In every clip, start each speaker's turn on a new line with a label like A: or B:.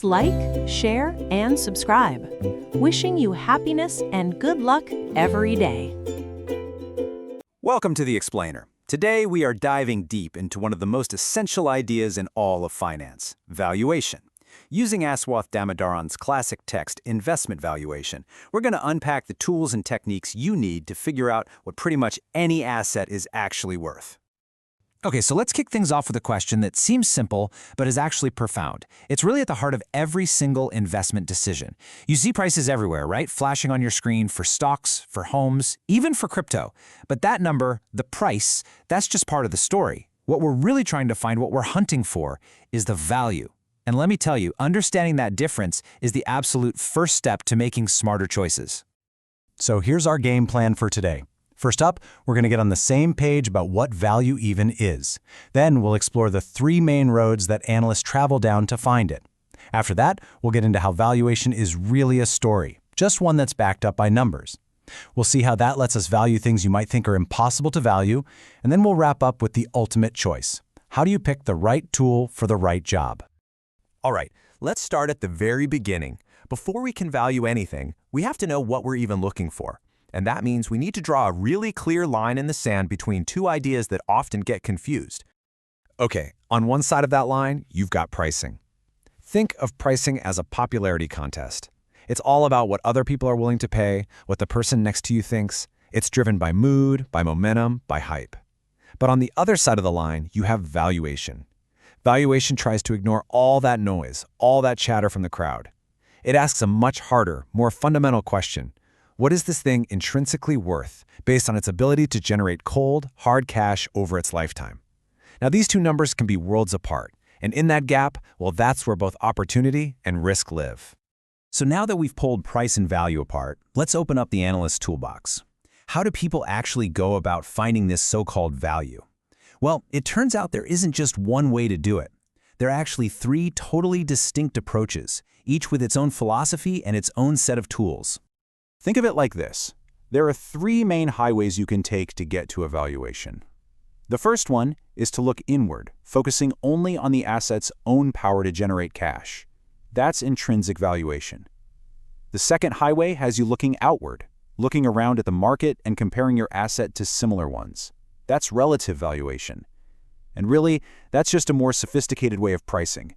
A: Please like, share, and subscribe. Wishing you happiness and good luck every day.
B: Welcome to The Explainer. Today we are diving deep into one of the most essential ideas in all of finance, valuation. Using Aswath Damodaran's classic text, Investment Valuation, we're going to unpack the tools and techniques you need to figure out what pretty much any asset is actually worth.
C: Okay, so let's kick things off with a question that seems simple, but is actually profound. It's really at the heart of every single investment decision. You see prices everywhere, right? Flashing on your screen for stocks, for homes, even for crypto. But that number, the price, that's just part of the story. What we're really trying to find, what we're hunting for, is the value. And let me tell you, understanding that difference is the absolute first step to making smarter choices.
D: So here's our game plan for today. First up, we're going to get on the same page about what value even is. Then we'll explore the three main roads that analysts travel down to find it. After that, we'll get into how valuation is really a story, just one that's backed up by numbers. We'll see how that lets us value things you might think are impossible to value, and then we'll wrap up with the ultimate choice. How do you pick the right tool for the right job?
E: All right, let's start at the very beginning. Before we can value anything, we have to know what we're even looking for. And that means we need to draw a really clear line in the sand between two ideas that often get confused.
B: Okay, on one side of that line, you've got pricing. Think of pricing as a popularity contest. It's all about what other people are willing to pay, what the person next to you thinks. It's driven by mood, by momentum, by hype. But on the other side of the line, you have valuation. Valuation tries to ignore all that noise, all that chatter from the crowd. It asks a much harder, more fundamental question. What is this thing intrinsically worth based on its ability to generate cold, hard cash over its lifetime? Now, these two numbers can be worlds apart, and in that gap, well, that's where both opportunity and risk live.
C: So now that we've pulled price and value apart, let's open up the analyst toolbox. How do people actually go about finding this so-called value? Well, it turns out there isn't just one way to do it. There are actually three totally distinct approaches, each with its own philosophy and its own set of tools.
D: Think of it like this. There are three main highways you can take to get to a valuation. The first one is to look inward, focusing only on the asset's own power to generate cash. That's intrinsic valuation. The second highway has you looking outward, looking around at the market and comparing your asset to similar ones. That's relative valuation. And really, that's just a more sophisticated way of pricing.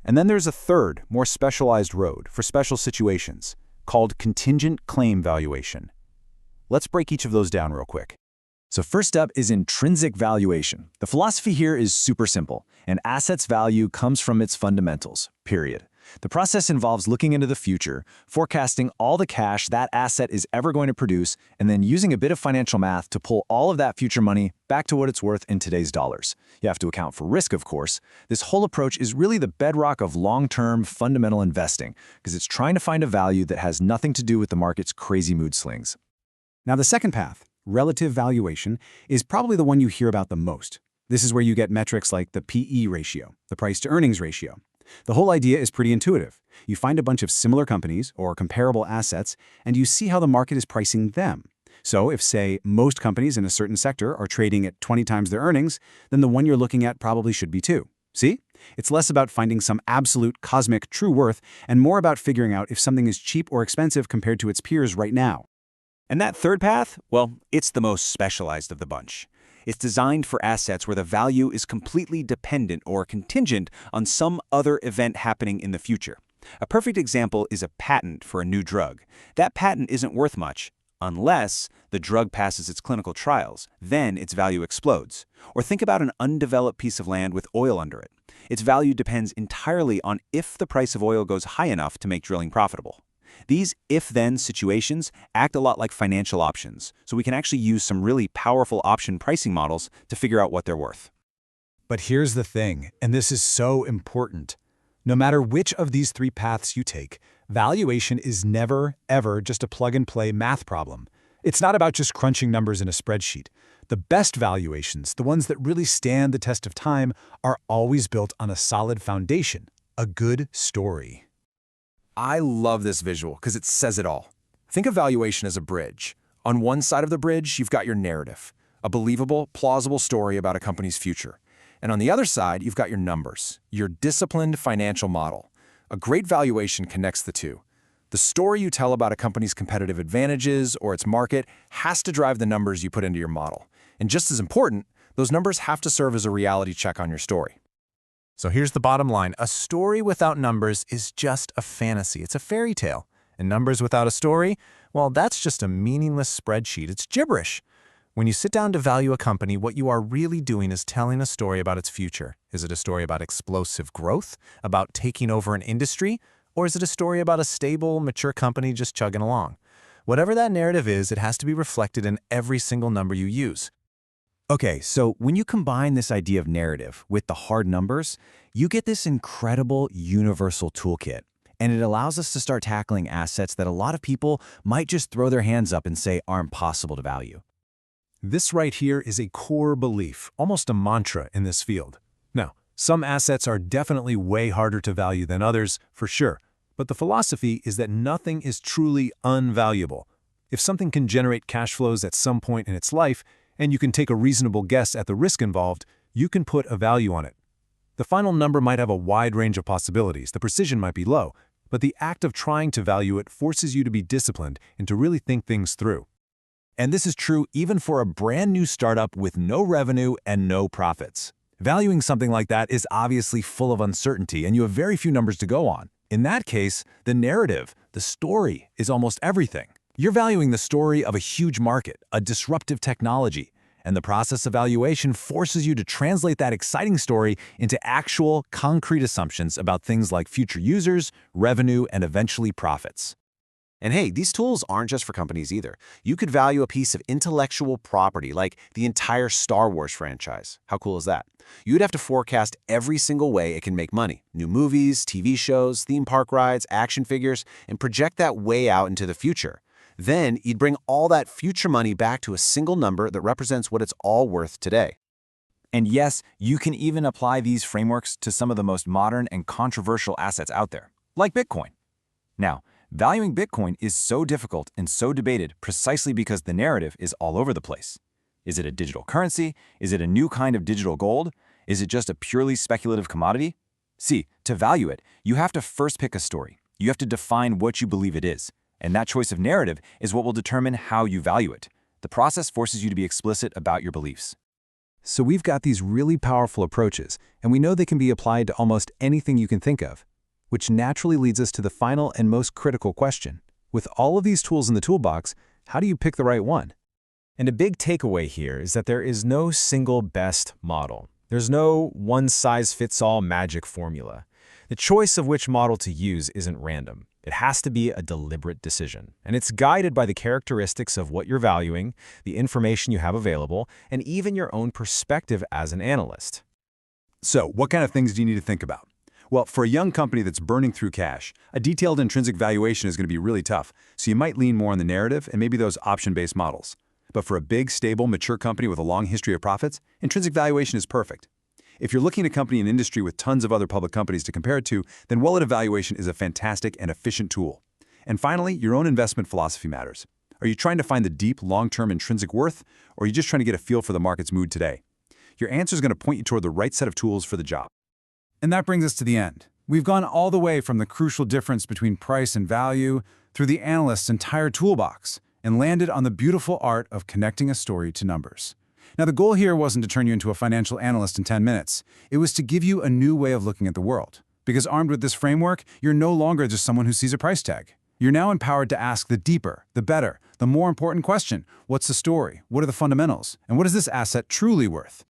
D: And then there's a third, more specialized road for special situations, called Contingent Claim Valuation. Let's break each of those down real quick.
C: So first up is intrinsic valuation. The philosophy here is super simple. An asset's value comes from its fundamentals, period. The process involves looking into the future, forecasting all the cash that asset is ever going to produce, and then using a bit of financial math to pull all of that future money back to what it's worth in today's dollars. You have to account for risk, of course. This whole approach is really the bedrock of long-term fundamental investing, because it's trying to find a value that has nothing to do with the market's crazy mood swings.
F: Now, the second path, relative valuation, is probably the one you hear about the most. This is where you get metrics like the PE ratio, the price-to-earnings ratio. The whole idea is pretty intuitive. You find a bunch of similar companies or comparable assets, and you see how the market is pricing them. So if, say, most companies in a certain sector are trading at 20 times their earnings, then the one you're looking at probably should be too. See? It's less about finding some absolute cosmic true worth and more about figuring out if something is cheap or expensive compared to its peers right now.
B: And that third path, well, it's the most specialized of the bunch. It's designed for assets where the value is completely dependent or contingent on some other event happening in the future. A perfect example is a patent for a new drug. That patent isn't worth much unless the drug passes its clinical trials. Then its value explodes. Or think about an undeveloped piece of land with oil under it. Its value depends entirely on if the price of oil goes high enough to make drilling profitable. These if-then situations act a lot like financial options, so we can actually use some really powerful option pricing models to figure out what they're worth.
F: But here's the thing, and this is so important. No matter which of these three paths you take, valuation is never, ever just a plug-and-play math problem. It's not about just crunching numbers in a spreadsheet. The best valuations, the ones that really stand the test of time, are always built on a solid foundation, a good story.
E: I love this visual because it says it all. Think of valuation as a bridge. On one side of the bridge, you've got your narrative, a believable, plausible story about a company's future. And on the other side, you've got your numbers, your disciplined financial model,
B: A great valuation connects the two. The story you tell about a company's competitive advantages or its market has to drive the numbers you put into your model. And just as important, those numbers have to serve as a reality check on your story.
E: So here's the bottom line. A story without numbers is just a fantasy. It's a fairy tale. And numbers without a story, well, that's just a meaningless spreadsheet. It's gibberish. When you sit down to value a company, what you are really doing is telling a story about its future. Is it a story about explosive growth, about taking over an industry, or is it a story about a stable, mature company just chugging along? Whatever that narrative is, it has to be reflected in every single number you use.
C: Okay, so when you combine this idea of narrative with the hard numbers, you get this incredible universal toolkit. And it allows us to start tackling assets that a lot of people might just throw their hands up and say are impossible to value.
B: This right here is a core belief, almost a mantra in this field. Now, some assets are definitely way harder to value than others, for sure. But the philosophy is that nothing is truly unvaluable. If something can generate cash flows at some point in its life, and you can take a reasonable guess at the risk involved, you can put a value on it. The final number might have a wide range of possibilities, the precision might be low, but the act of trying to value it forces you to be disciplined and to really think things through.
C: And this is true even for a brand new startup with no revenue and no profits. Valuing something like that is obviously full of uncertainty, and you have very few numbers to go on. In that case, the narrative, the story, is almost everything. You're valuing the story of a huge market, a disruptive technology, and the process of valuation forces you to translate that exciting story into actual, concrete assumptions about things like future users, revenue, and eventually profits.
G: And hey, these tools aren't just for companies either. You could value a piece of intellectual property like the entire Star Wars franchise. How cool is that? You'd have to forecast every single way it can make money. New movies, TV shows, theme park rides, action figures, and project that way out into the future. Then you'd bring all that future money back to a single number that represents what it's all worth today.
C: And yes, you can even apply these frameworks to some of the most modern and controversial assets out there, like Bitcoin. Now, valuing Bitcoin is so difficult and so debated precisely because the narrative is all over the place. Is it a digital currency? Is it a new kind of digital gold? Is it just a purely speculative commodity? See, to value it, you have to first pick a story. You have to define what you believe it is. And that choice of narrative is what will determine how you value it. The process forces you to be explicit about your beliefs.
B: So we've got these really powerful approaches, and we know they can be applied to almost anything you can think of, which naturally leads us to the final and most critical question. With all of these tools in the toolbox, how do you pick the right one?
H: And a big takeaway here is that there is no single best model. There's no one-size-fits-all magic formula. The choice of which model to use isn't random. It has to be a deliberate decision, and it's guided by the characteristics of what you're valuing, the information you have available, and even your own perspective as an analyst.
F: So, what kind of things do you need to think about? Well, for a young company that's burning through cash, a detailed intrinsic valuation is going to be really tough, so you might lean more on the narrative and maybe those option-based models. But for a big, stable, mature company with a long history of profits, intrinsic valuation is perfect. If you're looking at a company in an industry with tons of other public companies to compare it to, then relative valuation is a fantastic and efficient tool. And finally, your own investment philosophy matters. Are you trying to find the deep, long-term intrinsic worth, or are you just trying to get a feel for the market's mood today? Your answer is going to point you toward the right set of tools for the job.
I: And that brings us to the end. We've gone all the way from the crucial difference between price and value through the analyst's entire toolbox and landed on the beautiful art of connecting a story to numbers. Now, the goal here wasn't to turn you into a financial analyst in 10 minutes. It was to give you a new way of looking at the world. Because armed with this framework, you're no longer just someone who sees a price tag. You're now empowered to ask the deeper, the better, the more important question. What's the story? What are the fundamentals? And what is this asset truly worth?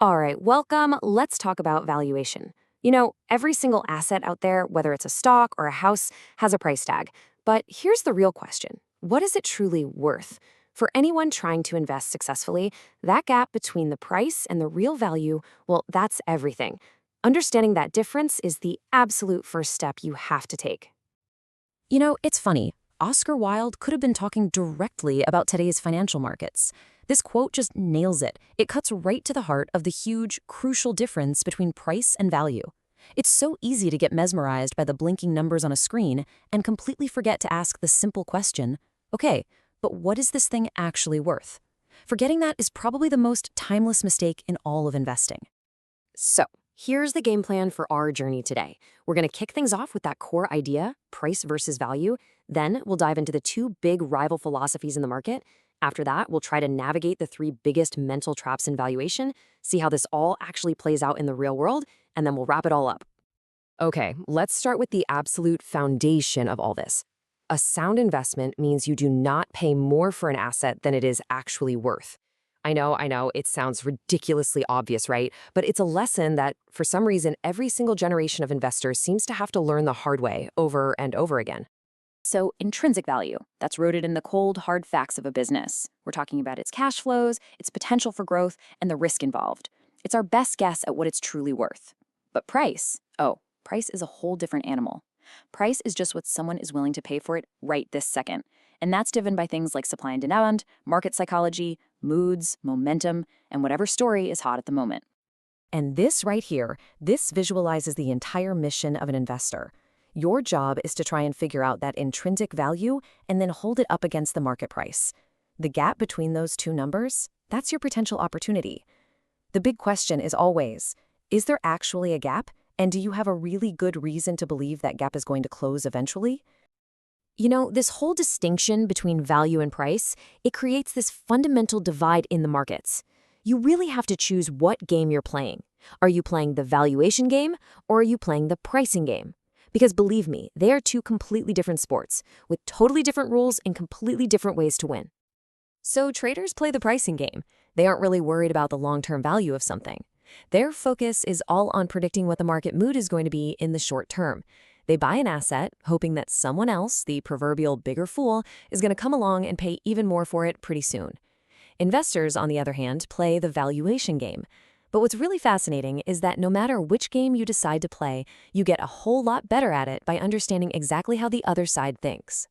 J: All right, welcome. Let's talk about valuation. You know, every single asset out there, whether it's a stock or a house, has a price tag. But here's the real question. What is it truly worth? For anyone trying to invest successfully, that gap between the price and the real value, well, that's everything. Understanding that difference is the absolute first step you have to take.
A: You know, it's funny. Oscar Wilde could have been talking directly about today's financial markets. This quote just nails it. It cuts right to the heart of the huge, crucial difference between price and value. It's so easy to get mesmerized by the blinking numbers on a screen and completely forget to ask the simple question, okay, but what is this thing actually worth? Forgetting that is probably the most timeless mistake in all of investing.
J: So, Here's the game plan for our journey today. We're going to kick things off with that core idea, price versus value. Then we'll dive into the two big rival philosophies in the market. After that, we'll try to navigate the three biggest mental traps in valuation, see how this all actually plays out in the real world, and then we'll wrap it all up. Okay, let's start with the absolute foundation of all this. A sound investment means you do not pay more for an asset than it is actually worth. I know, it sounds ridiculously obvious, right? But it's a lesson that, for some reason, every single generation of investors seems to have to learn the hard way over and over again.
A: So, intrinsic value, that's rooted in the cold, hard facts of a business. We're talking about its cash flows, its potential for growth, and the risk involved. It's our best guess at what it's truly worth. But price? Oh, price is a whole different animal. Price is just what someone is willing to pay for it right this second. And that's driven by things like supply and demand, market psychology, moods, momentum, and whatever story is hot at the moment.
J: And this right here, this visualizes the entire mission of an investor. Your job is to try and figure out that intrinsic value and then hold it up against the market price. The gap between those two numbers, that's your potential opportunity. The big question is always, is there actually a gap? And do you have a really good reason to believe that gap is going to close eventually? You know, this whole distinction between value and price, it creates this fundamental divide in the markets. You really have to choose what game you're playing. Are you playing the valuation game or are you playing the pricing game? Because believe me, they are two completely different sports with totally different rules and completely different ways to win. So traders play the pricing game. They aren't really worried about the long-term value of something. Their focus is all on predicting what the market mood is going to be in the short term. They buy an asset, hoping that someone else, the proverbial bigger fool, is going to come along and pay even more for it pretty soon. Investors, on the other hand, play the valuation game. But what's really fascinating is that no matter which game you decide to play, you get a whole lot better at it by understanding exactly how the other side thinks.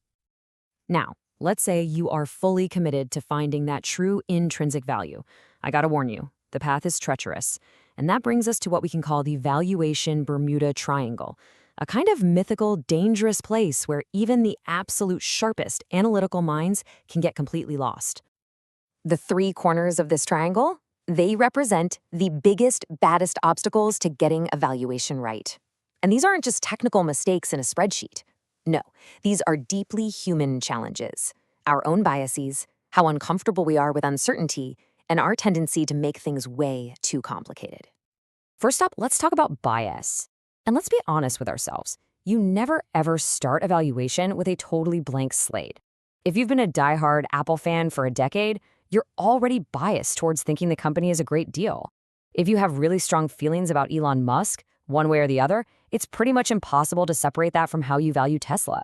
J: Now, let's say you are fully committed to finding that true intrinsic value. I gotta warn you, the path is treacherous. And that brings us to what we can call the valuation Bermuda Triangle, a kind of mythical, dangerous place where even the absolute sharpest analytical minds can get completely lost. The three corners of this triangle? They represent the biggest, baddest obstacles to getting a valuation right. And these aren't just technical mistakes in a spreadsheet. No, these are deeply human challenges. Our own biases, how uncomfortable we are with uncertainty, and our tendency to make things way too complicated. First up, let's talk about bias. And let's be honest with ourselves. You never ever start a valuation with a totally blank slate. If you've been a diehard Apple fan for a decade, you're already biased towards thinking the company is a great deal. If you have really strong feelings about Elon Musk, one way or the other, it's pretty much impossible to separate that from how you value Tesla.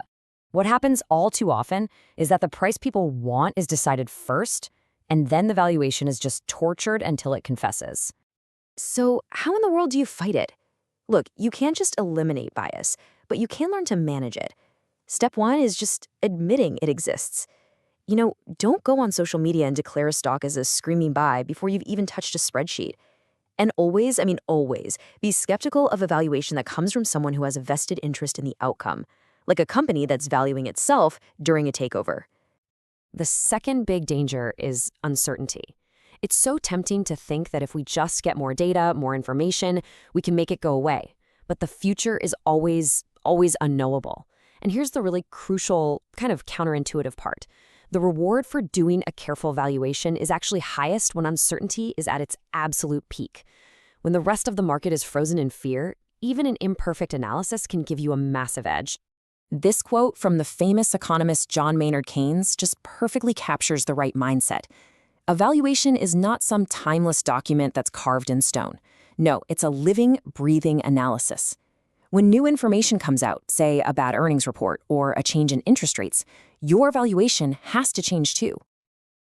J: What happens all too often is that the price people want is decided first, and then the valuation is just tortured until it confesses. So how in the world do you fight it? Look, you can't just eliminate bias, but you can learn to manage it. Step one is just admitting it exists. You know, don't go on social media and declare a stock as a screaming buy before you've even touched a spreadsheet. And always, always, be skeptical of a valuation that comes from someone who has a vested interest in the outcome, like a company that's valuing itself during a takeover. The second big danger is uncertainty. It's so tempting to think that if we just get more data, more information, we can make it go away. But the future is always unknowable. And here's the really crucial, kind of counterintuitive part. The reward for doing a careful valuation is actually highest when uncertainty is at its absolute peak. When the rest of the market is frozen in fear, even an imperfect analysis can give you a massive edge. This quote from the famous economist John Maynard Keynes just perfectly captures the right mindset. A valuation is not some timeless document that's carved in stone. No, it's a living, breathing analysis. When new information comes out, say a bad earnings report or a change in interest rates, your valuation has to change too.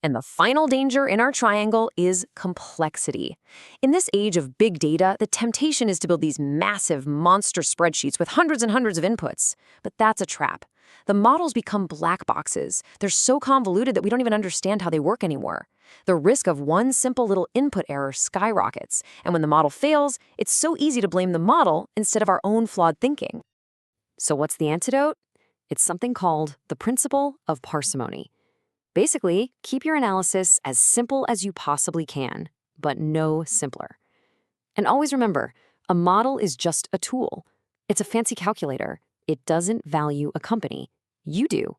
J: And the final danger in our triangle is complexity. In this age of big data, the temptation is to build these massive monster spreadsheets with hundreds and hundreds of inputs. But that's a trap. The models become black boxes. They're so convoluted that we don't even understand how they work anymore. The risk of one simple little input error skyrockets. And when the model fails, it's so easy to blame the model instead of our own flawed thinking. So what's the antidote? It's something called the principle of parsimony. Basically, keep your analysis as simple as you possibly can, but no simpler. And always remember, A model is just a tool. It's a fancy calculator. It doesn't value a company. You do.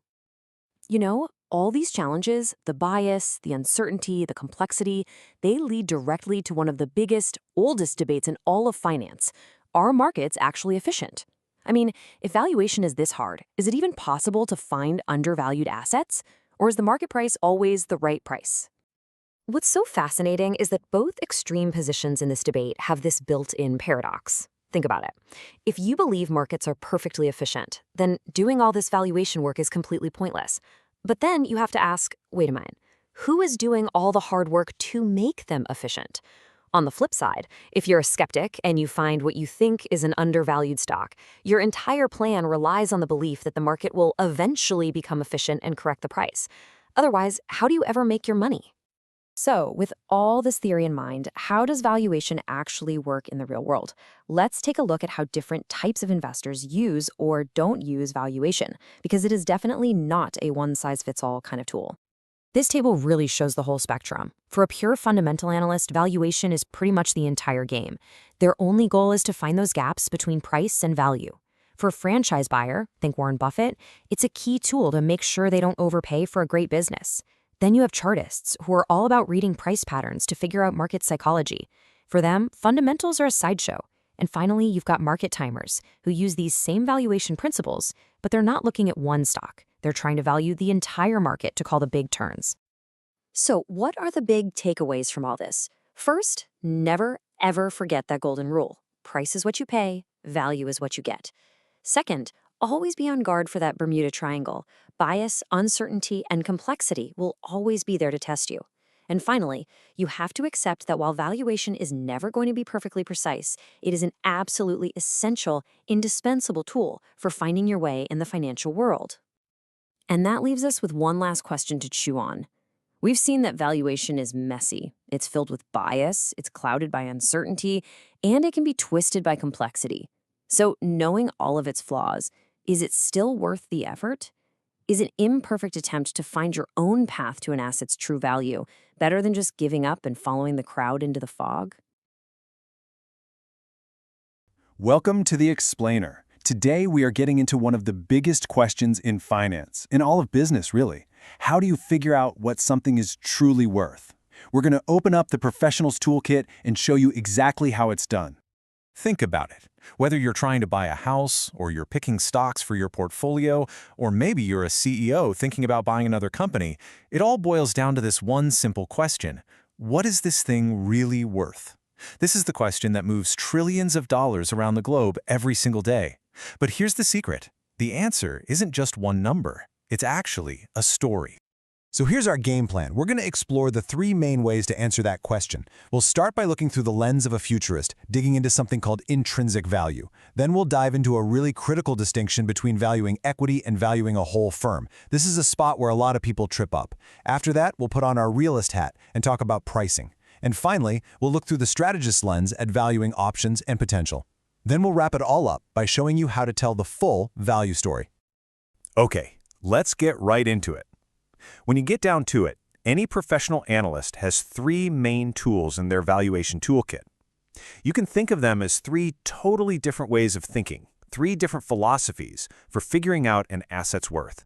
J: You know, all these challenges, the bias, the uncertainty, the complexity, they lead directly to one of the biggest, oldest debates in all of finance. Are markets actually efficient? I mean, if valuation is this hard, is it even possible to find undervalued assets? Or is the market price always the right price? What's so fascinating is that both extreme positions in this debate have this built-in paradox. Think about it. If you believe markets are perfectly efficient, then doing all this valuation work is completely pointless. But then you have to ask, wait a minute, who is doing all the hard work to make them efficient? On the flip side, if you're a skeptic and you find what you think is an undervalued stock, your entire plan relies on the belief that the market will eventually become efficient and correct the price. Otherwise, how do you ever make your money? So, with all this theory in mind, how does valuation actually work in the real world? Let's take a look at how different types of investors use or don't use valuation, because it is definitely not a one-size-fits-all kind of tool. This table really shows the whole spectrum. For a pure fundamental analyst, valuation is pretty much the entire game. Their only goal is to find those gaps between price and value. For a franchise buyer, think Warren Buffett, it's a key tool to make sure they don't overpay for a great business. Then you have chartists, who are all about reading price patterns to figure out market psychology. For them, fundamentals are a sideshow. And finally, you've got market timers, who use these same valuation principles, but they're not looking at one stock. They're trying to value the entire market to call the big turns. So what are the big takeaways from all this? First, never, ever forget that golden rule. Price is what you pay, value is what you get. Second, always be on guard for that Bermuda Triangle. Bias, uncertainty, and complexity will always be there to test you. And finally, you have to accept that while valuation is never going to be perfectly precise, it is an absolutely essential, indispensable tool for finding your way in the financial world. And that leaves us with one last question to chew on. We've seen that valuation is messy. It's filled with bias, it's clouded by uncertainty, and it can be twisted by complexity. So knowing all of its flaws, is it still worth the effort? Is an imperfect attempt to find your own path to an asset's true value better than just giving up and following the crowd into the fog?
D: Welcome to The Explainer. Today we are getting into one of the biggest questions in finance, in all of business really. How do you figure out what something is truly worth? We're going to open up the professional's toolkit and show you exactly how it's done. Think about it. Whether you're trying to buy a house, or you're picking stocks for your portfolio, or maybe you're a CEO thinking about buying another company, it all boils down to this one simple question. What is this thing really worth? This is the question that moves trillions of dollars around the globe every single day. But here's the secret. The answer isn't just one number. It's actually a story. So here's our game plan. We're going to explore the three main ways to answer that question. We'll start by looking through the lens of a futurist, digging into something called intrinsic value. Then we'll dive into a really critical distinction between valuing equity and valuing a whole firm. This is a spot where a lot of people trip up. After that, we'll put on our realist hat and talk about pricing. And finally, we'll look through the strategist lens at valuing options and potential. Then we'll wrap it all up by showing you how to tell the full value story. Okay, let's get right into it. When you get down to it, any professional analyst has three main tools in their valuation toolkit. You can think of them as three totally different ways of thinking, three different philosophies for figuring out an asset's worth.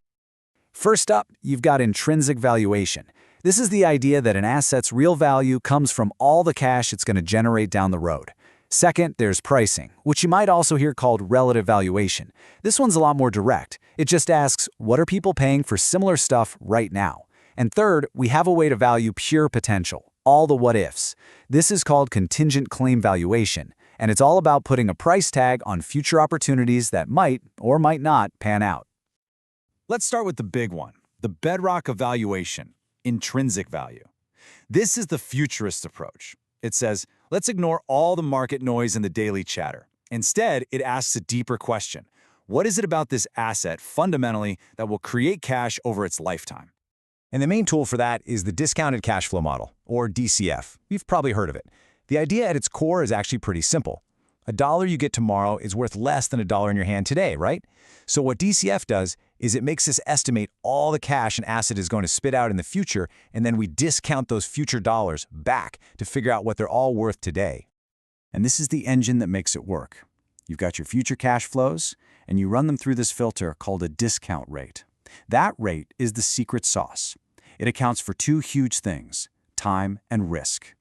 C: First up, you've got intrinsic valuation. This is the idea that an asset's real value comes from all the cash it's going to generate down the road. Second, there's pricing, which you might also hear called relative valuation. This one's a lot more direct. It just asks, what are people paying for similar stuff right now? And third, we have a way to value pure potential, all the what-ifs. This is called Contingent Claim Valuation, and it's all about putting a price tag on future opportunities that might or might not pan out.
F: Let's start with the big one, the bedrock of valuation, intrinsic value. This is the futurist approach. It says, let's ignore all the market noise and the daily chatter. Instead, it asks a deeper question. What is it about this asset, fundamentally, that will create cash over its lifetime?
B: And the main tool for that is the discounted cash flow model, or DCF. You've probably heard of it. The idea at its core is actually pretty simple. $1 you get tomorrow is worth less than $1 in your hand today, right? So what DCF does is it makes us estimate all the cash an asset is going to spit out in the future, and then we discount those future dollars back to figure out what they're all worth today.
C: And this is the engine that makes it work. You've got your future cash flows, and you run them through this filter called a discount rate. That rate is the secret sauce. It accounts for two huge things: time and risk.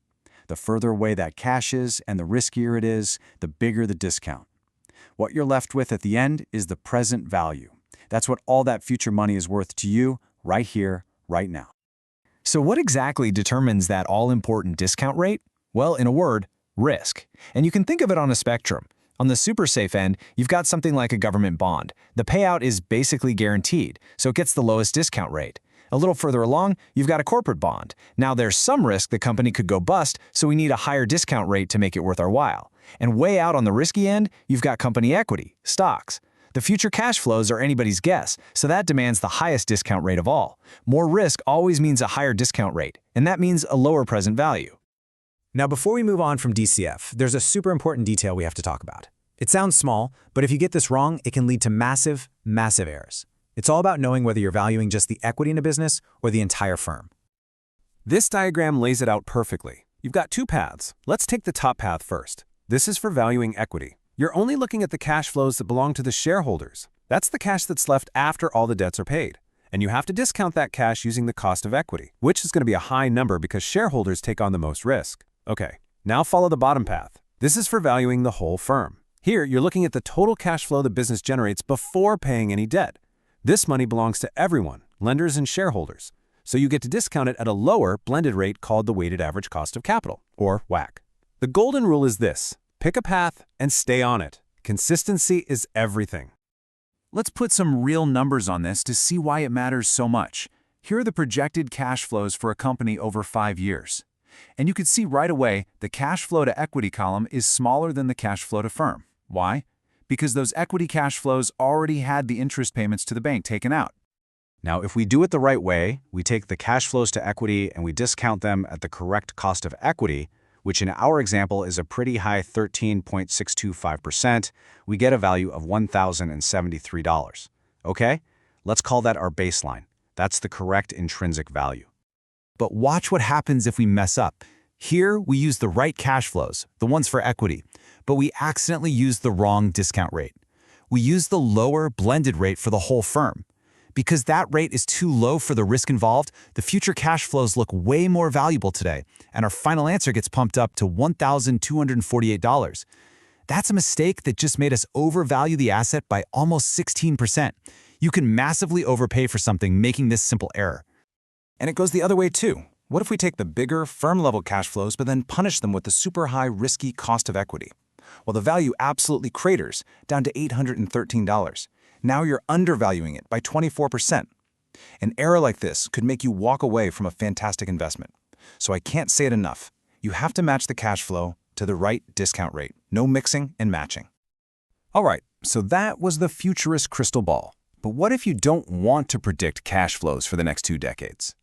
C: The further away that cash is and the riskier it is, the bigger the discount. What you're left with at the end is the present value. That's what all that future money is worth to you right here, right now.
B: So what exactly determines that all-important discount rate? Well, in a word, risk. And you can think of it on a spectrum. On the super safe end, you've got something like a government bond. The payout is basically guaranteed, so it gets the lowest discount rate. A little further along, you've got a corporate bond. Now there's some risk the company could go bust, so we need a higher discount rate to make it worth our while. And way out on the risky end, you've got company equity, stocks. The future cash flows are anybody's guess, so that demands the highest discount rate of all. More risk always means a higher discount rate, and that means a lower present value.
H: Now, before we move on from DCF, there's a super important detail we have to talk about. It sounds small, but if you get this wrong, it can lead to massive, massive errors. It's all about knowing whether you're valuing just the equity in a business or the entire firm.
B: This diagram lays it out perfectly. You've got two paths. Let's take the top path first. This is for valuing equity. You're only looking at the cash flows that belong to the shareholders. That's the cash that's left after all the debts are paid. And you have to discount that cash using the cost of equity, which is going to be a high number because shareholders take on the most risk. Okay, now follow the bottom path. This is for valuing the whole firm. Here, you're looking at the total cash flow the business generates before paying any debt. This money belongs to everyone, lenders and shareholders. So you get to discount it at a lower blended rate called the weighted average cost of capital, or WACC. The golden rule is this: pick a path and stay on it. Consistency is everything.
I: Let's put some real numbers on this to see why it matters so much. Here are the projected cash flows for a company over 5 years. And you can see right away the cash flow to equity column is smaller than the cash flow to firm. Why? Because those equity cash flows already had the interest payments to the bank taken out.
C: Now, if we do it the right way, we take the cash flows to equity and we discount them at the correct cost of equity, which in our example is a pretty high 13.625%, we get a value of $1,073. Okay? Let's call that our baseline. That's the correct intrinsic value.
B: But watch what happens if we mess up. Here, we use the right cash flows, the ones for equity, but we accidentally use the wrong discount rate. We use the lower blended rate for the whole firm. Because that rate is too low for the risk involved, the future cash flows look way more valuable today, and our final answer gets pumped up to $1,248. That's a mistake that just made us overvalue the asset by almost 16%. You can massively overpay for something making this simple error.
F: And it goes the other way too. What if we take the bigger, firm-level cash flows but then punish them with the super high, risky cost of equity? Well, the value absolutely craters, down to $813. Now you're undervaluing it by 24%. An error like this could make you walk away from a fantastic investment. So I can't say it enough. You have to match the cash flow to the right discount rate. No mixing and matching. All right, so that was the futurist crystal ball. But what if you don't want to predict cash flows for the next 2 decades?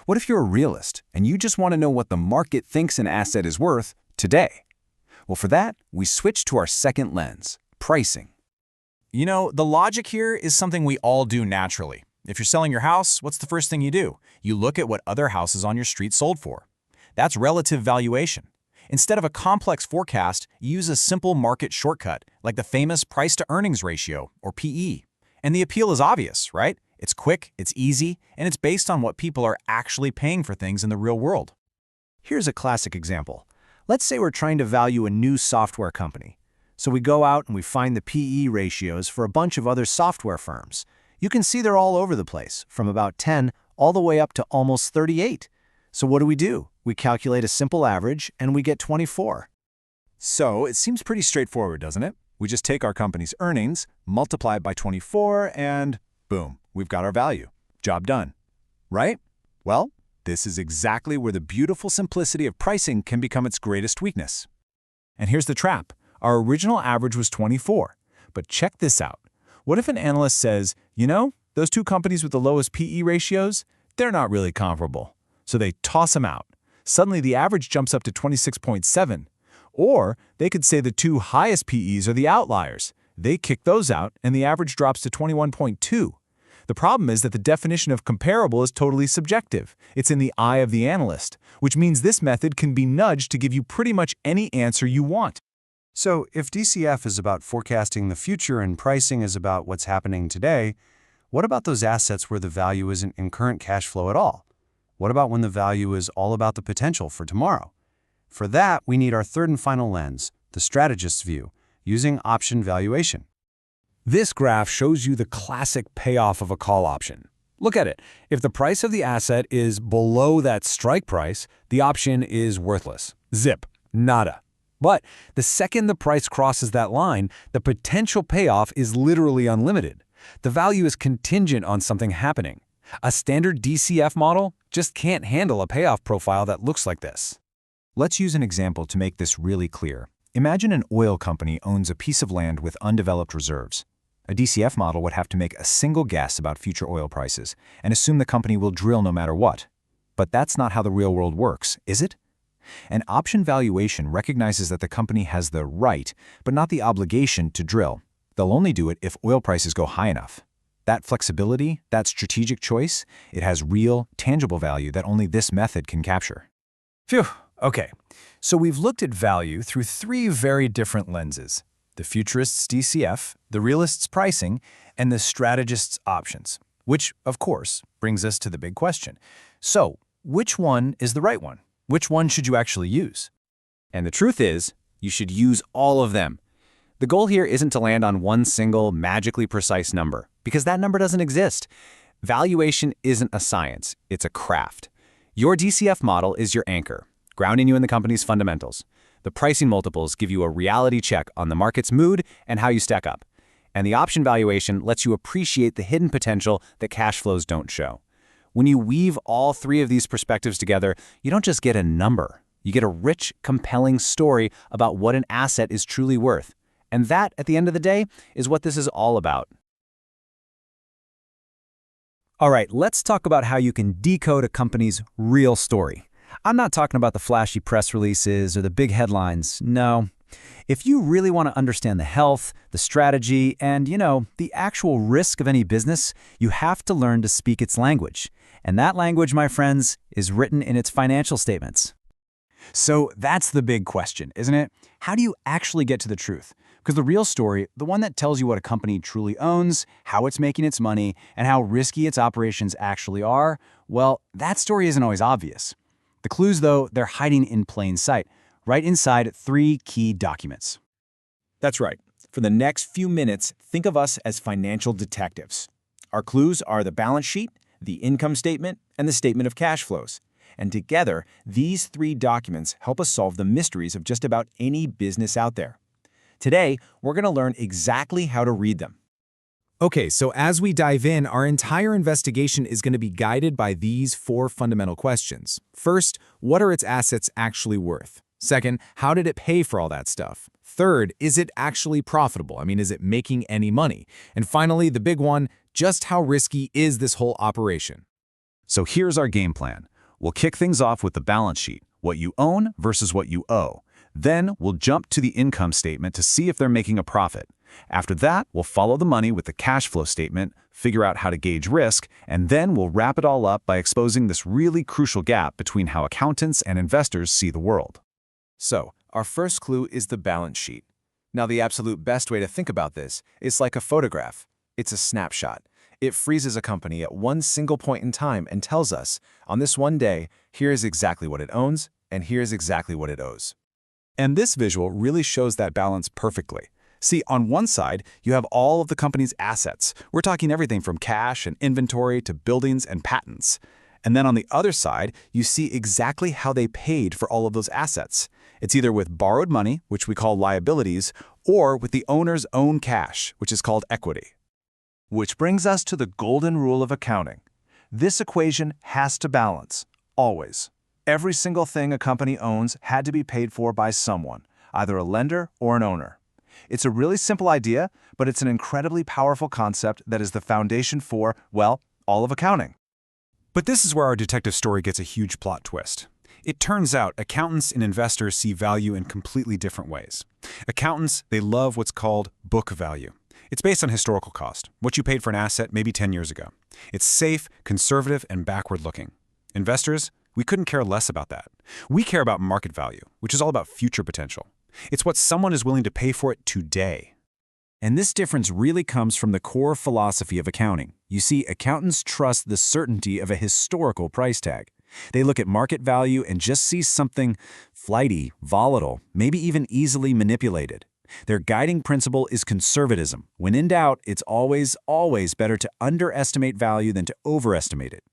F: What if you're a realist and you just want to know what the market thinks an asset is worth today? Well, for that, we switch to our second lens, pricing.
K: You know, the logic here is something we all do naturally. If you're selling your house, what's the first thing you do? You look at what other houses on your street sold for. That's relative valuation. Instead of a complex forecast, you use a simple market shortcut, like the famous price-to-earnings ratio, or PE. And the appeal is obvious, right? It's quick, it's easy, and it's based on what people are actually paying for things in the real world.
B: Here's a classic example. Let's say we're trying to value a new software company. So we go out and we find the PE ratios for a bunch of other software firms. You can see they're all over the place, from about 10 all the way up to almost 38. So what do? We calculate a simple average and we get 24.
I: So it seems pretty straightforward, doesn't it? We just take our company's earnings, multiply it by 24, and boom, we've got our value. Job done. Right? Well, this is exactly where the beautiful simplicity of pricing can become its greatest weakness. And here's the trap. Our original average was 24. But check this out. What if an analyst says, you know, those two companies with the lowest PE ratios, they're not really comparable. So they toss them out. Suddenly the average jumps up to 26.7. Or they could say the two highest PEs are the outliers. They kick those out and the average drops to 21.2.
C: The problem is that the definition of comparable is totally subjective. It's in the eye of the analyst, which means this method can be nudged to give you pretty much any answer you want.
I: So, if DCF is about forecasting the future and pricing is about what's happening today, what about those assets where the value isn't in current cash flow at all? What about when the value is all about the potential for tomorrow? For that, we need our third and final lens, the strategist's view, using option valuation.
B: This graph shows you the classic payoff of a call option. Look at it. If the price of the asset is below that strike price, the option is worthless. Zip. Nada. But the second the price crosses that line, the potential payoff is literally unlimited. The value is contingent on something happening. A standard DCF model just can't handle a payoff profile that looks like this.
K: Let's use an example to make this really clear. Imagine an oil company owns a piece of land with undeveloped reserves. A DCF model would have to make a single guess about future oil prices and assume the company will drill no matter what. But that's not how the real world works, is it? An option valuation recognizes that the company has the right, but not the obligation to drill. They'll only do it if oil prices go high enough. That flexibility, that strategic choice, it has real, tangible value that only this method can capture.
C: Phew, okay. So we've looked at value through three very different lenses: the futurist's DCF, the realist's pricing, and the strategist's options. Which, of course, brings us to the big question. So, which one is the right one? Which one should you actually use?
B: And the truth is, you should use all of them. The goal here isn't to land on one single, magically precise number, because that number doesn't exist. Valuation isn't a science, it's a craft. Your DCF model is your anchor, grounding you in the company's fundamentals. The pricing multiples give you a reality check on the market's mood and how you stack up. And the option valuation lets you appreciate the hidden potential that cash flows don't show. When you weave all three of these perspectives together, you don't just get a number. You get a rich, compelling story about what an asset is truly worth. And that, at the end of the day, is what this is all about.
C: All right, let's talk about how you can decode a company's real story. I'm not talking about the flashy press releases or the big headlines. No. If you really want to understand the health, the strategy, and, the actual risk of any business, you have to learn to speak its language. And that language, my friends, is written in its financial statements. So that's the big question, isn't it? How do you actually get to the truth? Because the real story, the one that tells you what a company truly owns, how it's making its money, and how risky its operations actually are, well, that story isn't always obvious. The clues, though, they're hiding in plain sight, right inside three key documents.
K: That's right. For the next few minutes, think of us as financial detectives. Our clues are the balance sheet, the income statement, and the statement of cash flows. And together, these three documents help us solve the mysteries of just about any business out there. Today, we're going to learn exactly how to read them.
H: Okay, so as we dive in, our entire investigation is going to be guided by these four fundamental questions. First, what are its assets actually worth? Second, how did it pay for all that stuff? Third, is it actually profitable? Is it making any money? And finally, the big one, just how risky is this whole operation?
C: So here's our game plan. We'll kick things off with the balance sheet, what you own versus what you owe. Then we'll jump to the income statement to see if they're making a profit. After that, we'll follow the money with the cash flow statement, figure out how to gauge risk, and then we'll wrap it all up by exposing this really crucial gap between how accountants and investors see the world.
L: So, our first clue is the balance sheet. Now, the absolute best way to think about this is like a photograph. It's a snapshot. It freezes a company at one single point in time and tells us, on this one day, here's exactly what it owns, and here's exactly what it owes.
D: And this visual really shows that balance perfectly. See, on one side, you have all of the company's assets. We're talking everything from cash and inventory to buildings and patents. And then on the other side, you see exactly how they paid for all of those assets. It's either with borrowed money, which we call liabilities, or with the owner's own cash, which is called equity.
M: Which brings us to the golden rule of accounting. This equation has to balance, always. Every single thing a company owns had to be paid for by someone, either a lender or an owner. It's a really simple idea, but it's an incredibly powerful concept that is the foundation for, well, all of accounting.
I: But this is where our detective story gets a huge plot twist. It turns out accountants and investors see value in completely different ways. Accountants, they love what's called book value.
B: It's based on historical cost, what you paid for an asset maybe 10 years ago. It's safe, conservative, and backward-looking. Investors, we couldn't care less about that. We care about market value, which is all about future potential. It's what someone is willing to pay for it today.
C: And this difference really comes from the core philosophy of accounting. You see, accountants trust the certainty of a historical price tag. They look at market value and just see something flighty, volatile, maybe even easily manipulated. Their guiding principle is conservatism. When in doubt, it's always better to underestimate value than to overestimate it.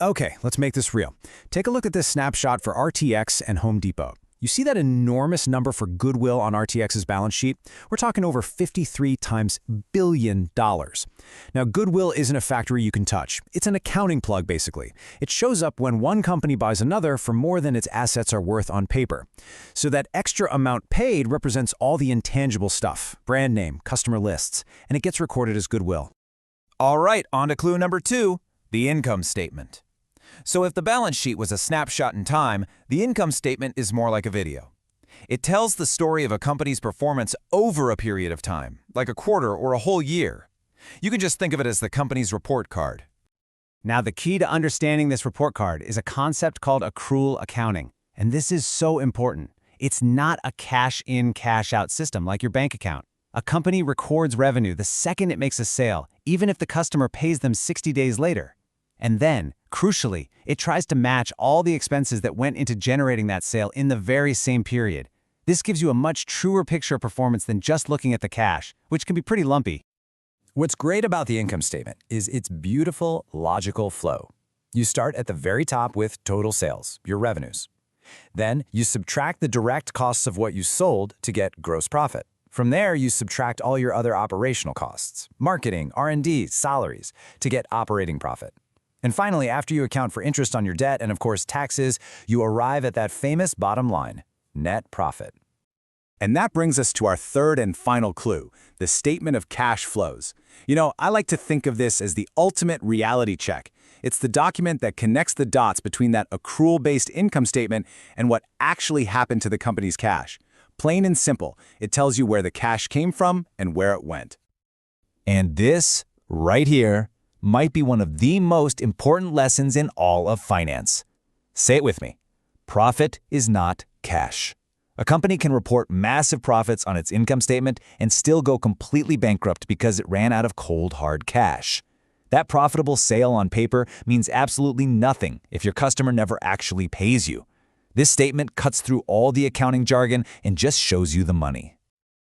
B: Okay, let's make this real. Take a look at this snapshot for RTX and Home Depot. You see that enormous number for goodwill on RTX's balance sheet? We're talking over 53 times billion dollars. Now, goodwill isn't a factory you can touch. It's an accounting plug, basically. It shows up when one company buys another for more than its assets are worth on paper. So that extra amount paid represents all the intangible stuff, brand name, customer lists, and it gets recorded as goodwill.
E: All right, on to clue number 2, the income statement. So if the balance sheet was a snapshot in time, the income statement is more like a video. It tells the story of a company's performance over a period of time, like a quarter or a whole year. You can just think of it as the company's report card.
F: Now, the key to understanding this report card is a concept called accrual accounting. And this is so important. It's not a cash-in, cash-out system like your bank account. A company records revenue the second it makes a sale, even if the customer pays them 60 days later. And then, crucially, it tries to match all the expenses that went into generating that sale in the very same period. This gives you a much truer picture of performance than just looking at the cash, which can be pretty lumpy.
H: What's great about the income statement is its beautiful, logical flow. You start at the very top with total sales, your revenues. Then you subtract the direct costs of what you sold to get gross profit. From there, you subtract all your other operational costs, marketing, R&D, salaries, to get operating profit. And finally, after you account for interest on your debt and, of course, taxes, you arrive at that famous bottom line, net profit.
B: And that brings us to our third and final clue, the statement of cash flows. You know, I like to think of this as the ultimate reality check. It's the document that connects the dots between that accrual-based income statement and what actually happened to the company's cash. Plain and simple, it tells you where the cash came from and where it went.
H: And this, right here, might be one of the most important lessons in all of finance. Say it with me. Profit is not cash. A company can report massive profits on its income statement and still go completely bankrupt because it ran out of cold, hard cash. That profitable sale on paper means absolutely nothing if your customer never actually pays you. This statement cuts through all the accounting jargon and just shows you the money.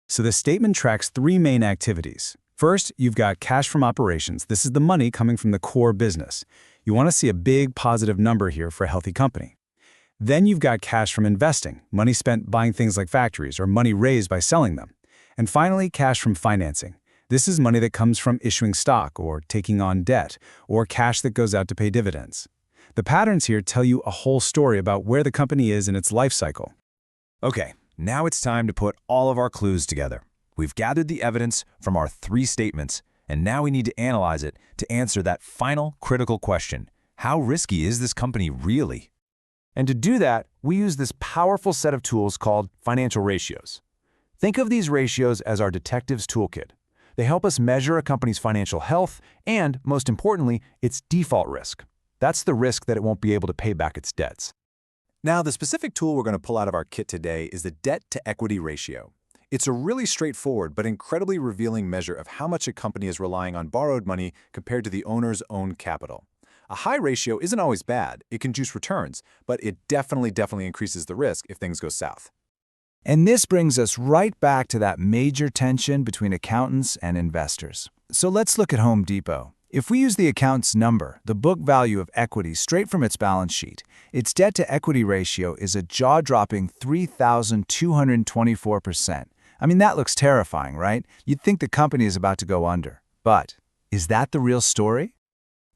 F: So the statement tracks three main activities. First, you've got cash from operations. This is the money coming from the core business. You want to see a big positive number here for a healthy company. Then you've got cash from investing, money spent buying things like factories or money raised by selling them. And finally, cash from financing. This is money that comes from issuing stock or taking on debt or cash that goes out to pay dividends. The patterns here tell you a whole story about where the company is in its life cycle.
H: Okay, now it's time to put all of our clues together. We've gathered the evidence from our three statements, and now we need to analyze it to answer that final critical question. How risky is this company really?
B: And to do that, we use this powerful set of tools called financial ratios. Think of these ratios as our detective's toolkit. They help us measure a company's financial health and, most importantly, its default risk. That's the risk that it won't be able to pay back its debts.
D: Now, the specific tool we're going to pull out of our kit today is the debt-to-equity ratio. It's a really straightforward but incredibly revealing measure of how much a company is relying on borrowed money compared to the owner's own capital. A high ratio isn't always bad. It can juice returns, but it definitely increases the risk if things go south.
C: And this brings us right back to that major tension between accountants and investors. So let's look at Home Depot. If we use the accountant's number, the book value of equity straight from its balance sheet, its debt-to-equity ratio is a jaw-dropping 3,224%. I mean, that looks terrifying, right? You'd think the company is about to go under. But is that the real story?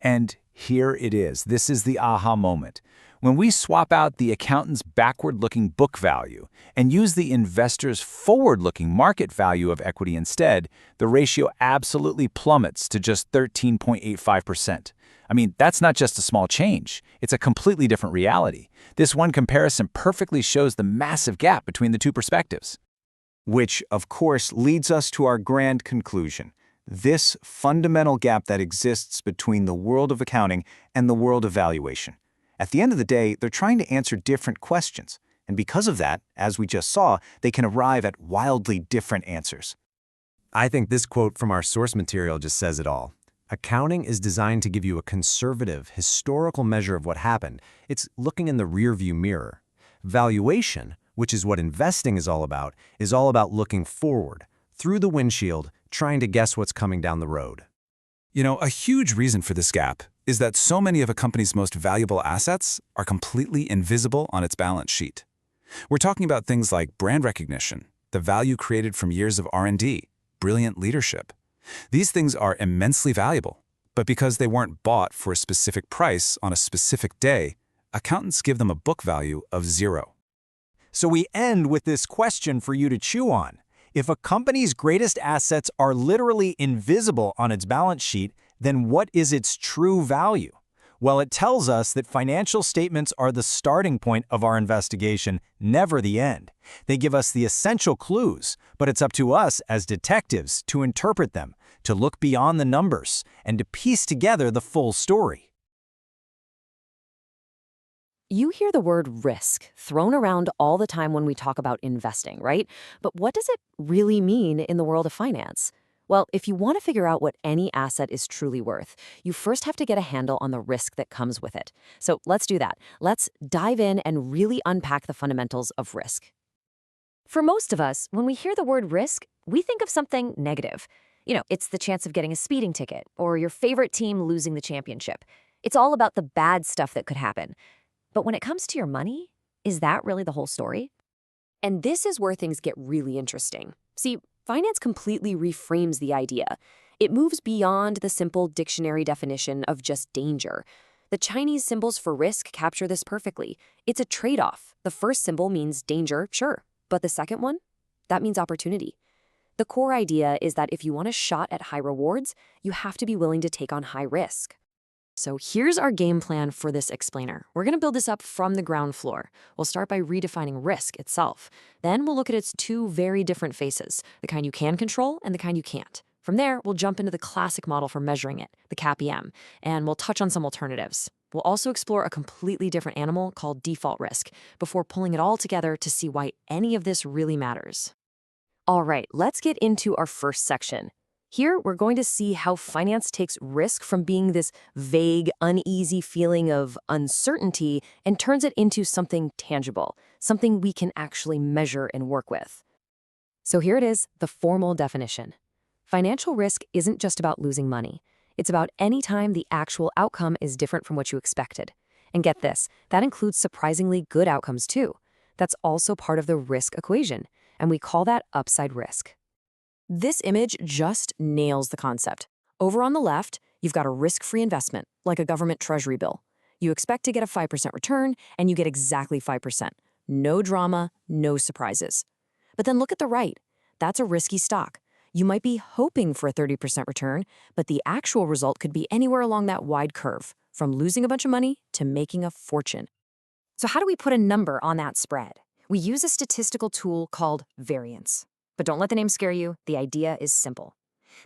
C: And here it is. This is the aha moment. When we swap out the accountant's backward-looking book value and use the investor's forward-looking market value of equity instead, the ratio absolutely plummets to just 13.85%. I mean, that's not just a small change. It's a completely different reality. This one comparison perfectly shows the massive gap between the two perspectives. Which, of course, leads us to our grand conclusion. This fundamental gap that exists between the world of accounting and the world of valuation. At the end of the day, they're trying to answer different questions. And because of that, as we just saw, they can arrive at wildly different answers.
B: I think this quote from our source material just says it all. Accounting is designed to give you a conservative, historical measure of what happened. It's looking in the rearview mirror. Valuation, which is what investing is all about looking forward, through the windshield, trying to guess what's coming down the road.
I: You know, a huge reason for this gap is that so many of a company's most valuable assets are completely invisible on its balance sheet. We're talking about things like brand recognition, the value created from years of R&D, brilliant leadership. These things are immensely valuable, but because they weren't bought for a specific price on a specific day, accountants give them a book value of 0.
E: So we end with this question for you to chew on. If a company's greatest assets are literally invisible on its balance sheet, then what is its true value? Well, it tells us that financial statements are the starting point of our investigation, never the end. They give us the essential clues, but it's up to us as detectives to interpret them, to look beyond the numbers, and to piece together the full story.
J: You hear the word risk thrown around all the time when we talk about investing, right? But what does it really mean in the world of finance? Well, if you want to figure out what any asset is truly worth, you first have to get a handle on the risk that comes with it. So let's do that. Let's dive in and really unpack the fundamentals of risk. For most of us, when we hear the word risk, we think of something negative. It's the chance of getting a speeding ticket or your favorite team losing the championship. It's all about the bad stuff that could happen. But when it comes to your money, is that really the whole story? And this is where things get really interesting. See, finance completely reframes the idea. It moves beyond the simple dictionary definition of just danger. The Chinese symbols for risk capture this perfectly. It's a trade-off. The first symbol means danger, sure, but the second one? That means opportunity. The core idea is that if you want a shot at high rewards, you have to be willing to take on high risk. So here's our game plan for this explainer. We're going to build this up from the ground floor. We'll start by redefining risk itself. Then we'll look at its two very different faces, the kind you can control and the kind you can't. From there, we'll jump into the classic model for measuring it, the CAPM, and we'll touch on some alternatives. We'll also explore a completely different animal called default risk before pulling it all together to see why any of this really matters. All right, let's get into our first section. Here, we're going to see how finance takes risk from being this vague, uneasy feeling of uncertainty and turns it into something tangible, something we can actually measure and work with. So here it is, the formal definition. Financial risk isn't just about losing money. It's about any time the actual outcome is different from what you expected. And get this, that includes surprisingly good outcomes too. That's also part of the risk equation, and we call that upside risk. This image just nails the concept. Over on the left, you've got a risk-free investment, like a government treasury bill. You expect to get a 5% return, and you get exactly 5%. No drama, no surprises. But then look at the right. That's a risky stock. You might be hoping for a 30% return, but the actual result could be anywhere along that wide curve, from losing a bunch of money to making a fortune. So how do we put a number on that spread? We use a statistical tool called variance. But don't let the name scare you. The idea is simple.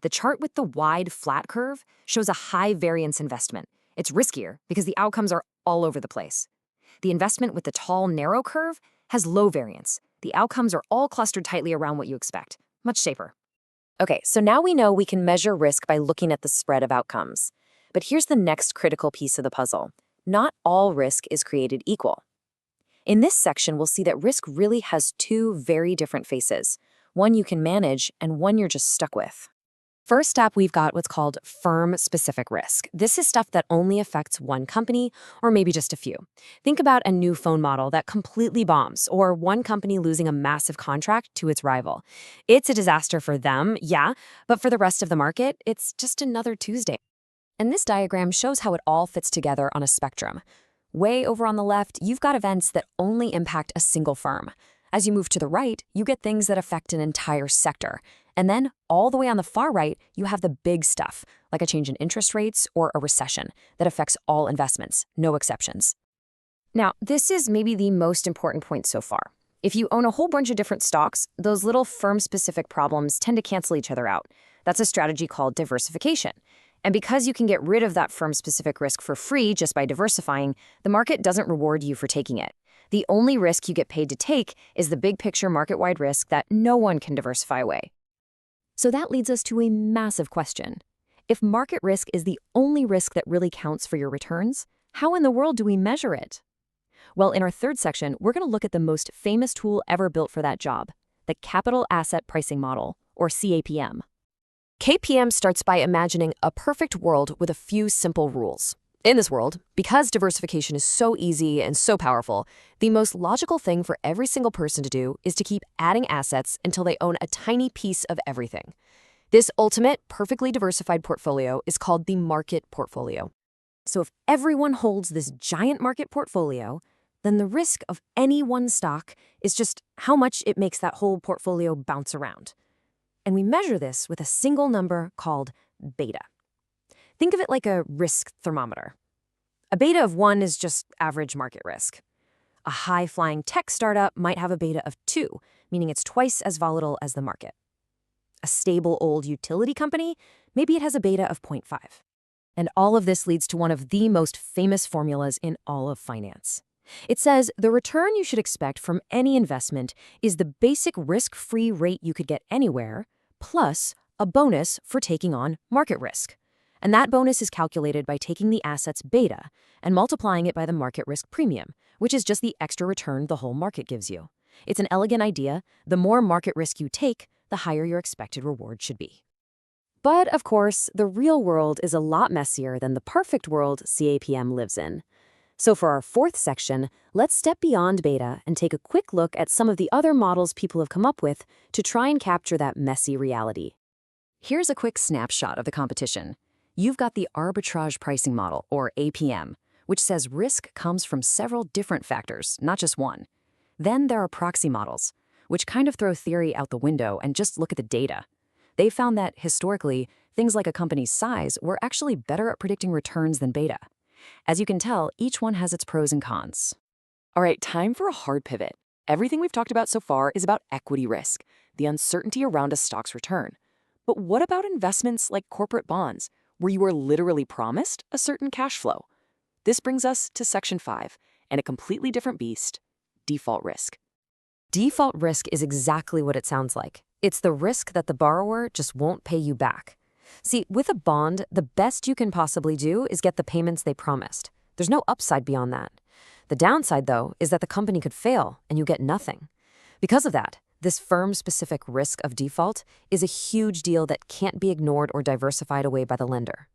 J: The chart with the wide, flat curve shows a high variance investment. It's riskier because the outcomes are all over the place. The investment with the tall, narrow curve has low variance. The outcomes are all clustered tightly around what you expect. Much safer. Okay, so now we know we can measure risk by looking at the spread of outcomes. But here's the next critical piece of the puzzle. Not all risk is created equal. In this section, we'll see that risk really has two very different faces. One you can manage, and one you're just stuck with. First up, we've got what's called firm-specific risk. This is stuff that only affects one company, or maybe just a few. Think about a new phone model that completely bombs, or one company losing a massive contract to its rival. It's a disaster for them, yeah, but for the rest of the market, it's just another Tuesday. And this diagram shows how it all fits together on a spectrum. Way over on the left, you've got events that only impact a single firm. As you move to the right, you get things that affect an entire sector. And then, all the way on the far right, you have the big stuff, like a change in interest rates or a recession, that affects all investments, no exceptions. Now, this is maybe the most important point so far. If you own a whole bunch of different stocks, those little firm-specific problems tend to cancel each other out. That's a strategy called diversification. And because you can get rid of that firm-specific risk for free just by diversifying, the market doesn't reward you for taking it. The only risk you get paid to take is the big-picture market-wide risk that no one can diversify away. So that leads us to a massive question. If market risk is the only risk that really counts for your returns, how in the world do we measure it? Well, in our third section, we're going to look at the most famous tool ever built for that job, the Capital Asset Pricing Model, or CAPM. KPM starts by imagining a perfect world with a few simple rules. In this world, because diversification is so easy and so powerful, the most logical thing for every single person to do is to keep adding assets until they own a tiny piece of everything. This ultimate, perfectly diversified portfolio is called the market portfolio. So if everyone holds this giant market portfolio, then the risk of any one stock is just how much it makes that whole portfolio bounce around. And we measure this with a single number called beta. Think of it like a risk thermometer. A beta of 1 is just average market risk. A high-flying tech startup might have a beta of 2, meaning it's twice as volatile as the market. A stable old utility company, maybe it has a beta of 0.5. And all of this leads to one of the most famous formulas in all of finance. It says the return you should expect from any investment is the basic risk-free rate you could get anywhere, plus a bonus for taking on market risk. And that bonus is calculated by taking the asset's beta and multiplying it by the market risk premium, which is just the extra return the whole market gives you. It's an elegant idea. The more market risk you take, the higher your expected reward should be. But, of course, the real world is a lot messier than the perfect world CAPM lives in. So for our fourth section, let's step beyond beta and take a quick look at some of the other models people have come up with to try and capture that messy reality. Here's a quick snapshot of the competition. You've got the arbitrage pricing model, or APM, which says risk comes from several different factors, not just one. Then there are proxy models, which kind of throw theory out the window and just look at the data. They found that, historically, things like a company's size were actually better at predicting returns than beta. As you can tell, each one has its pros and cons.
N: All right, time for a hard pivot. Everything we've talked about so far is about equity risk, the uncertainty around a stock's return. But what about investments like corporate bonds, where you are literally promised a certain cash flow? This brings us to Section 5, and a completely different beast, default risk.
J: Default risk is exactly what it sounds like. It's the risk that the borrower just won't pay you back. See, with a bond, the best you can possibly do is get the payments they promised. There's no upside beyond that. The downside, though, is that the company could fail and you get nothing. Because of that, this firm-specific risk of default is a huge deal that can't be ignored or diversified away by the lender.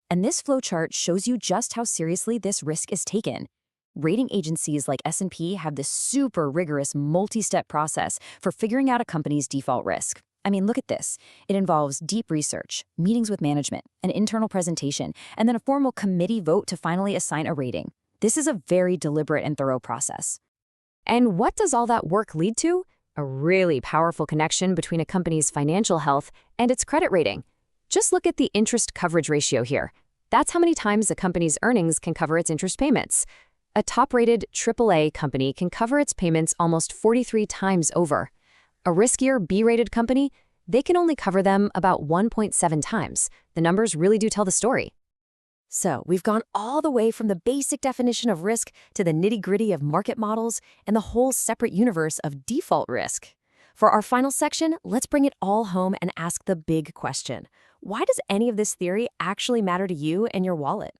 J: And this flowchart shows you just how seriously this risk is taken. Rating agencies like S&P have this super rigorous multi-step process for figuring out a company's default risk. I mean, look at this. It involves deep research, meetings with management, an internal presentation, and then a formal committee vote to finally assign a rating. This is a very deliberate and thorough process. And what does all that work lead to? A really powerful connection between a company's financial health and its credit rating. Just look at the interest coverage ratio here. That's how many times a company's earnings can cover its interest payments. A top-rated AAA company can cover its payments almost 43 times over. A riskier B-rated company, they can only cover them about 1.7 times. The numbers really do tell the story. So we've gone all the way from the basic definition of risk to the nitty-gritty of market models and the whole separate universe of default risk. For our final section, let's bring it all home and ask the big question. Why does any of this theory actually matter to you and your wallet?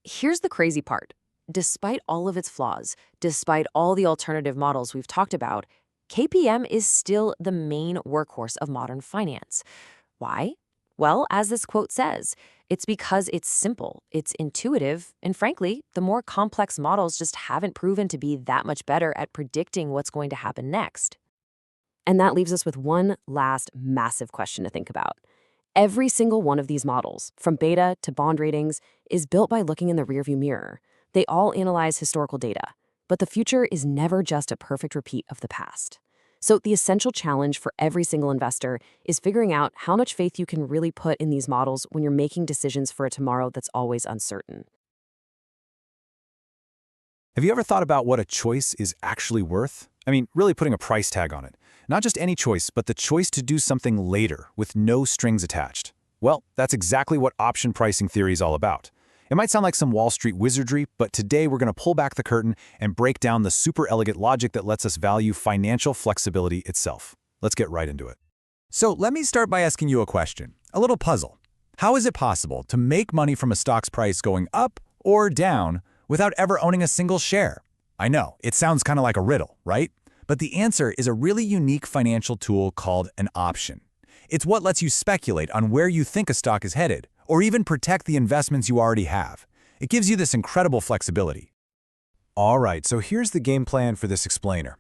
J: Here's the crazy part. Despite all of its flaws, despite all the alternative models we've talked about, KPM is still the main workhorse of modern finance. Why? Well, as this quote says, it's because it's simple, it's intuitive, and frankly, the more complex models just haven't proven to be that much better at predicting what's going to happen next. And that leaves us with one last massive question to think about. Every single one of these models, from beta to bond ratings, is built by looking in the rearview mirror. They all analyze historical data. But the future is never just a perfect repeat of the past. So the essential challenge for every single investor is figuring out how much faith you can really put in these models when you're making decisions for a tomorrow that's always uncertain.
B: Have you ever thought about what a choice is actually worth? I mean, really putting a price tag on it. Not just any choice, but the choice to do something later with no strings attached. Well, that's exactly what option pricing theory is all about. It might sound like some Wall Street wizardry, but today we're going to pull back the curtain and break down the super elegant logic that lets us value financial flexibility itself. Let's get right into it.
E: So let me start by asking you a question, a little puzzle. How is it possible to make money from a stock's price going up or down without ever owning a single share? I know, it sounds kind of like a riddle, right? But the answer is a really unique financial tool called an option. It's what lets you speculate on where you think a stock is headed, or even protect the investments you already have. It gives you this incredible flexibility.
B: All right, so here's the game plan for this explainer.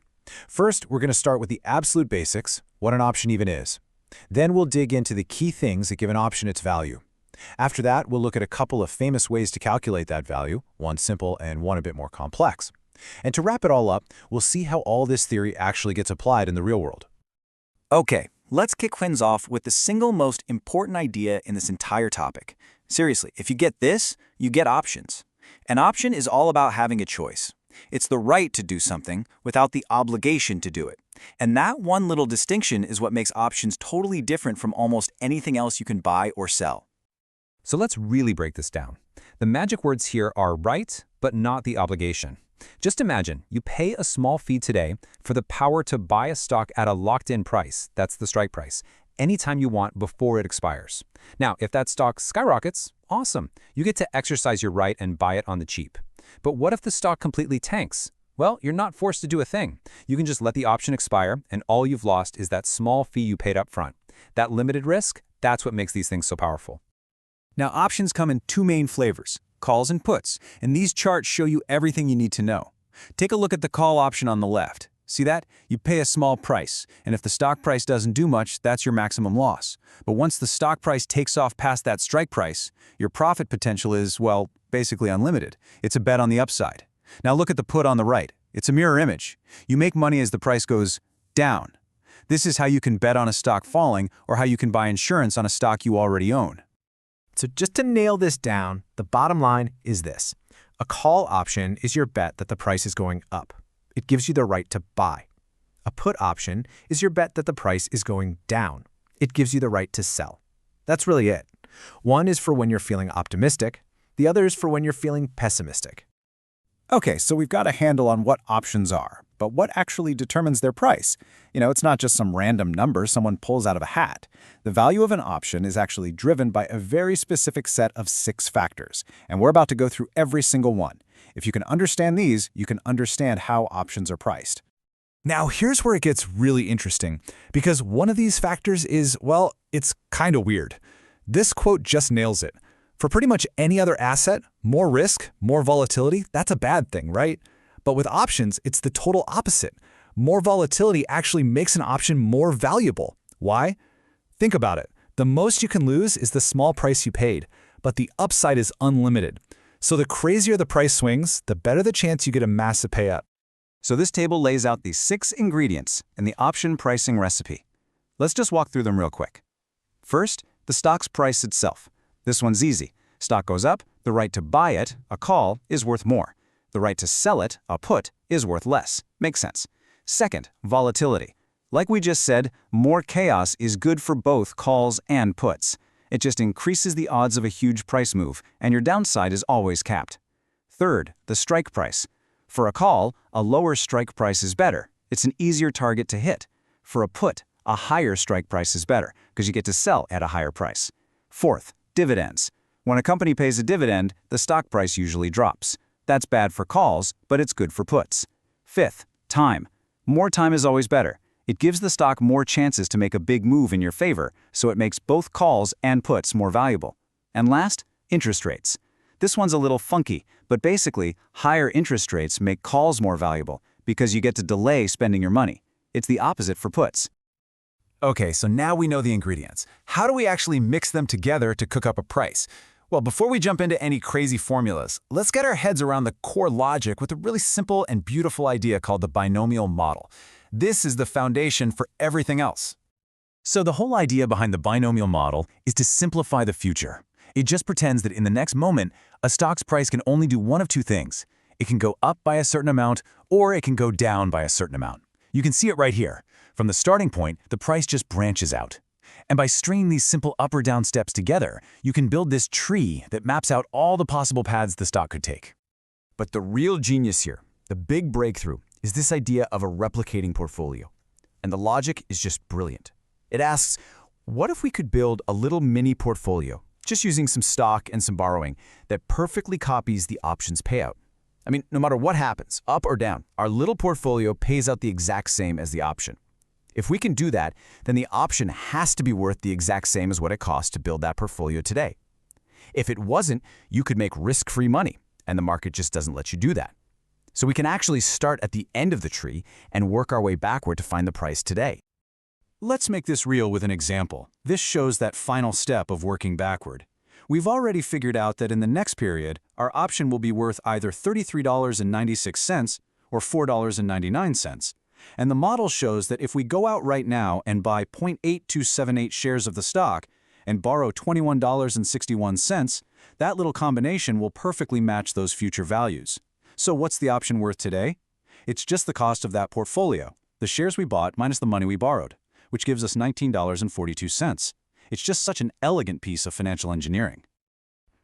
B: First, we're going to start with the absolute basics, what an option even is. Then we'll dig into the key things that give an option its value. After that, we'll look at a couple of famous ways to calculate that value, one simple and one a bit more complex. And to wrap it all up, we'll see how all this theory actually gets applied in the real world.
K: Okay, let's kick things off with the single most important idea in this entire topic. Seriously, if you get this, you get options. An option is all about having a choice. It's the right to do something without the obligation to do it. And that one little distinction is what makes options totally different from almost anything else you can buy or sell.
B: So let's really break this down. The magic words here are right, but not the obligation. Just imagine you pay a small fee today for the power to buy a stock at a locked-in price, that's the strike price, anytime you want before it expires. Now, if that stock skyrockets, awesome. You get to exercise your right and buy it on the cheap. But what if the stock completely tanks? Well, you're not forced to do a thing. You can just let the option expire, and all you've lost is that small fee you paid up front. That limited risk, that's what makes these things so powerful.
F: Now, options come in two main flavors, calls and puts, and these charts show you everything you need to know. Take a look at the call option on the left. See that? You pay a small price, and if the stock price doesn't do much, that's your maximum loss. But once the stock price takes off past that strike price, your profit potential is, well, basically unlimited. It's a bet on the upside. Now look at the put on the right. It's a mirror image. You make money as the price goes down. This is how you can bet on a stock falling or how you can buy insurance on a stock you already own.
E: So just to nail this down, the bottom line is this. A call option is your bet that the price is going up. It gives you the right to buy. A put option is your bet that the price is going down. It gives you the right to sell. That's really it. One is for when you're feeling optimistic. The other is for when you're feeling pessimistic.
I: Okay, so we've got a handle on what options are, but what actually determines their price? It's not just some random number someone pulls out of a hat. The value of an option is actually driven by a very specific set of 6 factors, and we're about to go through every single one. If you can understand these, you can understand how options are priced.
B: Now, here's where it gets really interesting, because one of these factors is, well, it's kind of weird. This quote just nails it. For pretty much any other asset, more risk, more volatility, that's a bad thing, right? But with options, it's the total opposite. More volatility actually makes an option more valuable. Why? Think about it. The most you can lose is the small price you paid, but the upside is unlimited. So the crazier the price swings, the better the chance you get a massive payout.
C: So this table lays out the 6 ingredients in the option pricing recipe. Let's just walk through them real quick. First, the stock's price itself. This one's easy. Stock goes up, the right to buy it, a call, is worth more. The right to sell it, a put, is worth less. Makes sense. Second, volatility. Like we just said, more chaos is good for both calls and puts. It just increases the odds of a huge price move, and your downside is always capped. Third, the strike price. For a call, a lower strike price is better. It's an easier target to hit. For a put, a higher strike price is better, because you get to sell at a higher price. Fourth, dividends. When a company pays a dividend, the stock price usually drops. That's bad for calls, but it's good for puts. Fifth, time. More time is always better. It gives the stock more chances to make a big move in your favor, so it makes both calls and puts more valuable. And last, interest rates. This one's a little funky, but basically, higher interest rates make calls more valuable because you get to delay spending your money. It's the opposite for puts.
B: Okay, so now we know the ingredients. How do we actually mix them together to cook up a price? Well, before we jump into any crazy formulas, let's get our heads around the core logic with a really simple and beautiful idea called the binomial model. This is the foundation for everything else. So the whole idea behind the binomial model is to simplify the future. It just pretends that in the next moment, a stock's price can only do one of two things. It can go up by a certain amount, or it can go down by a certain amount.
C: You can see it right here. From the starting point, the price just branches out. And by stringing these simple up or down steps together, you can build this tree that maps out all the possible paths the stock could take. But the real genius here, the big breakthrough, is this idea of a replicating portfolio. And the logic is just brilliant. It asks, what if we could build a little mini portfolio, just using some stock and some borrowing, that perfectly copies the option's payout? I mean, no matter what happens, up or down, our little portfolio pays out the exact same as the option. If we can do that, then the option has to be worth the exact same as what it costs to build that portfolio today. If it wasn't, you could make risk-free money, and the market just doesn't let you do that. So we can actually start at the end of the tree and work our way backward to find the price today.
F: Let's make this real with an example. This shows that final step of working backward. We've already figured out that in the next period, our option will be worth either $33.96 or $4.99. And the model shows that if we go out right now and buy 0.8278 shares of the stock and borrow $21.61, that little combination will perfectly match those future values. So what's the option worth today? It's just the cost of that portfolio, the shares we bought minus the money we borrowed, which gives us $19.42. It's just such an elegant piece of financial engineering.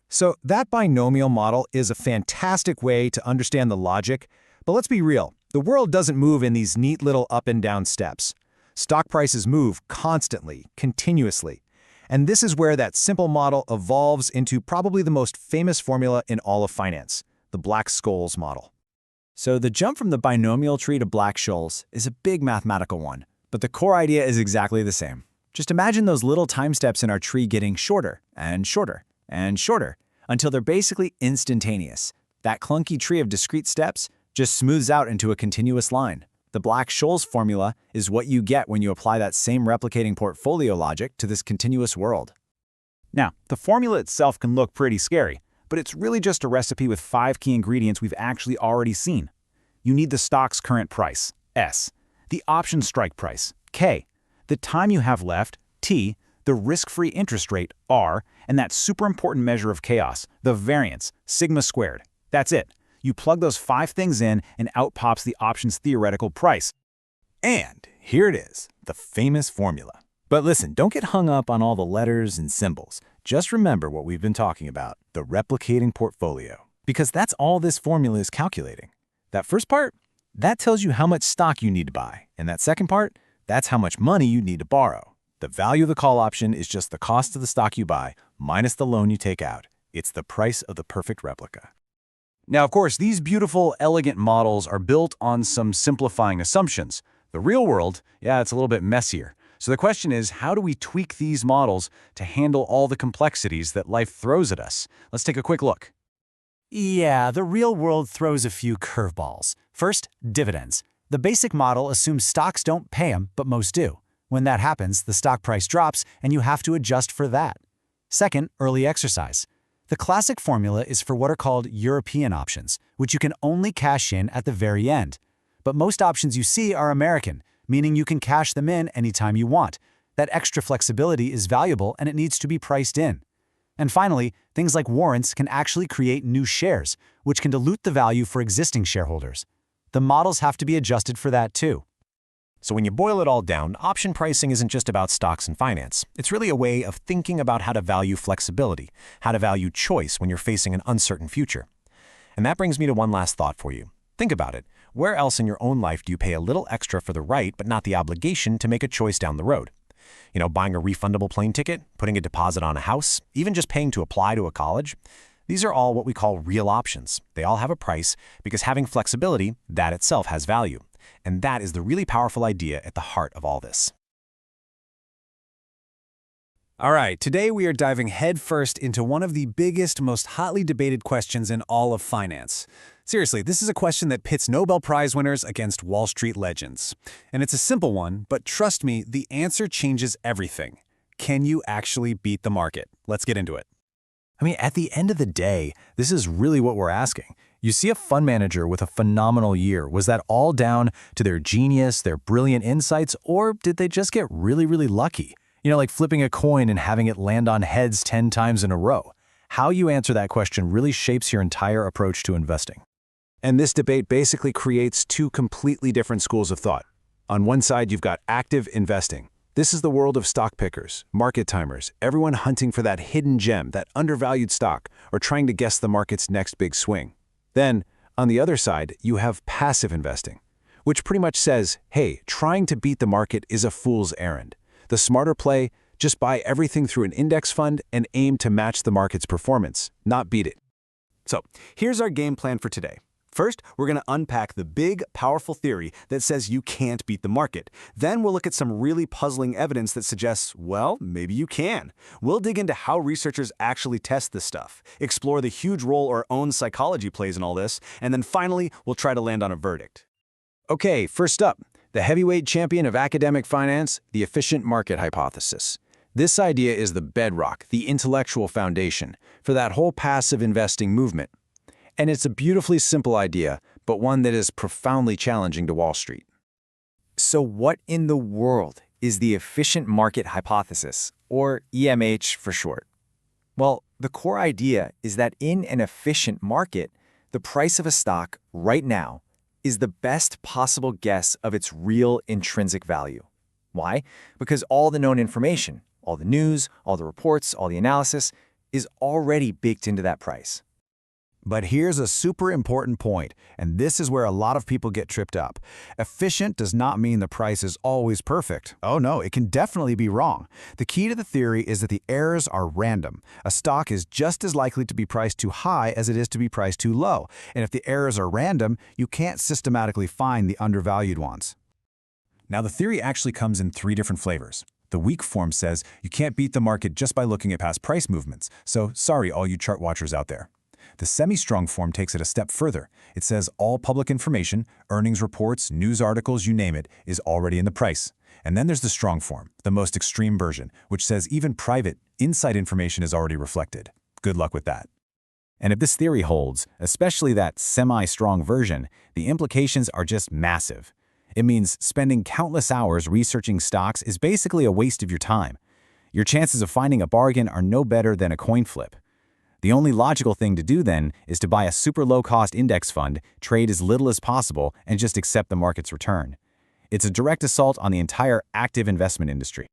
B: So that binomial model is a fantastic way to understand the logic, but let's be real, the world doesn't move in these neat little up and down steps. Stock prices move constantly, continuously. And this is where that simple model evolves into probably the most famous formula in all of finance, the Black-Scholes model.
C: So the jump from the binomial tree to Black-Scholes is a big mathematical one, but the core idea is exactly the same. Just imagine those little time steps in our tree getting shorter and shorter and shorter until they're basically instantaneous. That clunky tree of discrete steps just smooths out into a continuous line. The Black-Scholes formula is what you get when you apply that same replicating portfolio logic to this continuous world.
H: Now, the formula itself can look pretty scary, but it's really just a recipe with 5 key ingredients we've actually already seen. You need the stock's current price, S, the option strike price, K, the time you have left, T, the risk-free interest rate, R, and that super important measure of chaos, the variance, sigma squared. That's it. You plug those 5 things in and out pops the option's theoretical price. And here it is, the famous formula. But listen, don't get hung up on all the letters and symbols. Just remember what we've been talking about, the replicating portfolio. Because that's all this formula is calculating. That first part, that tells you how much stock you need to buy. And that second part, that's how much money you need to borrow. The value of the call option is just the cost of the stock you buy minus the loan you take out. It's the price of the perfect replica.
F: Now, of course, these beautiful, elegant models are built on some simplifying assumptions. The real world, yeah, it's a little bit messier. So the question is, how do we tweak these models to handle all the complexities that life throws at us? Let's take a quick look.
C: Yeah, the real world throws a few curveballs. First, dividends. The basic model assumes stocks don't pay them, but most do. When that happens, the stock price drops, and you have to adjust for that. Second, early exercise. The classic formula is for what are called European options, which you can only cash in at the very end. But most options you see are American, meaning you can cash them in anytime you want. That extra flexibility is valuable, and it needs to be priced in. And finally, things like warrants can actually create new shares, which can dilute the value for existing shareholders. The models have to be adjusted for that too.
E: So when you boil it all down, option pricing isn't just about stocks and finance. It's really a way of thinking about how to value flexibility, how to value choice when you're facing an uncertain future. And that brings me to one last thought for you. Think about it. Where else in your own life do you pay a little extra for the right but not the obligation to make a choice down the road? You know, buying a refundable plane ticket, putting a deposit on a house, even just paying to apply to a college? These are all what we call real options. They all have a price because having flexibility, that itself has value. And that is the really powerful idea at the heart of all this.
F: All right, today we are diving headfirst into one of the biggest, most hotly debated questions in all of finance. Seriously, this is a question that pits Nobel Prize winners against Wall Street legends. And it's a simple one, but trust me, the answer changes everything. Can you actually beat the market? Let's get into it.
C: I mean, at the end of the day, this is really what we're asking. You see a fund manager with a phenomenal year. Was that all down to their genius, their brilliant insights, or did they just get really, really lucky? You know, like flipping a coin and having it land on heads 10 times in a row. How you answer that question really shapes your entire approach to investing.
B: And this debate basically creates 2 completely different schools of thought. On one side, you've got active investing. This is the world of stock pickers, market timers, everyone hunting for that hidden gem, that undervalued stock, or trying to guess the market's next big swing. Then, on the other side, you have passive investing, which pretty much says, hey, trying to beat the market is a fool's errand. The smarter play, just buy everything through an index fund and aim to match the market's performance, not beat it.
C: So, here's our game plan for today. First, we're going to unpack the big, powerful theory that says you can't beat the market. Then we'll look at some really puzzling evidence that suggests, well, maybe you can. We'll dig into how researchers actually test this stuff, explore the huge role our own psychology plays in all this, and then finally, we'll try to land on a verdict.
B: Okay, first up, the heavyweight champion of academic finance, the efficient market hypothesis. This idea is the bedrock, the intellectual foundation, for that whole passive investing movement. And it's a beautifully simple idea, but one that is profoundly challenging to Wall Street.
H: So what in the world is the efficient market hypothesis, or EMH for short? Well, the core idea is that in an efficient market, the price of a stock right now is the best possible guess of its real intrinsic value. Why? Because all the known information, all the news, all the reports, all the analysis is already baked into that price.
B: But here's a super important point, and this is where a lot of people get tripped up. Efficient does not mean the price is always perfect. Oh no, it can definitely be wrong. The key to the theory is that the errors are random. A stock is just as likely to be priced too high as it is to be priced too low. And if the errors are random, you can't systematically find the undervalued ones.
I: Now, the theory actually comes in 3 different flavors. The weak form says you can't beat the market just by looking at past price movements, so sorry all you chart watchers out there. The semi-strong form takes it a step further. It says all public information, earnings reports, news articles, you name it, is already in the price. And then there's the strong form, the most extreme version, which says even private, inside information is already reflected. Good luck with that.
B: And if this theory holds, especially that semi-strong version, the implications are just massive. It means spending countless hours researching stocks is basically a waste of your time. Your chances of finding a bargain are no better than a coin flip. The only logical thing to do then is to buy a super low-cost index fund, trade as little as possible, and just accept the market's return. It's a direct assault on the entire active investment industry.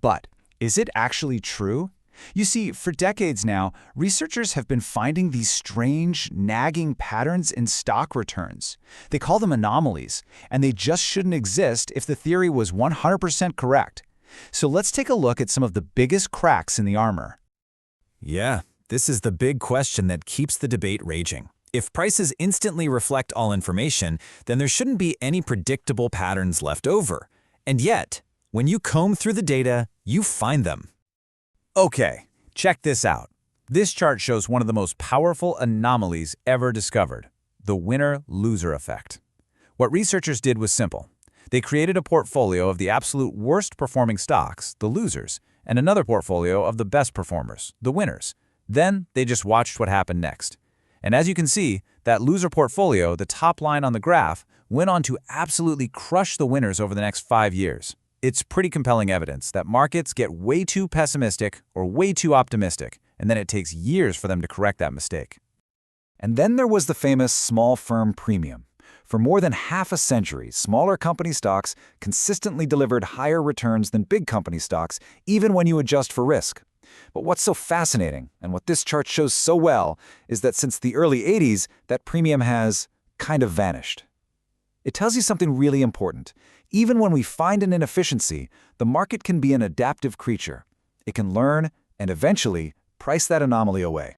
M: But is it actually true? You see, for decades now, researchers have been finding these strange, nagging patterns in stock returns. They call them anomalies, and they just shouldn't exist if the theory was 100% correct. So let's take a look at some of the biggest cracks in the armor.
E: Yeah, this is the big question that keeps the debate raging. If prices instantly reflect all information, then there shouldn't be any predictable patterns left over. And yet, when you comb through the data, you find them.
K: Okay, check this out. This chart shows one of the most powerful anomalies ever discovered, the winner-loser effect. What researchers did was simple. They created a portfolio of the absolute worst-performing stocks, the losers, and another portfolio of the best performers, the winners. Then they just watched what happened next. And as you can see, that loser portfolio, the top line on the graph, went on to absolutely crush the winners over the next 5 years. It's pretty compelling evidence that markets get way too pessimistic or way too optimistic, and then it takes years for them to correct that mistake.
C: And then there was the famous small firm premium. For more than half a century, smaller company stocks consistently delivered higher returns than big company stocks, even when you adjust for risk. But what's so fascinating, and what this chart shows so well, is that since the early 80s, that premium has kind of vanished. It tells you something really important. Even when we find an inefficiency, the market can be an adaptive creature. It can learn and eventually price that anomaly away.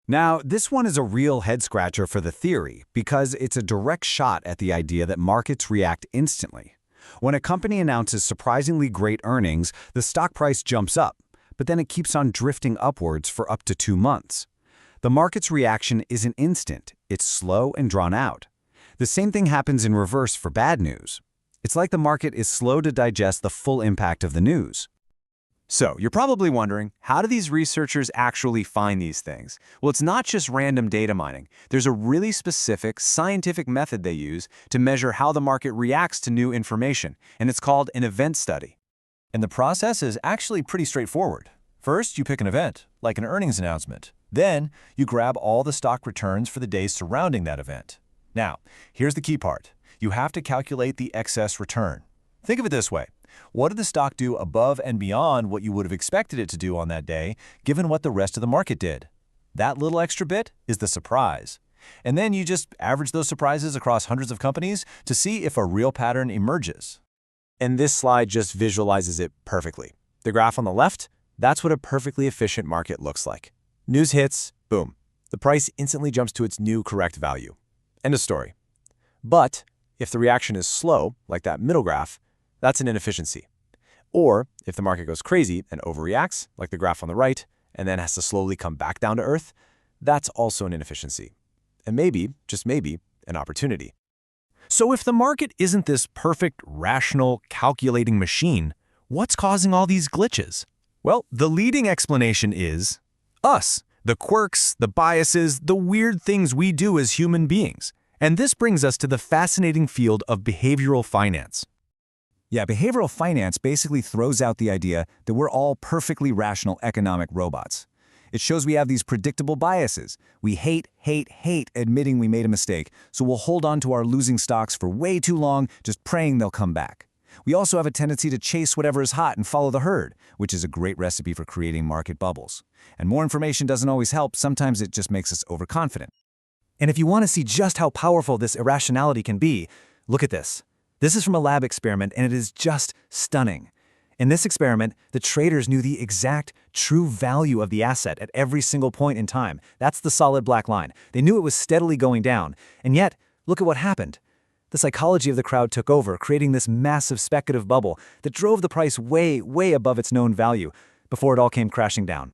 B: Now, this one is a real head-scratcher for the theory because it's a direct shot at the idea that markets react instantly. When a company announces surprisingly great earnings, the stock price jumps up, but then it keeps on drifting upwards for up to 2 months. The market's reaction isn't instant, it's slow and drawn out. The same thing happens in reverse for bad news. It's like the market is slow to digest the full impact of the news.
C: So, you're probably wondering, how do these researchers actually find these things? Well, it's not just random data mining. There's a really specific scientific method they use to measure how the market reacts to new information, and it's called an event study.
K: And the process is actually pretty straightforward. First, you pick an event, like an earnings announcement. Then, you grab all the stock returns for the days surrounding that event. Now, here's the key part. You have to calculate the excess return.
E: Think of it this way. What did the stock do above and beyond what you would have expected it to do on that day, given what the rest of the market did? That little extra bit is the surprise. And then you just average those surprises across hundreds of companies to see if a real pattern emerges.
L: And this slide just visualizes it perfectly. The graph on the left, that's what a perfectly efficient market looks like. News hits, boom. The price instantly jumps to its new correct value. End of story. But if the reaction is slow, like that middle graph, that's an inefficiency. Or if the market goes crazy and overreacts, like the graph on the right, and then has to slowly come back down to earth, that's also an inefficiency. And maybe, just maybe, an opportunity.
E: So if the market isn't this perfect, rational, calculating machine, what's causing all these glitches? Well, the leading explanation is us, the quirks, the biases, the weird things we do as human beings. And this brings us to the fascinating field of behavioral finance.
C: Yeah, behavioral finance basically throws out the idea that we're all perfectly rational economic robots. It shows we have these predictable biases. We hate admitting we made a mistake, so we'll hold on to our losing stocks for way too long, just praying they'll come back. We also have a tendency to chase whatever is hot and follow the herd, which is a great recipe for creating market bubbles. And more information doesn't always help, sometimes it just makes us overconfident. And if you want to see just how powerful this irrationality can be, look at this. This is from a lab experiment, and it is just stunning. In this experiment, the traders knew the exact true value of the asset at every single point in time. That's the solid black line. They knew it was steadily going down. And yet, look at what happened. The psychology of the crowd took over, creating this massive speculative bubble that drove the price way above its known value before it all came crashing down.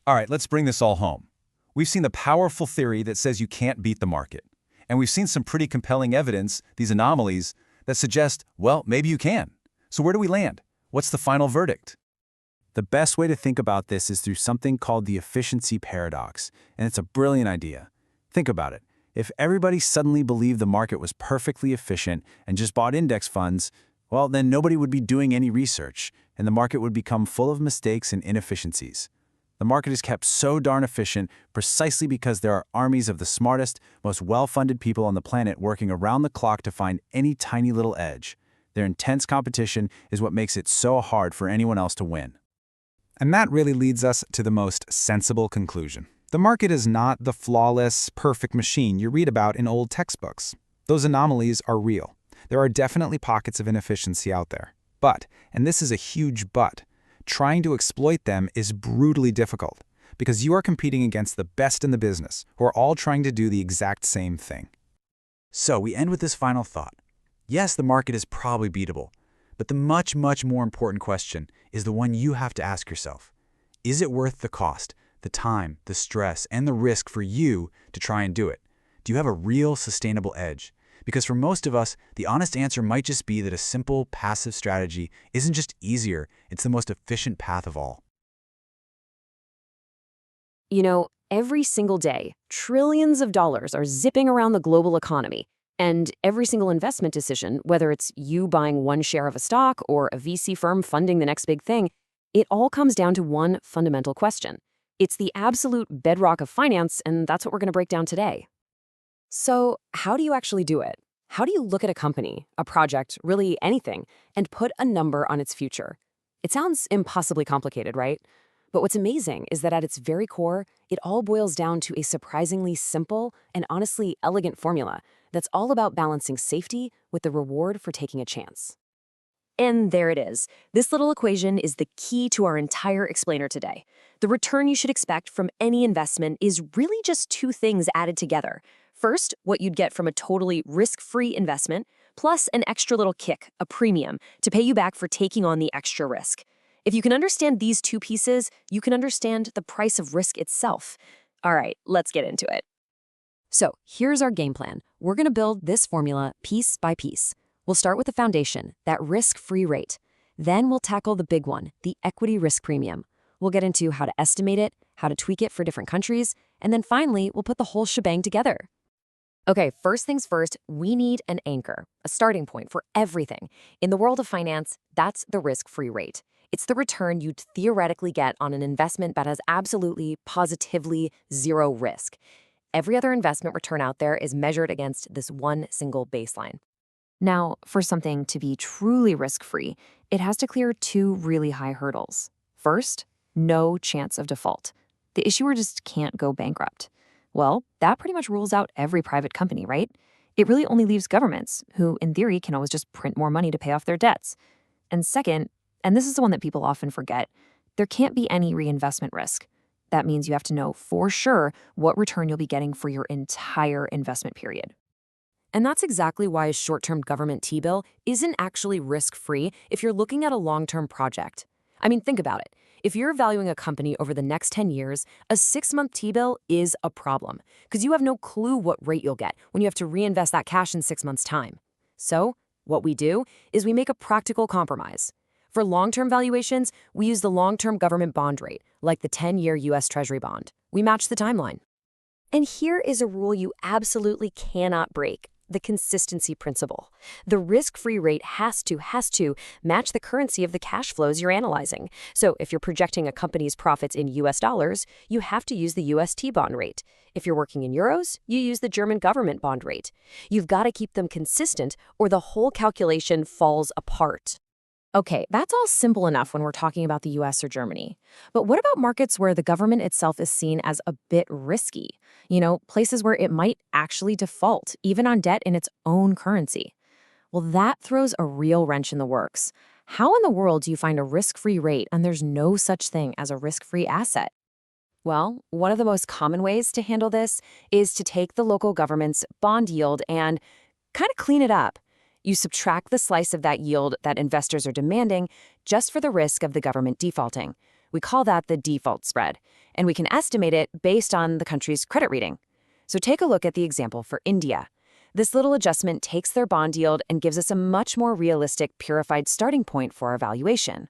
I: All right, let's bring this all home. We've seen the powerful theory that says you can't beat the market. And we've seen some pretty compelling evidence, these anomalies, that suggest, well, maybe you can. So where do we land? What's the final verdict?
F: The best way to think about this is through something called the efficiency paradox, and it's a brilliant idea. Think about it. If everybody suddenly believed the market was perfectly efficient and just bought index funds, well, then nobody would be doing any research, and the market would become full of mistakes and inefficiencies. The market is kept so darn efficient precisely because there are armies of the smartest, most well-funded people on the planet working around the clock to find any tiny little edge. Their intense competition is what makes it so hard for anyone else to win.
B: And that really leads us to the most sensible conclusion. The market is not the flawless, perfect machine you read about in old textbooks. Those anomalies are real. There are definitely pockets of inefficiency out there. But, and this is a huge but, trying to exploit them is brutally difficult because you are competing against the best in the business who are all trying to do the exact same thing.
C: So we end with this final thought. Yes, the market is probably beatable, but the much more important question is the one you have to ask yourself. Is it worth the cost, the time, the stress, and the risk for you to try and do it? Do you have a real sustainable edge? Because for most of us, the honest answer might just be that a simple, passive strategy isn't just easier, it's the most efficient path of all.
J: You know, every single day, trillions of dollars are zipping around the global economy. And every single investment decision, whether it's you buying one share of a stock or a VC firm funding the next big thing, it all comes down to one fundamental question. It's the absolute bedrock of finance, and that's what we're going to break down today. So, how do you actually do it? How do you look at a company, a project, really anything, and put a number on its future? It sounds impossibly complicated, right? But what's amazing is that at its very core, it all boils down to a surprisingly simple and honestly elegant formula that's all about balancing safety with the reward for taking a chance. And there it is. This little equation is the key to our entire explainer today. The return you should expect from any investment is really just two things added together. First, what you'd get from a totally risk-free investment, plus an extra little kick, a premium, to pay you back for taking on the extra risk. If you can understand these two pieces, you can understand the price of risk itself. All right, let's get into it. So here's our game plan. We're going to build this formula piece by piece. We'll start with the foundation, that risk-free rate. Then we'll tackle the big one, the equity risk premium. We'll get into how to estimate it, how to tweak it for different countries, and then finally, we'll put the whole shebang together. Okay, first things first, we need an anchor, a starting point for everything. In the world of finance, that's the risk-free rate. It's the return you'd theoretically get on an investment that has absolutely, positively zero risk. Every other investment return out there is measured against this one single baseline. Now, for something to be truly risk-free, it has to clear two really high hurdles. First, no chance of default. The issuer just can't go bankrupt. Well, that pretty much rules out every private company, right? It really only leaves governments, who in theory can always just print more money to pay off their debts. And second, and this is the one that people often forget, there can't be any reinvestment risk. That means you have to know for sure what return you'll be getting for your entire investment period. And that's exactly why a short-term government T-bill isn't actually risk-free if you're looking at a long-term project. I mean, think about it. If you're valuing a company over the next 10 years, a 6-month T-bill is a problem because you have no clue what rate you'll get when you have to reinvest that cash in 6 months' time. So, what we do is we make a practical compromise. For long-term valuations, we use the long-term government bond rate, like the 10-year U.S. Treasury bond. We match the timeline.
O: And here is a rule you absolutely cannot break: the consistency principle. The risk-free rate has to match the currency of the cash flows you're analyzing. So if you're projecting a company's profits in US dollars, you have to use the UST bond rate. If you're working in euros, you use the German government bond rate. You've got to keep them consistent or the whole calculation falls apart.
J: Okay, that's all simple enough when we're talking about the US or Germany. But what about markets where the government itself is seen as a bit risky? Places where it might actually default, even on debt in its own currency. Well, that throws a real wrench in the works. How in the world do you find a risk-free rate and there's no such thing as a risk-free asset? Well, one of the most common ways to handle this is to take the local government's bond yield and kind of clean it up. You subtract the slice of that yield that investors are demanding just for the risk of the government defaulting. We call that the default spread, and we can estimate it based on the country's credit rating. So take a look at the example for India. This little adjustment takes their bond yield and gives us a much more realistic, purified starting point for our valuation.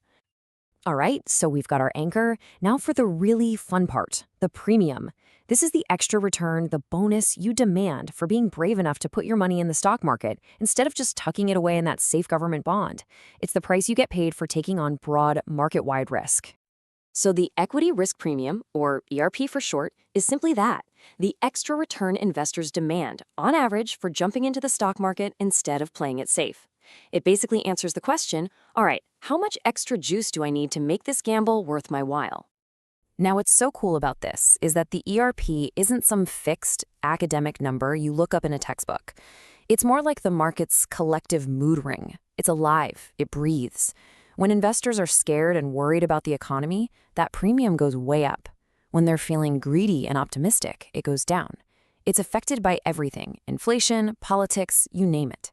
J: All right, so we've got our anchor. Now for the really fun part, the premium. This is the extra return, the bonus you demand for being brave enough to put your money in the stock market instead of just tucking it away in that safe government bond. It's the price you get paid for taking on broad, market-wide risk.
N: So the equity risk premium, or ERP for short, is simply that: the extra return investors demand, on average, for jumping into the stock market instead of playing it safe. It basically answers the question, all right, how much extra juice do I need to make this gamble worth my while?
J: Now, what's so cool about this is that the ERP isn't some fixed academic number you look up in a textbook. It's more like the market's collective mood ring. It's alive, it breathes. When investors are scared and worried about the economy, that premium goes way up. When they're feeling greedy and optimistic, it goes down. It's affected by everything: inflation, politics, you name it.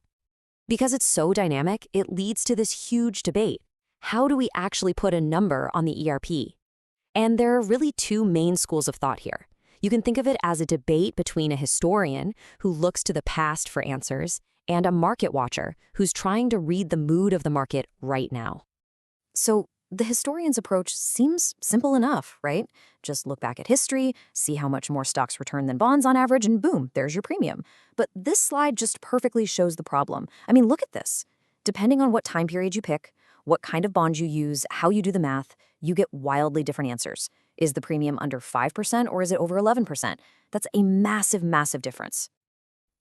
J: Because it's so dynamic, it leads to this huge debate. How do we actually put a number on the ERP? And there are really two main schools of thought here. You can think of it as a debate between a historian who looks to the past for answers and a market watcher who's trying to read the mood of the market right now. So the historian's approach seems simple enough, right? Just look back at history, see how much more stocks return than bonds on average, and boom, there's your premium. But this slide just perfectly shows the problem. I mean, look at this. Depending on what time period you pick, what kind of bond you use, how you do the math, you get wildly different answers. Is the premium under 5% or is it over 11%? That's a massive, massive difference.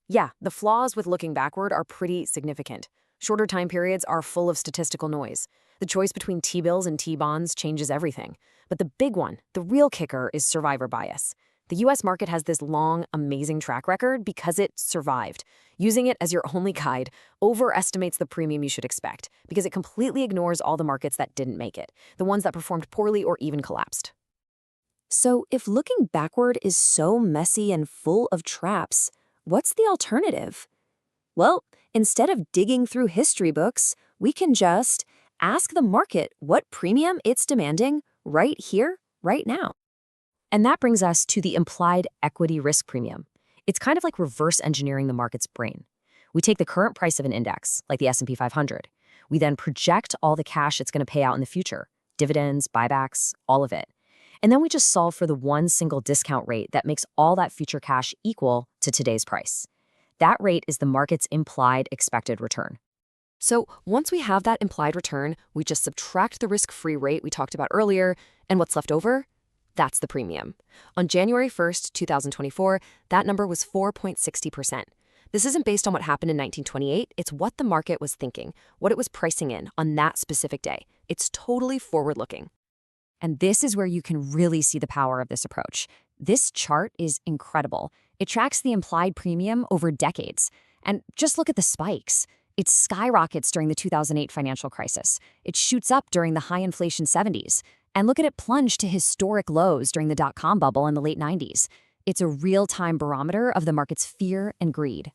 J: Yeah, the flaws with looking backward are pretty significant. Shorter time periods are full of statistical noise. The choice between T-bills and T-bonds changes everything. But the big one, the real kicker, is survivor bias. The US market has this long, amazing track record because it survived. Using it as your only guide overestimates the premium you should expect because it completely ignores all the markets that didn't make it, the ones that performed poorly or even collapsed. So if looking backward is so messy and full of traps, what's the alternative? Well, instead of digging through history books, we can just ask the market what premium it's demanding right here, right now. And that brings us to the implied equity risk premium. It's kind of like reverse engineering the market's brain. We take the current price of an index, like the S&P 500. We then project all the cash it's going to pay out in the future, dividends, buybacks, all of it. And then we just solve for the one single discount rate that makes all that future cash equal to today's price. That rate is the market's implied expected return. So once we have that implied return, we just subtract the risk-free rate we talked about earlier, and what's left over? That's the premium. On January 1st, 2024, that number was 4.60%. This isn't based on what happened in 1928. It's what the market was thinking, what it was pricing in on that specific day. It's totally forward-looking.
A: And this is where you can really see the power of this approach. This chart is incredible. It tracks the implied premium over decades. And just look at the spikes. It skyrockets during the 2008 financial crisis. It shoots up during the high inflation 70s. And look at it plunge to historic lows during the dot-com bubble in the late 90s. It's a real-time barometer of the market's fear and greed.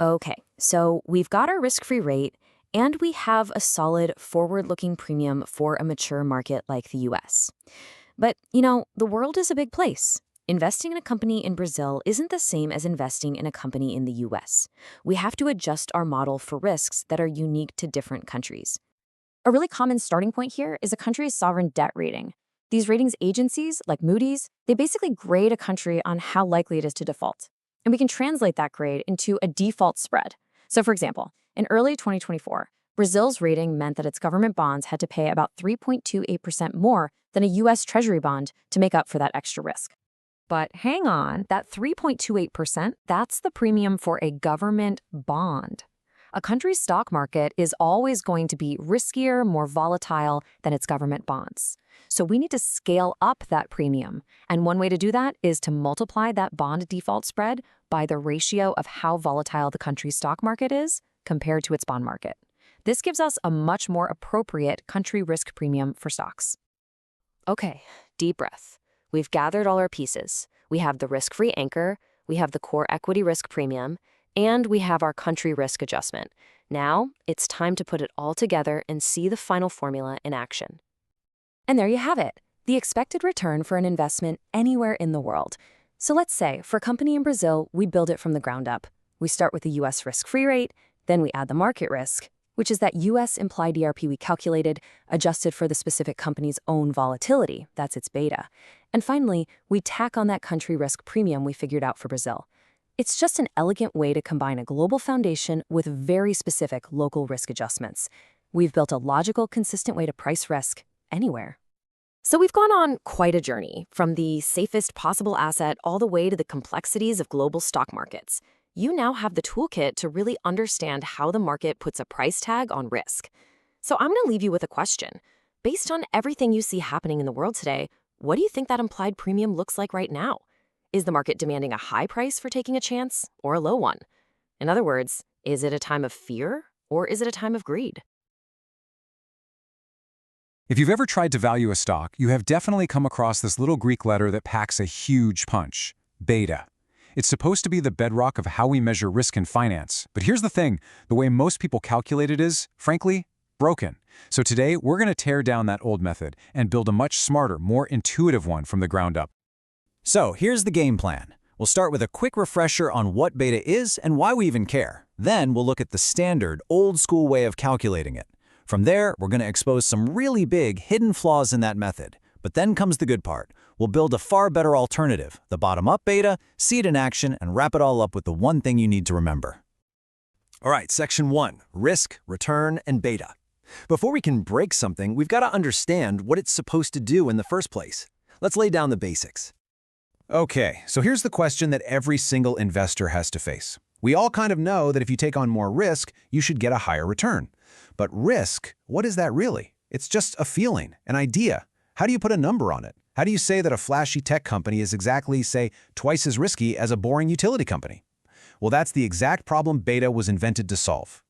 J: Okay, so we've got our risk-free rate, and we have a solid forward-looking premium for a mature market like the US. But, the world is a big place. Investing in a company in Brazil isn't the same as investing in a company in the US. We have to adjust our model for risks that are unique to different countries.
A: A really common starting point here is a country's sovereign debt rating. These ratings agencies, like Moody's, they basically grade a country on how likely it is to default. And we can translate that grade into a default spread. So for example, in early 2024, Brazil's rating meant that its government bonds had to pay about 3.28% more than a US Treasury bond to make up for that extra risk. But hang on, that 3.28%, that's the premium for a government bond. A country's stock market is always going to be riskier, more volatile than its government bonds. So we need to scale up that premium. And one way to do that is to multiply that bond default spread by the ratio of how volatile the country's stock market is compared to its bond market. This gives us a much more appropriate country risk premium for stocks.
J: Okay, deep breath. We've gathered all our pieces. We have the risk-free anchor, we have the core equity risk premium, and we have our country risk adjustment. Now, it's time to put it all together and see the final formula in action.
A: And there you have it, the expected return for an investment anywhere in the world. So let's say, for a company in Brazil, we build it from the ground up. We start with the US risk-free rate, then we add the market risk, which is that US implied ERP we calculated, adjusted for the specific company's own volatility, that's its beta. And finally, we tack on that country risk premium we figured out for Brazil. It's just an elegant way to combine a global foundation with very specific local risk adjustments. We've built a logical, consistent way to price risk anywhere.
J: So we've gone on quite a journey, from the safest possible asset all the way to the complexities of global stock markets. You now have the toolkit to really understand how the market puts a price tag on risk. So I'm going to leave you with a question. Based on everything you see happening in the world today, what do you think that implied premium looks like right now? Is the market demanding a high price for taking a chance or a low one? In other words, is it a time of fear or is it a time of greed?
I: If you've ever tried to value a stock, you have definitely come across this little Greek letter that packs a huge punch: beta. It's supposed to be the bedrock of how we measure risk in finance. But here's the thing, the way most people calculate it is, frankly, broken. So today, we're going to tear down that old method and build a much smarter, more intuitive one from the ground up.
E: So here's the game plan. We'll start with a quick refresher on what beta is and why we even care. Then we'll look at the standard, old-school way of calculating it. From there, we're going to expose some really big, hidden flaws in that method. But then comes the good part. We'll build a far better alternative, the bottom-up beta, see it in action, and wrap it all up with the one thing you need to remember. All right, section 1, risk, return, and beta. Before we can break something, we've got to understand what it's supposed to do in the first place. Let's lay down the basics.
B: Okay, so here's the question that every single investor has to face. We all kind of know that if you take on more risk, you should get a higher return. But risk, what is that really? It's just a feeling, an idea. How do you put a number on it? How do you say that a flashy tech company is exactly, say, twice as risky as a boring utility company? Well, that's the exact problem beta was invented to solve.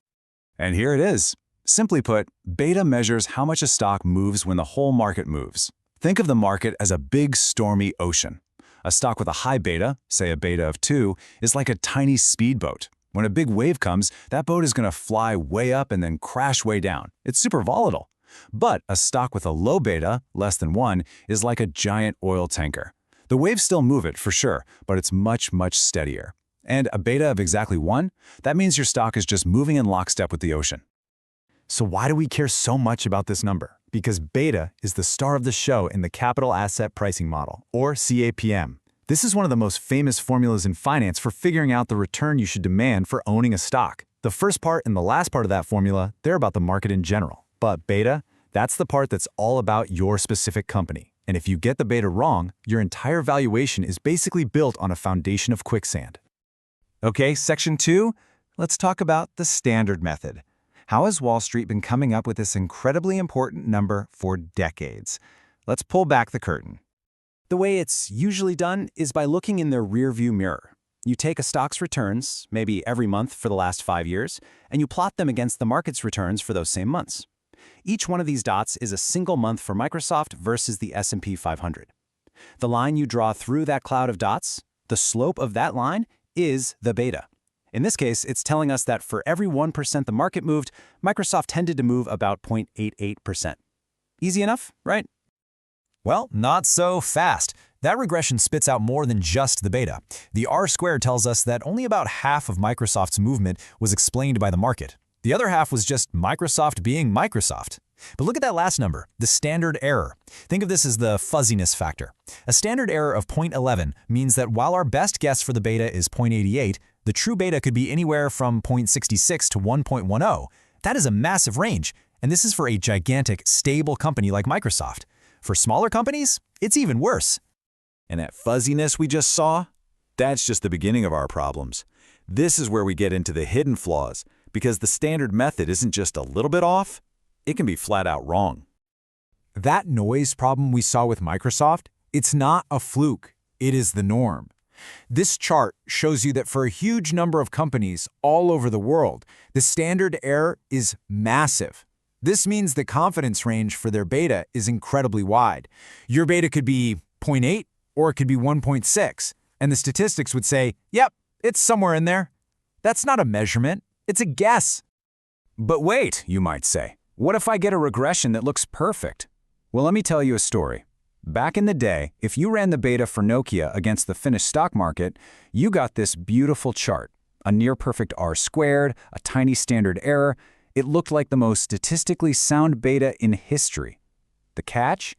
I: And here it is. Simply put, beta measures how much a stock moves when the whole market moves. Think of the market as a big, stormy ocean. A stock with a high beta, say a beta of 2, is like a tiny speedboat. When a big wave comes, that boat is going to fly way up and then crash way down. It's super volatile. But a stock with a low beta, less than 1, is like a giant oil tanker. The waves still move it, for sure, but it's much, much steadier. And a beta of exactly 1, that means your stock is just moving in lockstep with the ocean.
B: So why do we care so much about this number? Because beta is the star of the show in the Capital Asset Pricing Model, or CAPM. This is one of the most famous formulas in finance for figuring out the return you should demand for owning a stock. The first part and the last part of that formula, they're about the market in general. But beta, that's the part that's all about your specific company. And if you get the beta wrong, your entire valuation is basically built on a foundation of quicksand.
C: Okay, section 2, let's talk about the standard method. How has Wall Street been coming up with this incredibly important number for decades? Let's pull back the curtain. The way it's usually done is by looking in their rearview mirror. You take a stock's returns, maybe every month for the last 5 years, and you plot them against the market's returns for those same months. Each one of these dots is a single month for Microsoft versus the S&P 500. The line you draw through that cloud of dots, the slope of that line, is the beta. In this case, it's telling us that for every 1% the market moved, Microsoft tended to move about 0.88%. Easy enough, right?
E: Well, not so fast. That regression spits out more than just the beta. The R-squared tells us that only about half of Microsoft's movement was explained by the market. The other half was just Microsoft being Microsoft. But look at that last number, the standard error. Think of this as the fuzziness factor. A standard error of 0.11 means that while our best guess for the beta is 0.88, the true beta could be anywhere from 0.66 to 1.10. That is a massive range, and this is for a gigantic, stable company like Microsoft. For smaller companies, it's even worse.
B: And that fuzziness we just saw, that's just the beginning of our problems. This is where we get into the hidden flaws, because the standard method isn't just a little bit off, it can be flat out wrong.
H: That noise problem we saw with Microsoft, it's not a fluke, it is the norm. This chart shows you that for a huge number of companies all over the world, the standard error is massive. This means the confidence range for their beta is incredibly wide. Your beta could be 0.8 or it could be 1.6, and the statistics would say, yep, it's somewhere in there. That's not a measurement, it's a guess.
C: But wait, you might say, what if I get a regression that looks perfect? Well, let me tell you a story. Back in the day, if you ran the beta for Nokia against the Finnish stock market, you got this beautiful chart, a near-perfect R-squared, a tiny standard error. It looked like the most statistically sound beta in history. The catch?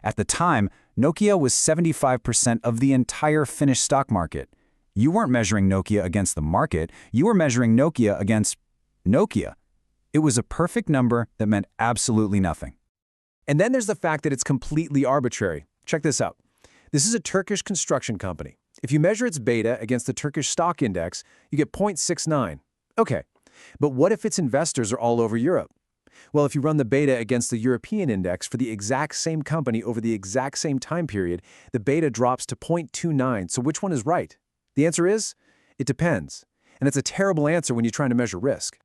C: At the time, Nokia was 75% of the entire Finnish stock market. You weren't measuring Nokia against the market, you were measuring Nokia against Nokia. It was a perfect number that meant absolutely nothing.
P: And then there's the fact that it's completely arbitrary. Check this out. This is a Turkish construction company. If you measure its beta against the Turkish stock index, you get 0.69. Okay, but what if its investors are all over Europe? Well, if you run the beta against the European index for the exact same company over the exact same time period, the beta drops to 0.29. So which one is right? The answer is, it depends. And it's a terrible answer when you're trying to measure risk.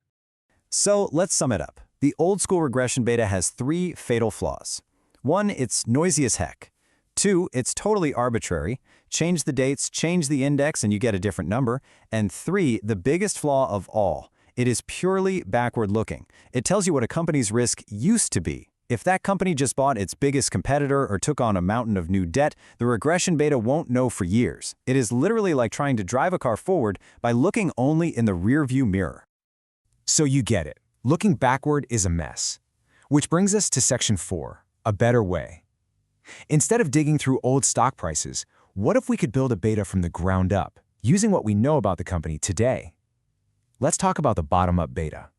C: So let's sum it up. The old-school regression beta has 3 fatal flaws. 1, it's noisy as heck. 2, it's totally arbitrary. Change the dates, change the index, and you get a different number. And 3, the biggest flaw of all, it is purely backward-looking. It tells you what a company's risk used to be. If that company just bought its biggest competitor or took on a mountain of new debt, the regression beta won't know for years. It is literally like trying to drive a car forward by looking only in the rearview mirror.
H: So you get it. Looking backward is a mess. Which brings us to section 4, a better way. Instead of digging through old stock prices, what if we could build a beta from the ground up, using what we know about the company today? Let's talk about the bottom-up beta.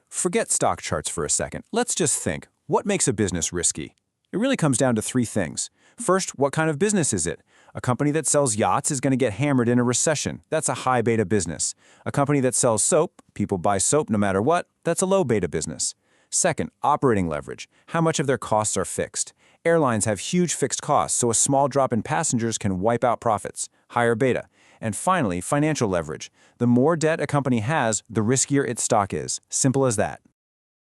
P: Forget stock charts for a second. Let's just think, what makes a business risky? It really comes down to 3 things. First, what kind of business is it? A company that sells yachts is going to get hammered in a recession. That's a high beta business. A company that sells soap, people buy soap no matter what, that's a low beta business. Second, operating leverage. How much of their costs are fixed? Airlines have huge fixed costs, so a small drop in passengers can wipe out profits. Higher beta. And finally, financial leverage. The more debt a company has, the riskier its stock is. Simple as that.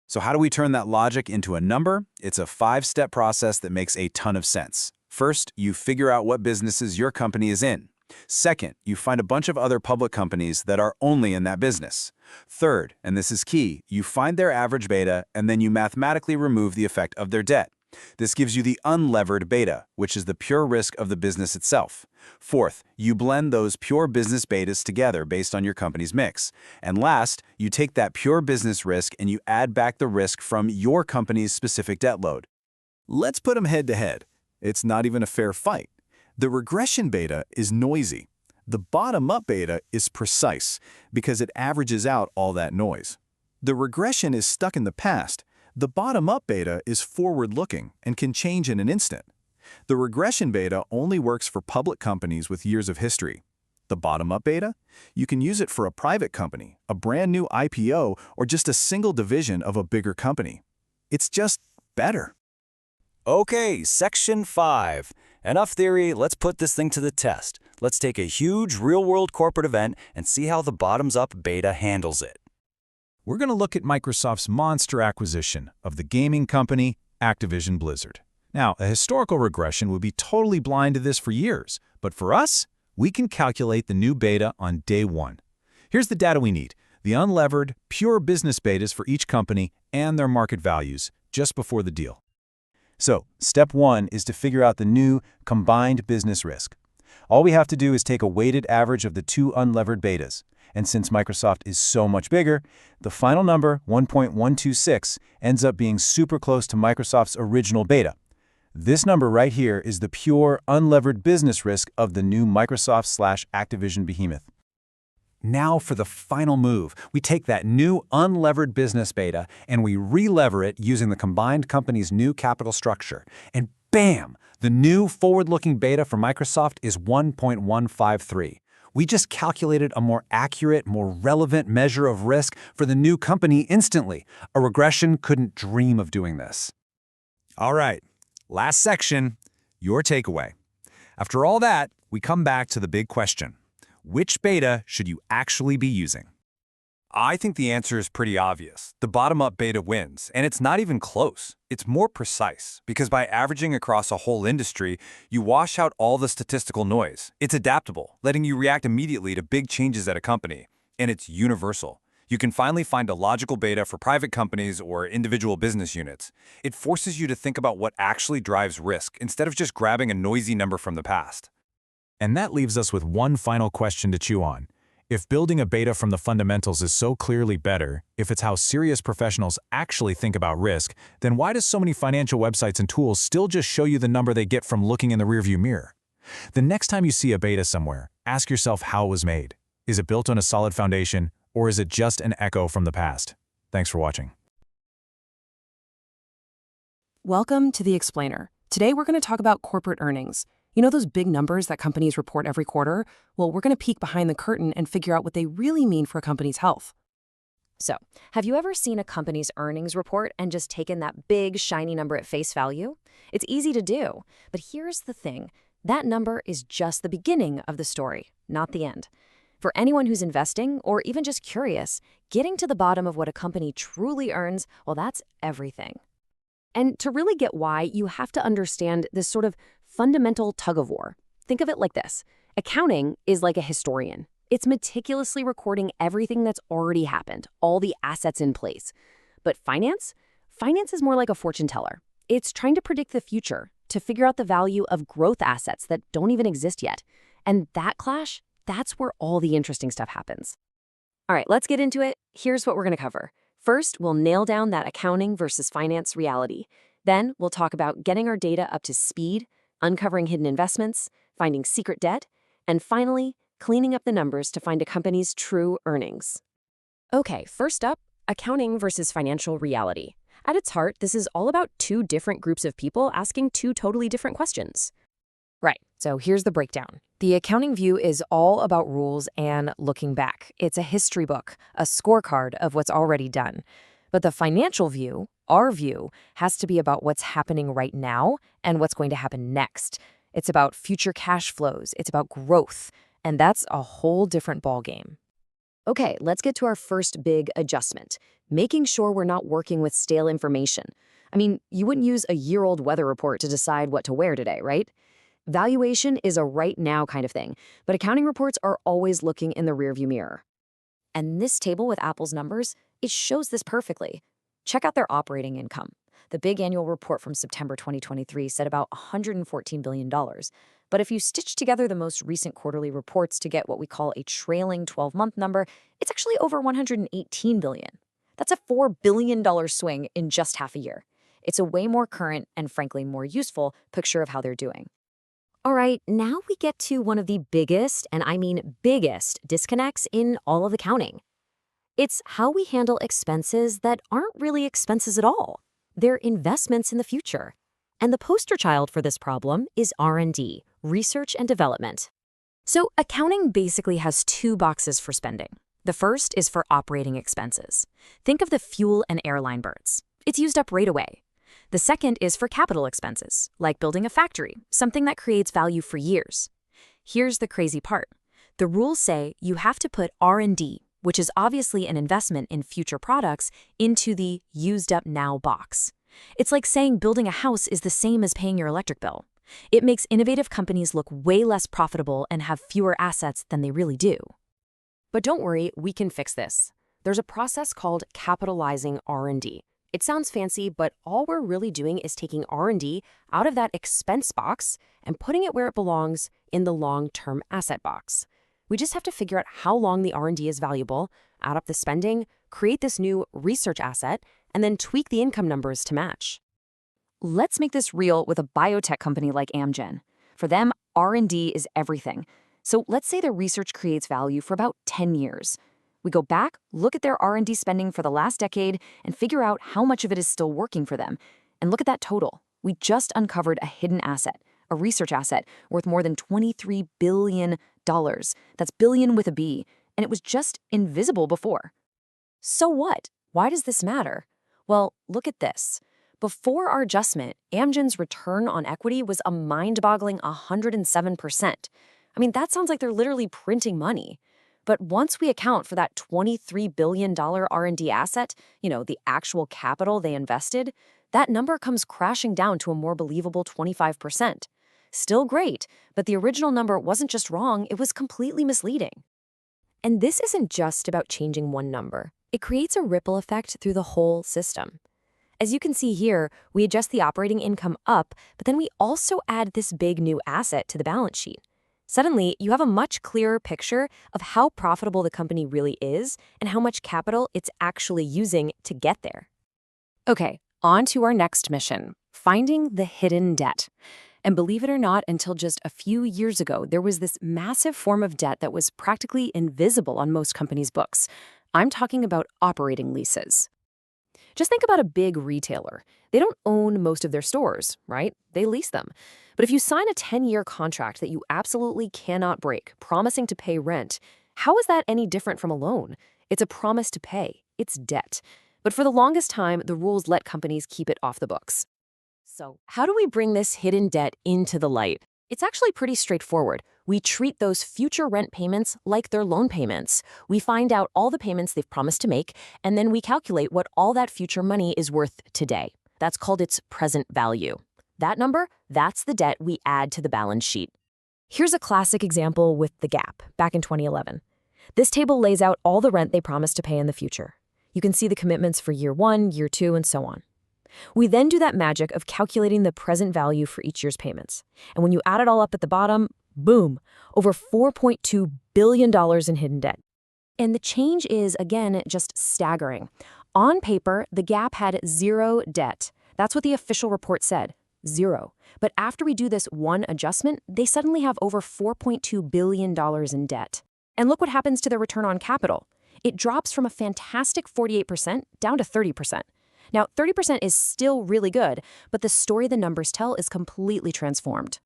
B: So how do we turn that logic into a number? It's a 5-step process that makes a ton of sense. First, you figure out what businesses your company is in. Second, you find a bunch of other public companies that are only in that business. Third, and this is key, you find their average beta and then you mathematically remove the effect of their debt. This gives you the unlevered beta, which is the pure risk of the business itself. Fourth, you blend those pure business betas together based on your company's mix. And last, you take that pure business risk and you add back the risk from your company's specific debt load. Let's put them head to head. It's not even a fair fight. The regression beta is noisy. The bottom-up beta is precise because it averages out all that noise. The regression is stuck in the past. The bottom-up beta is forward-looking and can change in an instant. The regression beta only works for public companies with years of history.
M: The bottom-up beta? You can use it for a private company, a brand new IPO, or just a single division of a bigger company. It's just better.
Q: Okay, Section 5. Enough theory, let's put this thing to the test. Let's take a huge real-world corporate event and see how the bottoms-up beta handles it.
B: We're going to look at Microsoft's monster acquisition of the gaming company Activision Blizzard. Now, a historical regression would be totally blind to this for years, but for us, we can calculate the new beta on day one. Here's the data we need, the unlevered, pure business betas for each company and their market values just before the deal. So, step one is to figure out the new combined business risk. All we have to do is take a weighted average of the two unlevered betas. And since Microsoft is so much bigger, the final number, 1.126, ends up being super close to Microsoft's original beta. This number right here is the pure, unlevered business risk of the new Microsoft/Activision behemoth. Now for the final move. We take that new unlevered business beta and we re-lever it using the combined company's new capital structure. And bam! The new forward-looking beta for Microsoft is 1.153. We just calculated a more accurate, more relevant measure of risk for the new company instantly. A regression couldn't dream of doing this.
H: All right, last section, your takeaway. After all that, we come back to the big question. Which beta should you actually be using?
E: I think the answer is pretty obvious. The bottom-up beta wins, and it's not even close. It's more precise, because by averaging across a whole industry, you wash out all the statistical noise. It's adaptable, letting you react immediately to big changes at a company, and it's universal. You can finally find a logical beta for private companies or individual business units. It forces you to think about what actually drives risk, instead of just grabbing a noisy number from the past.
H: And that leaves us with one final question to chew on. If building a beta from the fundamentals is so clearly better, if it's how serious professionals actually think about risk, then why do so many financial websites and tools still just show you the number they get from looking in the rearview mirror? The next time you see a beta somewhere, ask yourself how it was made. Is it built on a solid foundation, or is it just an echo from the past? Thanks for watching.
N: Welcome to The Explainer. Today we're going to talk about corporate earnings. You know those big numbers that companies report every quarter? Well, we're going to peek behind the curtain and figure out what they really mean for a company's health.
O: So, have you ever seen a company's earnings report and just taken that big, shiny number at face value? It's easy to do, but here's the thing. That number is just the beginning of the story, not the end. For anyone who's investing or even just curious, getting to the bottom of what a company truly earns, well, that's everything. And to really get why, you have to understand this sort of fundamental tug-of-war. Think of it like this. Accounting is like a historian. It's meticulously recording everything that's already happened, all the assets in place. But finance? Finance is more like a fortune teller. It's trying to predict the future, to figure out the value of growth assets that don't even exist yet. And that clash, that's where all the interesting stuff happens. All right, let's get into it. Here's what we're going to cover. First, we'll nail down that accounting versus finance reality. Then, we'll talk about getting our data up to speed, uncovering hidden investments, finding secret debt, and finally, cleaning up the numbers to find a company's true earnings. Okay, first up, accounting versus financial reality. At its heart, this is all about two different groups of people asking two totally different questions. Right, so here's the breakdown. The accounting view is all about rules and looking back. It's a history book, a scorecard of what's already done. But the financial view, our view, has to be about what's happening right now and what's going to happen next. It's about future cash flows. It's about growth. And that's a whole different ballgame. Okay, let's get to our first big adjustment, making sure we're not working with stale information. I mean, you wouldn't use a year-old weather report to decide what to wear today, right? Valuation is a right now kind of thing, but accounting reports are always looking in the rearview mirror. And this table with Apple's numbers, it shows this perfectly. Check out their operating income. The big annual report from September 2023 said about $114 billion. But if you stitch together the most recent quarterly reports to get what we call a trailing 12-month number, it's actually over $118 billion. That's a $4 billion swing in just half a year. It's a way more current and frankly more useful picture of how they're doing. All right, now we get to one of the biggest, and I mean biggest, disconnects in all of accounting. It's how we handle expenses that aren't really expenses at all. They're investments in the future. And the poster child for this problem is R&D, research and development.
J: So accounting basically has two boxes for spending. The first is for operating expenses. Think of the fuel and airline birds. It's used up right away. The second is for capital expenses, like building a factory, something that creates value for years. Here's the crazy part. The rules say you have to put R&D, which is obviously an investment in future products, into the used up now box. It's like saying building a house is the same as paying your electric bill. It makes innovative companies look way less profitable and have fewer assets than they really do.
N: But don't worry, we can fix this. There's a process called capitalizing R&D. It sounds fancy, but all we're really doing is taking R&D out of that expense box and putting it where it belongs, in the long-term asset box. We just have to figure out how long the R&D is valuable, add up the spending, create this new research asset, and then tweak the income numbers to match.
J: Let's make this real with a biotech company like Amgen. For them, R&D is everything. So let's say their research creates value for about 10 years. We go back, look at their R&D spending for the last decade, and figure out how much of it is still working for them. And look at that total. We just uncovered a hidden asset, a research asset worth more than $23 billion. That's billion with a B, and it was just invisible before. So what? Why does this matter? Well, look at this. Before our adjustment, Amgen's return on equity was a mind-boggling 107%. I mean, that sounds like they're literally printing money. But once we account for that $23 billion R&D asset, the actual capital they invested, that number comes crashing down to a more believable 25%. Still great, but the original number wasn't just wrong, it was completely misleading.
O: And this isn't just about changing one number. It creates a ripple effect through the whole system. As you can see here, we adjust the operating income up, but then we also add this big new asset to the balance sheet. Suddenly, you have a much clearer picture of how profitable the company really is and how much capital it's actually using to get there.
N: Okay, on to our next mission, finding the hidden debt. And believe it or not, until just a few years ago, there was this massive form of debt that was practically invisible on most companies' books. I'm talking about operating leases. Just think about a big retailer. They don't own most of their stores, right? They lease them. But if you sign a 10-year contract that you absolutely cannot break, promising to pay rent, how is that any different from a loan? It's a promise to pay. It's debt. But for the longest time, the rules let companies keep it off the books. So how do we bring this hidden debt into the light? It's actually pretty straightforward. We treat those future rent payments like they're loan payments. We find out all the payments they've promised to make, and then we calculate what all that future money is worth today. That's called its present value. That number, that's the debt we add to the balance sheet.
J: Here's a classic example with The Gap, back in 2011. This table lays out all the rent they promised to pay in the future. You can see the commitments for year 1, year 2, and so on. We then do that magic of calculating the present value for each year's payments. And when you add it all up at the bottom, boom, over $4.2 billion in hidden debt. And the change is, again, just staggering. On paper, The Gap had zero debt. That's what the official report said, zero. But after we do this one adjustment, they suddenly have over $4.2 billion in debt. And look what happens to their return on capital. It drops from a fantastic 48% down to 30%. Now, 30% is still really good, but the story the numbers tell is completely transformed.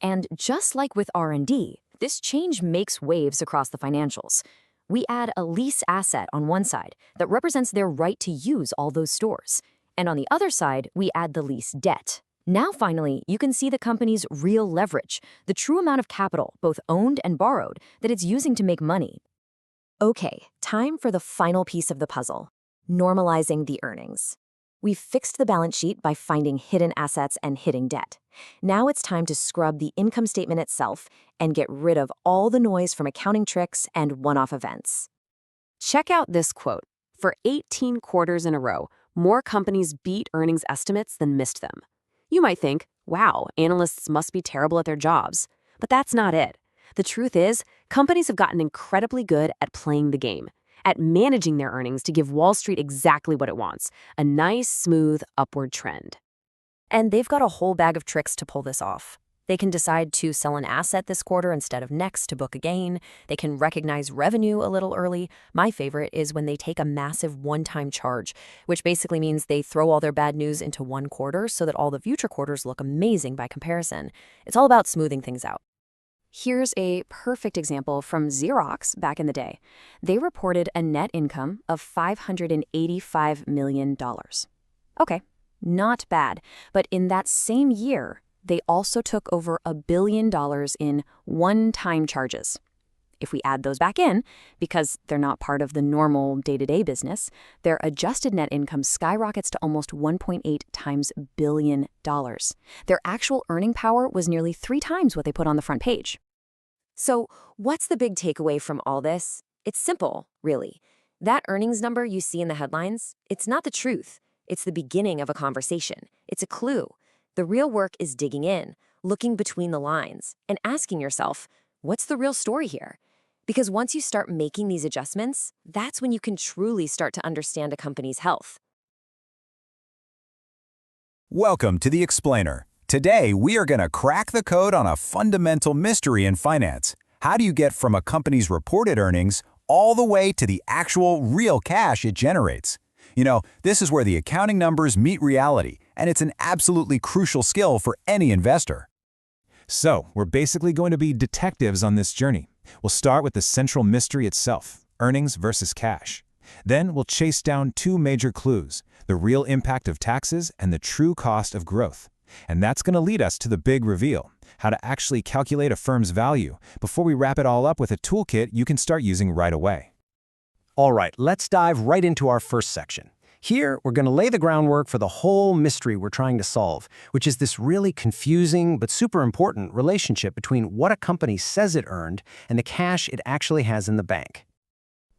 J: And just like with R&D, this change makes waves across the financials. We add a lease asset on one side that represents their right to use all those stores. And on the other side, we add the lease debt. Now, finally, you can see the company's real leverage, the true amount of capital, both owned and borrowed, that it's using to make money. Okay, time for the final piece of the puzzle. Normalizing the earnings. We've fixed the balance sheet by finding hidden assets and hidden debt. Now it's time to scrub the income statement itself and get rid of all the noise from accounting tricks and one-off events.
N: Check out this quote. For 18 quarters in a row, more companies beat earnings estimates than missed them. You might think, wow, analysts must be terrible at their jobs. But that's not it. The truth is, companies have gotten incredibly good at playing the game, at managing their earnings to give Wall Street exactly what it wants, a nice, smooth, upward trend.
J: And they've got a whole bag of tricks to pull this off. They can decide to sell an asset this quarter instead of next to book a gain. They can recognize revenue a little early. My favorite is when they take a massive one-time charge, which basically means they throw all their bad news into one quarter so that all the future quarters look amazing by comparison. It's all about smoothing things out. Here's a perfect example from Xerox back in the day. They reported a net income of $585 million. Okay, not bad, but in that same year, they also took over $1 billion in one-time charges. If we add those back in, because they're not part of the normal day-to-day business, their adjusted net income skyrockets to almost 1.8 times billion dollars. Their actual earning power was nearly 3 times what they put on the front page.
O: So, what's the big takeaway from all this? It's simple, really. That earnings number you see in the headlines, it's not the truth. It's the beginning of a conversation. It's a clue. The real work is digging in, looking between the lines, and asking yourself, what's the real story here? Because once you start making these adjustments, that's when you can truly start to understand a company's health.
D: Welcome to The Explainer. Today, we are going to crack the code on a fundamental mystery in finance. How do you get from a company's reported earnings all the way to the actual real cash it generates? You know, this is where the accounting numbers meet reality, and it's an absolutely crucial skill for any investor.
B: So, we're basically going to be detectives on this journey. We'll start with the central mystery itself, earnings versus cash. Then we'll chase down 2 major clues, the real impact of taxes and the true cost of growth. And that's going to lead us to the big reveal, how to actually calculate a firm's value, before we wrap it all up with a toolkit you can start using right away.
R: All right, let's dive right into our first section. Here, we're going to lay the groundwork for the whole mystery we're trying to solve, which is this really confusing but super important relationship between what a company says it earned and the cash it actually has in the bank.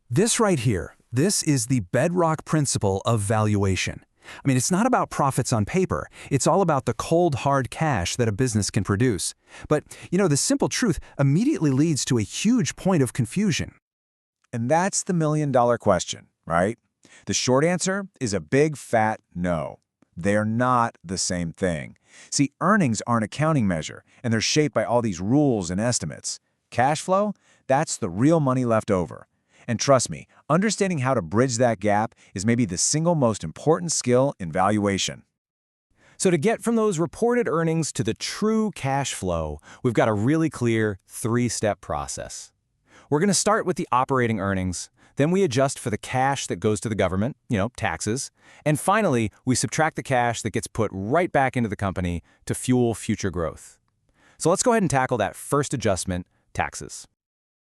I: This right here, this is the bedrock principle of valuation. I mean, it's not about profits on paper. It's all about the cold, hard cash that a business can produce. But, you know, the simple truth immediately leads to a huge point of confusion.
C: And that's the million-dollar question, right? The short answer is a big fat no. They're not the same thing. See, earnings are an accounting measure, and they're shaped by all these rules and estimates. Cash flow, that's the real money left over. And trust me, understanding how to bridge that gap is maybe the single most important skill in valuation.
B: So to get from those reported earnings to the true cash flow, we've got a really clear 3-step process. We're going to start with the operating earnings, then we adjust for the cash that goes to the government, taxes, and finally, we subtract the cash that gets put right back into the company to fuel future growth. So let's go ahead and tackle that first adjustment, taxes.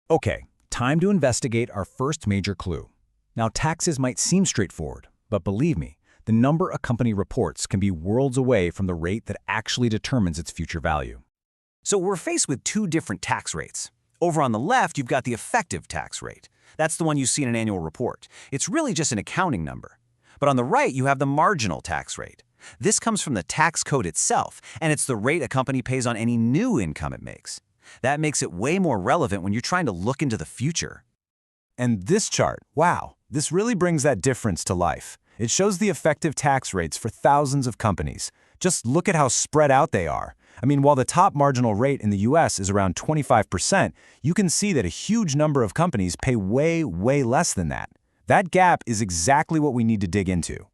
D: Okay, time to investigate our first major clue. Now, taxes might seem straightforward, but believe me, the number a company reports can be worlds away from the rate that actually determines its future value.
E: So we're faced with 2 different tax rates. Over on the left, you've got the effective tax rate. That's the one you see in an annual report. It's really just an accounting number. But on the right, you have the marginal tax rate. This comes from the tax code itself, and it's the rate a company pays on any new income it makes. That makes it way more relevant when you're trying to look into the future.
D: And this chart, wow, this really brings that difference to life. It shows the effective tax rates for thousands of companies. Just look at how spread out they are. I mean, while the top marginal rate in the US is around 25%, you can see that a huge number of companies pay way, way less than that. That gap is exactly what we need to dig into.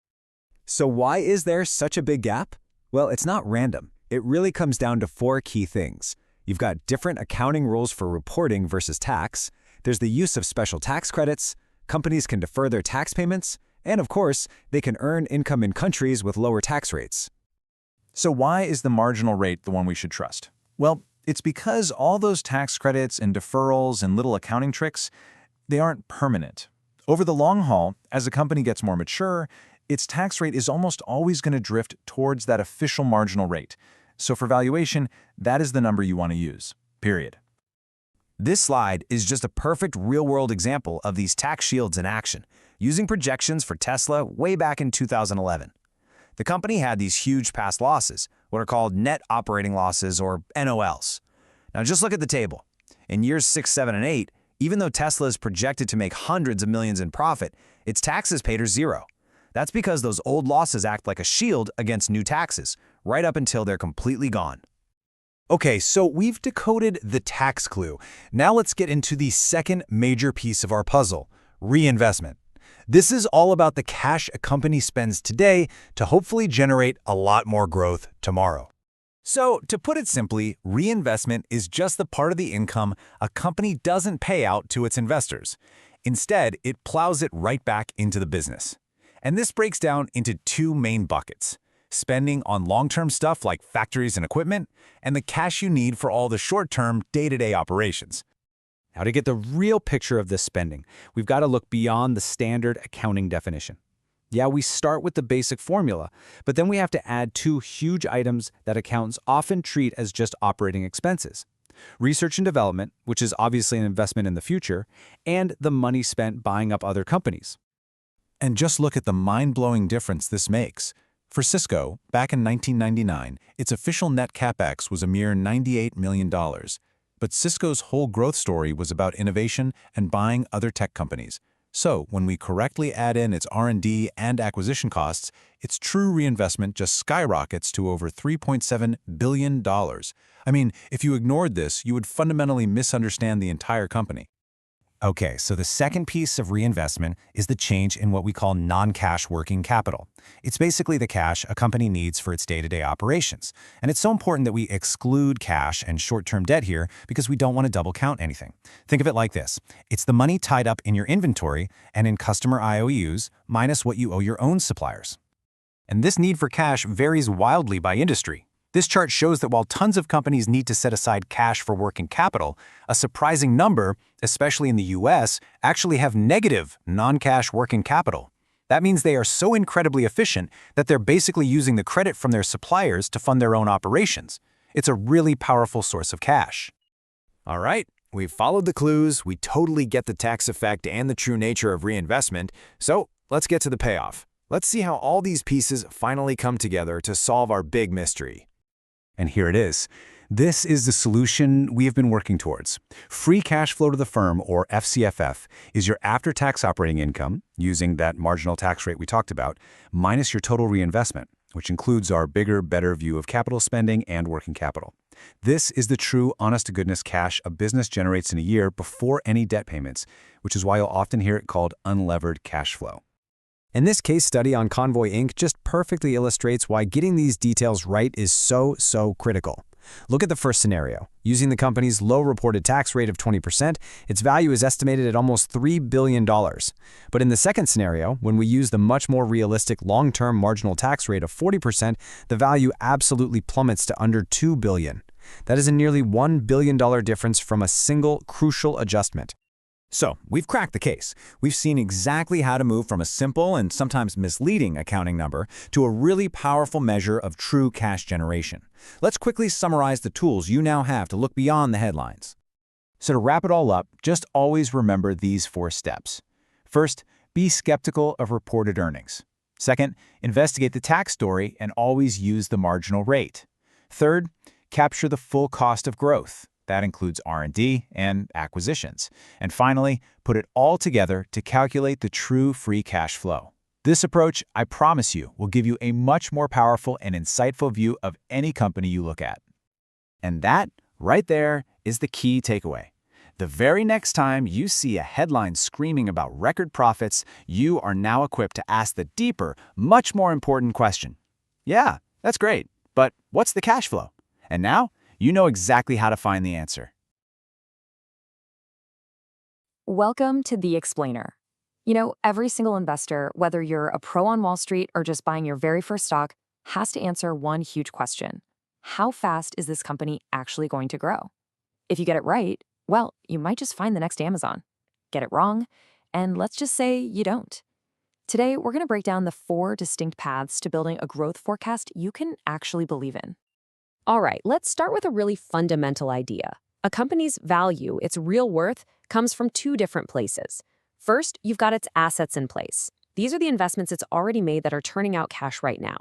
B: So why is there such a big gap? Well, it's not random. It really comes down to 4 key things. You've got different accounting rules for reporting versus tax. There's the use of special tax credits. Companies can defer their tax payments. And of course, they can earn income in countries with lower tax rates.
C: So why is the marginal rate the one we should trust? Well, it's because all those tax credits and deferrals and little accounting tricks, they aren't permanent. Over the long haul, as a company gets more mature, its tax rate is almost always going to drift towards that official marginal rate. So for valuation, that is the number you want to use, period.
D: This slide is just a perfect real-world example of these tax shields in action, using projections for Tesla way back in 2011. The company had these huge past losses, what are called net operating losses, or NOLs. Now just look at the table. In years 6, 7, and 8, even though Tesla is projected to make hundreds of millions in profit, its taxes paid are 0. That's because those old losses act like a shield against new taxes, right up until they're completely gone. Okay, so we've decoded the tax clue. Now let's get into the second major piece of our puzzle, reinvestment. This is all about the cash a company spends today to hopefully generate a lot more growth tomorrow. So, to put it simply, reinvestment is just the part of the income a company doesn't pay out to its investors. Instead, it plows it right back into the business. And this breaks down into two main buckets: spending on long-term stuff like factories and equipment, and the cash you need for all the short-term, day-to-day operations.
B: Now, to get the real picture of this spending, we've got to look beyond the standard accounting definition. Yeah, we start with the basic formula, but then we have to add two huge items that accountants often treat as just operating expenses: research and development, which is obviously an investment in the future, and the money spent buying up other companies.
D: And just look at the mind-blowing difference this makes. For Cisco, back in 1999, its official net capex was a mere $98 million. But Cisco's whole growth story was about innovation and buying other tech companies. So, when we correctly add in its R&D and acquisition costs, its true reinvestment just skyrockets to over $3.7 billion. I mean, if you ignored this, you would fundamentally misunderstand the entire company.
B: Okay, so the second piece of reinvestment is the change in what we call non-cash working capital. It's basically the cash a company needs for its day-to-day operations. And it's so important that we exclude cash and short-term debt here because we don't want to double count anything. Think of it like this: it's the money tied up in your inventory and in customer IOUs minus what you owe your own suppliers. And this need for cash varies wildly by industry. This chart shows that while tons of companies need to set aside cash for working capital, a surprising number, especially in the US, actually have negative non-cash working capital. That means they are so incredibly efficient that they're basically using the credit from their suppliers to fund their own operations. It's a really powerful source of cash.
E: All right, we've followed the clues, we totally get the tax effect and the true nature of reinvestment, so let's get to the payoff. Let's see how all these pieces finally come together to solve our big mystery.
B: And here it is. This is the solution we have been working towards. Free cash flow to the firm, or FCFF, is your after-tax operating income, using that marginal tax rate we talked about, minus your total reinvestment, which includes our bigger, better view of capital spending and working capital. This is the true, honest-to-goodness cash a business generates in a year before any debt payments, which is why you'll often hear it called unlevered cash flow. And this case study on Convoy Inc. just perfectly illustrates why getting these details right is so critical. Look at the first scenario. Using the company's low reported tax rate of 20%, its value is estimated at almost $3 billion. But in the second scenario, when we use the much more realistic long-term marginal tax rate of 40%, the value absolutely plummets to under $2 billion. That is a nearly $1 billion difference from a single crucial adjustment.
E: So, we've cracked the case. We've seen exactly how to move from a simple and sometimes misleading accounting number to a really powerful measure of true cash generation. Let's quickly summarize the tools you now have to look beyond the headlines.
D: So to wrap it all up, just always remember these 4 steps. First, be skeptical of reported earnings. Second, investigate the tax story and always use the marginal rate. Third, capture the full cost of growth. That includes R&D and acquisitions. And finally, put it all together to calculate the true free cash flow. This approach, I promise you, will give you a much more powerful and insightful view of any company you look at. And that, right there, is the key takeaway. The very next time you see a headline screaming about record profits, you are now equipped to ask the deeper, much more important question. Yeah, that's great, but what's the cash flow? And now, you know exactly how to find the answer.
J: Welcome to The Explainer. You know, every single investor, whether you're a pro on Wall Street or just buying your very first stock, has to answer one huge question. How fast is this company actually going to grow? If you get it right, well, you might just find the next Amazon. Get it wrong, and let's just say you don't. Today, we're going to break down the 4 distinct paths to building a growth forecast you can actually believe in.
O: All right, let's start with a really fundamental idea. A company's value, its real worth, comes from 2 different places. First, you've got its assets in place. These are the investments it's already made that are turning out cash right now.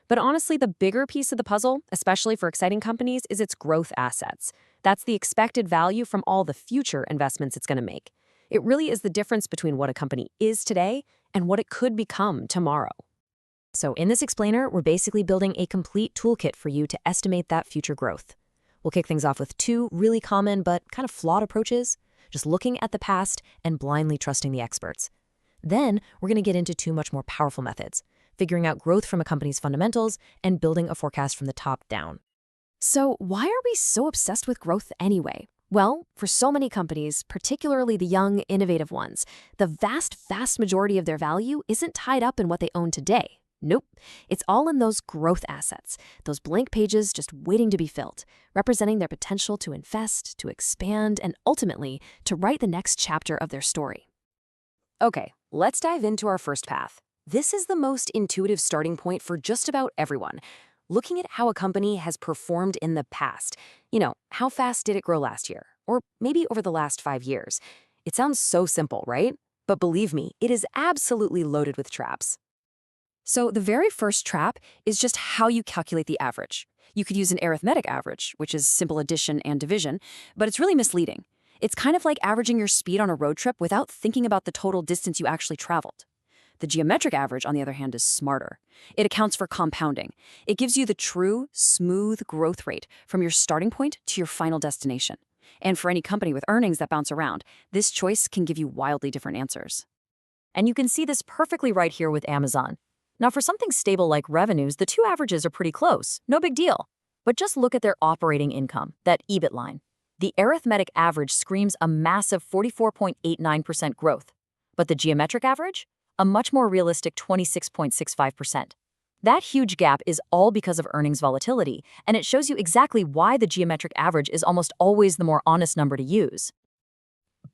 O: But honestly, the bigger piece of the puzzle, especially for exciting companies, is its growth assets. That's the expected value from all the future investments it's going to make. It really is the difference between what a company is today and what it could become tomorrow. So in this explainer, we're basically building a complete toolkit for you to estimate that future growth. We'll kick things off with 2 really common but kind of flawed approaches, just looking at the past and blindly trusting the experts. Then we're going to get into 2 much more powerful methods, figuring out growth from a company's fundamentals and building a forecast from the top down.
J: So why are we so obsessed with growth anyway? Well, for so many companies, particularly the young, innovative ones, the vast majority of their value isn't tied up in what they own today. Nope. It's all in those growth assets, those blank pages just waiting to be filled, representing their potential to invest, to expand, and ultimately to write the next chapter of their story. Okay, let's dive into our first path. This is the most intuitive starting point for just about everyone. Looking at how a company has performed in the past. How fast did it grow last year? Or maybe over the last 5 years. It sounds so simple, right? But believe me, it is absolutely loaded with traps. So the very first trap is just how you calculate the average. You could use an arithmetic average, which is simple addition and division, but it's really misleading. It's kind of like averaging your speed on a road trip without thinking about the total distance you actually traveled. The geometric average, on the other hand, is smarter. It accounts for compounding. It gives you the true, smooth growth rate from your starting point to your final destination. And for any company with earnings that bounce around, this choice can give you wildly different answers. And you can see this perfectly right here with Amazon. Now, for something stable like revenues, the two averages are pretty close. No big deal. But just look at their operating income, that EBIT line. The arithmetic average screams a massive 44.89% growth. But the geometric average? A much more realistic 26.65%. That huge gap is all because of earnings volatility, and it shows you exactly why the geometric average is almost always the more honest number to use.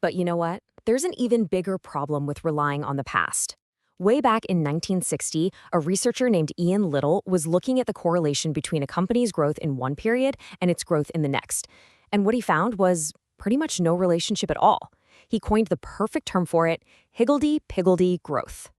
O: But you know what? There's an even bigger problem with relying on the past. Way back in 1960, a researcher named Ian Little was looking at the correlation between a company's growth in one period and its growth in the next. And what he found was pretty much no relationship at all. He coined the perfect term for it, higgledy-piggledy growth.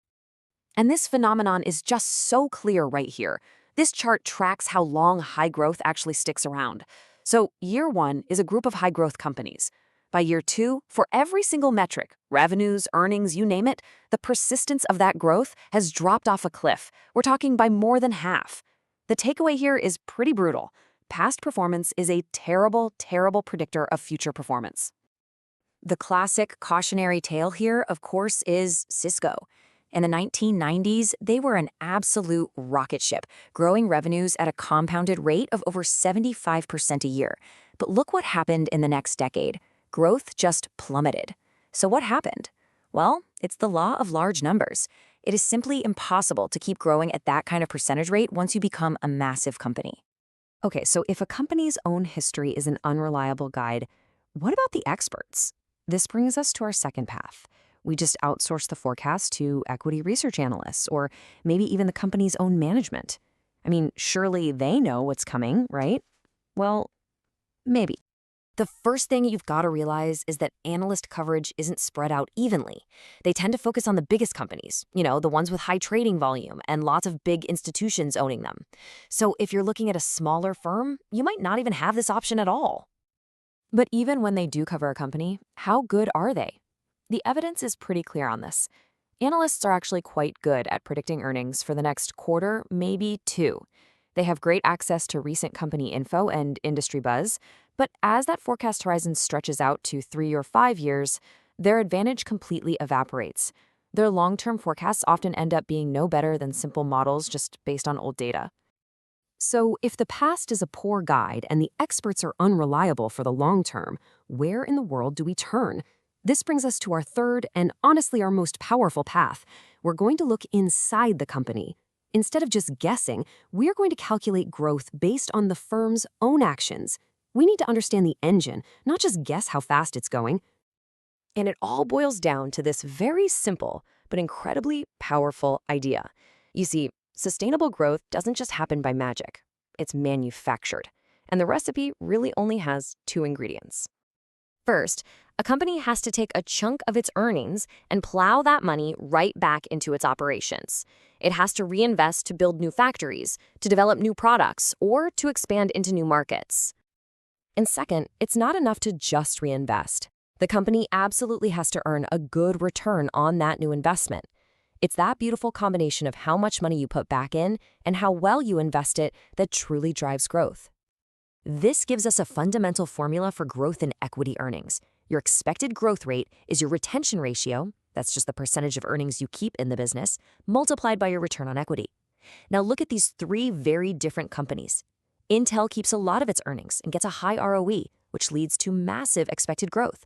O: And this phenomenon is just so clear right here. This chart tracks how long high growth actually sticks around. So year 1 is a group of high growth companies. By year 2, for every single metric, revenues, earnings, you name it, the persistence of that growth has dropped off a cliff. We're talking by more than half. The takeaway here is pretty brutal. Past performance is a terrible, terrible predictor of future performance. The classic cautionary tale here, of course, is Cisco. In the 1990s, they were an absolute rocket ship, growing revenues at a compounded rate of over 75% a year. But look what happened in the next decade. Growth just plummeted. So what happened? Well, it's the law of large numbers. It is simply impossible to keep growing at that kind of percentage rate once you become a massive company. Okay, so if a company's own history is an unreliable guide, what about the experts? This brings us to our second path. We just outsource the forecast to equity research analysts, or maybe even the company's own management. I mean, surely they know what's coming, right? Well, maybe. The first thing you've got to realize is that analyst coverage isn't spread out evenly. They tend to focus on the biggest companies, the ones with high trading volume and lots of big institutions owning them. So if you're looking at a smaller firm, you might not even have this option at all. But even when they do cover a company, how good are they? The evidence is pretty clear on this. Analysts are actually quite good at predicting earnings for the next quarter, maybe 2. They have great access to recent company info and industry buzz, but as that forecast horizon stretches out to 3 or 5 years, their advantage completely evaporates. Their long-term forecasts often end up being no better than simple models just based on old data. So if the past is a poor guide and the experts are unreliable for the long term, where in the world do we turn? This brings us to our third and honestly our most powerful path. We're going to look inside the company. Instead of just guessing, we're going to calculate growth based on the firm's own actions. We need to understand the engine, not just guess how fast it's going. And it all boils down to this very simple but incredibly powerful idea. You see, sustainable growth doesn't just happen by magic. It's manufactured. And the recipe really only has 2 ingredients. First, a company has to take a chunk of its earnings and plow that money right back into its operations. It has to reinvest to build new factories, to develop new products, or to expand into new markets. And second, it's not enough to just reinvest. The company absolutely has to earn a good return on that new investment. It's that beautiful combination of how much money you put back in and how well you invest it that truly drives growth. This gives us a fundamental formula for growth in equity earnings. Your expected growth rate is your retention ratio, that's just the percentage of earnings you keep in the business, multiplied by your return on equity. Now look at these 3 very different companies.
J: Intel keeps a lot of its earnings and gets a high ROE, which leads to massive expected growth.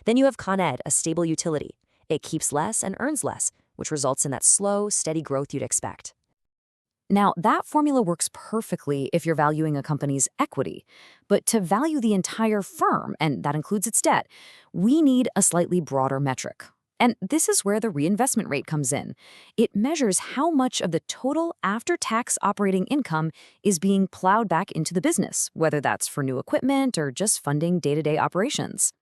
J: Then you have Con Ed, a stable utility. It keeps less and earns less, which results in that slow, steady growth you'd expect. Now, that formula works perfectly if you're valuing a company's equity. But to value the entire firm, and that includes its debt, we need a slightly broader metric. And this is where the reinvestment rate comes in. It measures how much of the total after-tax operating income is being plowed back into the business, whether that's for new equipment or just funding day-to-day operations.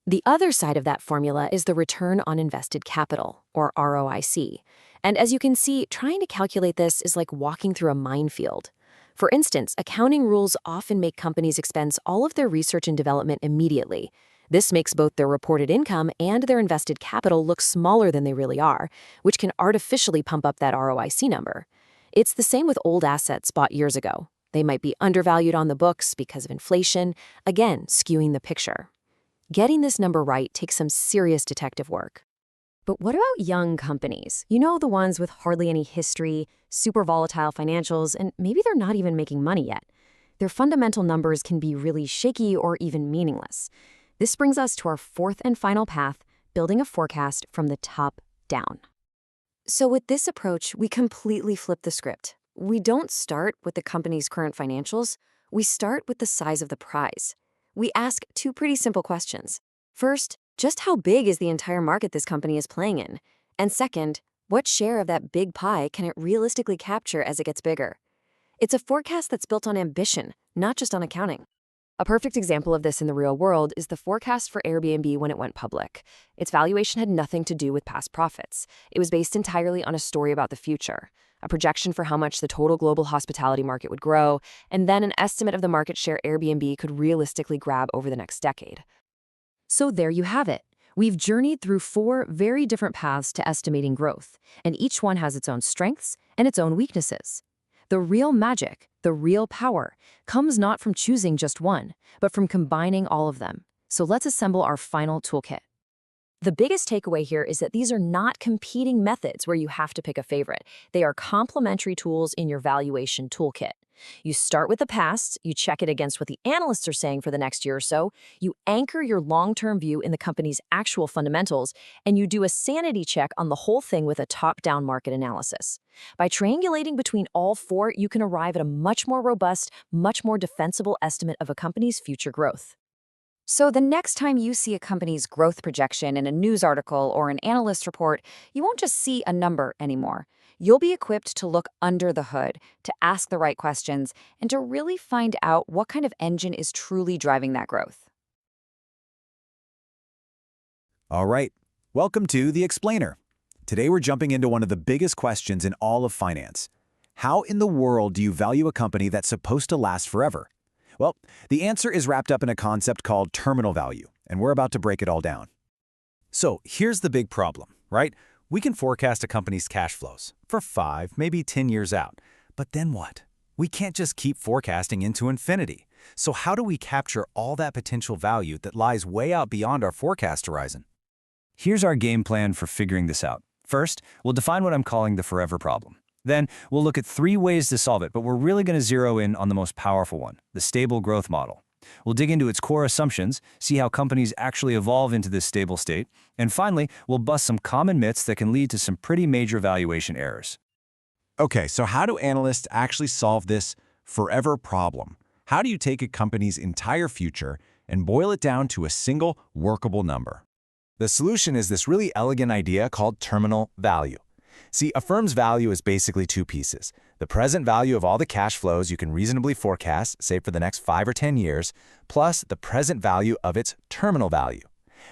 J: The other side of that formula is the return on invested capital, or ROIC. And as you can see, trying to calculate this is like walking through a minefield. For instance, accounting rules often make companies expense all of their research and development immediately. This makes both their reported income and their invested capital look smaller than they really are, which can artificially pump up that ROIC number. It's the same with old assets bought years ago. They might be undervalued on the books because of inflation, again, skewing the picture. Getting this number right takes some serious detective work. But what about young companies? You know, the ones with hardly any history, super volatile financials, and maybe they're not even making money yet. Their fundamental numbers can be really shaky or even meaningless. This brings us to our fourth and final path, building a forecast from the top down. So with this approach, we completely flip the script. We don't start with the company's current financials. We start with the size of the prize. We ask two pretty simple questions. First, just how big is the entire market this company is playing in? And second, what share of that big pie can it realistically capture as it gets bigger? It's a forecast that's built on ambition, not just on accounting. A perfect example of this in the real world is the forecast for Airbnb when it went public. Its valuation had nothing to do with past profits. It was based entirely on a story about the future, a projection for how much the total global hospitality market would grow, and then an estimate of the market share Airbnb could realistically grab over the next decade. So there you have it. We've journeyed through 4 very different paths to estimating growth, and each one has its own strengths and its own weaknesses. The real magic, the real power, comes not from choosing just one, but from combining all of them. So let's assemble our final toolkit. The biggest takeaway here is that these are not competing methods where you have to pick a favorite. They are complementary tools in your valuation toolkit. You start with the past, you check it against what the analysts are saying for the next year or so, you anchor your long-term view in the company's actual fundamentals, and you do a sanity check on the whole thing with a top-down market analysis. By triangulating between all 4, you can arrive at a much more robust, much more defensible estimate of a company's future growth. So the next time you see a company's growth projection in a news article or an analyst report, you won't just see a number anymore. You'll be equipped to look under the hood, to ask the right questions, and to really find out what kind of engine is truly driving that growth.
D: All right, welcome to The Explainer. Today we're jumping into one of the biggest questions in all of finance. How in the world do you value a company that's supposed to last forever? Well, the answer is wrapped up in a concept called terminal value, and we're about to break it all down. So here's the big problem, right? We can forecast a company's cash flows for 5, maybe 10 years out. But then what? We can't just keep forecasting into infinity. So how do we capture all that potential value that lies way out beyond our forecast horizon? Here's our game plan for figuring this out. First, we'll define what I'm calling the forever problem. Then, we'll look at 3 ways to solve it, but we're really going to zero in on the most powerful one, the stable growth model. We'll dig into its core assumptions, see how companies actually evolve into this stable state, and finally, we'll bust some common myths that can lead to some pretty major valuation errors.
M: Okay, so how do analysts actually solve this forever problem? How do you take a company's entire future and boil it down to a single workable number?
B: The solution is this really elegant idea called terminal value. See, a firm's value is basically 2 pieces. The present value of all the cash flows you can reasonably forecast, say for the next 5 or 10 years, plus the present value of its terminal value.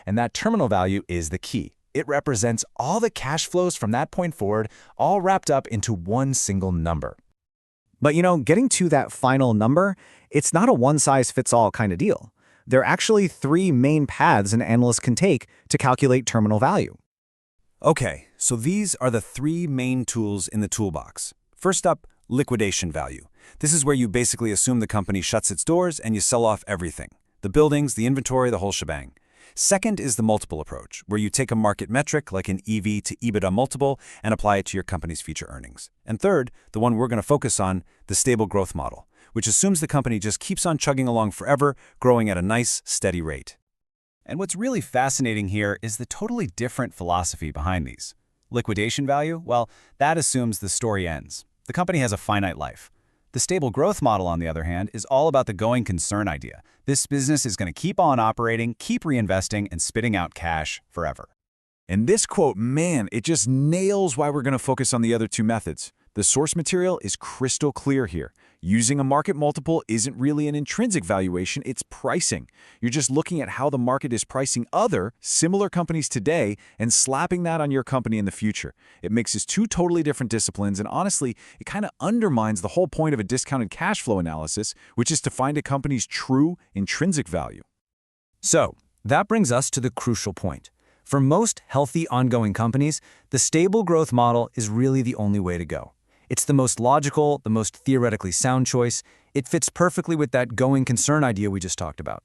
B: And that terminal value is the key. It represents all the cash flows from that point forward, all wrapped up into one single number.
C: But getting to that final number, it's not a one-size-fits-all kind of deal. There are actually 3 main paths an analyst can take to calculate terminal value.
D: Okay, so these are the 3 main tools in the toolbox. First up, liquidation value. This is where you basically assume the company shuts its doors and you sell off everything. The buildings, the inventory, the whole shebang. Second is the multiple approach, where you take a market metric like an EV to EBITDA multiple and apply it to your company's future earnings. And third, the one we're going to focus on, the stable growth model,
C: which assumes the company just keeps on chugging along forever, growing at a nice, steady rate. And what's really fascinating here is the totally different philosophy behind these. Liquidation value, well, that assumes the story ends. The company has a finite life. The stable growth model, on the other hand, is all about the going concern idea. This business is going to keep on operating, keep reinvesting, and spitting out cash forever.
M: And this quote, man, it just nails why we're going to focus on the other two methods. The source material is crystal clear here. Using a market multiple isn't really an intrinsic valuation, it's pricing. You're just looking at how the market is pricing other, similar companies today and slapping that on your company in the future. It mixes two totally different disciplines, and honestly, it kind of undermines the whole point of a discounted cash flow analysis, which is to find a company's true intrinsic value.
C: So, that brings us to the crucial point. For most healthy ongoing companies, the stable growth model is really the only way to go. It's the most logical, the most theoretically sound choice. It fits perfectly with that going concern idea we just talked about.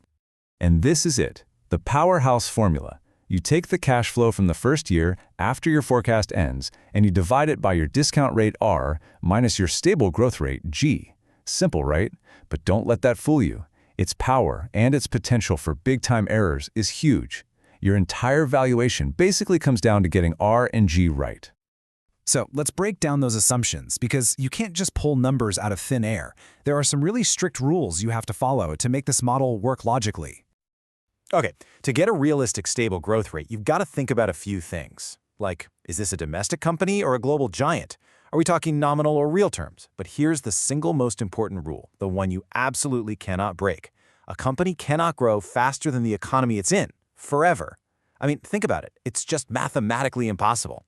H: And this is it, the powerhouse formula. You take the cash flow from the first year after your forecast ends, and you divide it by your discount rate R minus your stable growth rate G. Simple, right? But don't let that fool you. Its power and its potential for big-time errors is huge. Your entire valuation basically comes down to getting R and G right.
F: So let's break down those assumptions, because you can't just pull numbers out of thin air. There are some really strict rules you have to follow to make this model work logically.
L: Okay, to get a realistic stable growth rate, you've got to think about a few things. Like, is this a domestic company or a global giant? Are we talking nominal or real terms? But here's the single most important rule, the one you absolutely cannot break. A company cannot grow faster than the economy it's in, forever. I mean, think about it. It's just mathematically impossible.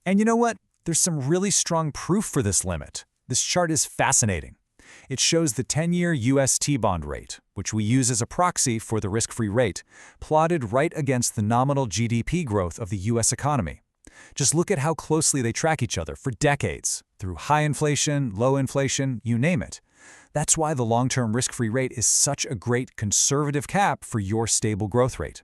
K: And you know what? There's some really strong proof for this limit. This chart is fascinating. It shows the 10-year US T-bond rate, which we use as a proxy for the risk-free rate, plotted right against the nominal GDP growth of the US economy. Just look at how closely they track each other for decades, through high inflation, low inflation, you name it. That's why the long-term risk-free rate is such a great conservative cap for your stable growth rate.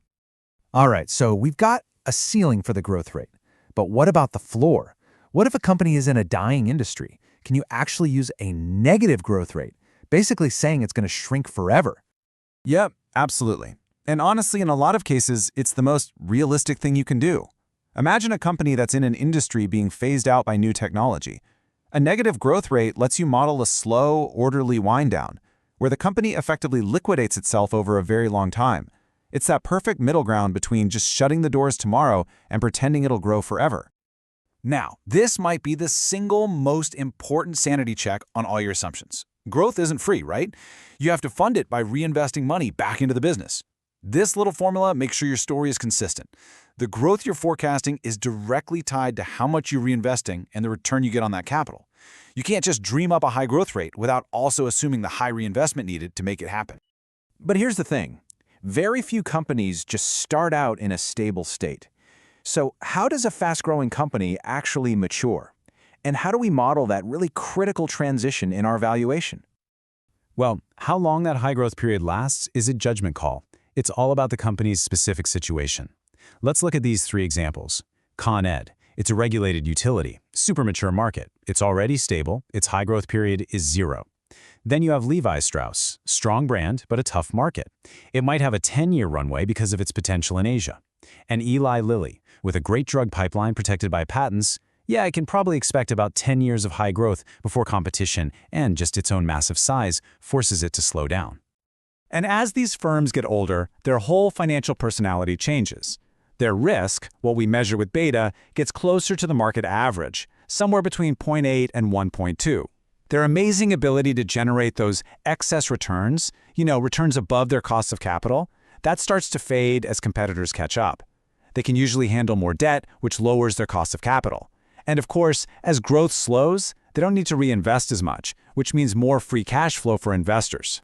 B: All right, so we've got a ceiling for the growth rate. But what about the floor? What if a company is in a dying industry? Can you actually use a negative growth rate, basically saying it's going to shrink forever?
C: Yep, absolutely. And honestly, in a lot of cases, it's the most realistic thing you can do. Imagine a company that's in an industry being phased out by new technology. A negative growth rate lets you model a slow, orderly wind down, where the company effectively liquidates itself over a very long time. It's that perfect middle ground between just shutting the doors tomorrow and pretending it'll grow forever. Now, this might be the single most important sanity check on all your assumptions. Growth isn't free, right? You have to fund it by reinvesting money back into the business. This little formula makes sure your story is consistent. The growth you're forecasting is directly tied to how much you're reinvesting and the return you get on that capital. You can't just dream up a high growth rate without also assuming the high reinvestment needed to make it happen. But here's the thing. Very few companies just start out in a stable state. So how does a fast-growing company actually mature? And how do we model that really critical transition in our valuation?
F: Well, how long that high growth period lasts is a judgment call. It's all about the company's specific situation. Let's look at these three examples. Con Ed. It's a regulated utility, super mature market. It's already stable. Its high growth period is 0. Then you have Levi Strauss, strong brand, but a tough market. It might have a 10-year runway because of its potential in Asia. And Eli Lilly, with a great drug pipeline protected by patents, yeah, it can probably expect about 10 years of high growth before competition and just its own massive size forces it to slow down.
C: And as these firms get older, their whole financial personality changes. Their risk, what we measure with beta, gets closer to the market average, somewhere between 0.8 and 1.2. Their amazing ability to generate those excess returns, returns above their cost of capital, that starts to fade as competitors catch up. They can usually handle more debt, which lowers their cost of capital. And of course, as growth slows, they don't need to reinvest as much, which means more free cash flow for investors.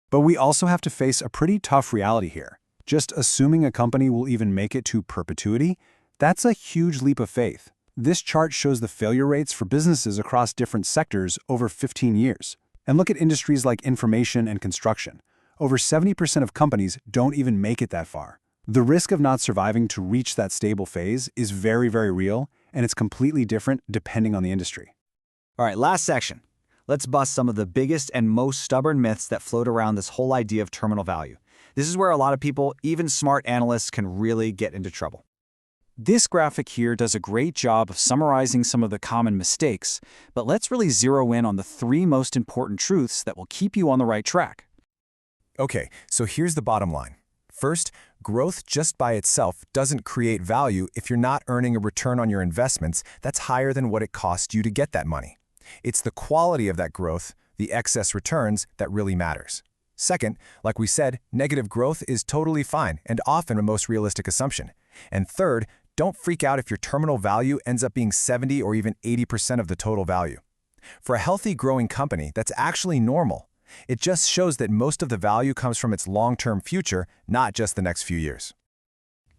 I: But we also have to face a pretty tough reality here. Just assuming a company will even make it to perpetuity, that's a huge leap of faith. This chart shows the failure rates for businesses across different sectors over 15 years. And look at industries like information and construction. Over 70% of companies don't even make it that far. The risk of not surviving to reach that stable phase is very, very real, and it's completely different depending on the industry.
L: All right, last section.
C: let's bust some of the biggest and most stubborn myths that float around this whole idea of terminal value. This is where a lot of people, even smart analysts, can really get into trouble.
L: This graphic here does a great job of summarizing some of the common mistakes, but let's really zero in on the 3 most important truths that will keep you on the right track.
E: Okay, so here's the bottom line. First, growth just by itself doesn't create value if you're not earning a return on your investments that's higher than what it cost you to get that money. It's the quality of that growth, the excess returns, that really matters. Second, like we said, negative growth is totally fine and often a most realistic assumption. And third, don't freak out if your terminal value ends up being 70 or even 80% of the total value. For a healthy, growing company, that's actually normal. It just shows that most of the value comes from its long-term future, not just the next few years.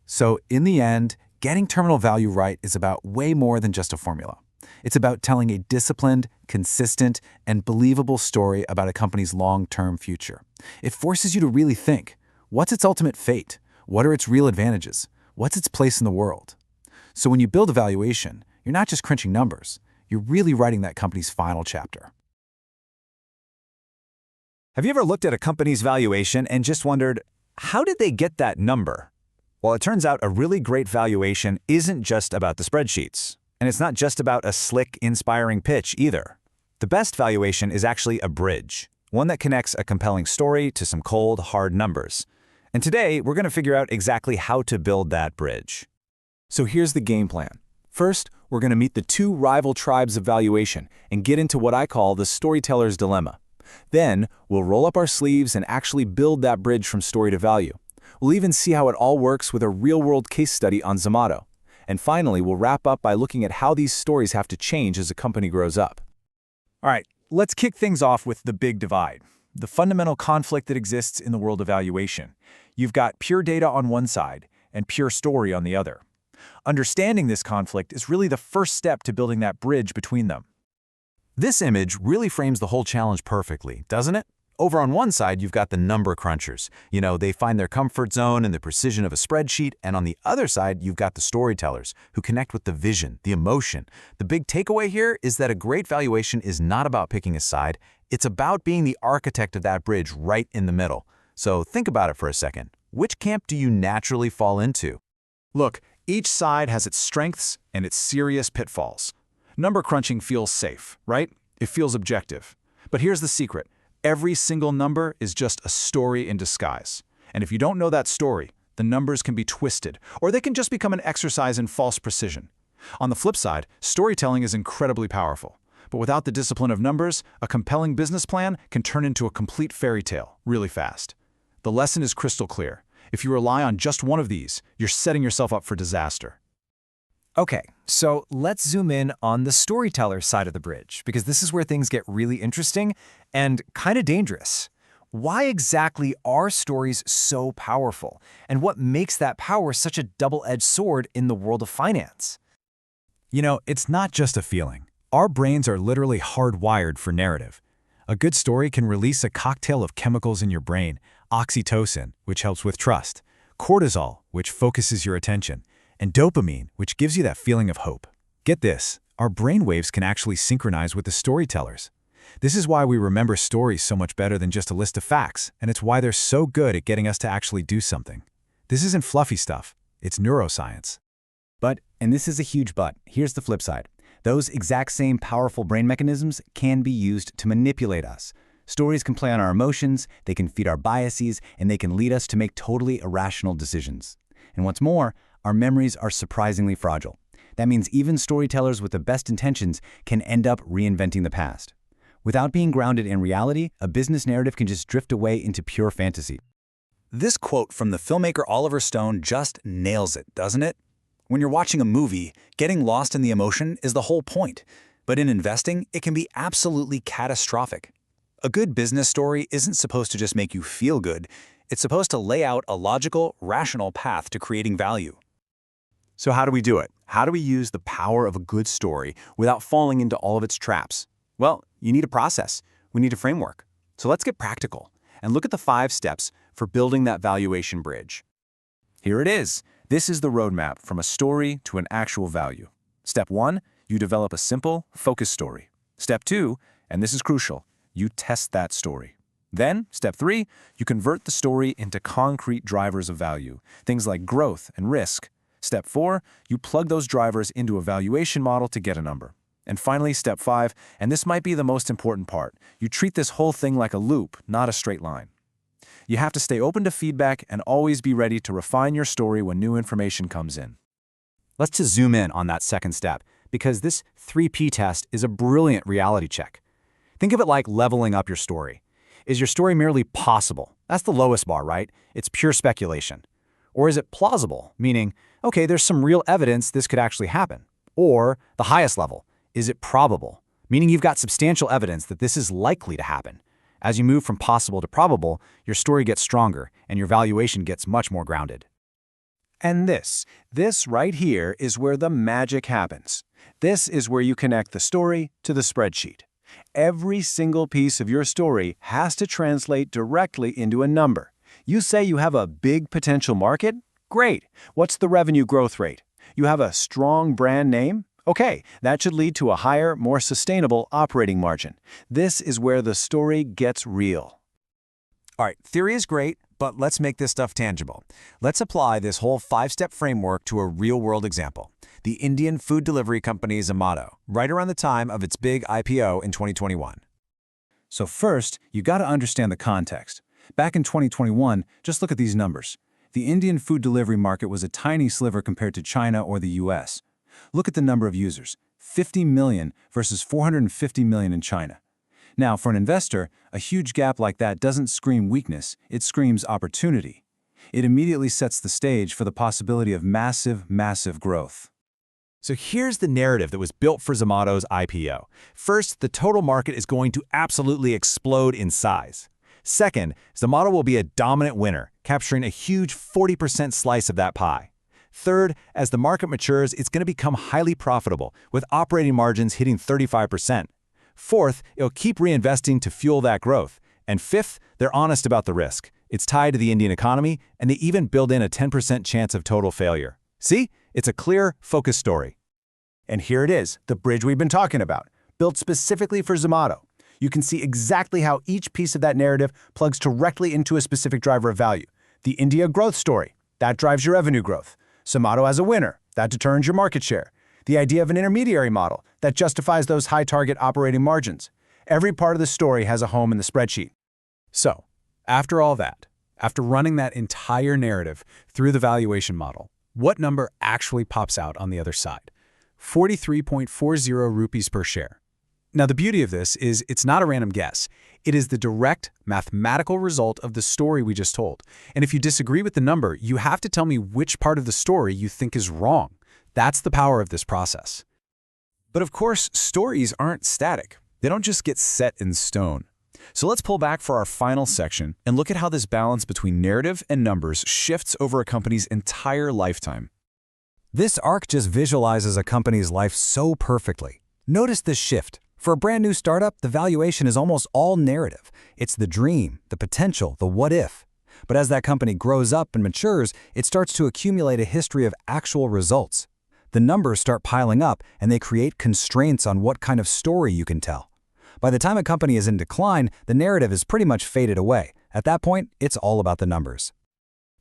D: So, in the end, getting terminal value right is about way more than just a formula. It's about telling a disciplined, consistent, and believable story about a company's long-term future. It forces you to really think, what's its ultimate fate? What are its real advantages? What's its place in the world? So when you build a valuation, you're not just crunching numbers, you're really writing that company's final chapter.
C: Have you ever looked at a company's valuation and just wondered, how did they get that number? Well, it turns out a really great valuation isn't just about the spreadsheets. And it's not just about a slick, inspiring pitch either. The best valuation is actually a bridge, one that connects a compelling story to some cold, hard numbers. And today, we're going to figure out exactly how to build that bridge.
D: So here's the game plan. First, we're going to meet the 2 rival tribes of valuation and get into what I call the storyteller's dilemma. Then, we'll roll up our sleeves and actually build that bridge from story to value. We'll even see how it all works with a real-world case study on Zomato. And finally, we'll wrap up by looking at how these stories have to change as a company grows up.
L: All right, let's kick things off with the big divide, the fundamental conflict that exists in the world of valuation. You've got pure data on one side and pure story on the other. Understanding this conflict is really the first step to building that bridge between them.
B: This image really frames the whole challenge perfectly, doesn't it? Over on one side, you've got the number crunchers. They find their comfort zone in the precision of a spreadsheet, and on the other side, you've got the storytellers who connect with the vision, the emotion. The big takeaway here is that a great valuation is not about picking a side. It's about being the architect of that bridge right in the middle. So think about it for a second. Which camp do you naturally fall into?
L: Look, each side has its strengths and its serious pitfalls. Number crunching feels safe, right? It feels objective. But here's the secret. Every single number is just a story in disguise. And if you don't know that story, the numbers can be twisted, or they can just become an exercise in false precision. On the flip side, storytelling is incredibly powerful. But without the discipline of numbers, a compelling business plan can turn into a complete fairy tale really fast. The lesson is crystal clear. If you rely on just one of these, you're setting yourself up for disaster.
C: Okay, so let's zoom in on the storyteller side of the bridge, because this is where things get really interesting and kind of dangerous. Why exactly are stories so powerful? And what makes that power such a double-edged sword in the world of finance?
H: It's not just a feeling. Our brains are literally hardwired for narrative. A good story can release a cocktail of chemicals in your brain: oxytocin, which helps with trust, cortisol, which focuses your attention, and dopamine, which gives you that feeling of hope. Get this, our brainwaves can actually synchronize with the storytellers. This is why we remember stories so much better than just a list of facts, and it's why they're so good at getting us to actually do something. This isn't fluffy stuff, it's neuroscience.
C: But, and this is a huge but, here's the flip side. Those exact same powerful brain mechanisms can be used to manipulate us. Stories can play on our emotions, they can feed our biases, and they can lead us to make totally irrational decisions. And what's more, our memories are surprisingly fragile. That means even storytellers with the best intentions can end up reinventing the past. Without being grounded in reality, a business narrative can just drift away into pure fantasy.
L: This quote from the filmmaker Oliver Stone just nails it, doesn't it? When you're watching a movie, getting lost in the emotion is the whole point. But in investing, it can be absolutely catastrophic. A good business story isn't supposed to just make you feel good. It's supposed to lay out a logical, rational path to creating value.
D: So how do we do it? How do we use the power of a good story without falling into all of its traps? Well, you need a process. We need a framework. So let's get practical and look at the 5 steps for building that valuation bridge. Here it is. This is the roadmap from a story to an actual value. Step 1, you develop a simple, focused story. Step 2,
M: And this is crucial. You test that story. Then, step 3, you convert the story into concrete drivers of value, things like growth and risk. Step 4, you plug those drivers into a valuation model to get a number. And finally, step 5, and this might be the most important part, you treat this whole thing like a loop, not a straight line. You have to stay open to feedback and always be ready to refine your story when new information comes in.
B: Let's just zoom in on that second step, because this 3P test is a brilliant reality check. Think of it like leveling up your story. Is your story merely possible? That's the lowest bar, right? It's pure speculation. Or is it plausible, meaning, okay, there's some real evidence this could actually happen? Or the highest level, is it probable, meaning you've got substantial evidence that this is likely to happen? As you move from possible to probable, your story gets stronger and your valuation gets much more grounded.
C: And this right here is where the magic happens. This is where you connect the story to the spreadsheet. Every single piece of your story has to translate directly into a number. You say you have a big potential market? Great. What's the revenue growth rate? You have a strong brand name? Okay, that should lead to a higher, more sustainable operating margin. This is where the story gets real.
E: All right, theory is great, but let's make this stuff tangible. Let's apply this whole 5-step framework to a real-world example. The Indian food delivery company Zomato, right around the time of its big IPO in 2021.
I: So first, you got to understand the context. Back in 2021, just look at these numbers. The Indian food delivery market was a tiny sliver compared to China or the US. Look at the number of users, 50 million versus 450 million in China. Now, for an investor, a huge gap like that doesn't scream weakness, it screams opportunity. It immediately sets the stage for the possibility of massive, massive growth.
E: So here's the narrative that was built for Zomato's IPO. First, the total market is going to absolutely explode in size. Second, Zomato will be a dominant winner, capturing a huge 40% slice of that pie. Third, as the market matures, it's going to become highly profitable, with operating margins hitting 35%. Fourth, it'll keep reinvesting to fuel that growth. And fifth, they're honest about the risk. It's tied to the Indian economy, and they even build in a 10% chance of total failure. See? It's a clear, focused story.
C: And here it is, the bridge we've been talking about, built specifically for Zomato. You can see exactly how each piece of that narrative plugs directly into a specific driver of value. The India growth story, that drives your revenue growth. Zomato as a winner, that determines your market share. The idea of an intermediary model, that justifies those high target operating margins. Every part of the story has a home in the spreadsheet.
F: So, after all that, after running that entire narrative through the valuation model, what number actually pops out on the other side? 43.40 rupees per share. Now, the beauty of this is it's not a random guess. It is the direct mathematical result of the story we just told. And if you disagree with the number, you have to tell me which part of the story you think is wrong. That's the power of this process.
B: But of course, stories aren't static. They don't just get set in stone. So let's pull back for our final section and look at how this balance between narrative and numbers shifts over a company's entire lifetime. This arc just visualizes a company's life so perfectly. Notice this shift. For a brand new startup, the valuation is almost all narrative. It's the dream, the potential, the what if. But as that company grows up and matures, it starts to accumulate a history of actual results. The numbers start piling up, and they create constraints on what kind of story you can tell. By the time a company is in decline, the narrative is pretty much faded away. At that point, it's all about the numbers.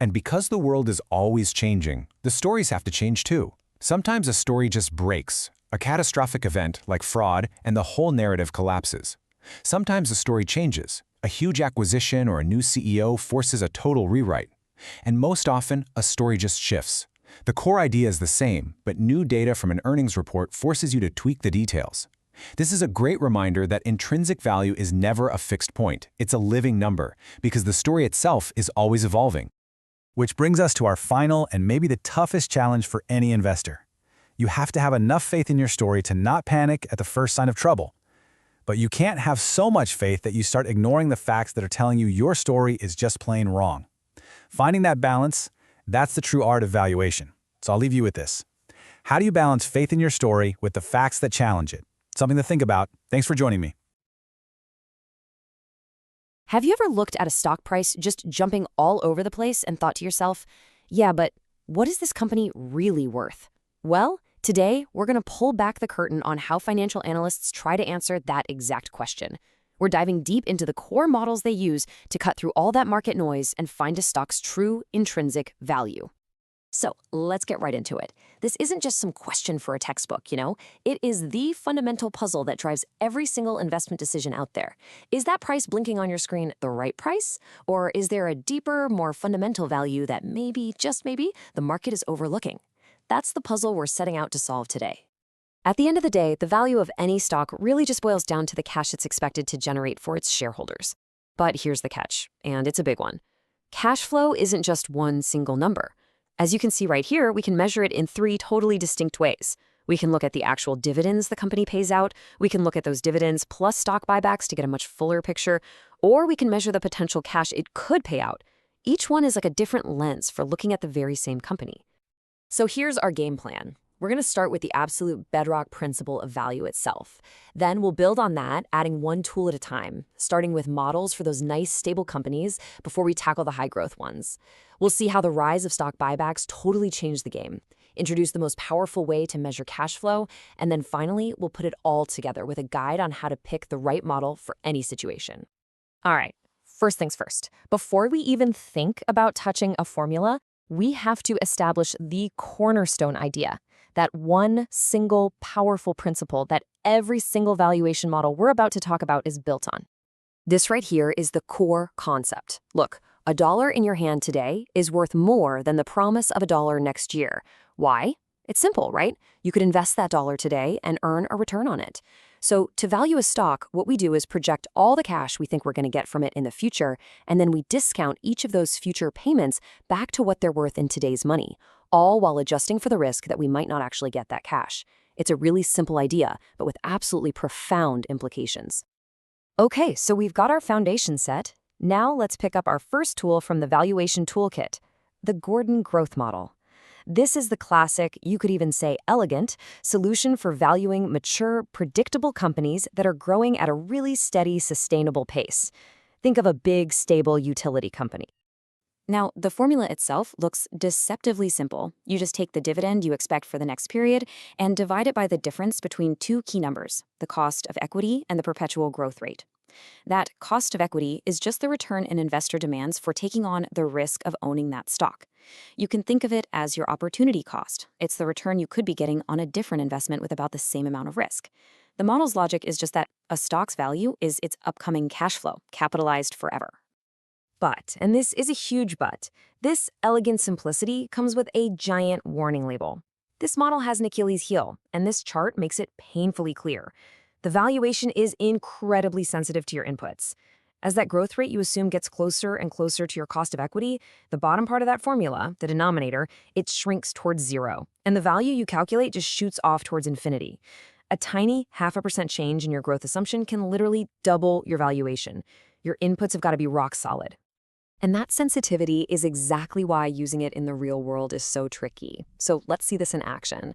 B: And because the world is always changing, the stories have to change too. Sometimes a story just breaks, a catastrophic event like fraud, and the whole narrative collapses. Sometimes the story changes. A huge acquisition or a new CEO forces a total rewrite. And most often, a story just shifts. The core idea is the same, but new data from an earnings report forces you to tweak the details. This is a great reminder that intrinsic value is never a fixed point. It's a living number, because the story itself is always evolving. Which brings us to our final and maybe the toughest challenge for any investor. You have to have enough faith in your story to not panic at the first sign of trouble. But you can't have so much faith that you start ignoring the facts that are telling you your story is just plain wrong. Finding that balance, that's the true art of valuation. So I'll leave you with this. How do you balance faith in your story with the facts that challenge it? Something to think about. Thanks for joining me.
J: Have you ever looked at a stock price just jumping all over the place and thought to yourself, yeah, but what is this company really worth? Well, Today, we're going to pull back the curtain on how financial analysts try to answer that exact question. We're diving deep into the core models they use to cut through all that market noise and find a stock's true intrinsic value. So let's get right into it. This isn't just some question for a textbook, It is the fundamental puzzle that drives every single investment decision out there. Is that price blinking on your screen the right price? Or is there a deeper, more fundamental value that maybe, just maybe, the market is overlooking? That's the puzzle we're setting out to solve today. At the end of the day, the value of any stock really just boils down to the cash it's expected to generate for its shareholders. But here's the catch, and it's a big one. Cash flow isn't just one single number. As you can see right here, we can measure it in 3 totally distinct ways. We can look at the actual dividends the company pays out, we can look at those dividends plus stock buybacks to get a much fuller picture, or we can measure the potential cash it could pay out. Each one is like a different lens for looking at the very same company. So here's our game plan. We're going to start with the absolute bedrock principle of value itself. Then we'll build on that, adding one tool at a time, starting with models for those nice, stable companies before we tackle the high-growth ones. We'll see how the rise of stock buybacks totally changed the game, introduce the most powerful way to measure cash flow, and then finally, we'll put it all together with a guide on how to pick the right model for any situation. All right, first things first. Before we even think about touching a formula, we have to establish the cornerstone idea, that one single powerful principle that every single valuation model we're about to talk about is built on. This right here is the core concept. Look, $1 in your hand today is worth more than the promise of $1 next year. Why? It's simple, right? You could invest that dollar today and earn a return on it. So to value a stock, what we do is project all the cash we think we're going to get from it in the future, and then we discount each of those future payments back to what they're worth in today's money, all while adjusting for the risk that we might not actually get that cash. It's a really simple idea, but with absolutely profound implications. Okay, so we've got our foundation set. Now let's pick up our first tool from the valuation toolkit, the Gordon Growth Model. This is the classic, you could even say elegant, solution for valuing mature, predictable companies that are growing at a really steady, sustainable pace. Think of a big, stable utility company. Now, the formula itself looks deceptively simple. You just take the dividend you expect for the next period and divide it by the difference between 2 key numbers, the cost of equity and the perpetual growth rate. That cost of equity is just the return an investor demands for taking on the risk of owning that stock. You can think of it as your opportunity cost. It's the return you could be getting on a different investment with about the same amount of risk. The model's logic is just that a stock's value is its upcoming cash flow, capitalized forever. But, and this is a huge but, this elegant simplicity comes with a giant warning label. This model has an Achilles heel, and this chart makes it painfully clear. The valuation is incredibly sensitive to your inputs. As that growth rate you assume gets closer and closer to your cost of equity, the bottom part of that formula, the denominator, it shrinks towards 0, and the value you calculate just shoots off towards infinity. A tiny 0.5% change in your growth assumption can literally double your valuation. Your inputs have got to be rock solid. And that sensitivity is exactly why using it in the real world is so tricky. So let's see this in action.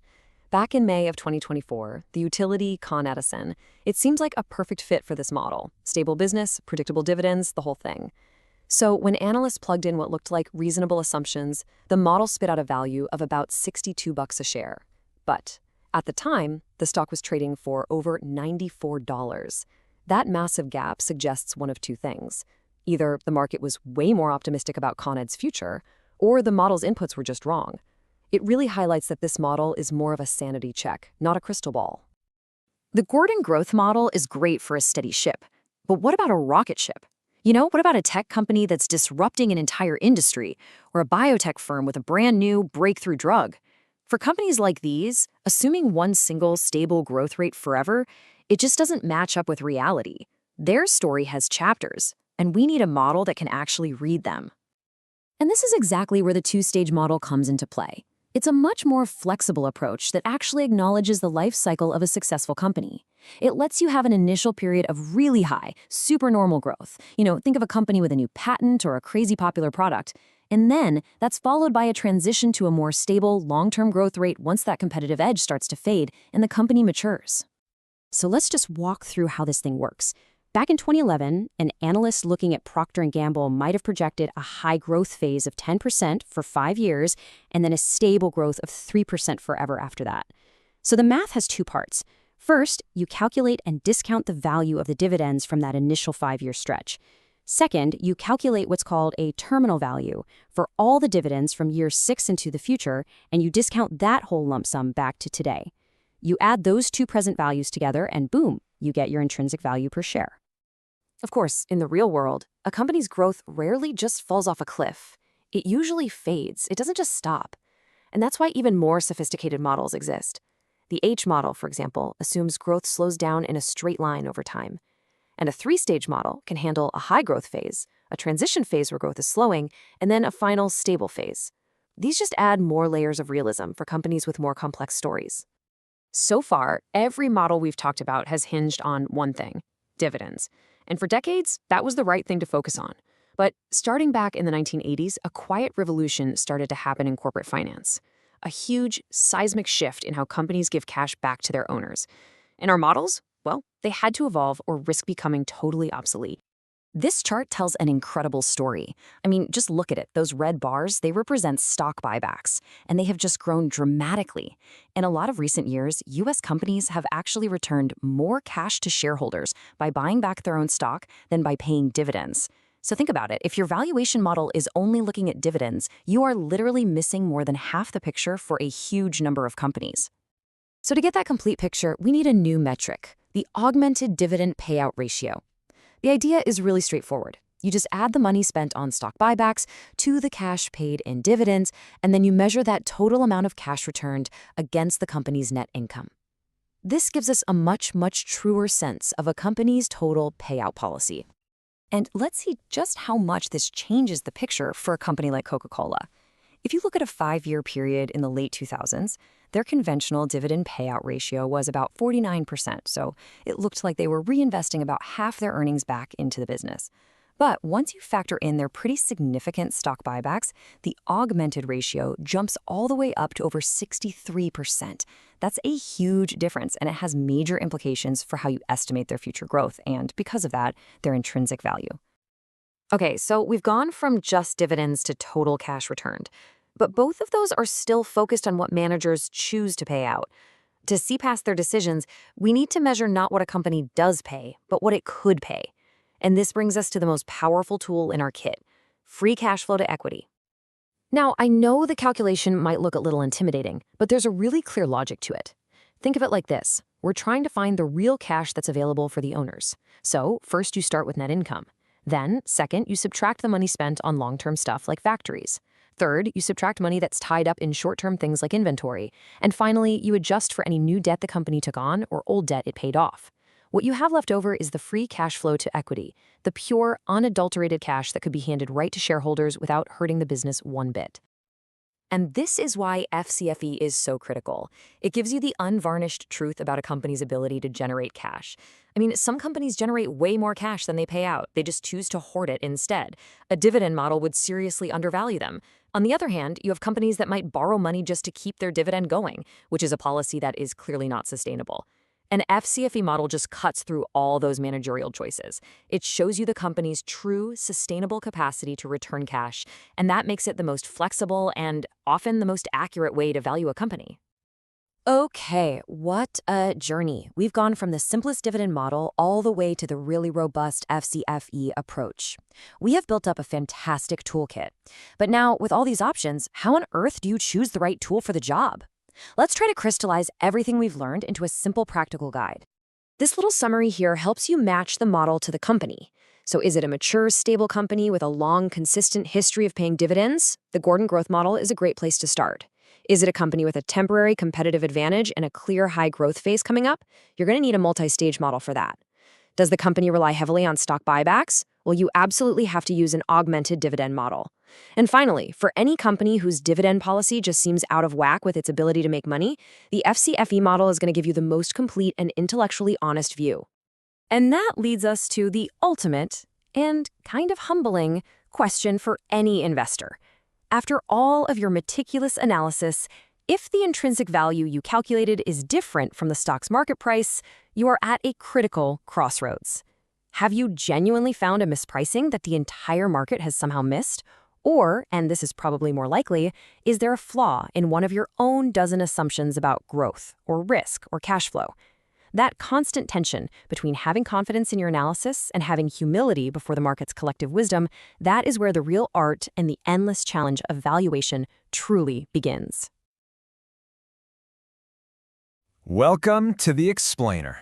J: Back in May of 2024, the utility Con Edison, it seems like a perfect fit for this model. Stable business, predictable dividends, the whole thing. So when analysts plugged in what looked like reasonable assumptions, the model spit out a value of about $62 a share. But at the time, the stock was trading for over $94. That massive gap suggests one of two things. Either the market was way more optimistic about Con Ed's future, or the model's inputs were just wrong. It really highlights that this model is more of a sanity check, not a crystal ball. The Gordon Growth Model is great for a steady ship, but what about a rocket ship? What about a tech company that's disrupting an entire industry, or a biotech firm with a brand new breakthrough drug? For companies like these, assuming one single stable growth rate forever, it just doesn't match up with reality. Their story has chapters, and we need a model that can actually read them. And this is exactly where the two-stage model comes into play. It's a much more flexible approach that actually acknowledges the life cycle of a successful company. It lets you have an initial period of really high, supernormal growth. Think of a company with a new patent or a crazy popular product. And then that's followed by a transition to a more stable, long-term growth rate once that competitive edge starts to fade and the company matures. So let's just walk through how this thing works. Back in 2011, an analyst looking at Procter & Gamble might have projected a high growth phase of 10% for 5 years and then a stable growth of 3% forever after that.
O: So the math has two parts. First, you calculate and discount the value of the dividends from that initial 5-year stretch. Second, you calculate what's called a terminal value for all the dividends from year 6 into the future, and you discount that whole lump sum back to today. You add those two present values together, and boom, you get your intrinsic value per share.
J: Of course, in the real world, a company's growth rarely just falls off a cliff. It usually fades. It doesn't just stop. And that's why even more sophisticated models exist. The H model, for example, assumes growth slows down in a straight line over time. And a 3-stage model can handle a high growth phase, a transition phase where growth is slowing, and then a final stable phase. These just add more layers of realism for companies with more complex stories. So far, every model we've talked about has hinged on one thing: dividends. And for decades, that was the right thing to focus on. But starting back in the 1980s, a quiet revolution started to happen in corporate finance. A huge, seismic shift in how companies give cash back to their owners. And our models? Well, they had to evolve or risk becoming totally obsolete.
A: This chart tells an incredible story. I mean, just look at it. Those red bars, they represent stock buybacks, and they have just grown dramatically. In a lot of recent years, U.S. companies have actually returned more cash to shareholders by buying back their own stock than by paying dividends. So think about it. If your valuation model is only looking at dividends, you are literally missing more than half the picture for a huge number of companies. So to get that complete picture, we need a new metric: the augmented dividend payout ratio. The idea is really straightforward. You just add the money spent on stock buybacks to the cash paid in dividends, and then you measure that total amount of cash returned against the company's net income. This gives us a much, much truer sense of a company's total payout policy. And let's see just how much this changes the picture for a company like Coca-Cola. If you look at a 5-year period in the late 2000s, their conventional dividend payout ratio was about 49%, so it looked like they were reinvesting about half their earnings back into the business. But once you factor in their pretty significant stock buybacks, the augmented ratio jumps all the way up to over 63%. That's a huge difference, and it has major implications for how you estimate their future growth and, because of that, their intrinsic value.
J: Okay, so we've gone from just dividends to total cash returned. But both of those are still focused on what managers choose to pay out. To see past their decisions, we need to measure not what a company does pay, but what it could pay. And this brings us to the most powerful tool in our kit: free cash flow to equity. Now, I know the calculation might look a little intimidating, but there's a really clear logic to it. Think of it like this. We're trying to find the real cash that's available for the owners. So, first you start with net income. Then, second, you subtract the money spent on long-term stuff like factories. Third, you subtract money that's tied up in short-term things like inventory. And finally, you adjust for any new debt the company took on or old debt it paid off. What you have left over is the free cash flow to equity, the pure, unadulterated cash that could be handed right to shareholders without hurting the business one bit. And this is why FCFE is so critical. It gives you the unvarnished truth about a company's ability to generate cash. I mean, some companies generate way more cash than they pay out. They just choose to hoard it instead. A dividend model would seriously undervalue them. On the other hand, you have companies that might borrow money just to keep their dividend going, which is a policy that is clearly not sustainable. An FCFE model just cuts through all those managerial choices. It shows you the company's true, sustainable capacity to return cash, and that makes it the most flexible and often the most accurate way to value a company.
A: Okay, what a journey. We've gone from the simplest dividend model all the way to the really robust FCFE approach. We have built up a fantastic toolkit. But now, with all these options, how on earth do you choose the right tool for the job? Let's try to crystallize everything we've learned into a simple practical guide.
J: This little summary here helps you match the model to the company. So is it a mature, stable company with a long, consistent history of paying dividends? The Gordon Growth Model is a great place to start. Is it a company with a temporary competitive advantage and a clear high growth phase coming up? You're going to need a multi-stage model for that. Does the company rely heavily on stock buybacks? Well, you absolutely have to use an augmented dividend model. And finally, for any company whose dividend policy just seems out of whack with its ability to make money, the FCFE model is going to give you the most complete and intellectually honest view.
O: And that leads us to the ultimate and kind of humbling question for any investor. After all of your meticulous analysis, if the intrinsic value you calculated is different from the stock's market price, you are at a critical crossroads. Have you genuinely found a mispricing that the entire market has somehow missed?
J: Or, and this is probably more likely, is there a flaw in one of your own dozen assumptions about growth, or risk, or cash flow? That constant tension between having confidence in your analysis and having humility before the market's collective wisdom, that is where the real art and the endless challenge of valuation truly begins.
H: Welcome to The Explainer.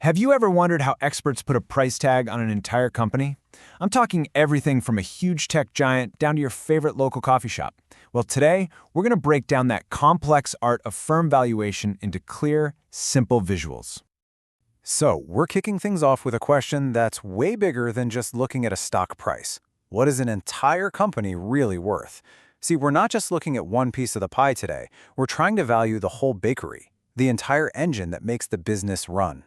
H: Have you ever wondered how experts put a price tag on an entire company? I'm talking everything from a huge tech giant down to your favorite local coffee shop. Well, today, we're going to break down that complex art of firm valuation into clear, simple visuals.
C: So, we're kicking things off with a question that's way bigger than just looking at a stock price. What is an entire company really worth? See, we're not just looking at one piece of the pie today. We're trying to value the whole bakery, the entire engine that makes the business run.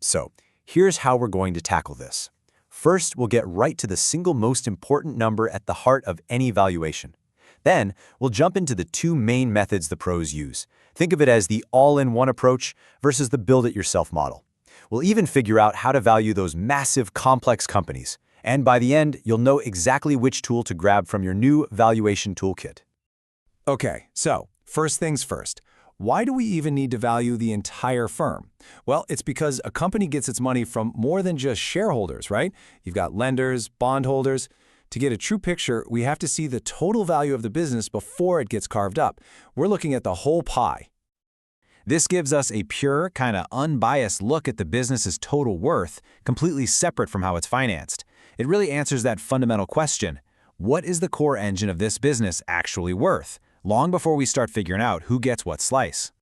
L: So, here's how we're going to tackle this. First, we'll get right to the single most important number at the heart of any valuation. Then, we'll jump into the two main methods the pros use. Think of it as the all-in-one approach versus the build-it-yourself model. We'll even figure out how to value those massive, complex companies. And by the end, you'll know exactly which tool to grab from your new valuation toolkit.
H: Okay, so first things first. Why do we even need to value the entire firm? Well, it's because a company gets its money from more than just shareholders, right? You've got lenders, bondholders. To get a true picture, we have to see the total value of the business before it gets carved up. We're looking at the whole pie. This gives us a pure, kind of unbiased look at the business's total worth, completely separate from how it's financed. It really answers that fundamental question: what is the core engine of this business actually worth? Long before we start figuring out who gets what slice.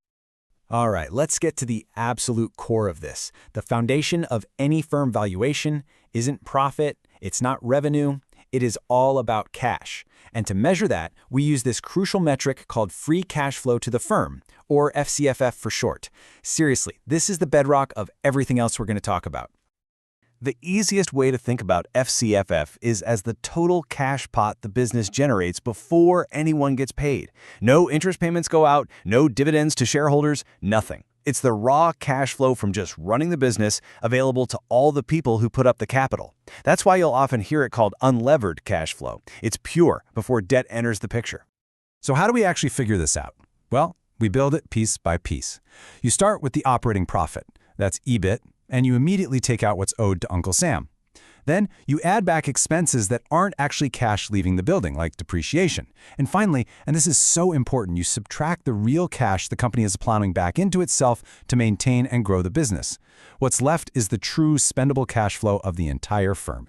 H: All right, let's get to the absolute core of this. The foundation of any firm valuation isn't profit, it's not revenue, it is all about cash. And to measure that, we use this crucial metric called free cash flow to the firm, or FCFF for short. Seriously, this is the bedrock of everything else we're going to talk about.
C: The easiest way to think about FCFF is as the total cash pot the business generates before anyone gets paid. No interest payments go out, no dividends to shareholders, nothing. It's the raw cash flow from just running the business available to all the people who put up the capital. That's why you'll often hear it called unlevered cash flow. It's pure before debt enters the picture.
B: So how do we actually figure this out? Well, we build it piece by piece. You start with the operating profit. That's EBIT. And you immediately take out what's owed to Uncle Sam. Then you add back expenses that aren't actually cash leaving the building, like depreciation. And finally, and this is so important, you subtract the real cash the company is plowing back into itself to maintain and grow the business. What's left is the true spendable cash flow of the entire firm.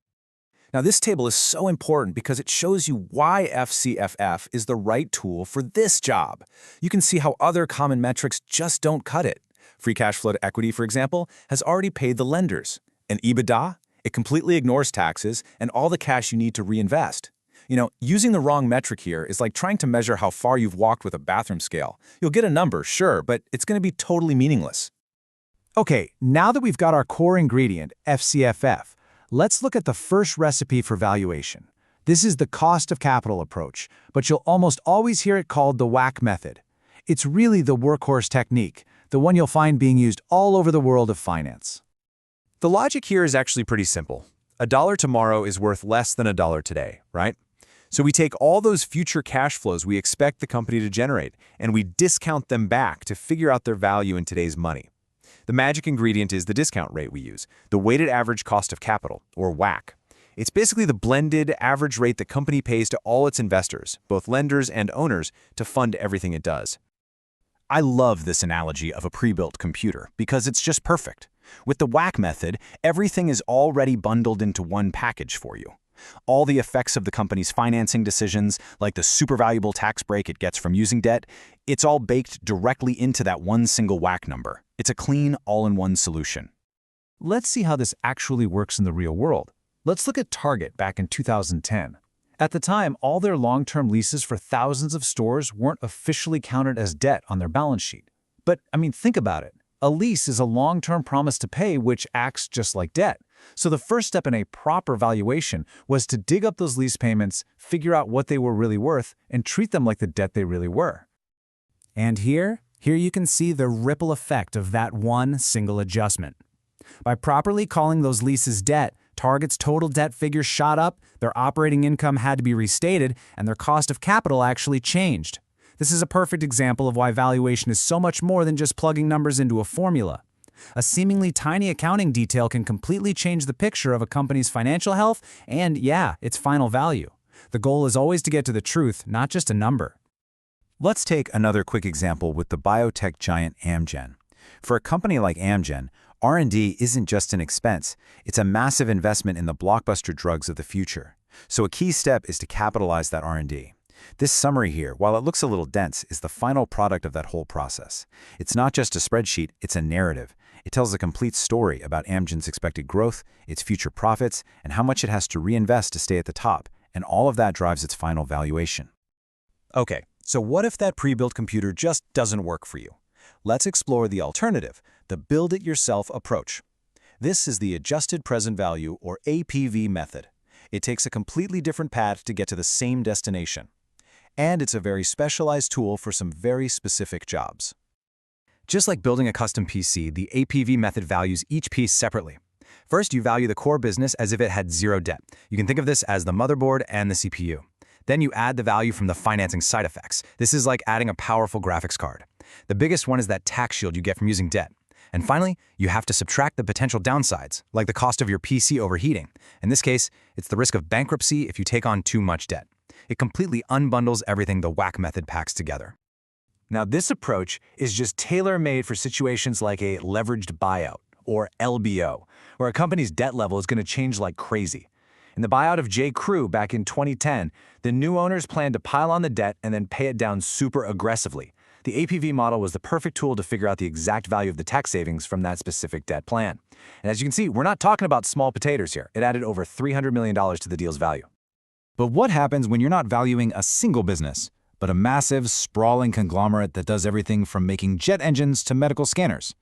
C: Now, this table is so important because it shows you why FCFF is the right tool for this job. You can see how other common metrics just don't cut it. Free cash flow to equity, for example, has already paid the lenders. And EBITDA? It completely ignores taxes and all the cash you need to reinvest. Using the wrong metric here is like trying to measure how far you've walked with a bathroom scale. You'll get a number, sure, but it's going to be totally meaningless.
F: Okay, now that we've got our core ingredient, FCFF, let's look at the first recipe for valuation. This is the cost of capital approach, but you'll almost always hear it called the WACC method. It's really the workhorse technique, the one you'll find being used all over the world of finance.
C: The logic here is actually pretty simple. $1 tomorrow is worth less than $1 today, right? So we take all those future cash flows we expect the company to generate, and we discount them back to figure out their value in today's money. The magic ingredient is the discount rate we use, the weighted average cost of capital, or WACC. It's basically the blended average rate the company pays to all its investors, both lenders and owners, to fund everything it does. I love this analogy of a pre-built computer because it's just perfect. With the WACC method, everything is already bundled into one package for you. All the effects of the company's financing decisions, like the super valuable tax break it gets from using debt, it's all baked directly into that one single WACC number. It's a clean, all-in-one solution.
F: Let's see how this actually works in the real world. Let's look at Target back in 2010. At the time, all their long-term leases for thousands of stores weren't officially counted as debt on their balance sheet. But, think about it. A lease is a long-term promise to pay which acts just like debt. So the first step in a proper valuation was to dig up those lease payments, figure out what they were really worth, and treat them like the debt they really were. And here you can see the ripple effect of that one single adjustment. By properly calling those leases debt,
C: Target's total debt figure shot up, their operating income had to be restated, and their cost of capital actually changed. This is a perfect example of why valuation is so much more than just plugging numbers into a formula. A seemingly tiny accounting detail can completely change the picture of a company's financial health and, yeah, its final value. The goal is always to get to the truth, not just a number.
B: Let's take another quick example with the biotech giant Amgen. For a company like Amgen, R&D isn't just an expense, it's a massive investment in the blockbuster drugs of the future. So a key step is to capitalize that R&D. This summary here, while it looks a little dense, is the final product of that whole process. It's not just a spreadsheet, it's a narrative. It tells a complete story about Amgen's expected growth, its future profits, and how much it has to reinvest to stay at the top, and all of that drives its final valuation.
H: Okay, so what if that pre-built computer just doesn't work for you? Let's explore the alternative, the build-it-yourself approach. This is the Adjusted Present Value, or APV method. It takes a completely different path to get to the same destination. And it's a very specialized tool for some very specific jobs.
B: Just like building a custom PC, the APV method values each piece separately. First, you value the core business as if it had zero debt. You can think of this as the motherboard and the CPU. Then you add the value from the financing side effects. This is like adding a powerful graphics card. The biggest one is that tax shield you get from using debt. And finally, you have to subtract the potential downsides, like the cost of your PC overheating. In this case, it's the risk of bankruptcy if you take on too much debt. It completely unbundles everything the WACC method packs together.
C: Now, this approach is just tailor-made for situations like a leveraged buyout, or LBO, where a company's debt level is going to change like crazy. In the buyout of J. Crew back in 2010, the new owners planned to pile on the debt and then pay it down super aggressively. The APV model was the perfect tool to figure out the exact value of the tax savings from that specific debt plan. And as you can see, we're not talking about small potatoes here. It added over $300 million to the deal's value.
F: But what happens when you're not valuing a single business, but a massive, sprawling conglomerate that does everything from making jet engines to medical scanners?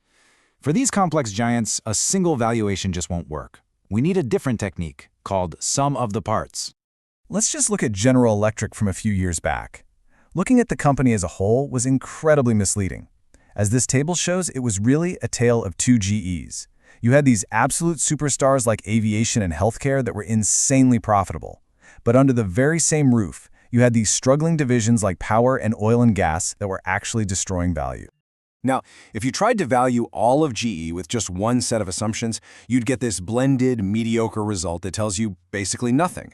F: For these complex giants, a single valuation just won't work. We need a different technique called sum of the parts.
M: Let's just look at General Electric from a few years back. Looking at the company as a whole was incredibly misleading. As this table shows, it was really a tale of two GEs. You had these absolute superstars like aviation and healthcare that were insanely profitable. But under the very same roof, you had these struggling divisions like power and oil and gas that were actually destroying value.
C: Now, if you tried to value all of GE with just one set of assumptions, you'd get this blended, mediocre result that tells you basically nothing.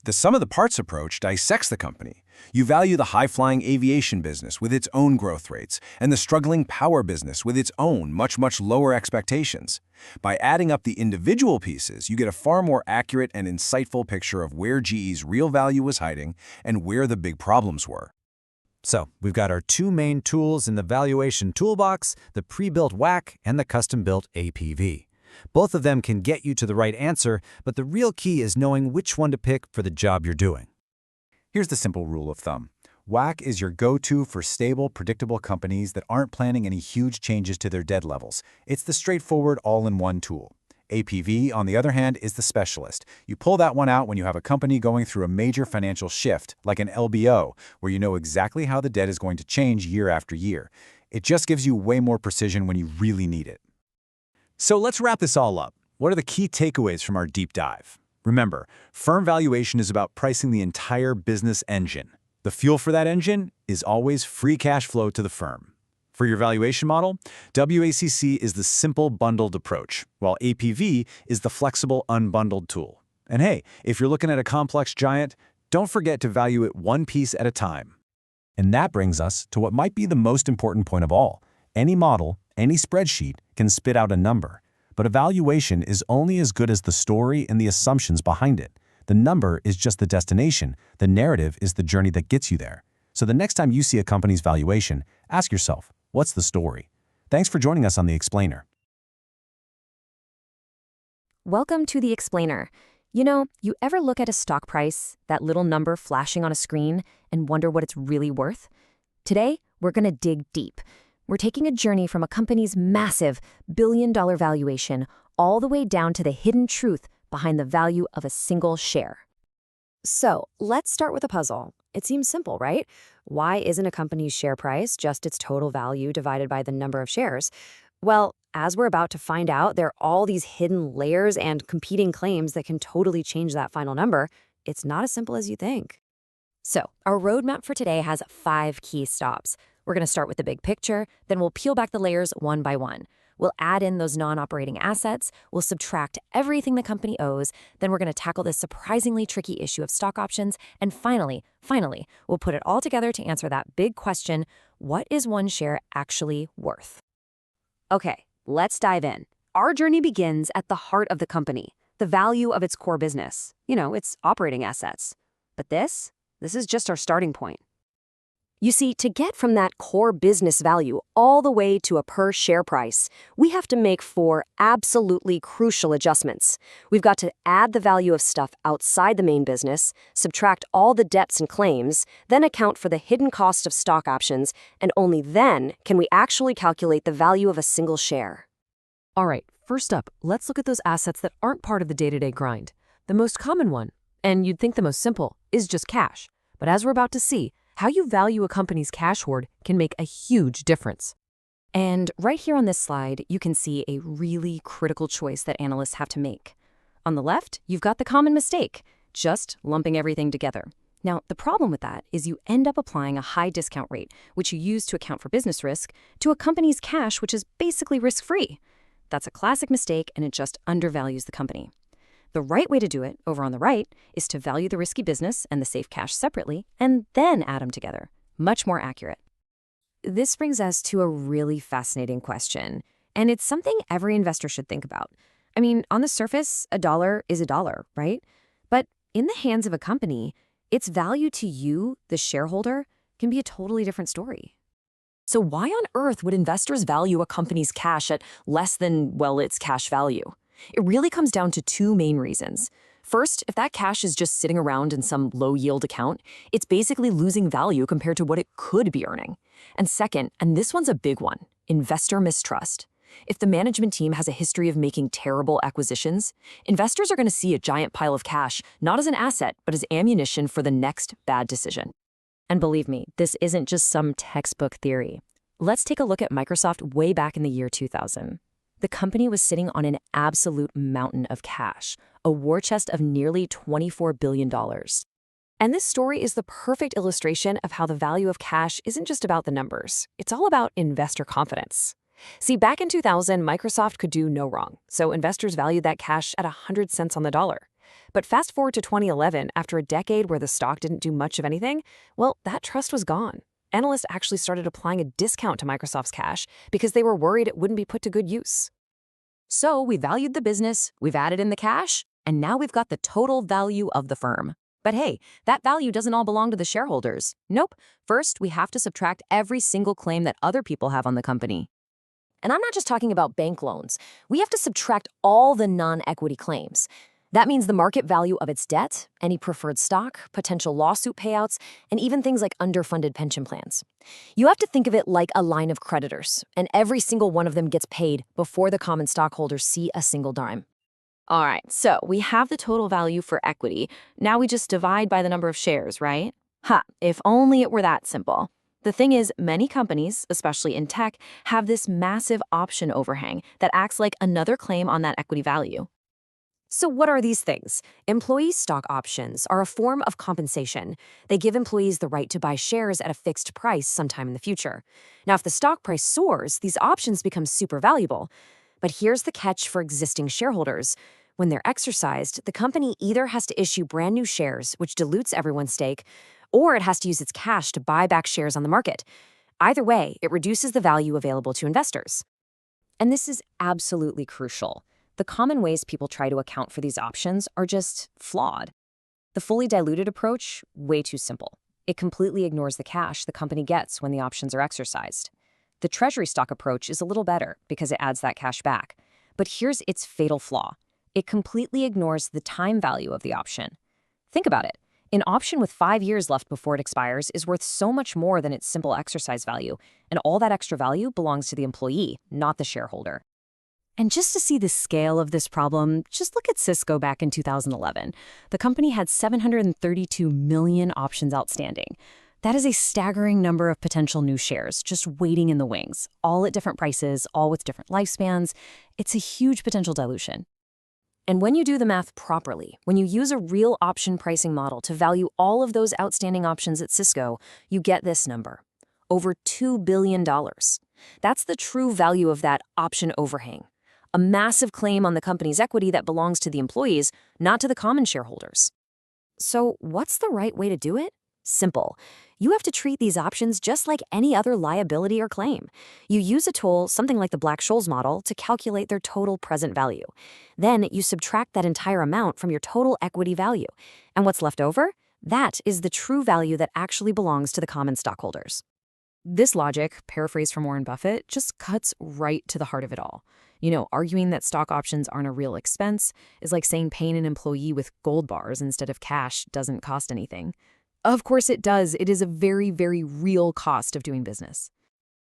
C: The sum of the parts approach dissects the company. You value the high-flying aviation business with its own growth rates and the struggling power business with its own much lower expectations. By adding up the individual pieces, you get a far more accurate and insightful picture of where GE's real value was hiding and where the big problems were.
H: So, we've got our two main tools in the valuation toolbox, the pre-built WACC and the custom-built APV. Both of them can get you to the right answer, but the real key is knowing which one to pick for the job you're doing.
B: Here's the simple rule of thumb. WACC is your go-to for stable, predictable companies that aren't planning any huge changes to their debt levels. It's the straightforward all-in-one tool. APV, on the other hand, is the specialist. You pull that one out when you have a company going through a major financial shift, like an LBO, where you know exactly how the debt is going to change year after year. It just gives you way more precision when you really need it.
C: So let's wrap this all up. What are the key takeaways from our deep dive? Remember, firm valuation is about pricing the entire business engine. The fuel for that engine is always free cash flow to the firm. For your valuation model, WACC is the simple bundled approach, while APV is the flexible unbundled tool. And hey, if you're looking at a complex giant, don't forget to value it one piece at a time.
B: And that brings us to what might be the most important point of all. Any model, any spreadsheet can spit out a number, but a valuation is only as good as the story and the assumptions behind it. The number is just the destination. The narrative is the journey that gets you there. So the next time you see a company's valuation, ask yourself, what's the story? Thanks for joining us on The Explainer.
J: Welcome to The Explainer. You know, you ever look at a stock price, that little number flashing on a screen, and wonder what it's really worth? Today, we're going to dig deep. We're taking a journey from a company's massive billion-dollar valuation all the way down to the hidden truth behind the value of a single share. So, let's start with a puzzle. It seems simple, right? Why isn't a company's share price just its total value divided by the number of shares? Well,
O: as we're about to find out, there are all these hidden layers and competing claims that can totally change that final number. It's not as simple as you think. So, our roadmap for today has 5 key stops. We're going to start with the big picture, then we'll peel back the layers one by one. We'll add in those non-operating assets, we'll subtract everything the company owes, then we're going to tackle this surprisingly tricky issue of stock options, and finally, we'll put it all together to answer that big question, what is one share actually worth? Okay, let's dive in. Our journey begins at the heart of the company, the value of its core business, its operating assets. But this is just our starting point. You see, to get from that core business value all the way to a per share price, we have to make 4 absolutely crucial adjustments. We've got to add the value of stuff outside the main business, subtract all the debts and claims, then account for the hidden cost of stock options, and only then can we actually calculate the value of a single share.
N: All right, first up, let's look at those assets that aren't part of the day-to-day grind. The most common one, and you'd think the most simple, is just cash. But as we're about to see, how you value a company's cash hoard can make a huge difference. And right here on this slide, you can see a really critical choice that analysts have to make. On the left, you've got the common mistake, just lumping everything together. Now, the problem with that is you end up applying a high discount rate, which you use to account for business risk, to a company's cash, which is basically risk-free. That's a classic mistake, and it just undervalues the company. The right way to do it, over on the right, is to value the risky business and the safe cash separately, and then add them together. Much more accurate. This brings us to a really fascinating question, and it's something every investor should think about. I mean, on the surface, a dollar is a dollar, right? But in the hands of a company, its value to you, the shareholder, can be a totally different story. So why on earth would investors value a company's cash at less than, well, its cash value? It really comes down to 2 main reasons. First, if that cash is just sitting around in some low-yield account, it's basically losing value compared to what it could be earning. And second, and this one's a big one, investor mistrust. If the management team has a history of making terrible acquisitions, investors are going to see a giant pile of cash, not as an asset, but as ammunition for the next bad decision. And believe me, this isn't just some textbook theory. Let's take a look at Microsoft way back in the year 2000. The company was sitting on an absolute mountain of cash, a war chest of nearly $24 billion. And this story is the perfect illustration of how the value of cash isn't just about the numbers. It's all about investor confidence. See, back in 2000, Microsoft could do no wrong, so investors valued that cash at 100 cents on the dollar. But fast forward to 2011, after a decade where the stock didn't do much of anything, well, that trust was gone. Analysts actually started applying a discount to Microsoft's cash because they were worried it wouldn't be put to good use. So we valued the business, we've added in the cash, and now we've got the total value of the firm. But hey, that value doesn't all belong to the shareholders. Nope. First, we have to subtract every single claim that other people have on the company. And I'm not just talking about bank loans. We have to subtract all the non-equity claims. That means the market value of its debt, any preferred stock, potential lawsuit payouts, and even things like underfunded pension plans. You have to think of it like a line of creditors, and every single one of them gets paid before the common stockholders see a single dime. All right, so we have the total value for equity. Now we just divide by the number of shares, right? If only it were that simple. The thing is, many companies, especially in tech, have this massive option overhang that acts like another claim on that equity value. So what are these things? Employee stock options are a form of compensation. They give employees the right to buy shares at a fixed price sometime in the future. Now, if the stock price soars, these options become super valuable. But here's the catch for existing shareholders. When they're exercised, the company either has to issue brand new shares, which dilutes everyone's stake, or it has to use its cash to buy back shares on the market. Either way, it reduces the value available to investors. And this is absolutely crucial. The common ways people try to account for these options are just flawed. The fully diluted approach, way too simple. It completely ignores the cash the company gets when the options are exercised. The treasury stock approach is a little better because it adds that cash back. But here's its fatal flaw. It completely ignores the time value of the option. Think about it. An option with 5 years left before it expires is worth so much more than its simple exercise value, and all that extra value belongs to the employee, not the shareholder. And just to see the scale of this problem, just look at Cisco back in 2011. The company had 732 million options outstanding.
A: That is a staggering number of potential new shares just waiting in the wings, all at different prices, all with different lifespans. It's a huge potential dilution. And when you do the math properly, when you use a real option pricing model to value all of those outstanding options at Cisco, you get this number: over $2 billion. That's the true value of that option overhang, a massive claim on the company's equity that belongs to the employees, not to the common shareholders. So what's the right way to do it? Simple. You have to treat these options just like any other liability or claim. You use a tool, something like the Black-Scholes model, to calculate their total present value. Then you subtract that entire amount from your total equity value. And what's left over? That is the true value that actually belongs to the common stockholders. This logic, paraphrased from Warren Buffett, just cuts right to the heart of it all. Arguing that stock options aren't a real expense is like saying paying an employee with gold bars instead of cash doesn't cost anything. Of course it does. It is a very, very real cost of doing business.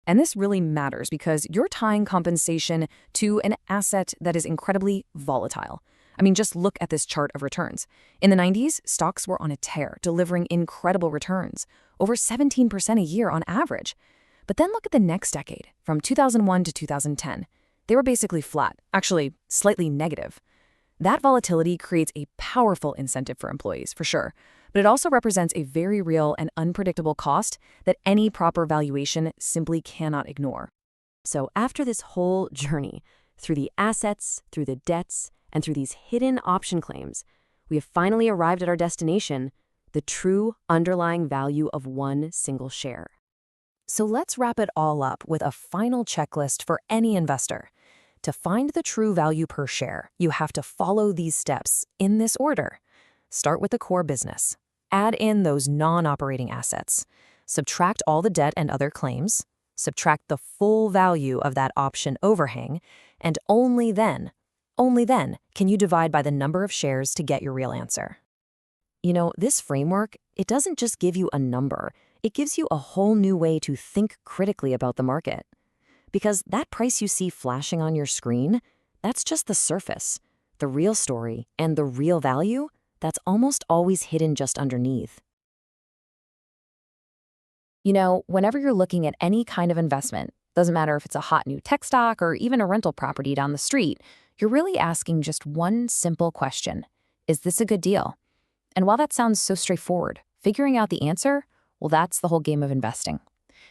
A: And this really matters because you're tying compensation to an asset that is incredibly volatile. I mean, just look at this chart of returns. In the 90s, stocks were on a tear, delivering incredible returns, over 17% a year on average. But then look at the next decade, from 2001 to 2010. They were basically flat, actually slightly negative. That volatility creates a powerful incentive for employees, for sure, but it also represents a very real and unpredictable cost that any proper valuation simply cannot ignore. So after this whole journey, through the assets, through the debts, and through these hidden option claims, we have finally arrived at our destination, the true underlying value of one single share. So let's wrap it all up with a final checklist for any investor. To find the true value per share, you have to follow these steps in this order. Start with the core business. Add in those non-operating assets. Subtract all the debt and other claims. Subtract the full value of that option overhang. And only then can you divide by the number of shares to get your real answer. This framework, it doesn't just give you a number. It gives you a whole new way to think critically about the market. Because that price you see flashing on your screen, that's just the surface. The real story and the real value, that's almost always hidden just underneath. Whenever you're looking at any kind of investment, doesn't matter if it's a hot new tech stock or even a rental property down the street, you're really asking just one simple question: is this a good deal? And while that sounds so straightforward, figuring out the answer, well, that's the whole game of investing.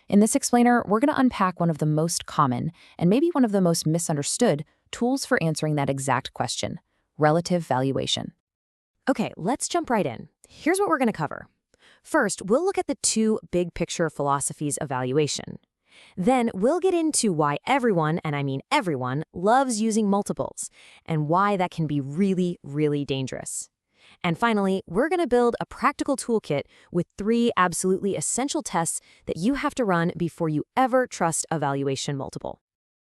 A: In this explainer, we're going to unpack one of the most common, and maybe one of the most misunderstood, tools for answering that exact question: relative valuation. Okay, let's jump right in. Here's what we're going to cover. First, we'll look at the two big picture philosophies of valuation. Then we'll get into why everyone, and I mean everyone, loves using multiples, and why that can be really, really dangerous. And finally, we're going to build a practical toolkit with 3 absolutely essential tests that you have to run before you ever trust a valuation multiple.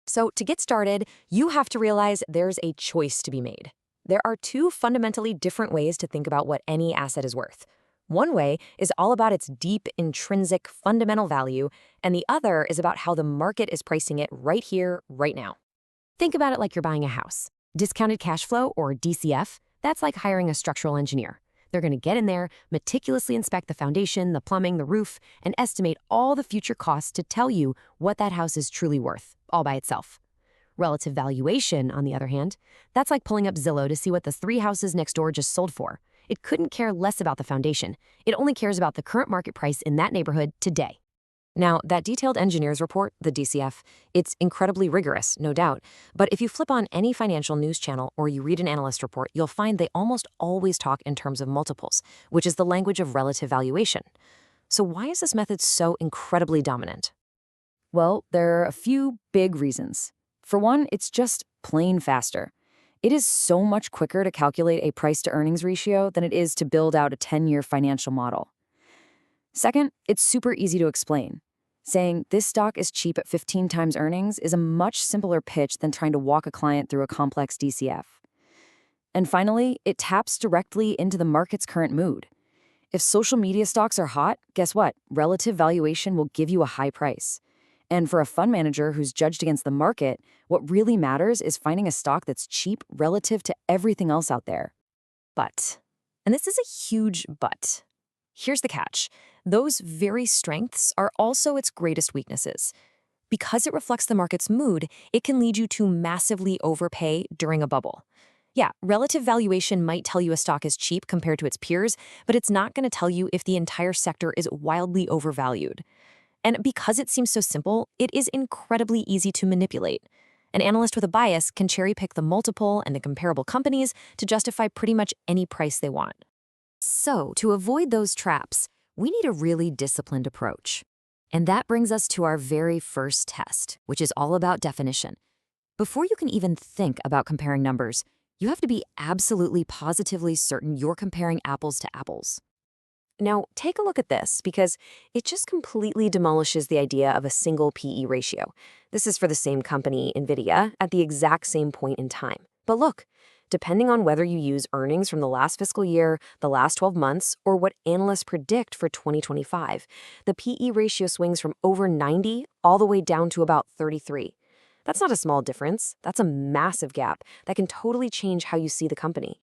A: So to get started, you have to realize there's a choice to be made. There are 2 fundamentally different ways to think about what any asset is worth. One way is all about its deep, intrinsic, fundamental value, and the other is about how the market is pricing it right here, right now. Think about it like you're buying a house. Discounted cash flow, or DCF, that's like hiring a structural engineer. They're going to get in there, meticulously inspect the foundation, the plumbing, the roof, and estimate all the future costs to tell you what that house is truly worth, all by itself. Relative valuation, on the other hand, that's like pulling up Zillow to see what the 3 houses next door just sold for. It couldn't care less about the foundation. It only cares about the current market price in that neighborhood today. Now, that detailed engineer's report, the DCF, it's incredibly rigorous, no doubt. But if you flip on any financial news channel or you read an analyst report, you'll find they almost always talk in terms of multiples, which is the language of relative valuation. So why is this method so incredibly dominant? Well, there are a few big reasons. For one, it's just plain faster. It is so much quicker to calculate a price-to-earnings ratio than it is to build out a 10-year financial model. Second, it's super easy to explain. Saying this stock is cheap at 15 times earnings is a much simpler pitch than trying to walk a client through a complex DCF. And finally, it taps directly into the market's current mood. If social media stocks are hot, guess what? Relative valuation will give you a high price. And for a fund manager who's judged against the market, what really matters is finding a stock that's cheap relative to everything else out there. But, and this is a huge but,
J: here's the catch. Those very strengths are also its greatest weaknesses. Because it reflects the market's mood, it can lead you to massively overpay during a bubble. Yeah, relative valuation might tell you a stock is cheap compared to its peers, but it's not going to tell you if the entire sector is wildly overvalued. And because it seems so simple, it is incredibly easy to manipulate. An analyst with a bias can cherry-pick the multiple and the comparable companies to justify pretty much any price they want. So, to avoid those traps, we need a really disciplined approach. And that brings us to our very first test, which is all about definition. Before you can even think about comparing numbers, you have to be absolutely positively certain you're comparing apples to apples. Now, take a look at this because it just completely demolishes the idea of a single PE ratio. This is for the same company, NVIDIA, at the exact same point in time. But look, depending on whether you use earnings from the last fiscal year, the last 12 months, or what analysts predict for 2025, the PE ratio swings from over 90 all the way down to about 33. That's not a small difference. That's a massive gap that can totally change how you see the company.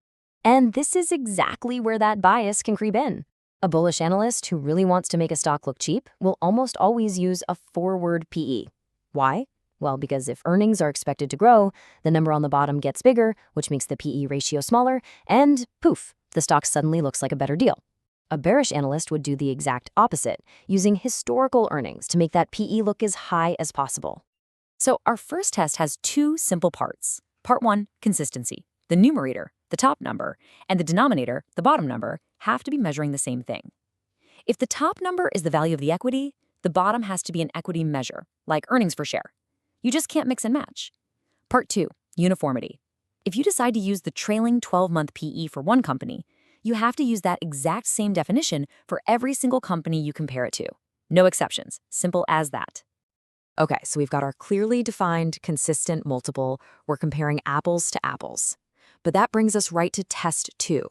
J: And this is exactly where that bias can creep in. A bullish analyst who really wants to make a stock look cheap will almost always use a forward PE. Why? Well, because if earnings are expected to grow, the number on the bottom gets bigger, which makes the PE ratio smaller, and poof, the stock suddenly looks like a better deal. A bearish analyst would do the exact opposite, using historical earnings to make that PE look as high as possible. So our first test has two simple parts. Part 1, consistency. The numerator, the top number, and the denominator, the bottom number, have to be measuring the same thing. If the top number is the value of the equity, the bottom has to be an equity measure, like earnings per share. You just can't mix and match. Part 2, uniformity. If you decide to use the trailing 12-month PE for one company, you have to use that exact same definition for every single company you compare it to. No exceptions. Simple as that. Okay, so we've got our clearly defined, consistent multiple. We're comparing apples to apples. But that brings us right to test 2.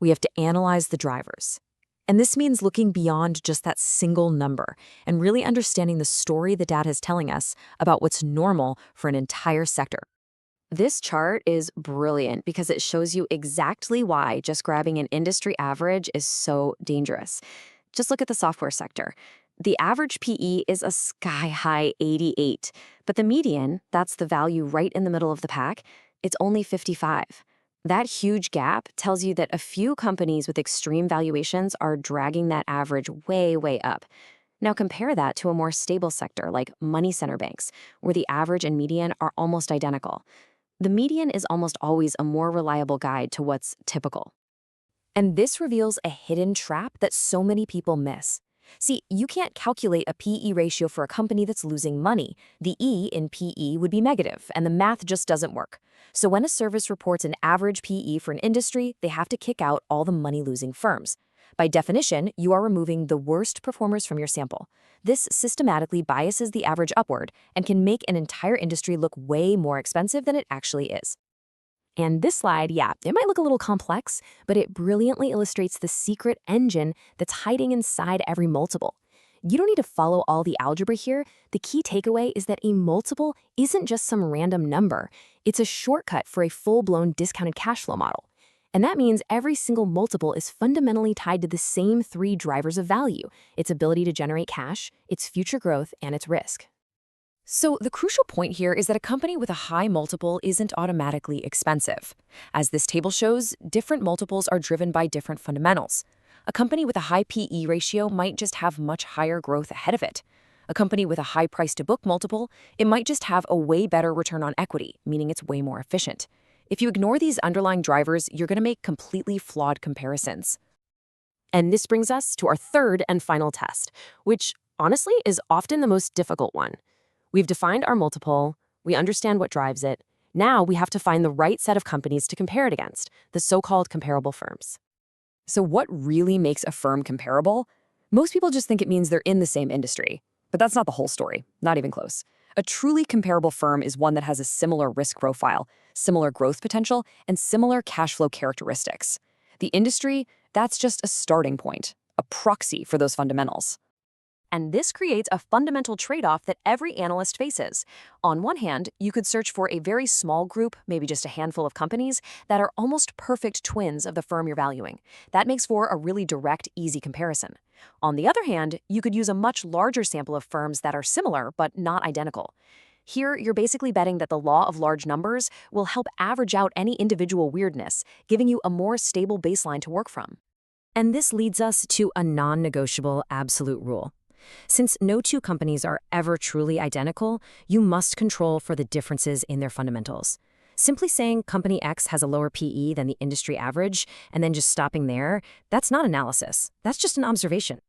J: We have to analyze the drivers. And this means looking beyond just that single number and really understanding the story the data is telling us about what's normal for an entire sector. This chart is brilliant because it shows you exactly why just grabbing an industry average is so dangerous. Just look at the software sector. The average PE is a sky-high 88, but the median, that's the value right in the middle of the pack, it's only 55. That huge gap tells you that a few companies with extreme valuations are dragging that average way, way up. Now compare that to a more stable sector like money center banks, where the average and median are almost identical. The median is almost always a more reliable guide to what's typical. And this reveals a hidden trap that so many people miss. See, you can't calculate a PE ratio for a company that's losing money. The E in PE would be negative, and the math just doesn't work. So when a service reports an average PE for an industry, they have to kick out all the money-losing firms. By definition, you are removing the worst performers from your sample. This systematically biases the average upward and can make an entire industry look way more expensive than it actually is. And this slide, yeah, it might look a little complex, but it brilliantly illustrates the secret engine that's hiding inside every multiple. You don't need to follow all the algebra here. The key takeaway is that a multiple isn't just some random number. It's a shortcut for a full-blown discounted cash flow model. And that means every single multiple is fundamentally tied to the same 3 drivers of value: its ability to generate cash, its future growth, and its risk. So the crucial point here is that a company with a high multiple isn't automatically expensive. As this table shows, different multiples are driven by different fundamentals. A company with a high PE ratio might just have much higher growth ahead of it. A company with a high price-to-book multiple, it might just have a way better return on equity, meaning it's way more efficient. If you ignore these underlying drivers, you're going to make completely flawed comparisons. And this brings us to our third and final test, which honestly is often the most difficult one. We've defined our multiple, we understand what drives it. Now we have to find the right set of companies to compare it against, the so-called comparable firms. So what really makes a firm comparable? Most people just think it means they're in the same industry, but that's not the whole story, not even close. A truly comparable firm is one that has a similar risk profile, similar growth potential, and similar cash flow characteristics. The industry, that's just a starting point, a proxy for those fundamentals. And this creates a fundamental trade-off that every analyst faces. On one hand, you could search for a very small group, maybe just a handful of companies, that are almost perfect twins of the firm you're valuing. That makes for a really direct, easy comparison. On the other hand, you could use a much larger sample of firms that are similar but not identical. Here, you're basically betting that the law of large numbers will help average out any individual weirdness, giving you a more stable baseline to work from.
A: And this leads us to a non-negotiable absolute rule. Since no two companies are ever truly identical, you must control for the differences in their fundamentals. Simply saying company X has a lower PE than the industry average and then just stopping there, that's not analysis. That's just an observation.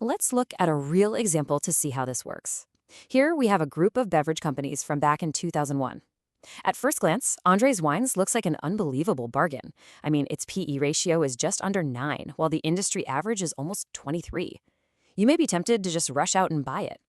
J: Let's look at a real example to see how this works. Here we have a group of beverage companies from back in 2001. At first glance, Andre's Wines looks like an unbelievable bargain. I mean, its PE ratio is just under 9, while the industry average is almost 23. You may be tempted to just rush out and buy it.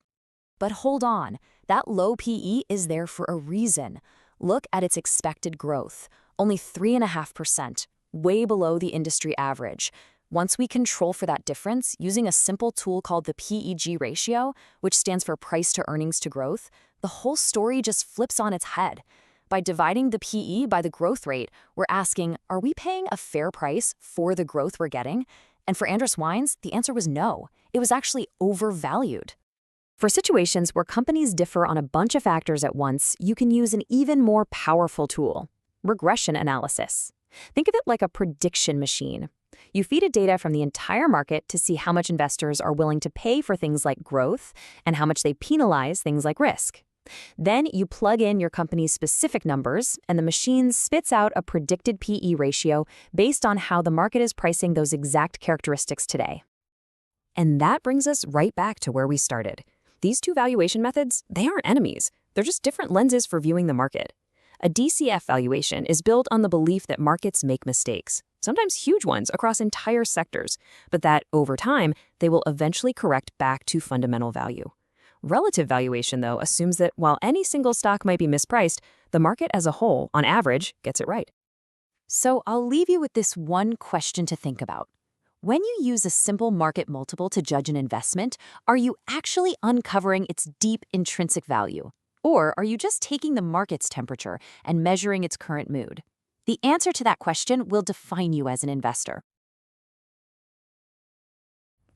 J: But hold on, that low PE is there for a reason. Look at its expected growth, only 3.5%, way below the industry average. Once we control for that difference using a simple tool called the PEG ratio, which stands for price to earnings to growth, the whole story just flips on its head. By dividing the PE by the growth rate, we're asking, are we paying a fair price for the growth we're getting? And for Andres Wines, the answer was no. It was actually overvalued. For situations where companies differ on a bunch of factors at once, you can use an even more powerful tool, regression analysis. Think of it like a prediction machine. You feed it data from the entire market to see how much investors are willing to pay for things like growth and how much they penalize things like risk. Then you plug in your company's specific numbers, and the machine spits out a predicted PE ratio based on how the market is pricing those exact characteristics today. And that brings us right back to where we started. These two valuation methods, they aren't enemies. They're just different lenses for viewing the market. A DCF valuation is built on the belief that markets make mistakes, sometimes huge ones across entire sectors, but that, over time, they will eventually correct back to fundamental value. Relative valuation, though, assumes that while any single stock might be mispriced, the market as a whole, on average, gets it right. So I'll leave you with this one question to think about. When you use a simple market multiple to judge an investment, are you actually uncovering its deep intrinsic value? Or are you just taking the market's temperature and measuring its current mood? The answer to that question will define you as an investor.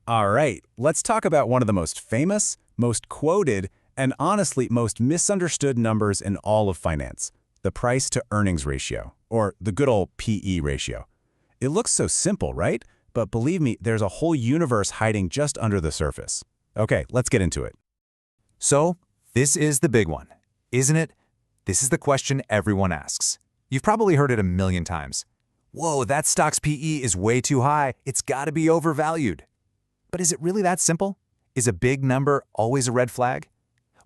D: All right, let's talk about one of the most famous, most quoted, and honestly most misunderstood numbers in all of finance, the price-to-earnings ratio, or the good old PE ratio. It looks so simple, right? But believe me, there's a whole universe hiding just under the surface. Okay, let's get into it.
B: So, this is the big one, isn't it? This is the question everyone asks. You've probably heard it a million times. Whoa, that stock's PE is way too high. It's got to be overvalued. But is it really that simple? Is a big number always a red flag?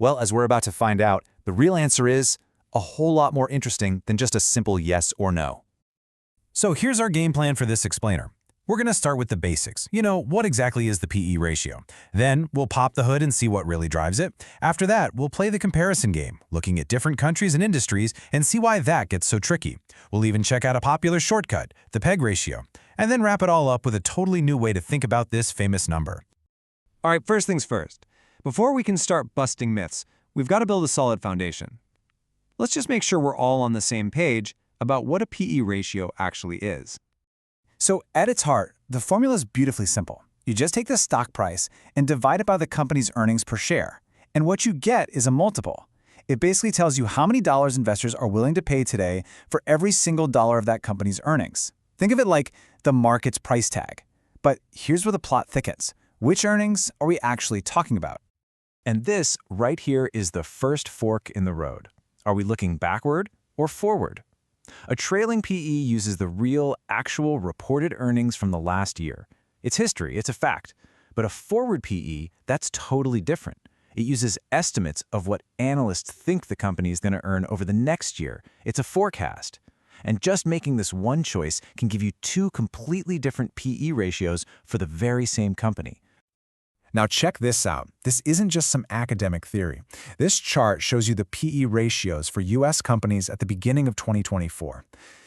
B: Well, as we're about to find out, the real answer is a whole lot more interesting than just a simple yes or no.
H: So here's our game plan for this explainer. We're going to start with the basics. What exactly is the PE ratio? Then we'll pop the hood and see what really drives it. After that, we'll play the comparison game, looking at different countries and industries and see why that gets so tricky. We'll even check out a popular shortcut, the PEG ratio, and then wrap it all up with a totally new way to think about this famous number.
P: All right, first things first. Before we can start busting myths, we've got to build a solid foundation. Let's just make sure we're all on the same page about what a PE ratio actually is.
C: So at its heart, the formula is beautifully simple. You just take the stock price and divide it by the company's earnings per share. And what you get is a multiple. It basically tells you how many dollars investors are willing to pay today for every single dollar of that company's earnings. Think of it like the market's price tag. But here's where the plot thickens. Which earnings are we actually talking about?
D: And this right here is the first fork in the road. Are we looking backward or forward? A trailing PE uses the real, actual reported earnings from the last year. It's history, it's a fact. But a forward PE, that's totally different. It uses estimates of what analysts think the company is going to earn over the next year. It's a forecast. And just making this one choice can give you two completely different PE ratios for the very same company.
B: Now check this out. This isn't just some academic theory. This chart shows you the PE ratios for U.S. companies at the beginning of 2024.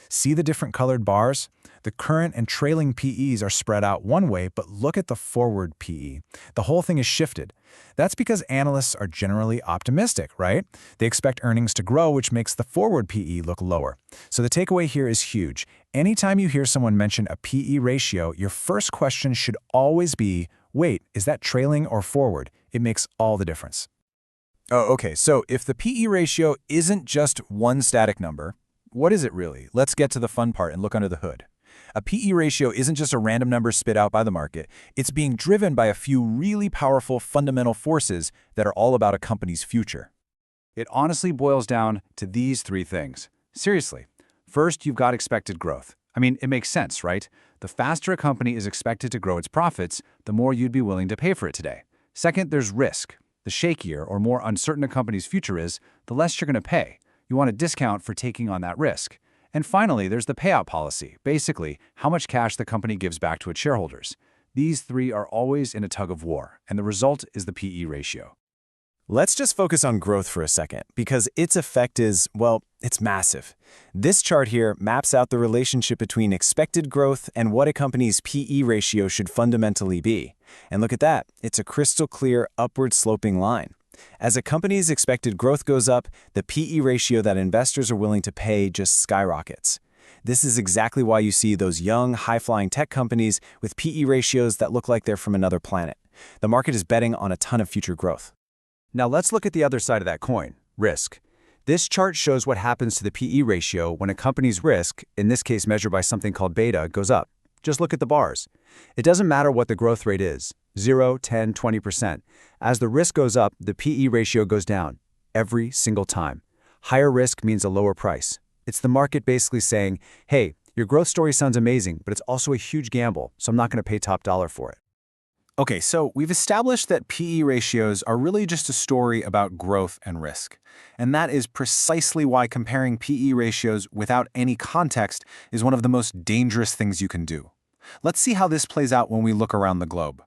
I: See the different colored bars? The current and trailing PEs are spread out one way, but look at the forward PE. The whole thing is shifted. That's because analysts are generally optimistic, right? They expect earnings to grow, which makes the forward PE look lower. So the takeaway here is huge. Anytime you hear someone mention a PE ratio, your first question should always be, wait, is that trailing or forward? It makes all the difference.
P: Oh, okay, so if the PE ratio isn't just one static number, what is it really? Let's get to the fun part and look under the hood. A PE ratio isn't just a random number spit out by the market. It's being driven by a few really powerful fundamental forces that are all about a company's future.
I: It honestly boils down to these three things. Seriously. First, you've got expected growth. I mean, it makes sense, right? The faster a company is expected to grow its profits, the more you'd be willing to pay for it today. Second, there's risk. The shakier or more uncertain a company's future is, the less you're going to pay. You want a discount for taking on that risk. And finally, there's the payout policy, basically how much cash the company gives back to its shareholders. These three are always in a tug of war, and the result is the PE ratio.
H: Let's just focus on growth for a second, because its effect is, well, it's massive. This chart here maps out the relationship between expected growth and what a company's PE ratio should fundamentally be. And look at that, it's a crystal clear upward sloping line. As a company's expected growth goes up, the PE ratio that investors are willing to pay just skyrockets. This is exactly why you see those young, high-flying tech companies with PE ratios that look like they're from another planet. The market is betting on a ton of future growth.
B: Now let's look at the other side of that coin, risk. This chart shows what happens to the PE ratio when a company's risk, in this case measured by something called beta, goes up. Just look at the bars. It doesn't matter what the growth rate is, 0, 10, 20%. As the risk goes up, the PE ratio goes down, every single time. Higher risk means a lower price. It's the market basically saying, hey, your growth story sounds amazing, but it's also a huge gamble, so I'm not going to pay top dollar for it.
I: Okay, so we've established that PE ratios are really just a story about growth and risk. And that is precisely why comparing PE ratios without any context is one of the most dangerous things you can do. Let's see how this plays out when we look around the globe.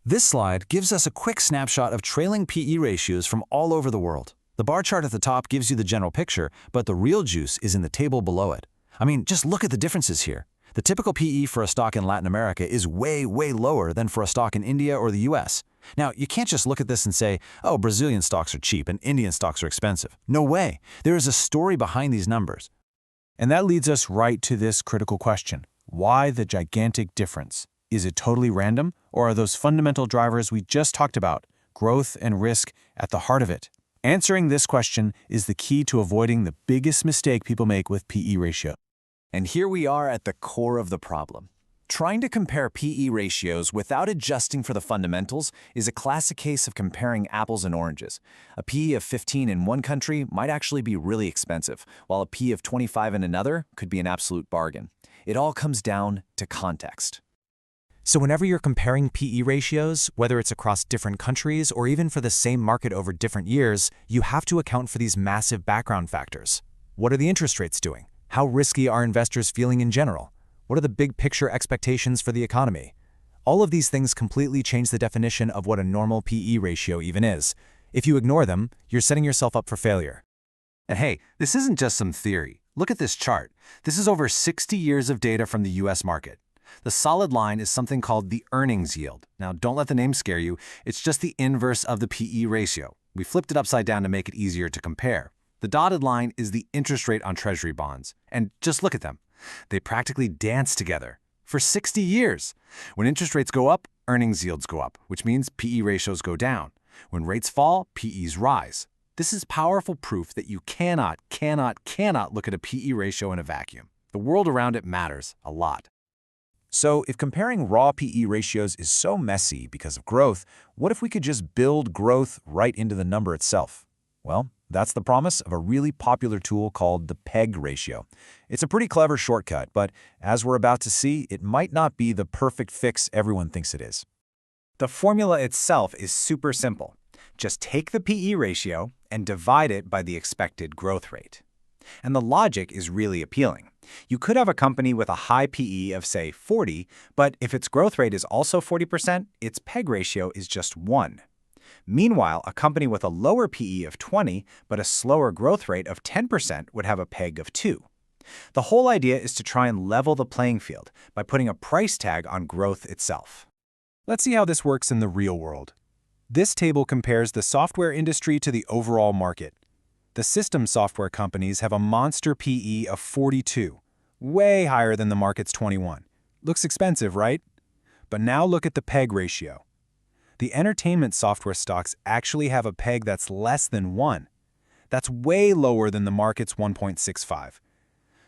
E: This slide gives us a quick snapshot of trailing PE ratios from all over the world. The bar chart at the top gives you the general picture, but the real juice is in the table below it. I mean, just look at the differences here. The typical PE for a stock in Latin America is way, way lower than for a stock in India or the US. Now, you can't just look at this and say, oh, Brazilian stocks are cheap and Indian stocks are expensive. No way. There is a story behind these numbers.
I: And that leads us right to this critical question. Why the gigantic difference? Is it totally random, or are those fundamental drivers we just talked about, growth and risk, at the heart of it? Answering this question is the key to avoiding the biggest mistake people make with PE ratio.
K: And here we are at the core of the problem. Trying to compare PE ratios without adjusting for the fundamentals is a classic case of comparing apples and oranges. A PE of 15 in one country might actually be really expensive, while a PE of 25 in another could be an absolute bargain. It all comes down to context.
E: So whenever you're comparing PE ratios, whether it's across different countries or even for the same market over different years, you have to account for these massive background factors. What are the interest rates doing? How risky are investors feeling in general? What are the big picture expectations for the economy? All of these things completely change the definition of what a normal PE ratio even is. If you ignore them, you're setting yourself up for failure.
B: And hey, this isn't just some theory. Look at this chart. This is over 60 years of data from the US market. The solid line is something called the earnings yield. Now, don't let the name scare you. It's just the inverse of the PE ratio. We flipped it upside down to make it easier to compare. The dotted line is the interest rate on Treasury bonds. And just look at them. They practically dance together for 60 years. When interest rates go up, earnings yields go up, which means PE ratios go down. When rates fall, PEs rise. This is powerful proof that you cannot look at a PE ratio in a vacuum. The world around it matters a lot.
P: So if comparing raw PE ratios is so messy because of growth, what if we could just build growth right into the number itself? Well, that's the promise of a really popular tool called the PEG ratio. It's a pretty clever shortcut, but as we're about to see, it might not be the perfect fix everyone thinks it is.
C: The formula itself is super simple. Just take the PE ratio and divide it by the expected growth rate. And the logic is really appealing. You could have a company with a high PE of, say, 40, but if its growth rate is also 40%, its PEG ratio is just 1. Meanwhile, a company with a lower PE of 20 but a slower growth rate of 10% would have a PEG of 2. The whole idea is to try and level the playing field by putting a price tag on growth itself.
B: Let's see how this works in the real world. This table compares the software industry to the overall market. The system software companies have a monster PE of 42, way higher than the market's 21. Looks expensive, right? But now look at the PEG ratio. The entertainment software stocks actually have a PEG that's less than 1. That's way lower than the market's 1.65.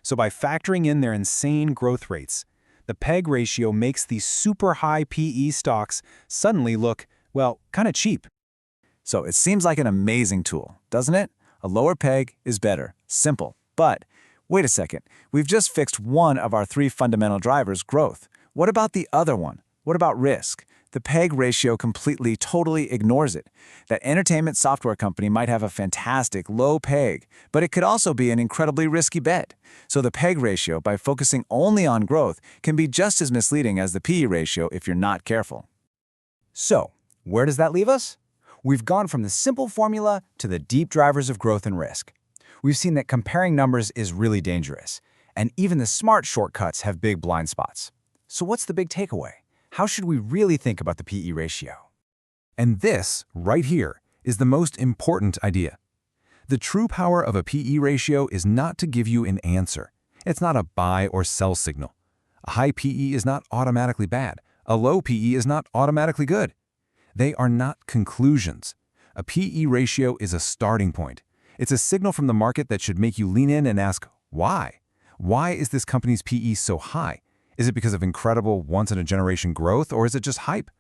B: So by factoring in their insane growth rates, the PEG ratio makes these super high PE stocks suddenly look, well, kind of cheap.
C: So it seems like an amazing tool, doesn't it? A lower PEG is better. Simple. But wait a second. We've just fixed one of our 3 fundamental drivers, growth. What about the other one? What about risk? The PEG ratio completely, totally ignores it. That entertainment software company might have a fantastic low PEG, but it could also be an incredibly risky bet. So the PEG ratio, by focusing only on growth, can be just as misleading as the PE ratio if you're not careful. So, where does that leave us? We've gone from the simple formula to the deep drivers of growth and risk. We've seen that comparing numbers is really dangerous, and even the smart shortcuts have big blind spots. So what's the big takeaway? How should we really think about the PE ratio?
B: And this, right here, is the most important idea. The true power of a PE ratio is not to give you an answer. It's not a buy or sell signal. A high PE is not automatically bad. A low PE is not automatically good. They are not conclusions. A PE ratio is a starting point. It's a signal from the market that should make you lean in and ask, why? Why is this company's PE so high? Is it because of incredible once-in-a-generation growth, or is it just hype?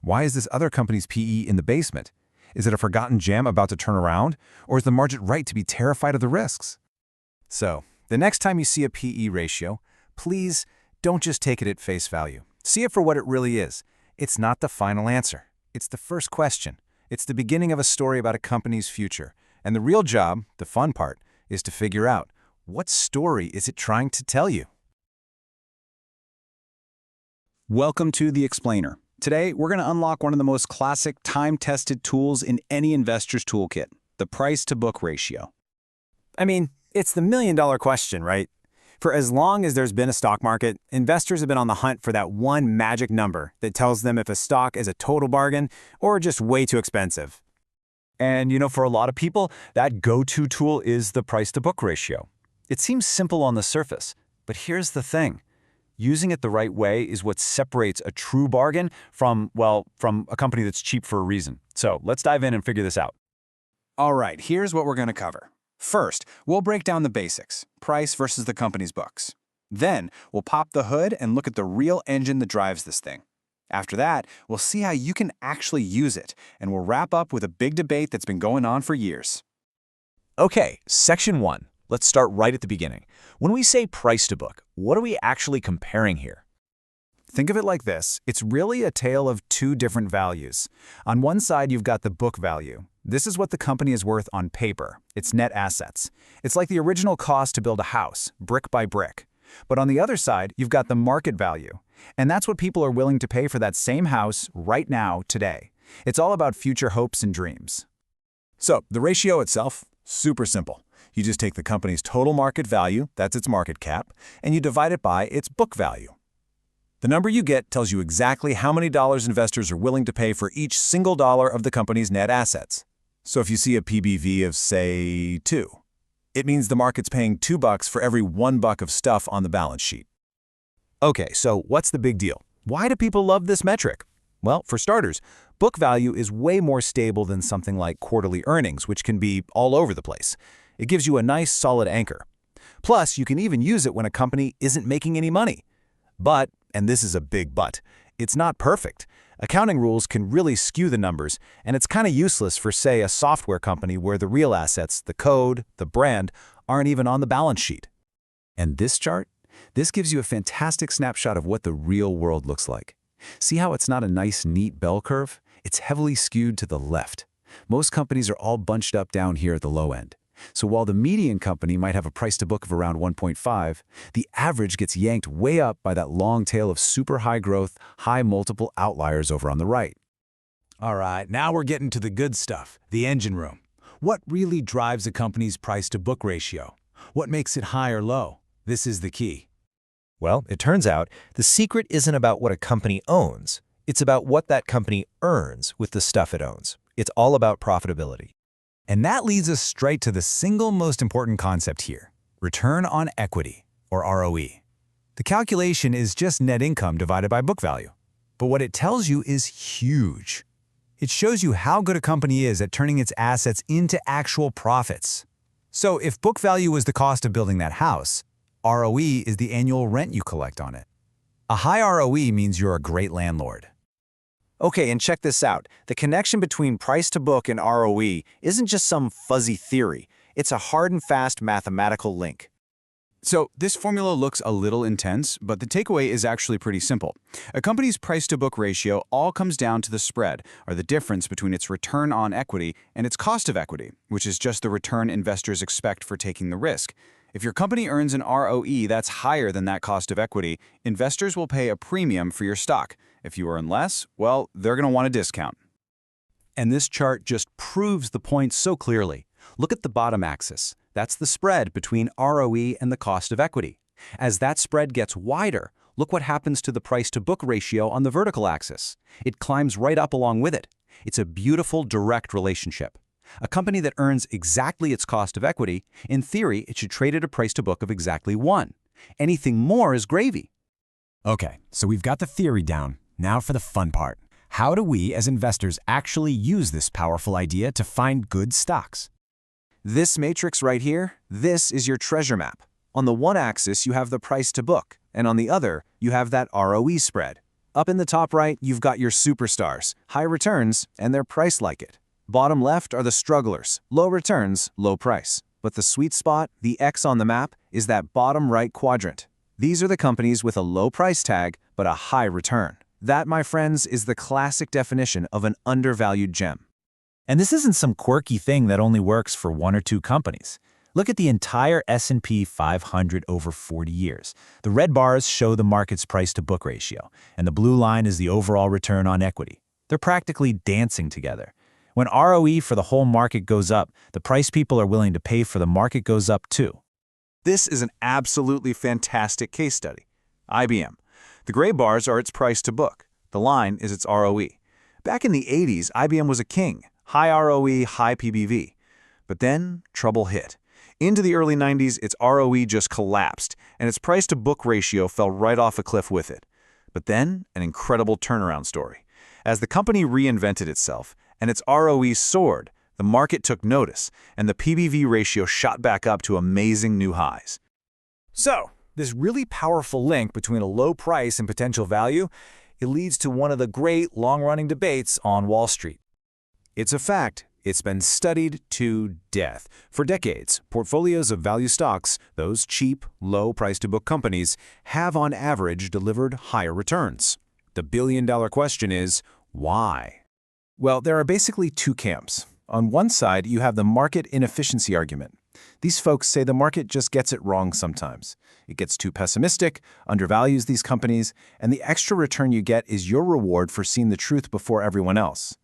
B: Why is this other company's PE in the basement? Is it a forgotten gem about to turn around, or is the market right to be terrified of the risks?
C: So, the next time you see a PE ratio, please don't just take it at face value. See it for what it really is. It's not the final answer. It's the first question. It's the beginning of a story about a company's future. And the real job, the fun part, is to figure out, what story is it trying to tell you?
S: Welcome to The Explainer. Today, we're going to unlock one of the most classic, time-tested tools in any investor's toolkit, the price-to-book ratio.
C: I mean, it's the million-dollar question, right? For as long as there's been a stock market, investors have been on the hunt for that one magic number that tells them if a stock is a total bargain or just way too expensive.
P: And for a lot of people, that go-to tool is the price-to-book ratio. It seems simple on the surface, but here's the thing. Using it the right way is what separates a true bargain from a company that's cheap for a reason. So let's dive in and figure this out.
S: All right, here's what we're going to cover. First, we'll break down the basics, price versus the company's books. Then, we'll pop the hood and look at the real engine that drives this thing. After that, we'll see how you can actually use it, and we'll wrap up with a big debate that's been going on for years.
K: Okay, Section 1. Let's start right at the beginning. When we say price to book, what are we actually comparing here?
C: Think of it like this. It's really a tale of 2 different values. On one side, you've got the book value. This is what the company is worth on paper, its net assets. It's like the original cost to build a house, brick by brick. But on the other side, you've got the market value. And that's what people are willing to pay for that same house right now, today. It's all about future hopes and dreams.
D: So, the ratio itself, super simple. You just take the company's total market value, that's its market cap, and you divide it by its book value. The number you get tells you exactly how many dollars investors are willing to pay for each single dollar of the company's net assets. So if you see a PBV of, say, 2, it means the market's paying $2 for every $1 of stuff on the balance sheet.
B: Okay, so what's the big deal? Why do people love this metric? Well, for starters, book value is way more stable than something like quarterly earnings, which can be all over the place. It gives you a nice, solid anchor. Plus, you can even use it when a company isn't making any money. But, and this is a big but, it's not perfect. Accounting rules can really skew the numbers, and it's kind of useless for, say, a software company where the real assets, the code, the brand, aren't even on the balance sheet.
C: And this chart? This gives you a fantastic snapshot of what the real world looks like. See how it's not a nice, neat bell curve? It's heavily skewed to the left. Most companies are all bunched up down here at the low end. So while the median company might have a price to book of around 1.5, the average gets yanked way up by that long tail of super high growth, high multiple outliers over on the right.
B: All right, now we're getting to the good stuff, the engine room. What really drives a company's price to book ratio? What makes it high or low?
H: This is the key. Well, it turns out the secret isn't about what a company owns. It's about what that company earns with the stuff it owns. It's all about profitability.
K: And that leads us straight to the single most important concept here, return on equity, or ROE. The calculation is just net income divided by book value. But what it tells you is huge. It shows you how good a company is at turning its assets into actual profits. So if book value is the cost of building that house, ROE is the annual rent you collect on it. A high ROE means you're a great landlord.
C: Okay, and check this out. The connection between price to book and ROE isn't just some fuzzy theory. It's a hard and fast mathematical link.
S: So this formula looks a little intense, but the takeaway is actually pretty simple. A company's price-to-book ratio all comes down to the spread, or the difference between its return on equity and its cost of equity, which is just the return investors expect for taking the risk. If your company earns an ROE that's higher than that cost of equity, investors will pay a premium for your stock. If you earn less, well, they're going to want a discount.
B: And this chart just proves the point so clearly. Look at the bottom axis. That's the spread between ROE and the cost of equity. As that spread gets wider, look what happens to the price-to-book ratio on the vertical axis. It climbs right up along with it. It's a beautiful, direct relationship. A company that earns exactly its cost of equity, in theory, it should trade at a price-to-book of exactly 1. Anything more is gravy.
K: Okay, so we've got the theory down. Now for the fun part. How do we, as investors, actually use this powerful idea to find good stocks?
C: This matrix right here, this is your treasure map. On the one axis, you have the price to book, and on the other, you have that ROE spread. Up in the top right, you've got your superstars, high returns, and they're priced like it. Bottom left are the strugglers, low returns, low price. But the sweet spot, the X on the map, is that bottom right quadrant. These are the companies with a low price tag, but a high return. That, my friends, is the classic definition of an undervalued gem.
K: And this isn't some quirky thing that only works for 1 or 2 companies. Look at the entire S&P 500 over 40 years. The red bars show the market's price-to-book ratio, and the blue line is the overall return on equity. They're practically dancing together. When ROE for the whole market goes up, the price people are willing to pay for the market goes up too.
D: This is an absolutely fantastic case study. IBM. The gray bars are its price to book. The line is its ROE. Back in the 80s, IBM was a king. High ROE, high PBV. But then, trouble hit. Into the early 90s, its ROE just collapsed, and its price-to-book ratio fell right off a cliff with it. But then, an incredible turnaround story. As the company reinvented itself, and its ROE soared, the market took notice, and the PBV ratio shot back up to amazing new highs.
K: So, this really powerful link between a low price and potential value, it leads to one of the great long-running debates on Wall Street.
C: It's a fact. It's been studied to death. For decades, portfolios of value stocks, those cheap, low price-to-book companies, have on average delivered higher returns. The billion-dollar question is, why? Well, there are basically 2 camps. On one side, you have the market inefficiency argument. These folks say the market just gets it wrong sometimes. It gets too pessimistic, undervalues these companies, and the extra return you get is your reward for seeing the truth before everyone else.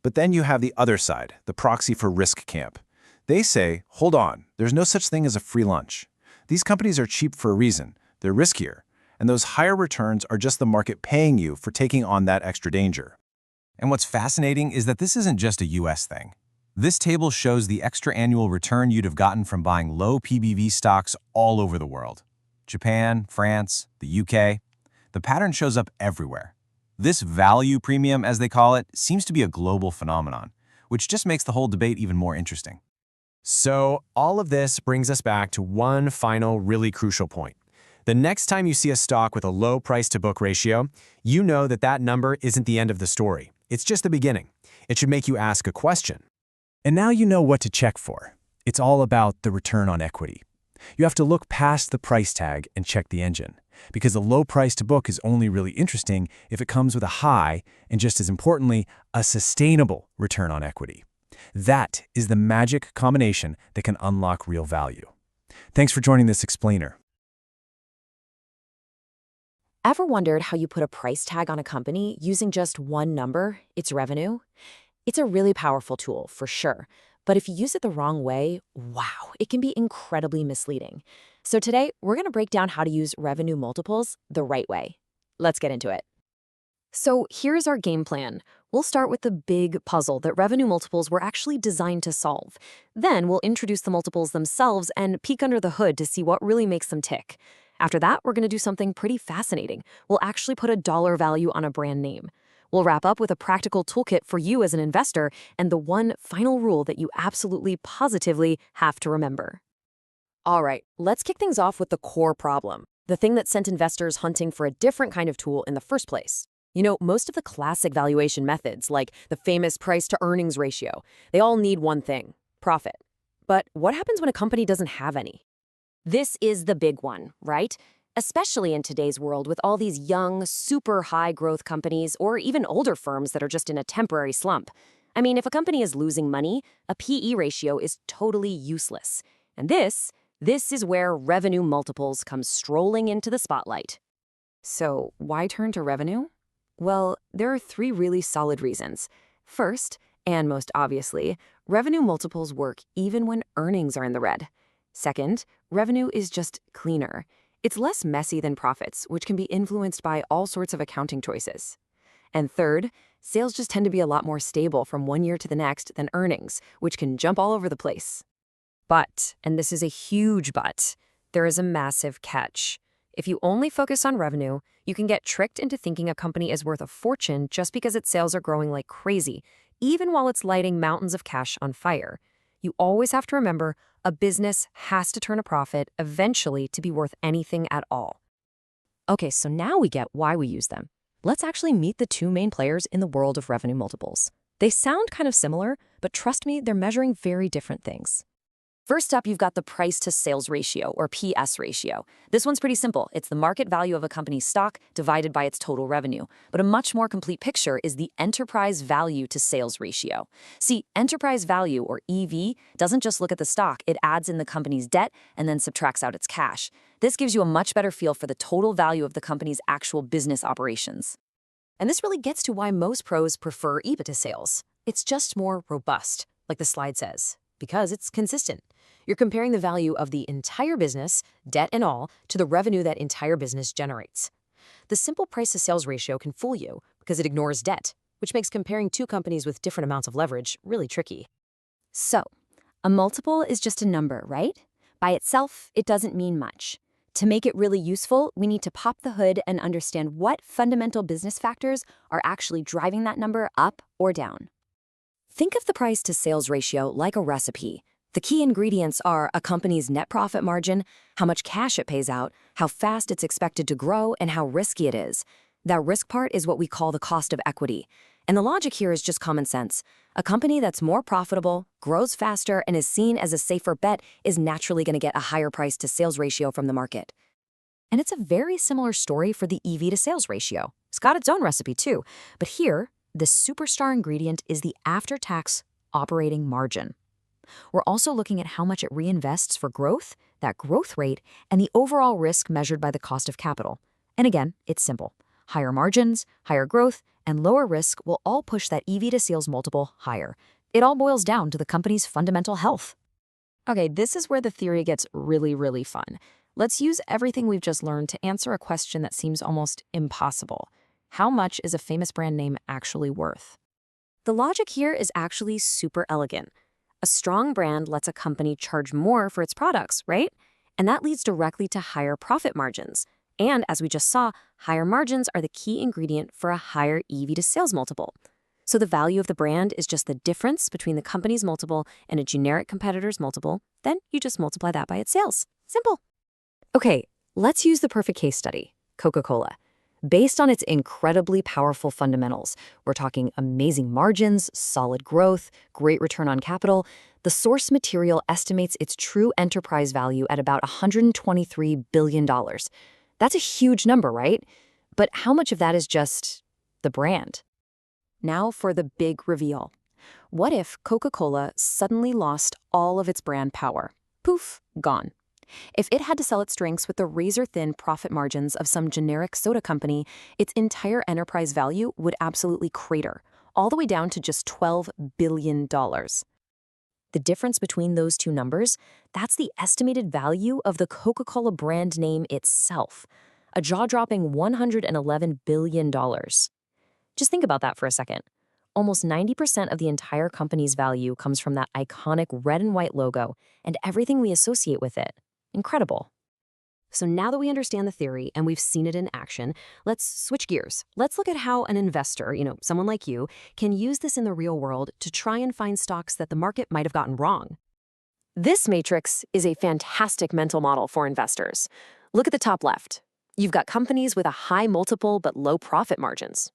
C: But then you have the other side, the proxy for risk camp. They say, hold on, there's no such thing as a free lunch. These companies are cheap for a reason. They're riskier. And those higher returns are just the market paying you for taking on that extra danger.
K: And what's fascinating is that this isn't just a US thing. This table shows the extra annual return you'd have gotten from buying low PBV stocks all over the world. Japan, France, the UK. The pattern shows up everywhere. This value premium, as they call it, seems to be a global phenomenon, which just makes the whole debate even more interesting.
H: So all of this brings us back to one final really crucial point. The next time you see a stock with a low price-to-book ratio, you know that that number isn't the end of the story. It's just the beginning. It should make you ask a question. And now you know what to check for. It's all about the return on equity. You have to look past the price tag and check the engine, because a low price to book is only really interesting if it comes with a high, and just as importantly, a sustainable return on equity. That is the magic combination that can unlock real value. Thanks for joining this explainer.
J: Ever wondered how you put a price tag on a company using just one number, its revenue? It's a really powerful tool, for sure. But if you use it the wrong way, wow, it can be incredibly misleading. So today, we're going to break down how to use revenue multiples the right way. Let's get into it. So here's our game plan. We'll start with the big puzzle that revenue multiples were actually designed to solve. Then we'll introduce the multiples themselves and peek under the hood to see what really makes them tick. After that, we're going to do something pretty fascinating. We'll actually put a dollar value on a brand name. We'll wrap up with a practical toolkit for you as an investor and the one final rule that you absolutely positively have to remember. All right, let's kick things off with the core problem, the thing that sent investors hunting for a different kind of tool in the first place. You know, most of the classic valuation methods, like the famous price-to-earnings ratio, they all need one thing: profit. But what happens when a company doesn't have any? This is the big one, right? Especially in today's world with all these young, super high-growth companies or even older firms that are just in a temporary slump. I mean, if a company is losing money, a PE ratio is totally useless. And this is where revenue multiples come strolling into the spotlight. So why turn to revenue? Well, there are three really solid reasons. First, and most obviously, revenue multiples work even when earnings are in the red. Second, revenue is just cleaner. It's less messy than profits, which can be influenced by all sorts of accounting choices. And third, sales just tend to be a lot more stable from one year to the next than earnings, which can jump all over the place. But, and this is a huge but, there is a massive catch. If you only focus on revenue, you can get tricked into thinking a company is worth a fortune just because its sales are growing like crazy, even while it's lighting mountains of cash on fire. You always have to remember, a business has to turn a profit eventually to be worth anything at all. Okay, so now we get why we use them. Let's actually meet the two main players in the world of revenue multiples. They sound kind of similar, but trust me, they're measuring very different things. First up, you've got the price-to-sales ratio, or PS ratio. This one's pretty simple. It's the market value of a company's stock divided by its total revenue. But a much more complete picture is the enterprise value-to-sales ratio. See, enterprise value, or EV, doesn't just look at the stock. It adds in the company's debt and then subtracts out its cash. This gives you a much better feel for the total value of the company's actual business operations. And this really gets to why most pros prefer EBITDA sales. It's just more robust, like the slide says, because it's consistent. You're comparing the value of the entire business, debt and all, to the revenue that entire business generates. The simple price-to-sales ratio can fool you because it ignores debt, which makes comparing two companies with different amounts of leverage really tricky.
O: So, a multiple is just a number, right? By itself, it doesn't mean much. To make it really useful, we need to pop the hood and understand what fundamental business factors are actually driving that number up or down.
J: Think of the price-to-sales ratio like a recipe. The key ingredients are a company's net profit margin, how much cash it pays out, how fast it's expected to grow, and how risky it is. That risk part is what we call the cost of equity. And the logic here is just common sense. A company that's more profitable, grows faster, and is seen as a safer bet is naturally going to get a higher price-to-sales ratio from the market. And it's a very similar story for the EV-to-sales ratio. It's got its own recipe too. But here, the superstar ingredient is the after-tax operating margin. We're also looking at how much it reinvests for growth, that growth rate, and the overall risk measured by the cost of capital. And again, it's simple. Higher margins, higher growth, and lower risk will all push that EV to sales multiple higher. It all boils down to the company's fundamental health. Okay, this is where the theory gets really, really fun. Let's use everything we've just learned to answer a question that seems almost impossible. How much is a famous brand name actually worth?
O: The logic here is actually super elegant. A strong brand lets a company charge more for its products, right? And that leads directly to higher profit margins. And as we just saw, higher margins are the key ingredient for a higher EV to sales multiple. So the value of the brand is just the difference between the company's multiple and a generic competitor's multiple. Then you just multiply that by its sales. Simple. Okay, let's use the perfect case study, Coca-Cola. Based on its incredibly powerful fundamentals, we're talking amazing margins, solid growth, great return on capital. The source material estimates its true enterprise value at about $123 billion. That's a huge number, right? But how much of that is just the brand? Now for the big reveal. What if Coca-Cola suddenly lost all of its brand power? Poof, gone. If it had to sell its drinks with the razor-thin profit margins of some generic soda company, its entire enterprise value would absolutely crater, all the way down to just $12 billion.
J: The difference between those two numbers, that's the estimated value of the Coca-Cola brand name itself, a jaw-dropping $111 billion. Just think about that for a second. Almost 90% of the entire company's value comes from that iconic red and white logo and everything we associate with it. Incredible. So now that we understand the theory and we've seen it in action, let's switch gears. Let's look at how an investor, someone like you, can use this in the real world to try and find stocks that the market might have gotten wrong. This matrix is a fantastic mental model for investors. Look at the top left. You've got companies with a high multiple but low profit margins.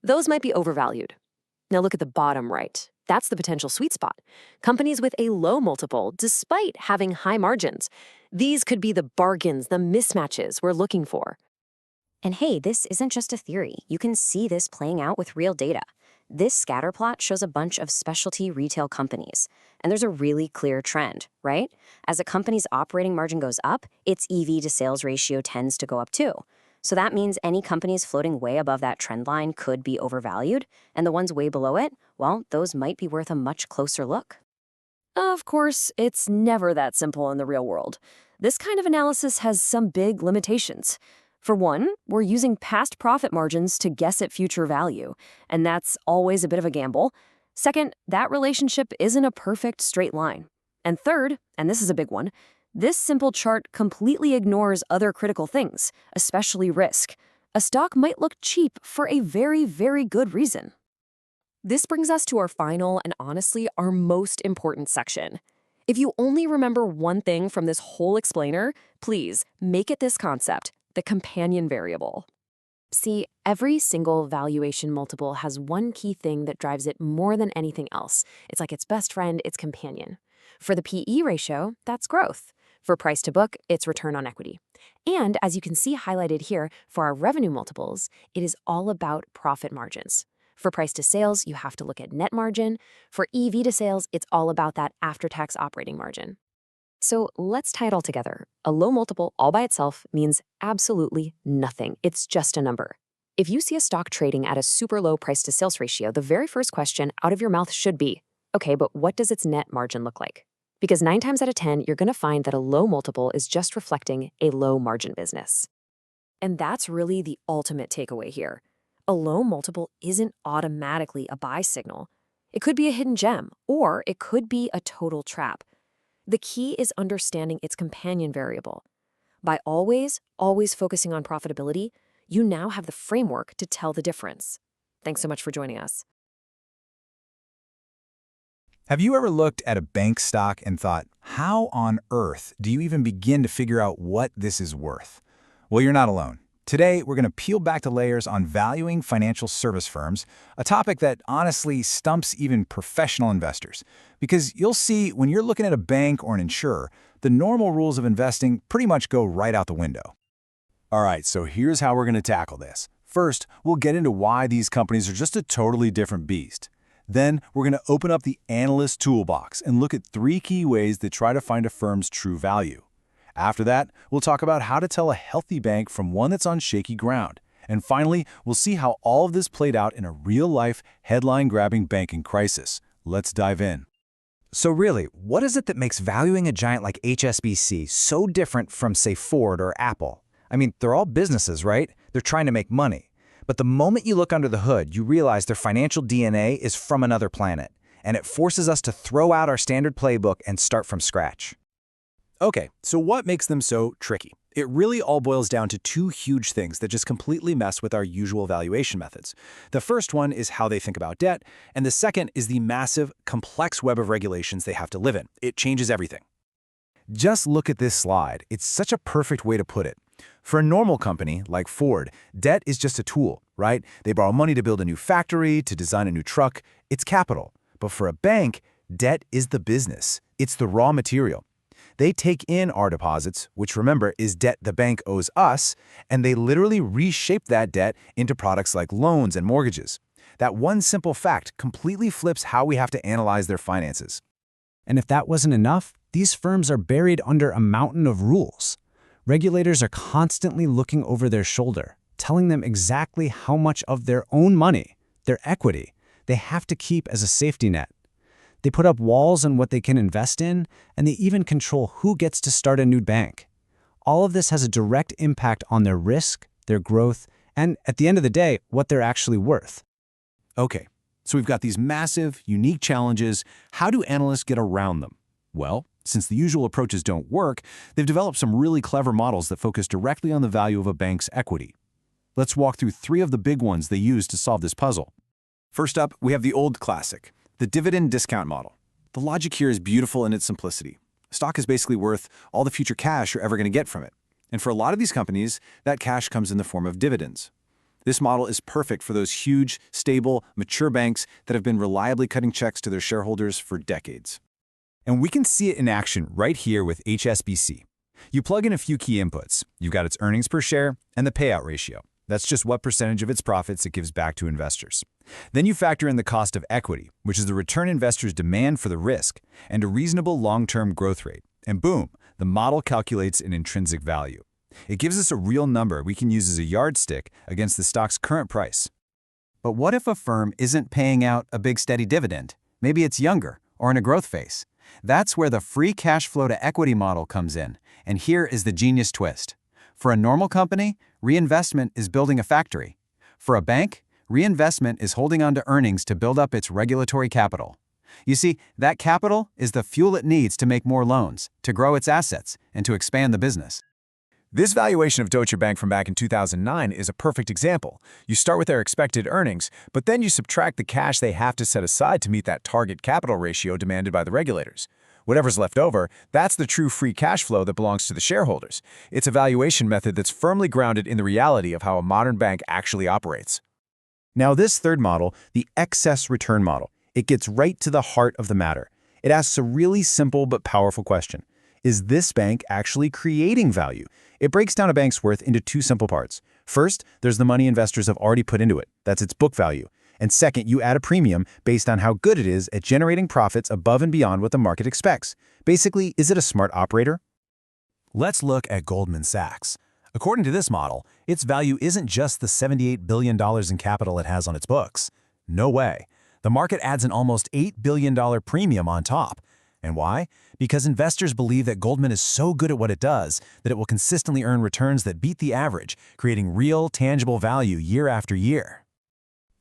J: Those might be overvalued. Now look at the bottom right. That's the potential sweet spot. Companies with a low multiple despite having high margins. These could be the bargains, the mismatches we're looking for.
O: And hey, this isn't just a theory. You can see this playing out with real data. This scatter plot shows a bunch of specialty retail companies. And there's a really clear trend, right? As a company's operating margin goes up, its EV to sales ratio tends to go up too. So that means any companies floating way above that trend line could be overvalued, and the ones way below it, well, those might be worth a much closer look.
J: Of course, it's never that simple in the real world. This kind of analysis has some big limitations. For one, we're using past profit margins to guess at future value, and that's always a bit of a gamble. Second, that relationship isn't a perfect straight line. And third, and this is a big one, this simple chart completely ignores other critical things, especially risk. A stock might look cheap for a very, very good reason. This brings us to our final and honestly our most important section. If you only remember one thing from this whole explainer, please make it this concept, the companion variable. See, every single valuation multiple has one key thing that drives it more than anything else. It's like its best friend, its companion. For the PE ratio, that's growth. For price to book, it's return on equity. And as you can see highlighted here, for our revenue multiples, it is all about profit margins. For price to sales, you have to look at net margin. For EV to sales, it's all about that after-tax operating margin. So let's tie it all together. A low multiple all by itself means absolutely nothing. It's just a number. If you see a stock trading at a super low price to sales ratio, the very first question out of your mouth should be, okay, but what does its net margin look like? Because 9 times out of 10, you're going to find that a low multiple is just reflecting a low margin business. And that's really the ultimate takeaway here. A low multiple isn't automatically a buy signal. It could be a hidden gem, or it could be a total trap. The key is understanding its companion variable. By always focusing on profitability, you now have the framework to tell the difference. Thanks so much for joining us.
D: Have you ever looked at a bank stock and thought, how on earth do you even begin to figure out what this is worth? Well, you're not alone. Today, we're going to peel back the layers on valuing financial service firms, a topic that honestly stumps even professional investors. Because you'll see, when you're looking at a bank or an insurer, the normal rules of investing pretty much go right out the window. All right, so here's how we're going to tackle this. First, we'll get into why these companies are just a totally different beast. Then, we're going to open up the analyst toolbox and look at 3 key ways that try to find a firm's true value. After that, we'll talk about how to tell a healthy bank from one that's on shaky ground. And finally, we'll see how all of this played out in a real-life, headline-grabbing banking crisis. Let's dive in.
B: So really, what is it that makes valuing a giant like HSBC so different from, say, Ford or Apple? I mean, they're all businesses, right? They're trying to make money. But the moment you look under the hood, you realize their financial DNA is from another planet, and it forces us to throw out our standard playbook and start from scratch.
C: Okay, so what makes them so tricky? It really all boils down to 2 huge things that just completely mess with our usual valuation methods. The first one is how they think about debt, and the second is the massive, complex web of regulations they have to live in. It changes everything.
D: Just look at this slide. It's such a perfect way to put it. For a normal company, like Ford, debt is just a tool, right? They borrow money to build a new factory, to design a new truck. It's capital. But for a bank, debt is the business. It's the raw material. They take in our deposits, which remember is debt the bank owes us, and they literally reshape that debt into products like loans and mortgages. That one simple fact completely flips how we have to analyze their finances.
R: And if that wasn't enough, these firms are buried under a mountain of rules. Regulators are constantly looking over their shoulder, telling them exactly how much of their own money, their equity, they have to keep as a safety net.
C: They put up walls on what they can invest in, and they even control who gets to start a new bank. All of this has a direct impact on their risk, their growth, and at the end of the day, what they're actually worth.
D: Okay, so we've got these massive, unique challenges. How do analysts get around them? Well, since the usual approaches don't work, they've developed some really clever models that focus directly on the value of a bank's equity. Let's walk through 3 of the big ones they use to solve this puzzle.
S: First up, we have the old classic, the dividend discount model. The logic here is beautiful in its simplicity. Stock is basically worth all the future cash you're ever going to get from it. And for a lot of these companies, that cash comes in the form of dividends. This model is perfect for those huge, stable, mature banks that have been reliably cutting checks to their shareholders for decades.
K: And we can see it in action right here with HSBC. You plug in a few key inputs. You've got its earnings per share and the payout ratio. That's just what percentage of its profits it gives back to investors. Then you factor in the cost of equity, which is the return investors demand for the risk, and a reasonable long-term growth rate. And boom, the model calculates an intrinsic value. It gives us a real number we can use as a yardstick against the stock's current price.
E: But what if a firm isn't paying out a big steady dividend? Maybe it's younger or in a growth phase. That's where the free cash flow to equity model comes in. And here is the genius twist. For a normal company, reinvestment is building a factory. For a bank, reinvestment is holding on to earnings to build up its regulatory capital. You see, that capital is the fuel it needs to make more loans, to grow its assets, and to expand the business.
K: This valuation of Deutsche Bank from back in 2009 is a perfect example. You start with their expected earnings, but then you subtract the cash they have to set aside to meet that target capital ratio demanded by the regulators. Whatever's left over, that's the true free cash flow that belongs to the shareholders. It's a valuation method that's firmly grounded in the reality of how a modern bank actually operates.
B: Now this third model, the excess return model, it gets right to the heart of the matter. It asks a really simple but powerful question. Is this bank actually creating value? It breaks down a bank's worth into 2 simple parts. First, there's the money investors have already put into it. That's its book value. And second, you add a premium based on how good it is at generating profits above and beyond what the market expects. Basically, is it a smart operator?
K: Let's look at Goldman Sachs. According to this model, its value isn't just the $78 billion in capital it has on its books. No way. The market adds an almost $8 billion premium on top. And why? Because investors believe that Goldman is so good at what it does that it will consistently earn returns that beat the average, creating real, tangible value year after year.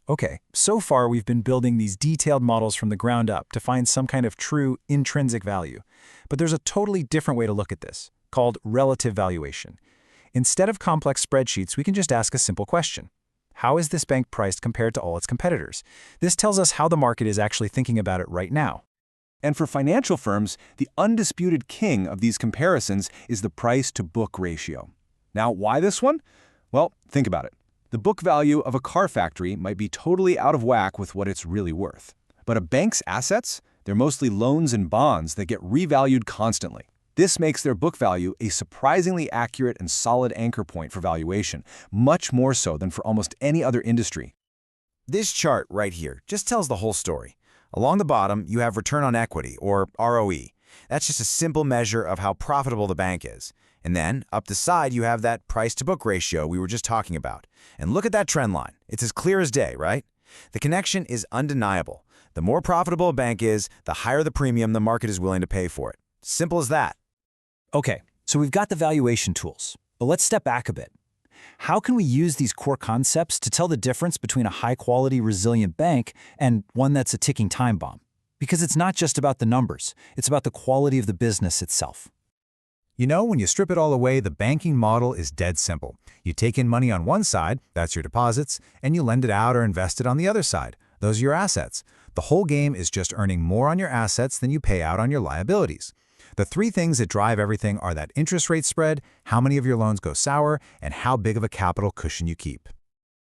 K: Okay, so far we've been building these detailed models from the ground up to find some kind of true intrinsic value. But there's a totally different way to look at this, called relative valuation. Instead of complex spreadsheets, we can just ask a simple question. How is this bank priced compared to all its competitors? This tells us how the market is actually thinking about it right now.
D: And for financial firms, the undisputed king of these comparisons is the price-to-book ratio. Now, why this one? Well, think about it. The book value of a car factory might be totally out of whack with what it's really worth. But a bank's assets? They're mostly loans and bonds that get revalued constantly. This makes their book value a surprisingly accurate and solid anchor point for valuation, much more so than for almost any other industry.
E: This chart right here just tells the whole story. Along the bottom, you have return on equity, or ROE. That's just a simple measure of how profitable the bank is. And then, up the side, you have that price-to-book ratio we were just talking about. And look at that trend line. It's as clear as day, right? The connection is undeniable. The more profitable a bank is, the higher the premium the market is willing to pay for it. Simple as that.
K: Okay, so we've got the valuation tools, but let's step back a bit. How can we use these core concepts to tell the difference between a high-quality, resilient bank and one that's a ticking time bomb? Because it's not just about the numbers, it's about the quality of the business itself.
B: You know, when you strip it all away, the banking model is dead simple. You take in money on one side, that's your deposits, and you lend it out or invest it on the other side. Those are your assets. The whole game is just earning more on your assets than you pay out on your liabilities. The 3 things that drive everything are that interest rate spread, how many of your loans go sour, and how big of a capital cushion you keep.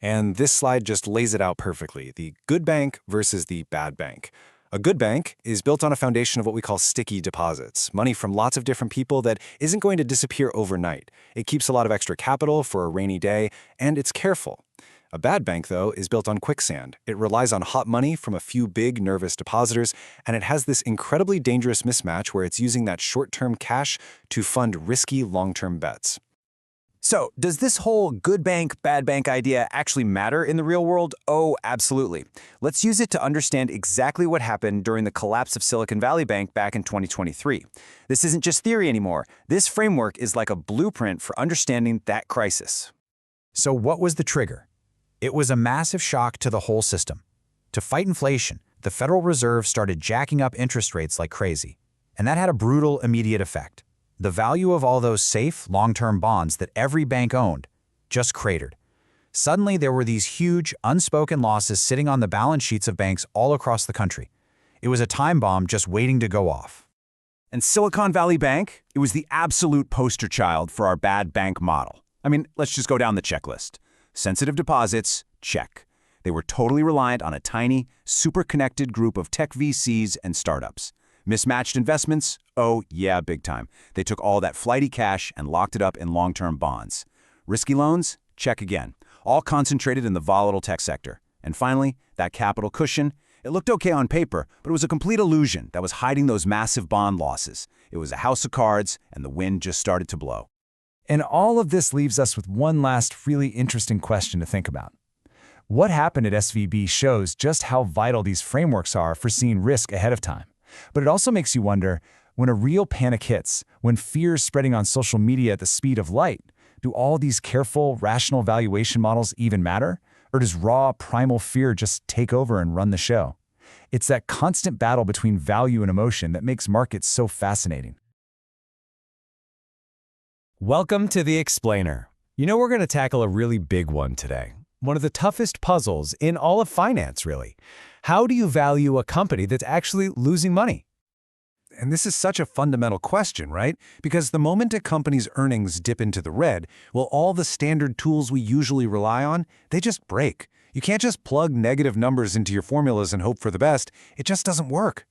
L: And this slide just lays it out perfectly, the good bank versus the bad bank. A good bank is built on a foundation of what we call sticky deposits, money from lots of different people that isn't going to disappear overnight. It keeps a lot of extra capital for a rainy day, and it's careful. A bad bank, though, is built on quicksand. It relies on hot money from a few big, nervous depositors, and it has this incredibly dangerous mismatch where it's using that short-term cash to fund risky long-term bets.
C: So, does this whole good bank, bad bank idea actually matter in the real world? Oh, absolutely. Let's use it to understand exactly what happened during the collapse of Silicon Valley Bank back in 2023. This isn't just theory anymore. This framework is like a blueprint for understanding that crisis.
B: So what was the trigger? It was a massive shock to the whole system. To fight inflation, the Federal Reserve started jacking up interest rates like crazy. And that had a brutal, immediate effect. The value of all those safe, long-term bonds that every bank owned just cratered. Suddenly, there were these huge, unspoken losses sitting on the balance sheets of banks all across the country. It was a time bomb just waiting to go off.
D: And Silicon Valley Bank, it was the absolute poster child for our bad bank model. I mean, let's just go down the checklist. Sensitive deposits, check. They were totally reliant on a tiny, super connected group of tech VCs and startups. Mismatched investments? Oh, yeah, big time. They took all that flighty cash and locked it up in long-term bonds. Risky loans? Check again. All concentrated in the volatile tech sector. And finally, that capital cushion? It looked okay on paper, but it was a complete illusion that was hiding those massive bond losses. It was a house of cards, and the wind just started to blow.
H: And all of this leaves us with one last really interesting question to think about. What happened at SVB shows just how vital these frameworks are for seeing risk ahead of time. But it also makes you wonder, when a real panic hits, when fear is spreading on social media at the speed of light, do all these careful, rational valuation models even matter? Or does raw, primal fear just take over and run the show? It's that constant battle between value and emotion that makes markets so fascinating. Welcome to The Explainer. You know, we're going to tackle a really big one today. One of the toughest puzzles in all of finance, really. How do you value a company that's actually losing money?
I: And this is such a fundamental question, right? Because the moment a company's earnings dip into the red, well, all the standard tools we usually rely on, they just break. You can't just plug negative numbers into your formulas and hope for the best. It just doesn't work.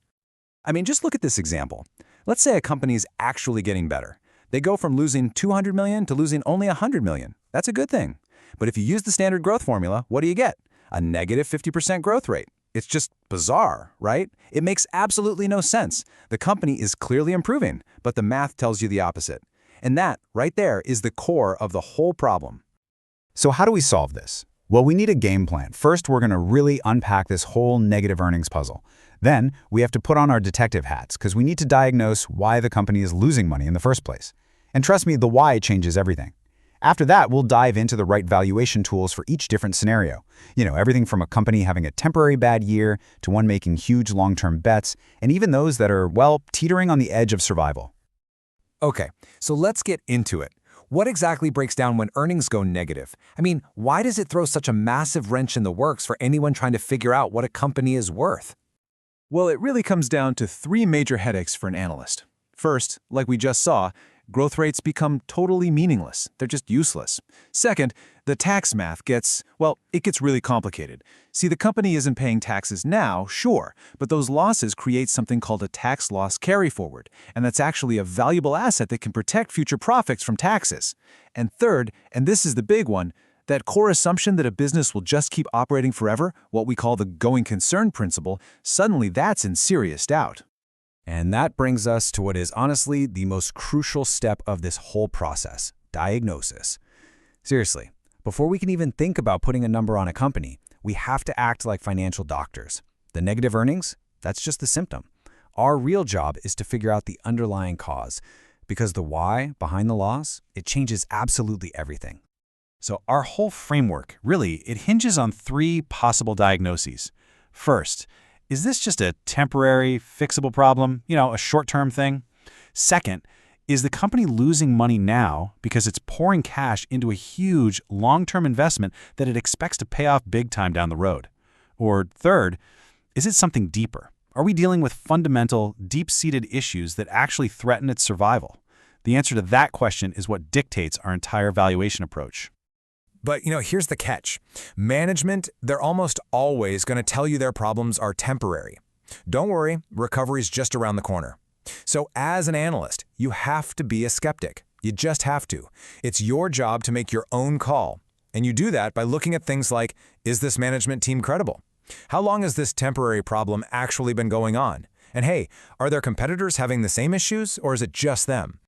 C: I mean, just look at this example. Let's say a company's actually getting better. They go from losing $200 million to losing only $100 million. That's a good thing. But if you use the standard growth formula, what do you get? A negative 50% growth rate. It's just bizarre, right? It makes absolutely no sense. The company is clearly improving, but the math tells you the opposite. And that, right there, is the core of the whole problem.
B: So how do we solve this? Well, we need a game plan. First, we're going to really unpack this whole negative earnings puzzle. Then, we have to put on our detective hats because we need to diagnose why the company is losing money in the first place. And trust me, the why changes everything. After that, we'll dive into the right valuation tools for each different scenario. You know, everything from a company having a temporary bad year to one making huge long-term bets, and even those that are, well, teetering on the edge of survival.
C: Okay, so let's get into it. What exactly breaks down when earnings go negative? I mean, why does it throw such a massive wrench in the works for anyone trying to figure out what a company is worth?
I: Well, it really comes down to three major headaches for an analyst. First, like we just saw, growth rates become totally meaningless. They're just useless. Second, the tax math gets really complicated. See, the company isn't paying taxes now, sure, but those losses create something called a tax loss carryforward, and that's actually a valuable asset that can protect future profits from taxes. And third, and this is the big one, that core assumption that a business will just keep operating forever, what we call the going concern principle, suddenly that's in serious doubt.
B: And that brings us to what is honestly the most crucial step of this whole process, diagnosis. Seriously, before we can even think about putting a number on a company, we have to act like financial doctors. The negative earnings, that's just the symptom. Our real job is to figure out the underlying cause, because the why behind the loss, it changes absolutely everything.
D: So our whole framework, really, it hinges on three possible diagnoses. First, is this just a temporary, fixable problem, a short-term thing? Second, is the company losing money now because it's pouring cash into a huge, long-term investment that it expects to pay off big time down the road? Or third, is it something deeper? Are we dealing with fundamental, deep-seated issues that actually threaten its survival? The answer to that question is what dictates our entire valuation approach.
C: But, here's the catch. Management, they're almost always going to tell you their problems are temporary. Don't worry, recovery's just around the corner. So as an analyst, you have to be a skeptic. You just have to. It's your job to make your own call. And you do that by looking at things like, is this management team credible? How long has this temporary problem actually been going on? And hey, are their competitors having the same issues, or is it just them?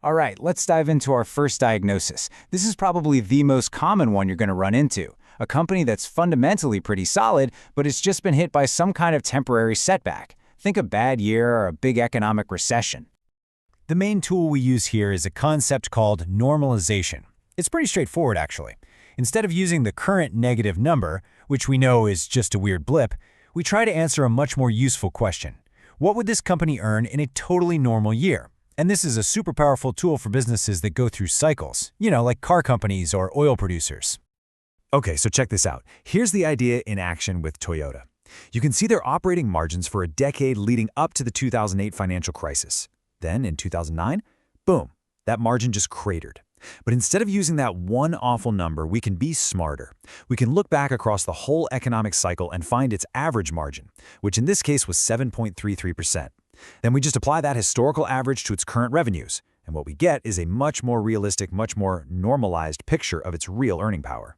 P: All right, let's dive into our first diagnosis. This is probably the most common one you're going to run into. A company that's fundamentally pretty solid, but it's just been hit by some kind of temporary setback. Think a bad year or a big economic recession.
H: The main tool we use here is a concept called normalization. It's pretty straightforward, actually. Instead of using the current negative number, which we know is just a weird blip, we try to answer a much more useful question. What would this company earn in a totally normal year? And this is a super powerful tool for businesses that go through cycles, like car companies or oil producers.
B: Okay, so check this out. Here's the idea in action with Toyota. You can see their operating margins for a decade leading up to the 2008 financial crisis. Then, in 2009, boom, that margin just cratered. But instead of using that one awful number, we can be smarter. We can look back across the whole economic cycle and find its average margin, which in this case was 7.33%. Then we just apply that historical average to its current revenues, and what we get is a much more realistic, much more normalized picture of its real earning power.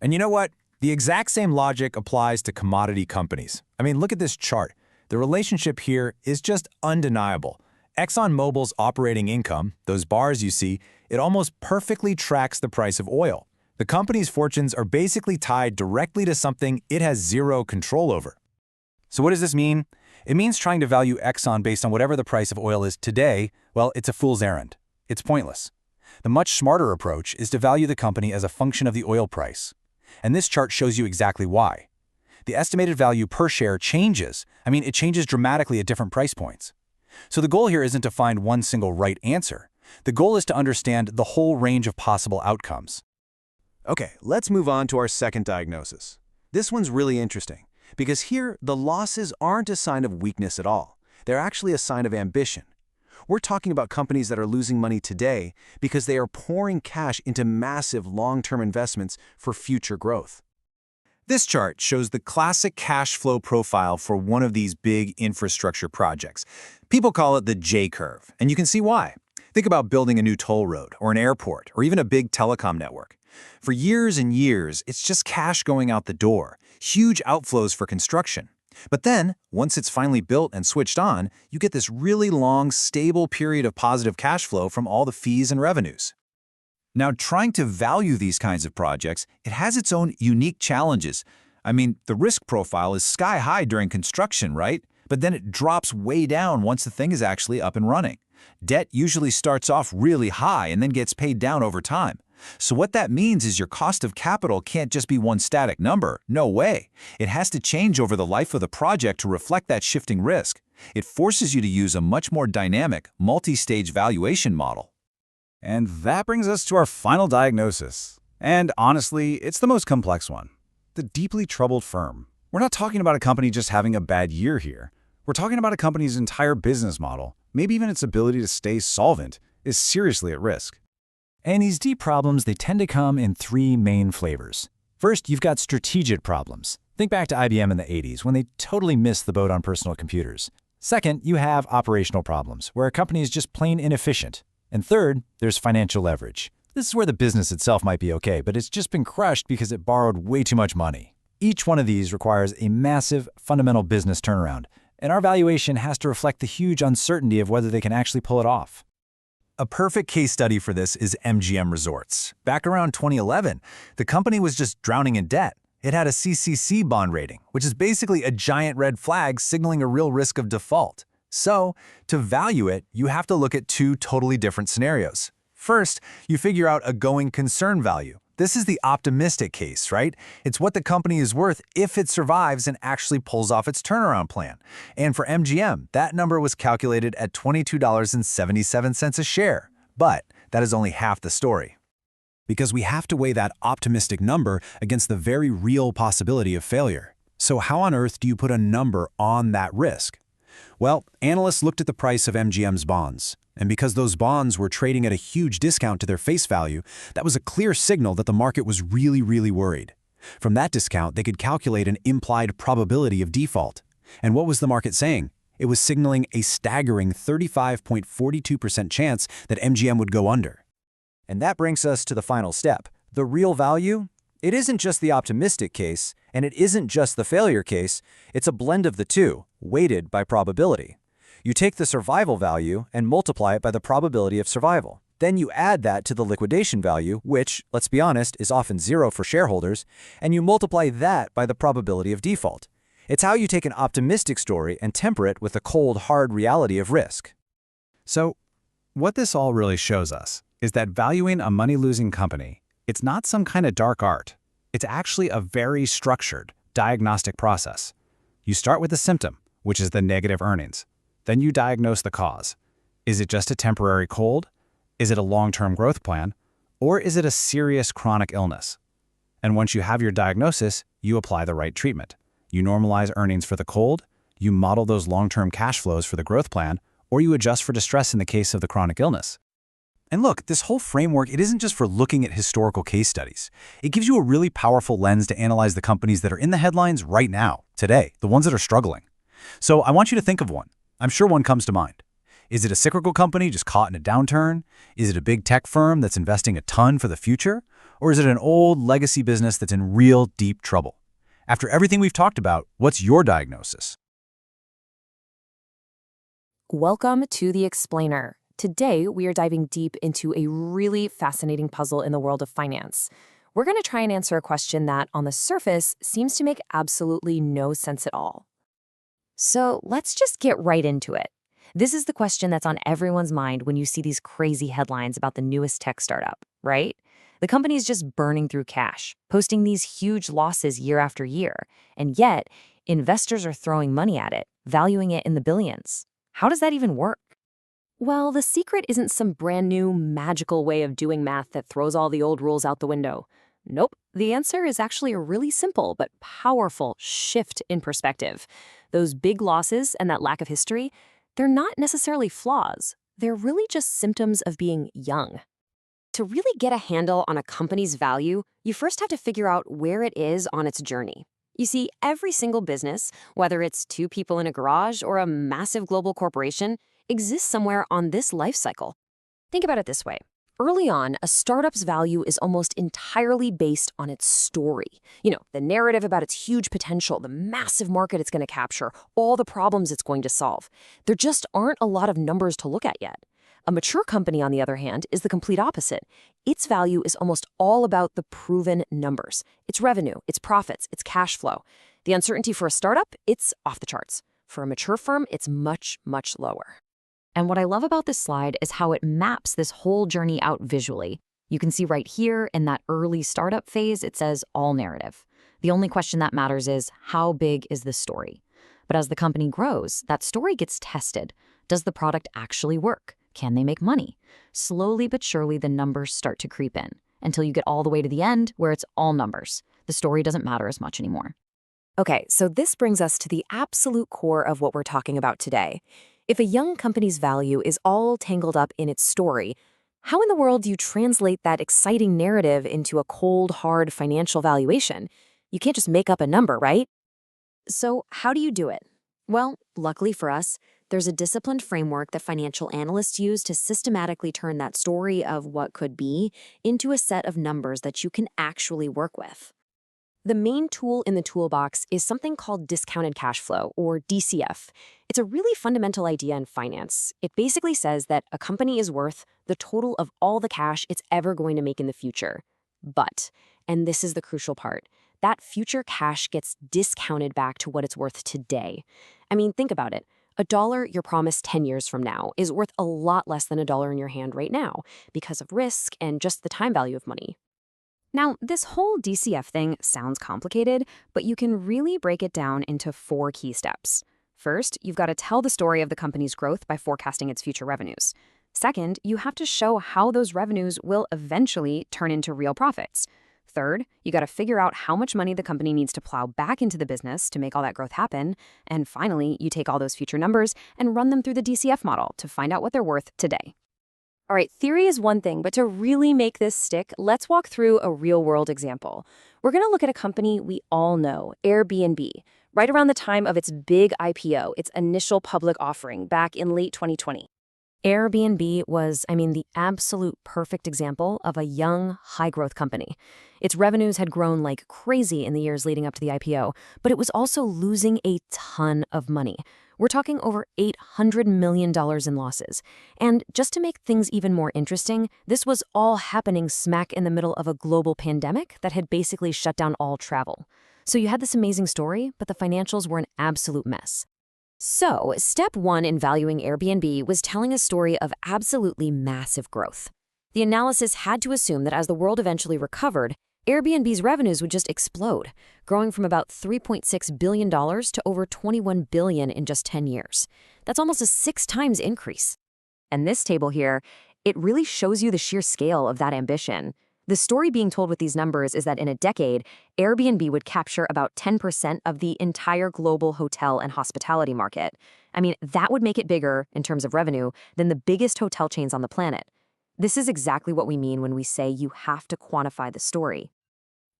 K: And you know what? The exact same logic applies to commodity companies. I mean, look at this chart. The relationship here is just undeniable. ExxonMobil's operating income, those bars you see, it almost perfectly tracks the price of oil. The company's fortunes are basically tied directly to something it has zero control over. So what does this mean? It means trying to value Exxon based on whatever the price of oil is today, well, it's a fool's errand. It's pointless. The much smarter approach is to value the company as a function of the oil price. And this chart shows you exactly why. The estimated value per share changes. It changes dramatically at different price points. So the goal here isn't to find one single right answer. The goal is to understand the whole range of possible outcomes.
D: Okay, let's move on to our second diagnosis. This one's really interesting, because here the losses aren't a sign of weakness at all. They're actually a sign of ambition. We're talking about companies that are losing money today because they are pouring cash into massive long-term investments for future growth.
K: This chart shows the classic cash flow profile for one of these big infrastructure projects. People call it the J-curve, and you can see why. Think about building a new toll road, or an airport, or even a big telecom network. For years and years, it's just cash going out the door, huge outflows for construction. But then, once it's finally built and switched on, you get this really long, stable period of positive cash flow from all the fees and revenues. Now, trying to value these kinds of projects, it has its own unique challenges. The risk profile is sky high during construction, right? But then it drops way down once the thing is actually up and running. Debt usually starts off really high and then gets paid down over time. So what that means is your cost of capital can't just be one static number. No way. It has to change over the life of the project to reflect that shifting risk. It forces you to use a much more dynamic, multi-stage valuation model.
C: And that brings us to our final diagnosis. And honestly, it's the most complex one. The deeply troubled firm. We're not talking about a company just having a bad year here. We're talking about a company's entire business model, maybe even its ability to stay solvent, is seriously at risk.
H: And these deep problems, they tend to come in three main flavors. First, you've got strategic problems. Think back to IBM in the 80s when they totally missed the boat on personal computers. Second, you have operational problems, where a company is just plain inefficient. And third, there's financial leverage. This is where the business itself might be okay, but it's just been crushed because it borrowed way too much money. Each one of these requires a massive, fundamental business turnaround, and our valuation has to reflect the huge uncertainty of whether they can actually pull it off.
K: A perfect case study for this is MGM Resorts. Back around 2011, the company was just drowning in debt. It had a CCC bond rating, which is basically a giant red flag signaling a real risk of default. So, to value it, you have to look at two totally different scenarios. First, you figure out a going concern value. This is the optimistic case, right? It's what the company is worth if it survives and actually pulls off its turnaround plan. And for MGM, that number was calculated at $22.77 a share. But that is only half the story.
B: Because we have to weigh that optimistic number against the very real possibility of failure. So how on earth do you put a number on that risk? Well, analysts looked at the price of MGM's bonds, and because those bonds were trading at a huge discount to their face value, that was a clear signal that the market was really worried. From that discount, they could calculate an implied probability of default. And what was the market saying? It was signaling a staggering 35.42% chance that MGM would go under.
P: And that brings us to the final step. The real value? It isn't just the optimistic case, and it isn't just the failure case. It's a blend of the two, weighted by probability.
C: You take the survival value and multiply it by the probability of survival. Then you add that to the liquidation value, which, let's be honest, is often 0 for shareholders, and you multiply that by the probability of default. It's how you take an optimistic story and temper it with the cold, hard reality of risk.
F: So, what this all really shows us is that valuing a money-losing company, it's not some kind of dark art. It's actually a very structured, diagnostic process. You start with the symptom, which is the negative earnings. Then you diagnose the cause. Is it just a temporary cold? Is it a long-term growth plan? Or is it a serious chronic illness? And once you have your diagnosis, you apply the right treatment. You normalize earnings for the cold, you model those long-term cash flows for the growth plan, or you adjust for distress in the case of the chronic illness.
B: And look, this whole framework, it isn't just for looking at historical case studies. It gives you a really powerful lens to analyze the companies that are in the headlines right now, today, the ones that are struggling. So I want you to think of one. I'm sure one comes to mind. Is it a cyclical company just caught in a downturn? Is it a big tech firm that's investing a ton for the future? Or is it an old legacy business that's in real deep trouble? After everything we've talked about, what's your diagnosis?
J: Welcome to The Explainer. Today, we are diving deep into a really fascinating puzzle in the world of finance. We're going to try and answer a question that, on the surface, seems to make absolutely no sense at all. So let's just get right into it. This is the question that's on everyone's mind when you see these crazy headlines about the newest tech startup, right? The company is just burning through cash, posting these huge losses year after year, and yet investors are throwing money at it, valuing it in the billions. How does that even work? Well, the secret isn't some brand new magical way of doing math that throws all the old rules out the window. Nope, the answer is actually a really simple but powerful shift in perspective. Those big losses and that lack of history, they're not necessarily flaws. They're really just symptoms of being young. To really get a handle on a company's value, you first have to figure out where it is on its journey. You see, every single business, whether it's 2 people in a garage or a massive global corporation, exists somewhere on this life cycle. Think about it this way. Early on, a startup's value is almost entirely based on its story. The narrative about its huge potential, the massive market it's going to capture, all the problems it's going to solve. There just aren't a lot of numbers to look at yet. A mature company, on the other hand, is the complete opposite. Its value is almost all about the proven numbers. Its revenue, its profits, its cash flow. The uncertainty for a startup, it's off the charts. For a mature firm, it's much, much lower. And what I love about this slide is how it maps this whole journey out visually. You can see right here in that early startup phase, it says all narrative. The only question that matters is how big is the story? But as the company grows, that story gets tested. Does the product actually work? Can they make money? Slowly but surely, the numbers start to creep in until you get all the way to the end where it's all numbers. The story doesn't matter as much anymore. Okay, so this brings us to the absolute core of what we're talking about today. If a young company's value is all tangled up in its story, how in the world do you translate that exciting narrative into a cold, hard financial valuation? You can't just make up a number, right? So how do you do it? Well, luckily for us, there's a disciplined framework that financial analysts use to systematically turn that story of what could be into a set of numbers that you can actually work with. The main tool in the toolbox is something called discounted cash flow, or DCF. It's a really fundamental idea in finance. It basically says that a company is worth the total of all the cash it's ever going to make in the future. But, and this is the crucial part, that future cash gets discounted back to what it's worth today. I mean, think about it. $1 you're promised 10 years from now is worth a lot less than $1 in your hand right now because of risk and just the time value of money. Now, this whole DCF thing sounds complicated, but you can really break it down into 4 key steps. First, you've got to tell the story of the company's growth by forecasting its future revenues. Second, you have to show how those revenues will eventually turn into real profits. Third, you got to figure out how much money the company needs to plow back into the business to make all that growth happen. And finally, you take all those future numbers and run them through the DCF model to find out what they're worth today. All right, theory is one thing, but to really make this stick, let's walk through a real-world example. We're going to look at a company we all know, Airbnb, right around the time of its big IPO, its initial public offering back in late 2020. Airbnb was, the absolute perfect example of a young, high-growth company. Its revenues had grown like crazy in the years leading up to the IPO, but it was also losing a ton of money. We're talking over $800 million in losses. And just to make things even more interesting, this was all happening smack in the middle of a global pandemic that had basically shut down all travel. So you had this amazing story, but the financials were an absolute mess. So, step one in valuing Airbnb was telling a story of absolutely massive growth. The analysis had to assume that as the world eventually recovered, Airbnb's revenues would just explode, growing from about $3.6 billion to over $21 billion in just 10 years. That's almost a 6 times increase. And this table here, it really shows you the sheer scale of that ambition. The story being told with these numbers is that in a decade, Airbnb would capture about 10% of the entire global hotel and hospitality market. I mean, that would make it bigger, in terms of revenue, than the biggest hotel chains on the planet. This is exactly what we mean when we say you have to quantify the story.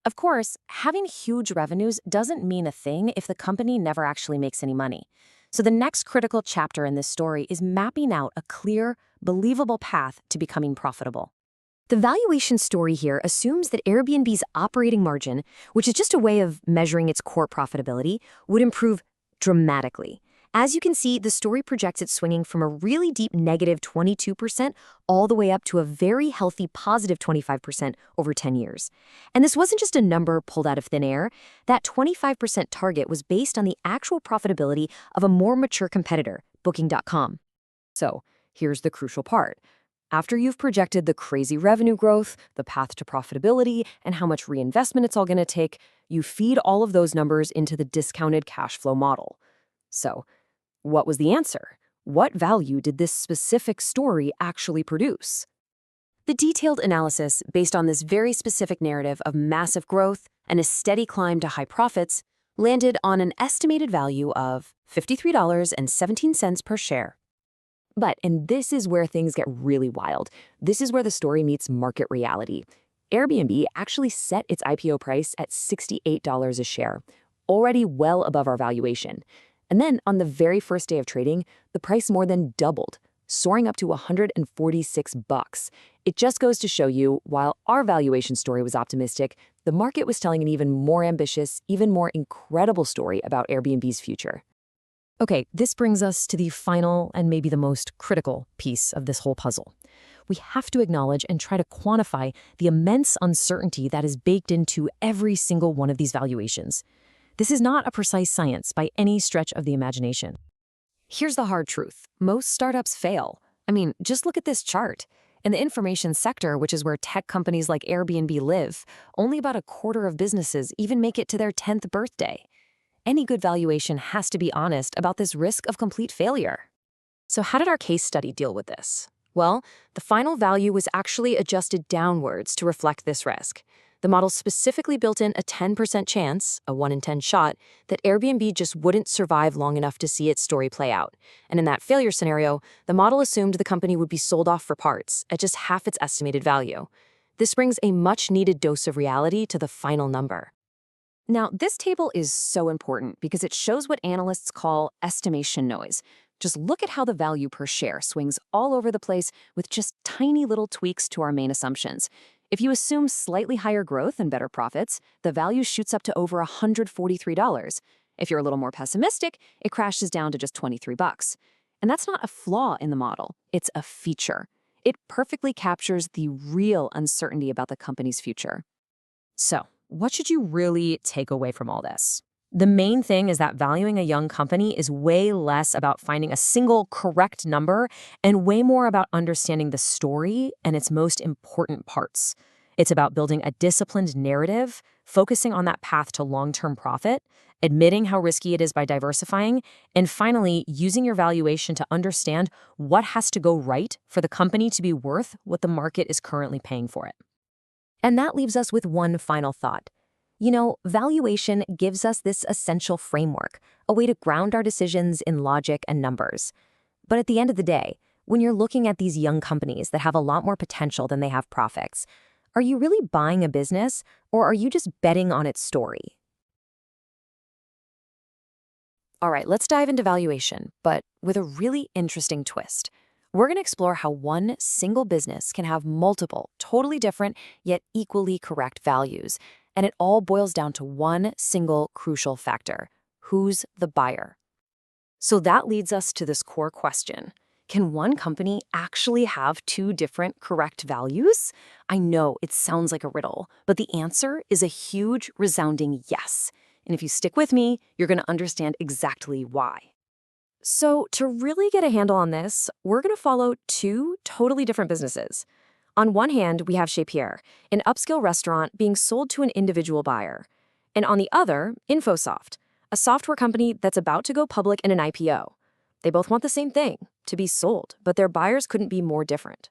J: Of course, having huge revenues doesn't mean a thing if the company never actually makes any money. So the next critical chapter in this story is mapping out a clear, believable path to becoming profitable. The valuation story here assumes that Airbnb's operating margin, which is just a way of measuring its core profitability, would improve dramatically. As you can see, the story projects it swinging from a really deep negative 22% all the way up to a very healthy positive 25% over 10 years. And this wasn't just a number pulled out of thin air. That 25% target was based on the actual profitability of a more mature competitor, Booking.com. So here's the crucial part. After you've projected the crazy revenue growth, the path to profitability, and how much reinvestment it's all going to take, you feed all of those numbers into the discounted cash flow model. So, what was the answer? What value did this specific story actually produce? The detailed analysis, based on this very specific narrative of massive growth and a steady climb to high profits, landed on an estimated value of $53.17 per share. But, and this is where things get really wild, this is where the story meets market reality. Airbnb actually set its IPO price at $68 a share, already well above our valuation. And then, on the very first day of trading, the price more than doubled, soaring up to $146. It just goes to show you, while our valuation story was optimistic, the market was telling an even more ambitious, even more incredible story about Airbnb's future. Okay, this brings us to the final and maybe the most critical piece of this whole puzzle. We have to acknowledge and try to quantify the immense uncertainty that is baked into every single one of these valuations. This is not a precise science by any stretch of the imagination. Here's the hard truth. Most startups fail. I mean, just look at this chart. In the information sector, which is where tech companies like Airbnb live, only about a quarter of businesses even make it to their 10th birthday. Any good valuation has to be honest about this risk of complete failure. So how did our case study deal with this? Well, the final value was actually adjusted downwards to reflect this risk. The model specifically built in a 10% chance, a 1 in 10 shot, that Airbnb just wouldn't survive long enough to see its story play out. And in that failure scenario, the model assumed the company would be sold off for parts at just half its estimated value. This brings a much-needed dose of reality to the final number. Now, this table is so important because it shows what analysts call estimation noise. Just look at how the value per share swings all over the place with just tiny little tweaks to our main assumptions. If you assume slightly higher growth and better profits, the value shoots up to over $143. If you're a little more pessimistic, it crashes down to just $23. And that's not a flaw in the model, it's a feature. It perfectly captures the real uncertainty about the company's future. So, what should you really take away from all this? The main thing is that valuing a young company is way less about finding a single correct number and way more about understanding the story and its most important parts. It's about building a disciplined narrative, focusing on that path to long-term profit, admitting how risky it is by diversifying, and finally, using your valuation to understand what has to go right for the company to be worth what the market is currently paying for it. And that leaves us with one final thought. You know, valuation gives us this essential framework, a way to ground our decisions in logic and numbers. But at the end of the day, when you're looking at these young companies that have a lot more potential than they have profits, are you really buying a business, or are you just betting on its story? All right, let's dive into valuation, but with a really interesting twist. We're going to explore how one single business can have multiple, totally different, yet equally correct values. And it all boils down to one single crucial factor: who's the buyer? So that leads us to this core question. Can one company actually have two different correct values? I know it sounds like a riddle, but the answer is a huge, resounding yes. And if you stick with me, you're going to understand exactly why. So to really get a handle on this, we're going to follow two totally different businesses. On one hand, we have Chez Pierre, an upscale restaurant being sold to an individual buyer. And on the other, Infosoft, a software company that's about to go public in an IPO. They both want the same thing, to be sold, but their buyers couldn't be more different.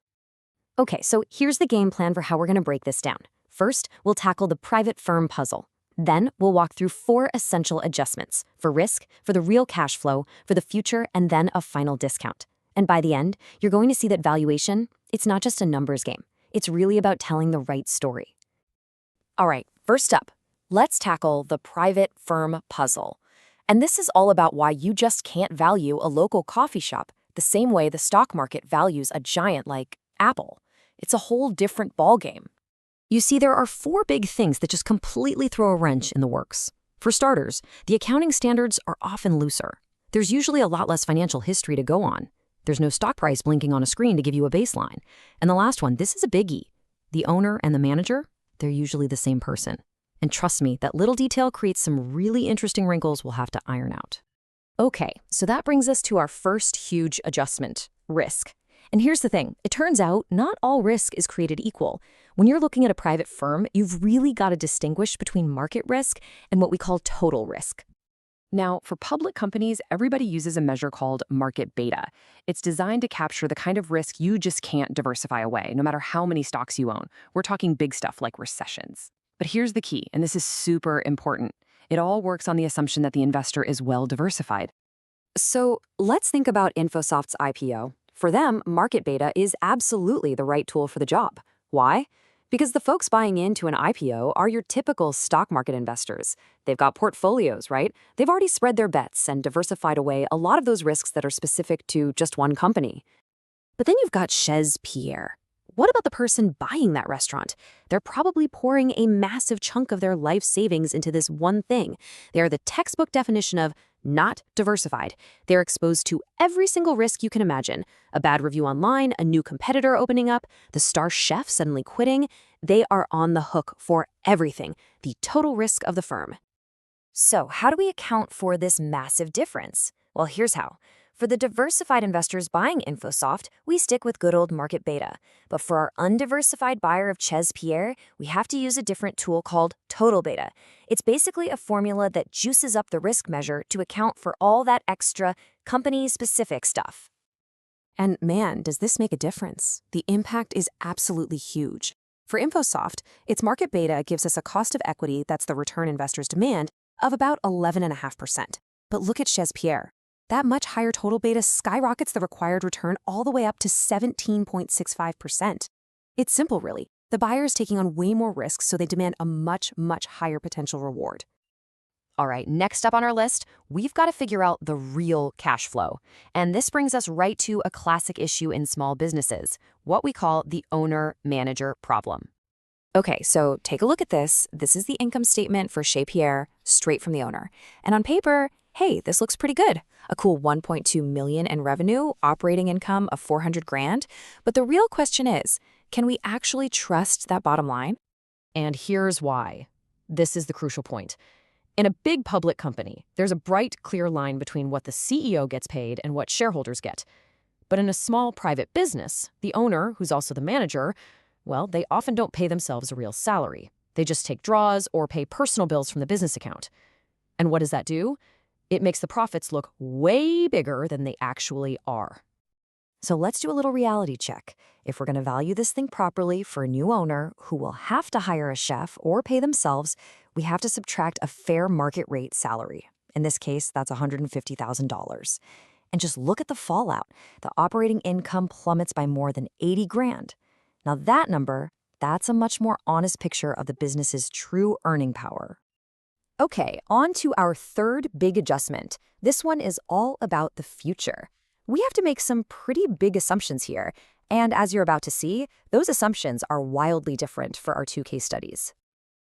O: Okay, so here's the game plan for how we're going to break this down. First, we'll tackle the private firm puzzle. Then we'll walk through 4 essential adjustments for risk, for the real cash flow, for the future, and then a final discount. And by the end, you're going to see that valuation, it's not just a numbers game. It's really about telling the right story.
J: All right, first up, let's tackle the private firm puzzle. And this is all about why you just can't value a local coffee shop the same way the stock market values a giant like Apple. It's a whole different ballgame.
A: You see, there are 4 big things that just completely throw a wrench in the works. For starters, the accounting standards are often looser. There's usually a lot less financial history to go on. There's no stock price blinking on a screen to give you a baseline. And the last one, this is a biggie. The owner and the manager, they're usually the same person. And trust me, that little detail creates some really interesting wrinkles we'll have to iron out. Okay, so that brings us to our first huge adjustment, risk. And here's the thing, it turns out not all risk is created equal. When you're looking at a private firm, you've really got to distinguish between market risk and what we call total risk.
N: Now, for public companies, everybody uses a measure called market beta. It's designed to capture the kind of risk you just can't diversify away, no matter how many stocks you own. We're talking big stuff like recessions. But here's the key, and this is super important. It all works on the assumption that the investor is well diversified.
J: So let's think about Infosoft's IPO. For them, market beta is absolutely the right tool for the job. Why? Because the folks buying into an IPO are your typical stock market investors. They've got portfolios, right? They've already spread their bets and diversified away a lot of those risks that are specific to just one company. But then you've got Chez Pierre. What about the person buying that restaurant? They're probably pouring a massive chunk of their life savings into this one thing. They are the textbook definition of not diversified. They're exposed to every single risk you can imagine. A bad review online, a new competitor opening up, the star chef suddenly quitting. They are on the hook for everything, the total risk of the firm.
O: So how do we account for this massive difference? Well, here's how. For the diversified investors buying Infosoft, we stick with good old market beta. But for our undiversified buyer of Chez Pierre, we have to use a different tool called total beta. It's basically a formula that juices up the risk measure to account for all that extra company-specific stuff.
J: And man, does this make a difference. The impact is absolutely huge. For Infosoft, its market beta gives us a cost of equity that's the return investors demand of about 11.5%. But look at Chez Pierre. That much higher total beta skyrockets the required return all the way up to 17.65%. It's simple, really. The buyer is taking on way more risks, so they demand a much, much higher potential reward.
A: All right, next up on our list, we've got to figure out the real cash flow. And this brings us right to a classic issue in small businesses, what we call the owner-manager problem.
J: Okay, so take a look at this. This is the income statement for Chez Pierre, straight from the owner. And on paper, hey, this looks pretty good. A cool 1.2 million in revenue, operating income of 400 grand. But the real question is, can we actually trust that bottom line?
A: And here's why. This is the crucial point. In a big public company, there's a bright, clear line between what the CEO gets paid and what shareholders get. But in a small private business, the owner, who's also the manager, well, they often don't pay themselves a real salary. They just take draws or pay personal bills from the business account. And what does that do? It makes the profits look way bigger than they actually are.
O: So let's do a little reality check. If we're going to value this thing properly for a new owner who will have to hire a chef or pay themselves, we have to subtract a fair market rate salary. In this case, that's $150,000. And just look at the fallout. The operating income plummets by more than 80 grand. Now that number, that's a much more honest picture of the business's true earning power.
J: Okay, on to our third big adjustment. This one is all about the future. We have to make some pretty big assumptions here, and as you're about to see, those assumptions are wildly different for our 2 case studies.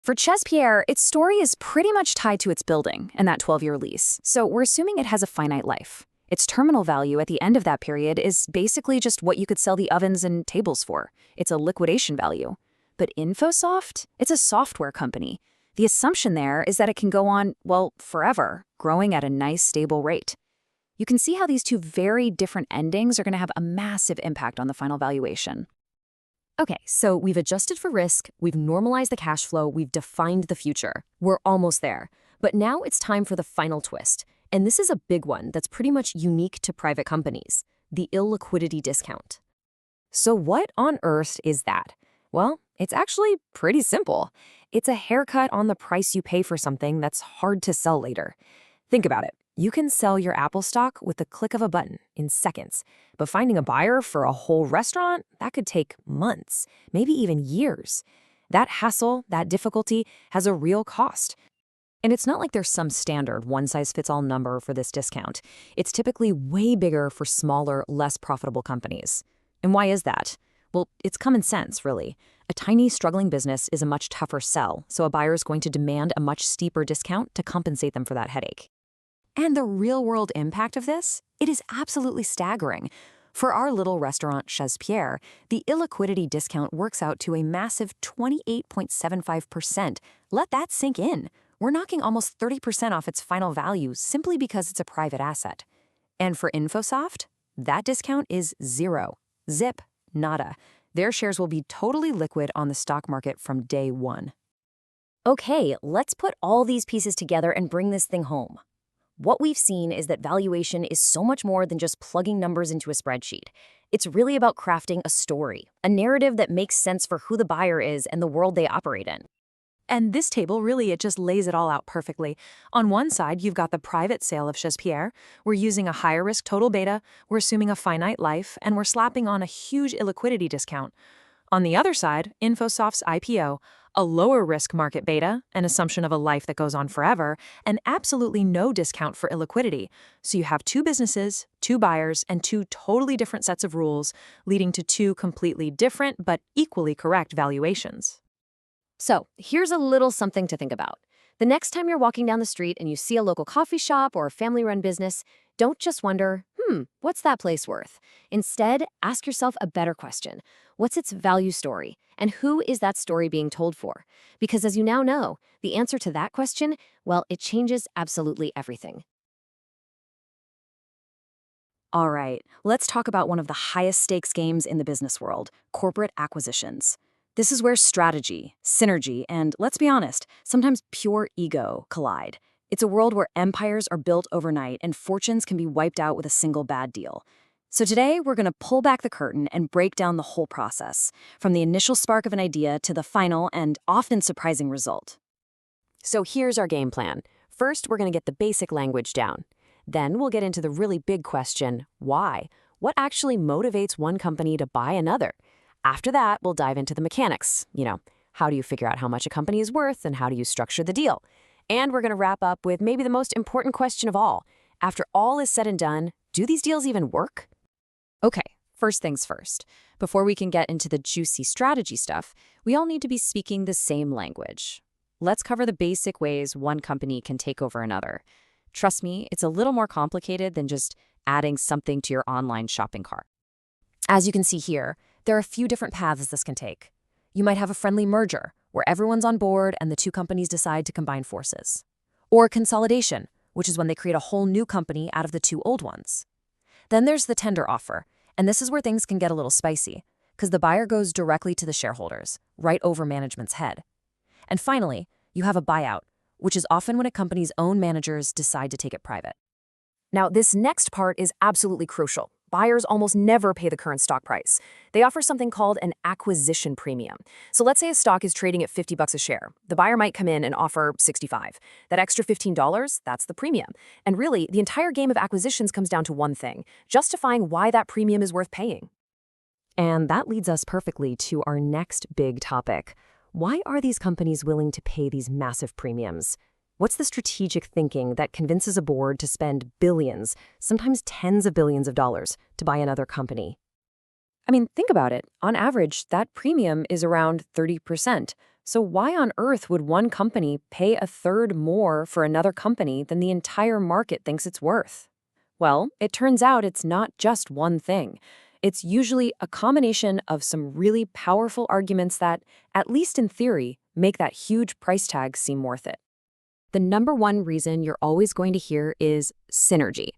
J: For Chez Pierre, its story is pretty much tied to its building and that 12-year lease, so we're assuming it has a finite life. Its terminal value at the end of that period is basically just what you could sell the ovens and tables for. It's a liquidation value. But Infosoft? It's a software company. The assumption there is that it can go on, well, forever, growing at a nice, stable rate. You can see how these two very different endings are going to have a massive impact on the final valuation.
A: Okay, so we've adjusted for risk, we've normalized the cash flow, we've defined the future. We're almost there. But now it's time for the final twist. And this is a big one that's pretty much unique to private companies, the illiquidity discount.
J: So what on earth is that? Well, it's actually pretty simple. It's a haircut on the price you pay for something that's hard to sell later. Think about it. You can sell your Apple stock with the click of a button in seconds, but finding a buyer for a whole restaurant, that could take months, maybe even years. That hassle, that difficulty, has a real cost. And it's not like there's some standard one-size-fits-all number for this discount. It's typically way bigger for smaller, less profitable companies. And why is that? Well, it's common sense, really. A tiny, struggling business is a much tougher sell, so a buyer is going to demand a much steeper discount to compensate them for that headache. And the real-world impact of this? It is absolutely staggering. For our little restaurant, Chez Pierre, the illiquidity discount works out to a massive 28.75%. Let that sink in. We're knocking almost 30% off its final value simply because it's a private asset. And for Infosoft, that discount is zero. Zip. Nada. Their shares will be totally liquid on the stock market from day one.
O: Okay, let's put all these pieces together and bring this thing home. What we've seen is that valuation is so much more than just plugging numbers into a spreadsheet. It's really about crafting a story, a narrative that makes sense for who the buyer is and the world they operate in.
N: And this table, really, it just lays it all out perfectly. On one side, you've got the private sale of Chez Pierre. We're using a higher risk total beta, we're assuming a finite life, and we're slapping on a huge illiquidity discount. On the other side, Infosoft's IPO, a lower risk market beta, an assumption of a life that goes on forever, and absolutely no discount for illiquidity. So you have two businesses, two buyers, and two totally different sets of rules, leading to two completely different but equally correct valuations.
O: So here's a little something to think about. The next time you're walking down the street and you see a local coffee shop or a family-run business, don't just wonder, what's that place worth? Instead, ask yourself a better question. What's its value story? And who is that story being told for? Because as you now know, the answer to that question, well, it changes absolutely everything.
J: All right, let's talk about one of the highest stakes games in the business world, corporate acquisitions. This is where strategy, synergy, and let's be honest, sometimes pure ego collide. It's a world where empires are built overnight and fortunes can be wiped out with a single bad deal. So today, we're going to pull back the curtain and break down the whole process, from the initial spark of an idea to the final and often surprising result. So here's our game plan. First, we're going to get the basic language down. Then we'll get into the really big question, why? What actually motivates one company to buy another? After that, we'll dive into the mechanics. How do you figure out how much a company is worth and how do you structure the deal? And we're going to wrap up with maybe the most important question of all. After all is said and done, do these deals even work? Okay, first things first. Before we can get into the juicy strategy stuff, we all need to be speaking the same language. Let's cover the basic ways one company can take over another. Trust me, it's a little more complicated than just adding something to your online shopping cart. As you can see here, there are a few different paths this can take. You might have a friendly merger, where everyone's on board and the two companies decide to combine forces. Or consolidation, which is when they create a whole new company out of the two old ones. Then there's the tender offer, and this is where things can get a little spicy, because the buyer goes directly to the shareholders, right over management's head. And finally, you have a buyout, which is often when a company's own managers decide to take it private. Now, this next part is absolutely crucial. Buyers almost never pay the current stock price. They offer something called an acquisition premium. So let's say a stock is trading at $50 a share. The buyer might come in and offer $65. That extra $15, that's the premium. And really, the entire game of acquisitions comes down to one thing, justifying why that premium is worth paying. And that leads us perfectly to our next big topic. Why are these companies willing to pay these massive premiums? What's the strategic thinking that convinces a board to spend billions, sometimes tens of billions of dollars, to buy another company? I mean, think about it. On average, that premium is around 30%. So why on earth would one company pay a third more for another company than the entire market thinks it's worth? Well, it turns out it's not just one thing. It's usually a combination of some really powerful arguments that, at least in theory, make that huge price tag seem worth it. The number one reason you're always going to hear is synergy.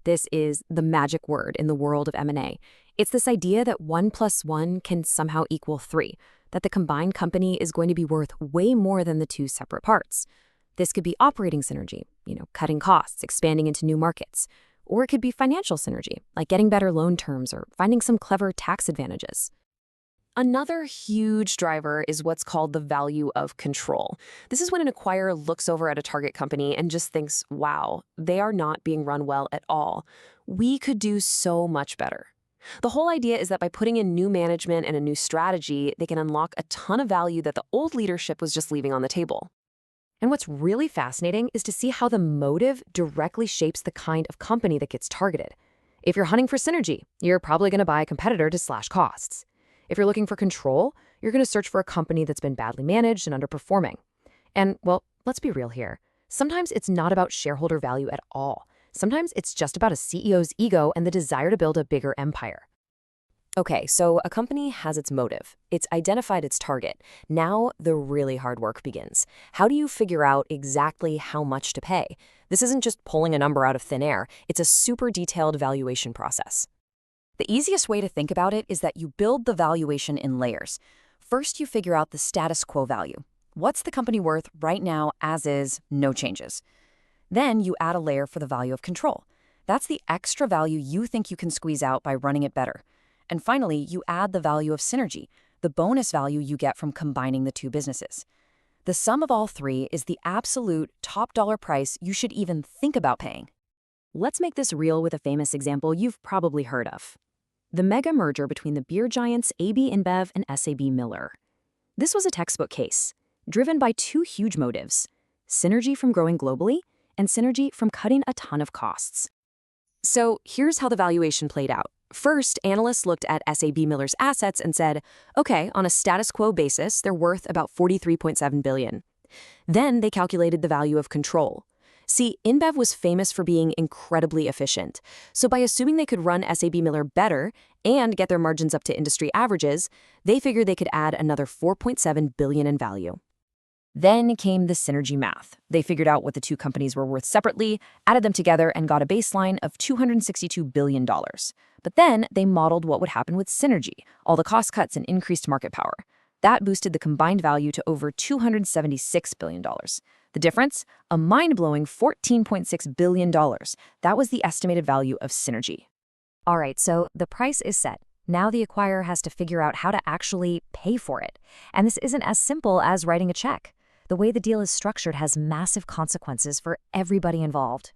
J: This is the magic word in the world of M&A. It's this idea that 1 + 1 can somehow equal 3, that the combined company is going to be worth way more than the two separate parts. This could be operating synergy, cutting costs, expanding into new markets. Or it could be financial synergy, like getting better loan terms or finding some clever tax advantages. Another huge driver is what's called the value of control. This is when an acquirer looks over at a target company and just thinks, wow, they are not being run well at all. We could do so much better. The whole idea is that by putting in new management and a new strategy, they can unlock a ton of value that the old leadership was just leaving on the table. And what's really fascinating is to see how the motive directly shapes the kind of company that gets targeted. If you're hunting for synergy, you're probably going to buy a competitor to slash costs. If you're looking for control, you're going to search for a company that's been badly managed and underperforming. And, well, let's be real here. Sometimes it's not about shareholder value at all. Sometimes it's just about a CEO's ego and the desire to build a bigger empire. Okay, so a company has its motive. It's identified its target. Now the really hard work begins. How do you figure out exactly how much to pay? This isn't just pulling a number out of thin air. It's a super detailed valuation process.
A: The easiest way to think about it is that you build the valuation in layers. First, you figure out the status quo value. What's the company worth right now as is, no changes? Then you add a layer for the value of control. That's the extra value you think you can squeeze out by running it better. And finally, you add the value of synergy, the bonus value you get from combining the two businesses. The sum of all three is the absolute top dollar price you should even think about paying.
J: Let's make this real with a famous example you've probably heard of. The mega merger between the beer giants AB InBev and SAB Miller. This was a textbook case, driven by two huge motives: synergy from growing globally and synergy from cutting a ton of costs. So here's how the valuation played out. First, analysts looked at SAB Miller's assets and said, okay, on a status quo basis, they're worth about $43.7 billion. Then they calculated the value of control. See, InBev was famous for being incredibly efficient. So by assuming they could run SAB Miller better and get their margins up to industry averages, they figured they could add another $4.7 billion in value. Then came the synergy math. They figured out what the two companies were worth separately, added them together, and got a baseline of $262 billion. But then they modeled what would happen with synergy, all the cost cuts and increased market power. That boosted the combined value to over $276 billion. The difference? A mind-blowing $14.6 billion. That was the estimated value of synergy.
O: All right, so the price is set. Now the acquirer has to figure out how to actually pay for it. And this isn't as simple as writing a check. The way the deal is structured has massive consequences for everybody involved.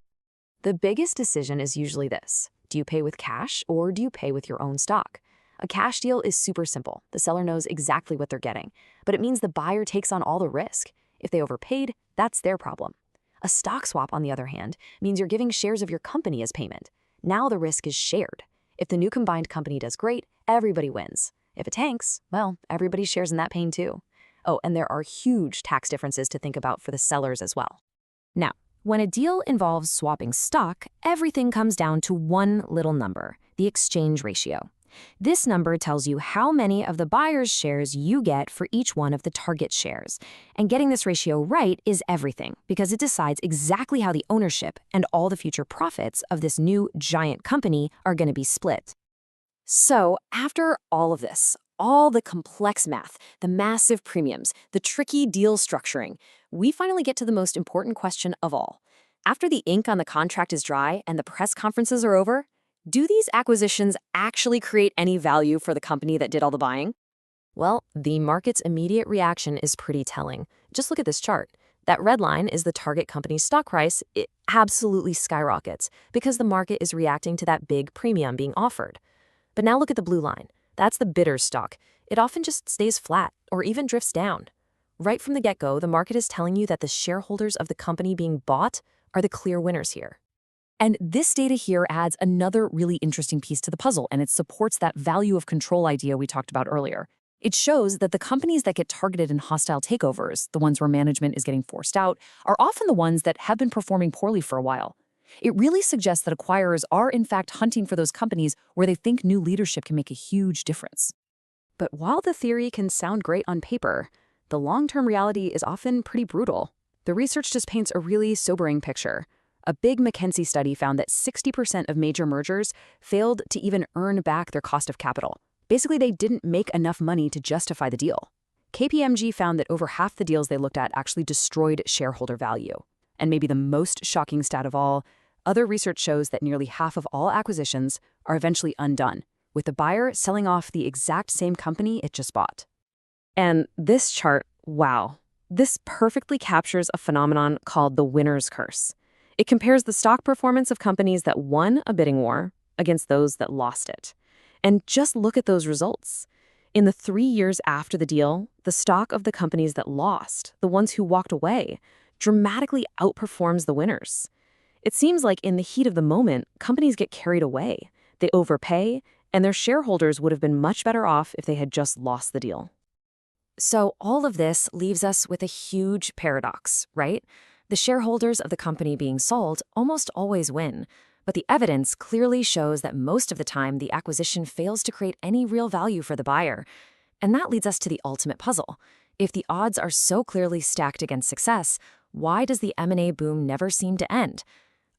J: The biggest decision is usually this. Do you pay with cash or do you pay with your own stock? A cash deal is super simple. The seller knows exactly what they're getting, but it means the buyer takes on all the risk. If they overpaid, that's their problem. A stock swap, on the other hand, means you're giving shares of your company as payment. Now the risk is shared. If the new combined company does great, everybody wins. If it tanks, well, everybody shares in that pain too. Oh, and there are huge tax differences to think about for the sellers as well.
O: Now, when a deal involves swapping stock, everything comes down to one little number, the exchange ratio. This number tells you how many of the buyer's shares you get for each one of the target shares. And getting this ratio right is everything, because it decides exactly how the ownership and all the future profits of this new giant company are going to be split.
J: So, after all of this, all the complex math, the massive premiums, the tricky deal structuring, we finally get to the most important question of all. After the ink on the contract is dry and the press conferences are over, do these acquisitions actually create any value for the company that did all the buying? Well, the market's immediate reaction is pretty telling. Just look at this chart. That red line is the target company's stock price. It absolutely skyrockets because the market is reacting to that big premium being offered. But now look at the blue line. That's the bidder's stock. It often just stays flat or even drifts down. Right from the get-go, the market is telling you that the shareholders of the company being bought are the clear winners here. And this data here adds another really interesting piece to the puzzle, and it supports that value of control idea we talked about earlier. It shows that the companies that get targeted in hostile takeovers, the ones where management is getting forced out, are often the ones that have been performing poorly for a while.
N: It really suggests that acquirers are in fact hunting for those companies where they think new leadership can make a huge difference. But while the theory can sound great on paper, the long-term reality is often pretty brutal. The research just paints a really sobering picture. A big McKinsey study found that 60% of major mergers failed to even earn back their cost of capital. Basically, they didn't make enough money to justify the deal. KPMG found that over half the deals they looked at actually destroyed shareholder value. And maybe the most shocking stat of all, other research shows that nearly half of all acquisitions are eventually undone, with the buyer selling off the exact same company it just bought.
J: And this chart, wow, this perfectly captures a phenomenon called the winner's curse. It compares the stock performance of companies that won a bidding war against those that lost it. And just look at those results. In the 3 years after the deal, the stock of the companies that lost, the ones who walked away, dramatically outperforms the winners. It seems like in the heat of the moment, companies get carried away. They overpay, and their shareholders would have been much better off if they had just lost the deal.
O: So all of this leaves us with a huge paradox, right? The shareholders of the company being sold almost always win, but the evidence clearly shows that most of the time the acquisition fails to create any real value for the buyer. And that leads us to the ultimate puzzle. If the odds are so clearly stacked against success, why does the M&A boom never seem to end?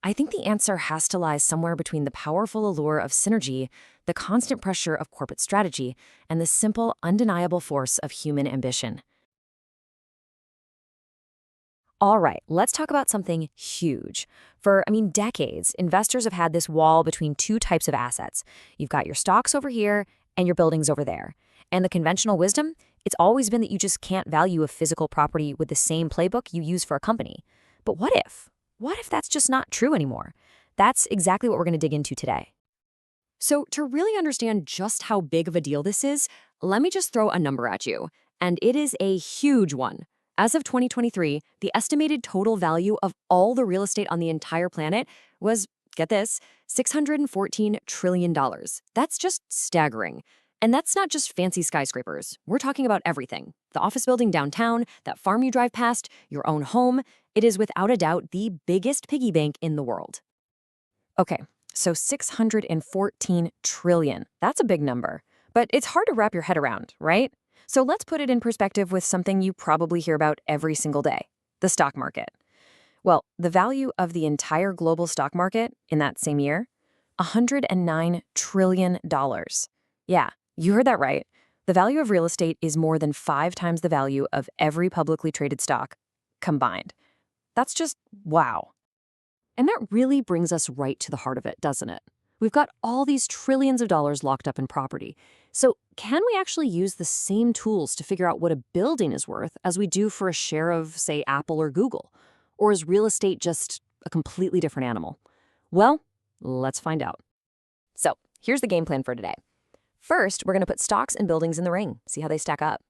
O: I think the answer has to lie somewhere between the powerful allure of synergy, the constant pressure of corporate strategy, and the simple, undeniable force of human ambition. All right, let's talk about something huge. For, decades, investors have had this wall between two types of assets. You've got your stocks over here and your buildings over there. And the conventional wisdom, it's always been that you just can't value a physical property with the same playbook you use for a company. But what if? What if that's just not true anymore? That's exactly what we're going to dig into today. So to really understand just how big of a deal this is, let me just throw a number at you. And it is a huge one. As of 2023, the estimated total value of all the real estate on the entire planet was, get this, $614 trillion. That's just staggering. And that's not just fancy skyscrapers. We're talking about everything. The office building downtown, that farm you drive past, your own home. It is without a doubt the biggest piggy bank in the world. Okay, so 614 trillion. That's a big number. But it's hard to wrap your head around, right? So let's put it in perspective with something you probably hear about every single day, the stock market. Well, the value of the entire global stock market in that same year, $109 trillion. Yeah, you heard that right. The value of real estate is more than 5 times the value of every publicly traded stock combined. That's just wow. And that really brings us right to the heart of it, doesn't it? We've got all these trillions of dollars locked up in property. So can we actually use the same tools to figure out what a building is worth as we do for a share of, say, Apple or Google? Or is real estate just a completely different animal? Well, let's find out. So here's the game plan for today. First, we're going to put stocks and buildings in the ring, see how they stack up.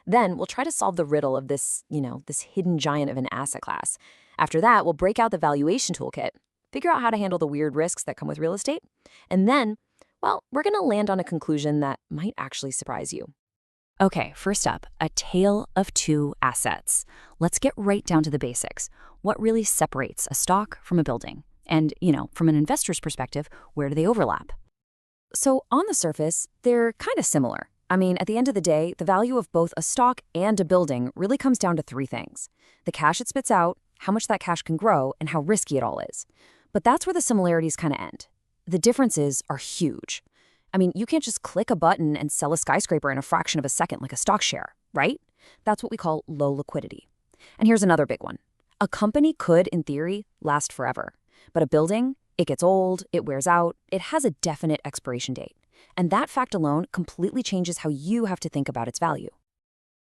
O: Then we'll try to solve the riddle of this hidden giant of an asset class. After that, we'll break out the valuation toolkit, figure out how to handle the weird risks that come with real estate. And then, well, we're going to land on a conclusion that might actually surprise you. Okay, first up, a tale of two assets. Let's get right down to the basics. What really separates a stock from a building? And, from an investor's perspective, where do they overlap? So on the surface, they're kind of similar. At the end of the day, the value of both a stock and a building really comes down to 3 things. The cash it spits out, how much that cash can grow, and how risky it all is. But that's where the similarities kind of end. The differences are huge. You can't just click a button and sell a skyscraper in a fraction of a second like a stock share, right? That's what we call low liquidity. And here's another big one. A company could, in theory, last forever. But a building, it gets old, it wears out, it has a definite expiration date. And that fact alone completely changes how you have to think about its value.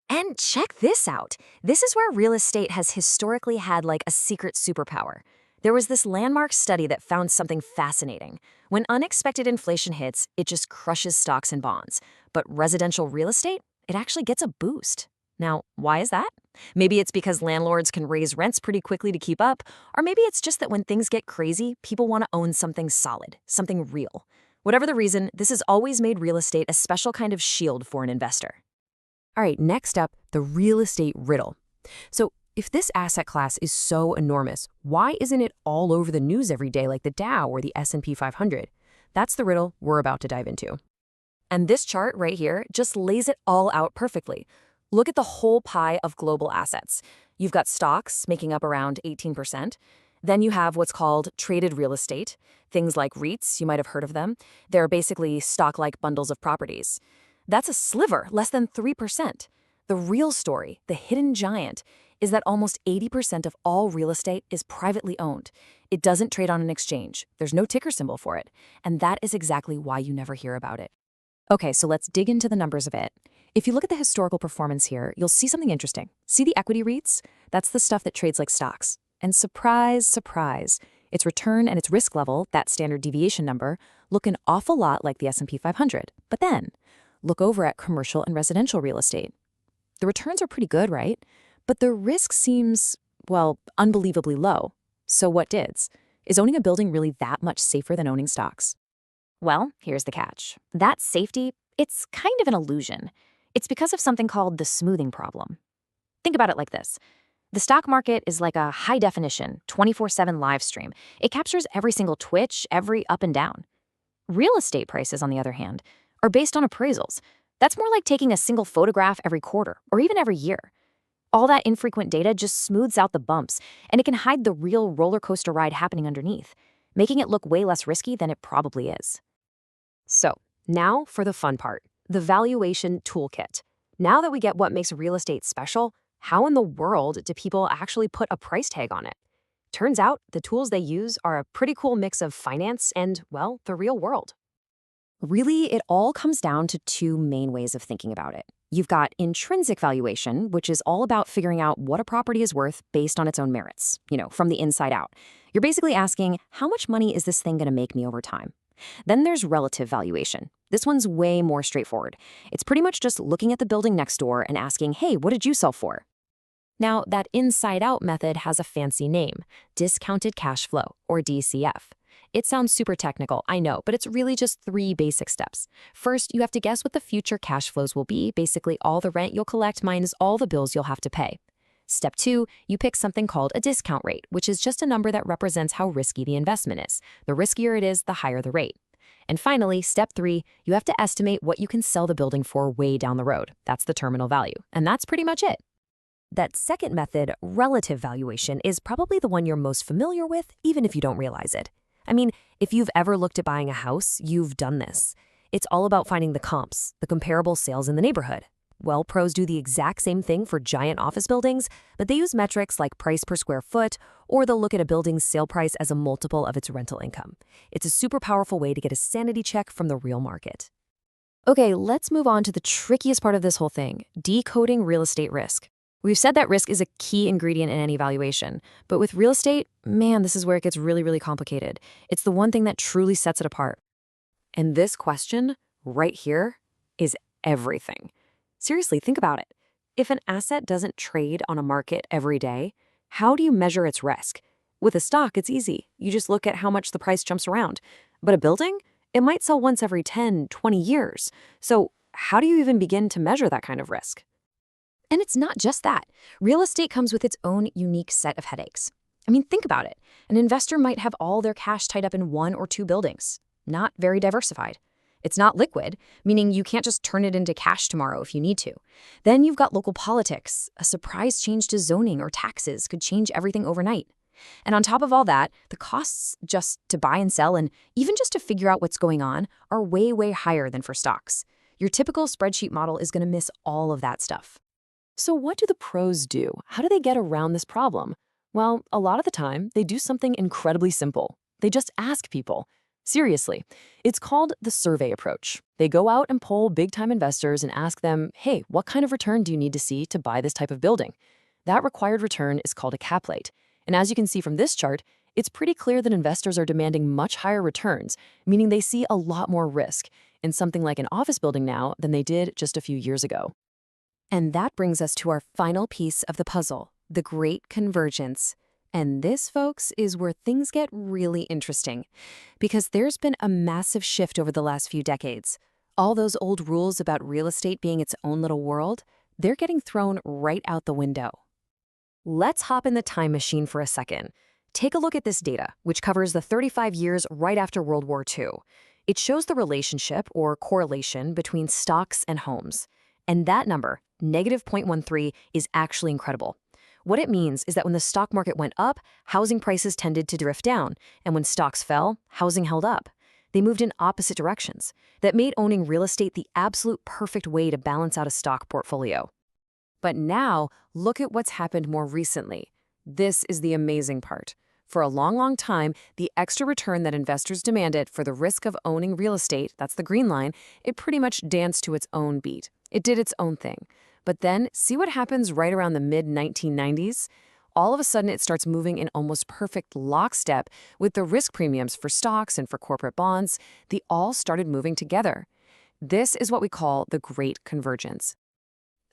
O: And check this out. This is where real estate has historically had like a secret superpower. There was this landmark study that found something fascinating. When unexpected inflation hits, it just crushes stocks and bonds. But residential real estate, it actually gets a boost. Now, why is that? Maybe it's because landlords can raise rents pretty quickly to keep up, or maybe it's just that when things get crazy, people want to own something solid, something real. Whatever the reason, this has always made real estate a special kind of shield for an investor. All right, next up, the real estate riddle. So
J: If this asset class is so enormous, why isn't it all over the news every day like the Dow or the S&P 500? That's the riddle we're about to dive into. And this chart right here just lays it all out perfectly. Look at the whole pie of global assets. You've got stocks making up around 18%. Then you have what's called traded real estate, things like REITs, you might have heard of them. They're basically stock-like bundles of properties. That's a sliver, less than 3%. The real story, the hidden giant, is that almost 80% of all real estate is privately owned. It doesn't trade on an exchange. There's no ticker symbol for it. And that is exactly why you never hear about it. Okay, so let's dig into the numbers a bit. If you look at the historical performance here, you'll see something interesting. See the equity REITs? That's the stuff that trades like stocks. And surprise, surprise, its return and its risk level, that standard deviation number, look an awful lot like the S&P 500. But then, look over at commercial and residential real estate. The returns are pretty good, right? But the risk seems, well, unbelievably low. So what dids? Is owning a building really that much safer than owning stocks?
O: Well, here's the catch. That safety, it's kind of an illusion. It's because of something called the smoothing problem. Think about it like this. The stock market is like a high-definition, 24/7 live stream. It captures every single twitch, every up and down. Real estate prices, on the other hand, are based on appraisals. That's more like taking a single photograph every quarter, or even every year. All that infrequent data just smooths out the bumps, and it can hide the real roller coaster ride happening underneath, making it look way less risky than it probably is.
J: So, now for the fun part, the valuation toolkit. Now that we get what makes real estate special, how in the world do people actually put a price tag on it? Turns out the tools they use are a pretty cool mix of finance and, well, the real world. Really, it all comes down to two main ways of thinking about it. You've got intrinsic valuation, which is all about figuring out what a property is worth based on its own merits, from the inside out. You're basically asking, how much money is this thing going to make me over time? Then there's relative valuation. This one's way more straightforward. It's pretty much just looking at the building next door and asking, hey, what did you sell for? Now, that inside-out method has a fancy name, discounted cash flow, or DCF. It sounds super technical, I know, but it's really just 3 basic steps. First, you have to guess what the future cash flows will be, basically all the rent you'll collect minus all the bills you'll have to pay. Step 2, you pick something called a discount rate, which is just a number that represents how risky the investment is. The riskier it is, the higher the rate. And finally, step 3, you have to estimate what you can sell the building for way down the road. That's the terminal value. And that's pretty much it. That second method, relative valuation, is probably the one you're most familiar with, even if you don't realize it. I mean, if you've ever looked at buying a house, you've done this. It's all about finding the comps, the comparable sales in the neighborhood. Well, pros do the exact same thing for giant office buildings, but they use metrics like price per square foot, or they'll look at a building's sale price as a multiple of its rental income. It's a super powerful way to get a sanity check from the real market. Okay, let's move on to the trickiest part of this whole thing, decoding real estate risk. We've said that risk is a key ingredient in any valuation, but with real estate, man, this is where it gets really, really complicated. It's the one thing that truly sets it apart. And this question, right here, is everything. Seriously, think about it. If an asset doesn't trade on a market every day, how do you measure its risk? With a stock, it's easy. You just look at how much the price jumps around. But a building? It might sell once every 10, 20 years. So how do you even begin to measure that kind of risk? And it's not just that. Real estate comes with its own unique set of headaches. I mean, think about it. An investor might have all their cash tied up in 1 or 2 buildings. Not very diversified. It's not liquid, meaning you can't just turn it into cash tomorrow if you need to. Then you've got local politics. A surprise change to zoning or taxes could change everything overnight. And on top of all that, the costs just to buy and sell and even just to figure out what's going on are way, way higher than for stocks. Your typical spreadsheet model is going to miss all of that stuff. So what do the pros do? How do they get around this problem? Well, a lot of the time, they do something incredibly simple. They just ask people. Seriously, it's called the survey approach. They go out and poll big-time investors and ask them, hey, what kind of return do you need to see to buy this type of building? That required return is called a cap rate. And as you can see from this chart, it's pretty clear that investors are demanding much higher returns, meaning they see a lot more risk in something like an office building now than they did just a few years ago. And that brings us to our final piece of the puzzle, the Great Convergence. And this, folks, is where things get really interesting, because there's been a massive shift over the last few decades. All those old rules about real estate being its own little world, they're getting thrown right out the window. Let's hop in the time machine for a second. Take a look at this data, which covers the 35 years right after World War II. It shows the relationship or correlation between stocks and homes. And that number, negative 0.13, is actually incredible. What it means is that when the stock market went up, housing prices tended to drift down, and when stocks fell, housing held up. They moved in opposite directions. That made owning real estate the absolute perfect way to balance out a stock portfolio. But now, look at what's happened more recently. This is the amazing part. For a long, long time, the extra return that investors demanded for the risk of owning real estate, that's the green line, it pretty much danced to its own beat. It did its own thing. But then, see what happens right around the mid-1990s? All of a sudden, it starts moving in almost perfect lockstep with the risk premiums for stocks and for corporate bonds. They all started moving together. This is what we call the Great Convergence.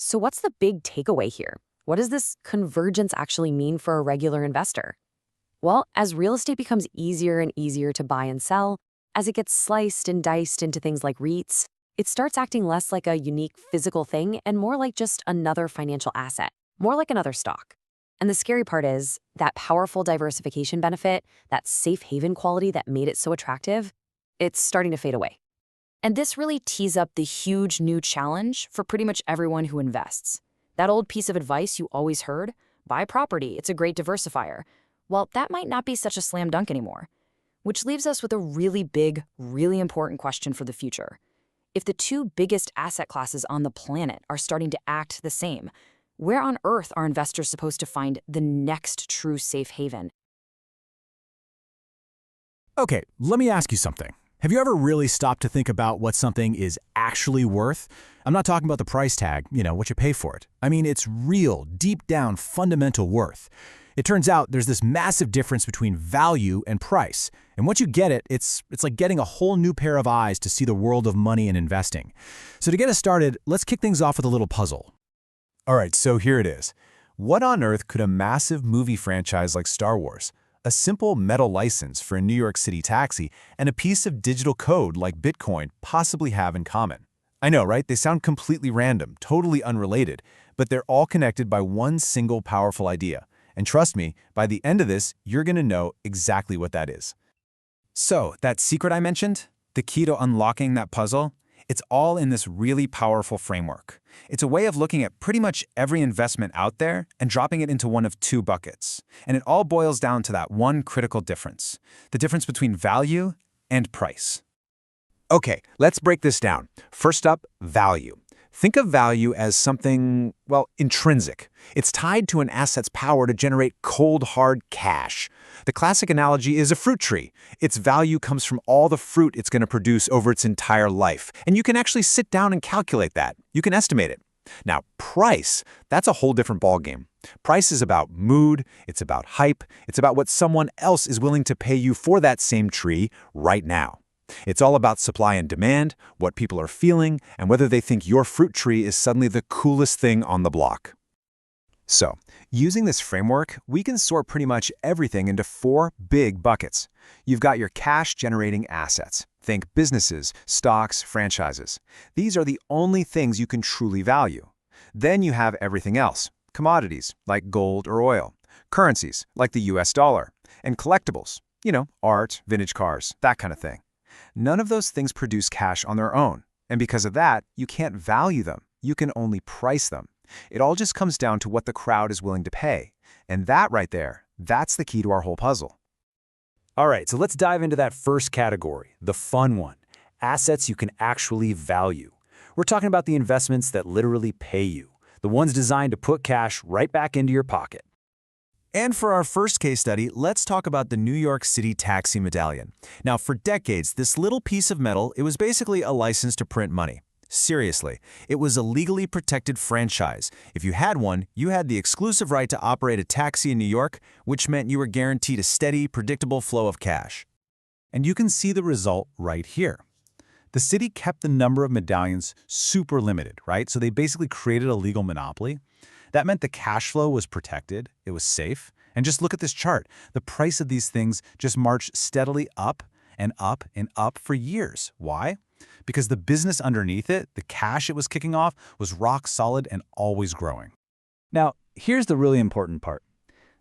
J: So what's the big takeaway here? What does this convergence actually mean for a regular investor? Well, as real estate becomes easier and easier to buy and sell, as it gets sliced and diced into things like REITs, it starts acting less like a unique physical thing and more like just another financial asset, more like another stock. And the scary part is that powerful diversification benefit, that safe haven quality that made it so attractive, it's starting to fade away. And this really tees up the huge new challenge for pretty much everyone who invests. That old piece of advice you always heard, buy property, it's a great diversifier. Well, that might not be such a slam dunk anymore. Which leaves us with a really big, really important question for the future. If the two biggest asset classes on the planet are starting to act the same, where on earth are investors supposed to find the next true safe haven?
E: Okay, let me ask you something. Have you ever really stopped to think about what something is actually worth? I'm not talking about the price tag, what you pay for it. I mean, it's real, deep down, fundamental worth. It turns out there's this massive difference between value and price. And once you get it, it's like getting a whole new pair of eyes to see the world of money and investing. So to get us started, let's kick things off with a little puzzle.
C: All right, so here it is. What on earth could a massive movie franchise like Star Wars, a simple metal license for a New York City taxi, and a piece of digital code like Bitcoin possibly have in common? I know, right? They sound completely random, totally unrelated, but they're all connected by one single powerful idea. And trust me, by the end of this, you're going to know exactly what that is.
S: So, that secret I mentioned, the key to unlocking that puzzle, it's all in this really powerful framework. It's a way of looking at pretty much every investment out there and dropping it into one of two buckets. And it all boils down to that one critical difference, the difference between value and price.
B: Okay, let's break this down. First up, value. Think of value as something, well, intrinsic. It's tied to an asset's power to generate cold, hard cash. The classic analogy is a fruit tree. Its value comes from all the fruit it's going to produce over its entire life. And you can actually sit down and calculate that. You can estimate it. Now, price, that's a whole different ballgame. Price is about mood, it's about hype, it's about what someone else is willing to pay you for that same tree right now. It's all about supply and demand, what people are feeling, and whether they think your fruit tree is suddenly the coolest thing on the block. So, using this framework, we can sort pretty much everything into four big buckets. You've got your cash-generating assets. Think businesses, stocks, franchises. These are the only things you can truly value. Then you have everything else. Commodities, like gold or oil. Currencies, like the US dollar. And collectibles, art, vintage cars, that kind of thing. None of those things produce cash on their own, and because of that, you can't value them. You can only price them. It all just comes down to what the crowd is willing to pay. And that right there, that's the key to our whole puzzle.
H: All right, so let's dive into that first category, the fun one, assets you can actually value. We're talking about the investments that literally pay you, the ones designed to put cash right back into your pocket.
E: And for our first case study, let's talk about the New York City taxi medallion. Now, for decades, this little piece of metal, it was basically a license to print money. Seriously, it was a legally protected franchise. If you had one, you had the exclusive right to operate a taxi in New York, which meant you were guaranteed a steady, predictable flow of cash.
I: And you can see the result right here. The city kept the number of medallions super limited, right? So they basically created a legal monopoly. That meant the cash flow was protected, it was safe. And just look at this chart. The price of these things just marched steadily up and up and up for years. Why? Because the business underneath it, the cash it was kicking off, was rock solid and always growing. Now,
C: here's the really important part.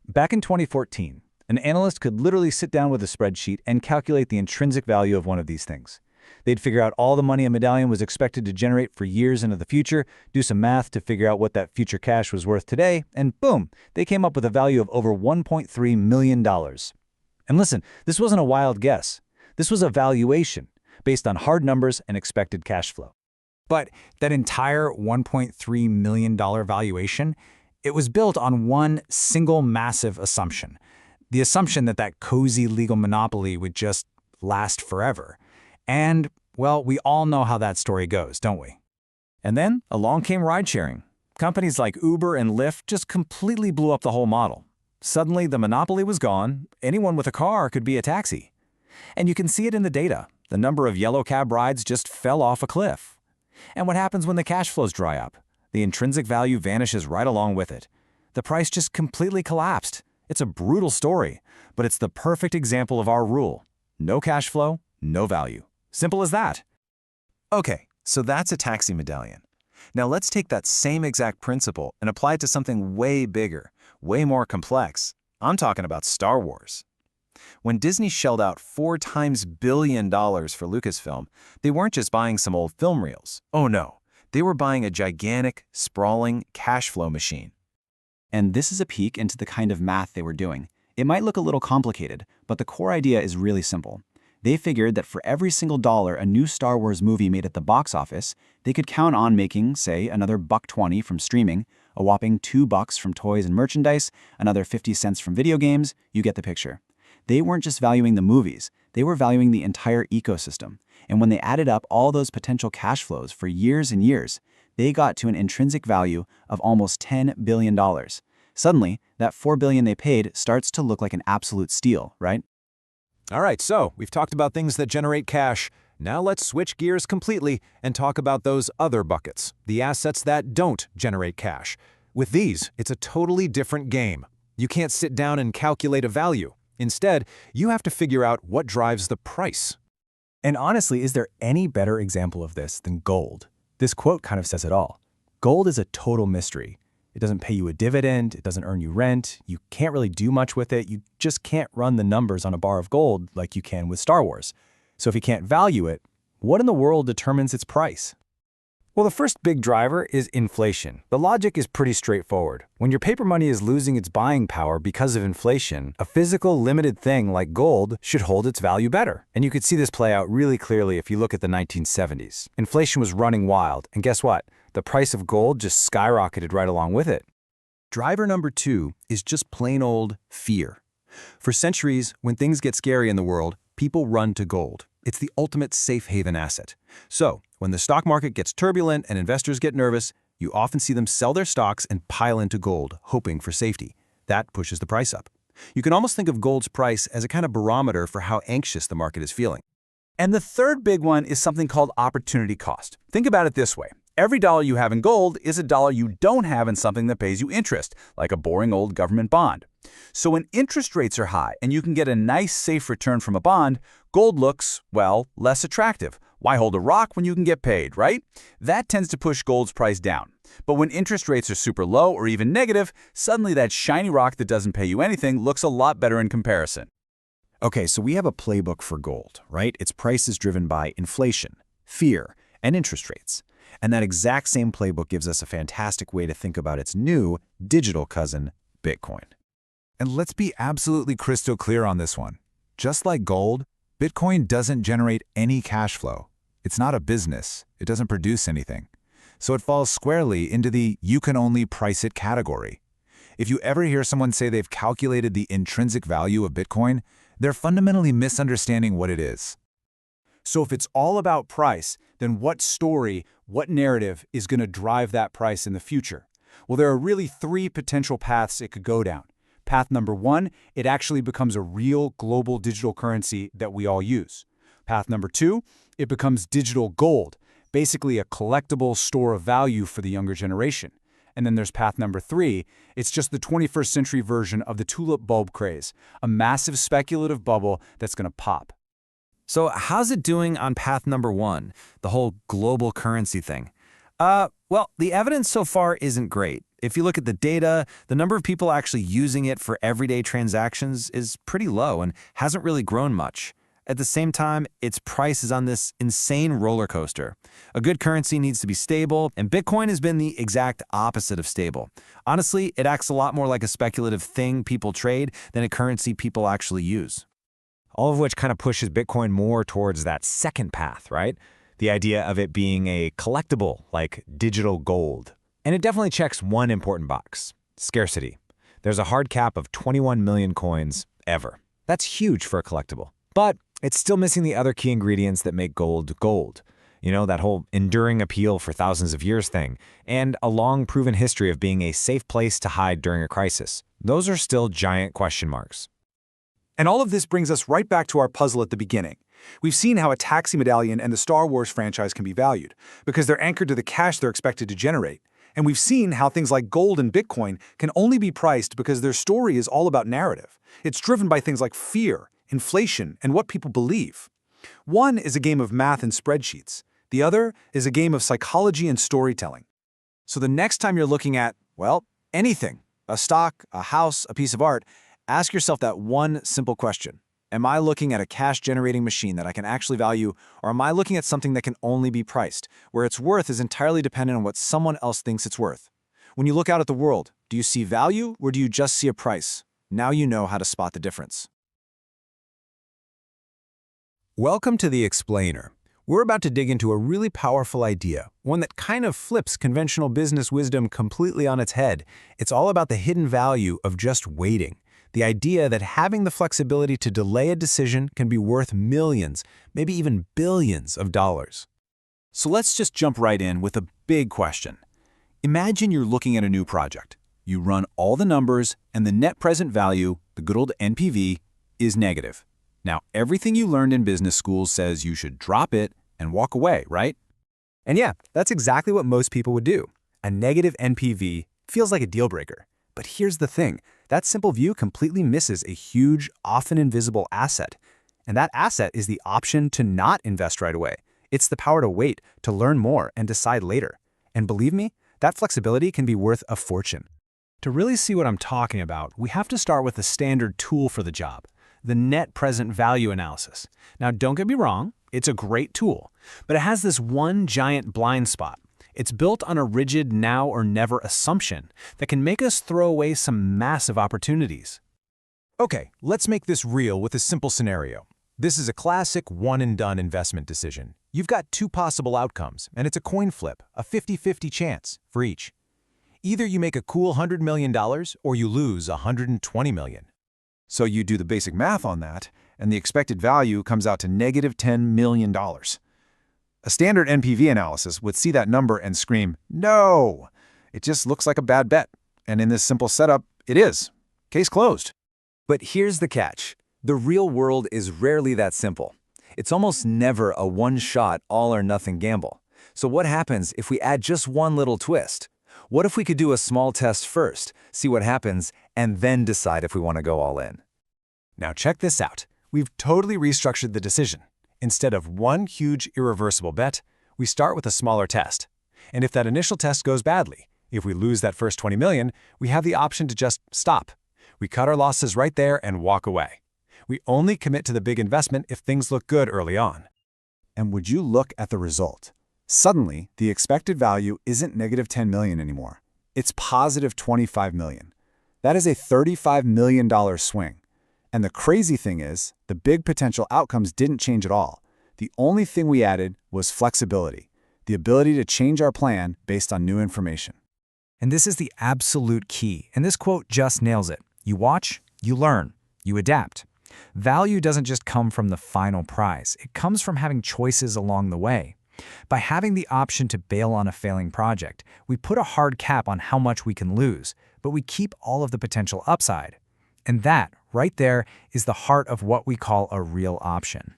C: Back in 2014, an analyst could literally sit down with a spreadsheet and calculate the intrinsic value of one of these things. They'd figure out all the money a medallion was expected to generate for years into the future, do some math to figure out what that future cash was worth today, and boom, they came up with a value of over $1.3 million. And listen, this wasn't a wild guess. This was a valuation based on hard numbers and expected cash flow.
B: But that entire $1.3 million valuation, it was built on one single massive assumption. The assumption that that cozy legal monopoly would just last forever. And, well, we all know how that story goes, don't we?
C: And then along came ride-sharing. Companies like Uber and Lyft just completely blew up the whole model. Suddenly, the monopoly was gone. Anyone with a car could be a taxi. And you can see it in the data. The number of yellow cab rides just fell off a cliff. And what happens when the cash flows dry up? The intrinsic value vanishes right along with it. The price just completely collapsed. It's a brutal story, but it's the perfect example of our rule. No cash flow, no value. Simple as that.
L: Okay, so that's a taxi medallion. Now let's take that same exact principle and apply it to something way bigger, way more complex. I'm talking about Star Wars. When Disney shelled out $4 billion for Lucasfilm, they weren't just buying some old film reels. Oh no, they were buying a gigantic, sprawling cash flow machine.
S: And this is a peek into the kind of math they were doing. It might look a little complicated, but the core idea is really simple. They figured that for every single dollar a new Star Wars movie made at the box office, they could count on making, say, another $1.20 from streaming, a whopping $2 from toys and merchandise, another 50 cents from video games. You get the picture. They weren't just valuing the movies, they were valuing the entire ecosystem. And when they added up all those potential cash flows for years and years, they got to an intrinsic value of almost $10 billion. Suddenly, that $4 billion they paid starts to look like an absolute steal, right?
B: All right, so we've talked about things that generate cash. Now let's switch gears completely and talk about those other buckets, the assets that don't generate cash. With these, it's a totally different game. You can't sit down and calculate a value. Instead, you have to figure out what drives the price.
C: And honestly, is there any better example of this than gold? This quote kind of says it all. Gold is a total mystery. It doesn't pay you a dividend, it doesn't earn you rent, you can't really do much with it, you just can't run the numbers on a bar of gold like you can with Star Wars. So if you can't value it, what in the world determines its price? Well, the first big driver is inflation. The logic is pretty straightforward. When your paper money is losing its buying power because of inflation, a physical, limited thing like gold should hold its value better. And you could see this play out really clearly if you look at the 1970s. Inflation was running wild, and guess what? The price of gold just skyrocketed right along with it.
L: Driver number 2 is just plain old fear. For centuries, when things get scary in the world, people run to gold. It's the ultimate safe haven asset. So, when the stock market gets turbulent and investors get nervous, you often see them sell their stocks and pile into gold, hoping for safety. That pushes the price up. You can almost think of gold's price as a kind of barometer for how anxious the market is feeling.
D: And the third big one is something called opportunity cost. Think about it this way. Every dollar you have in gold is a dollar you don't have in something that pays you interest, like a boring old government bond. So when interest rates are high and you can get a nice, safe return from a bond, gold looks, well, less attractive. Why hold a rock when you can get paid, right? That tends to push gold's price down. But when interest rates are super low or even negative, suddenly that shiny rock that doesn't pay you anything looks a lot better in comparison.
C: Okay, so we have a playbook for gold, right? Its price is driven by inflation, fear, and interest rates. And that exact same playbook gives us a fantastic way to think about its new digital cousin, Bitcoin.
B: And let's be absolutely crystal clear on this one. Just like gold, Bitcoin doesn't generate any cash flow. It's not a business. It doesn't produce anything. So it falls squarely into the you can only price it category. If you ever hear someone say they've calculated the intrinsic value of Bitcoin, they're fundamentally misunderstanding what it is.
I: So if it's all about price, then what story, what narrative is going to drive that price in the future? Well, there are really 3 potential paths it could go down. Path number 1, it actually becomes a real global digital currency that we all use. Path number 2, it becomes digital gold, basically a collectible store of value for the younger generation. And then there's path number 3, it's just the 21st century version of the tulip bulb craze, a massive speculative bubble that's going to pop.
C: So how's it doing on path number 1, the whole global currency thing?
B: Well, the evidence so far isn't great. If you look at the data, the number of people actually using it for everyday transactions is pretty low and hasn't really grown much. At the same time, its price is on this insane roller coaster. A good currency needs to be stable, and Bitcoin has been the exact opposite of stable. Honestly, it acts a lot more like a speculative thing people trade than a currency people actually use.
H: All of which kind of pushes Bitcoin more towards that second path, right? The idea of it being a collectible, like digital gold. And it definitely checks one important box: scarcity. There's a hard cap of 21 million coins ever. That's huge for a collectible. But it's still missing the other key ingredients that make gold gold. You know, that whole enduring appeal for thousands of years thing, and a long proven history of being a safe place to hide during a crisis. Those are still giant question marks.
I: And all of this brings us right back to our puzzle at the beginning. We've seen how a taxi medallion and the Star Wars franchise can be valued, because they're anchored to the cash they're expected to generate. And we've seen how things like gold and Bitcoin can only be priced because their story is all about narrative. It's driven by things like fear, inflation, and what people believe. One is a game of math and spreadsheets. The other is a game of psychology and storytelling.
L: So the next time you're looking at, well, anything, a stock, a house, a piece of art, ask yourself that one simple question. Am I looking at a cash-generating machine that I can actually value, or am I looking at something that can only be priced, where its worth is entirely dependent on what someone else thinks it's worth? When you look out at the world, do you see value, or do you just see a price? Now you know how to spot the difference.
B: Welcome to The Explainer. We're about to dig into a really powerful idea, one that kind of flips conventional business wisdom completely on its head. It's all about the hidden value of just waiting. The idea that having the flexibility to delay a decision can be worth millions, maybe even billions of dollars.
D: So let's just jump right in with a big question. Imagine you're looking at a new project. You run all the numbers, and the net present value, the good old NPV, is negative. Now, everything you learned in business school says you should drop it and walk away, right?
C: And yeah, that's exactly what most people would do. A negative NPV feels like a deal breaker. But here's the thing. That simple view completely misses a huge, often invisible asset. And that asset is the option to not invest right away. It's the power to wait, to learn more, and decide later. And believe me, that flexibility can be worth a fortune. To really see what I'm talking about, we have to start with the standard tool for the job, the net present value analysis. Now, don't get me wrong, it's a great tool, but it has this one giant blind spot. It's built on a rigid now or never assumption that can make us throw away some massive opportunities.
H: Okay, let's make this real with a simple scenario. This is a classic one-and-done investment decision. You've got two possible outcomes, and it's a coin flip, a 50-50 chance for each. Either you make a cool $100 million or you lose $120 million.
M: So you do the basic math on that, and the expected value comes out to negative $10 million. A standard NPV analysis would see that number and scream, no! It just looks like a bad bet. And in this simple setup, it is. Case closed.
L: But here's the catch. The real world is rarely that simple. It's almost never a one-shot, all-or-nothing gamble. So what happens if we add just one little twist? What if we could do a small test first, see what happens, and then decide if we want to go all in?
H: Now check this out. We've totally restructured the decision. Instead of one huge irreversible bet, we start with a smaller test. And if that initial test goes badly, if we lose that first 20 million, we have the option to just stop. We cut our losses right there and walk away. We only commit to the big investment if things look good early on.
I: And would you look at the result? Suddenly, the expected value isn't negative 10 million anymore. It's positive 25 million. That is a $35 million swing. And the crazy thing is, the big potential outcomes didn't change at all. The only thing we added was flexibility, the ability to change our plan based on new information.
C: And this is the absolute key, and this quote just nails it. You watch, you learn, you adapt. Value doesn't just come from the final prize. It comes from having choices along the way. By having the option to bail on a failing project, we put a hard cap on how much we can lose, but we keep all of the potential upside. And that, right there, is the heart of what we call a real option.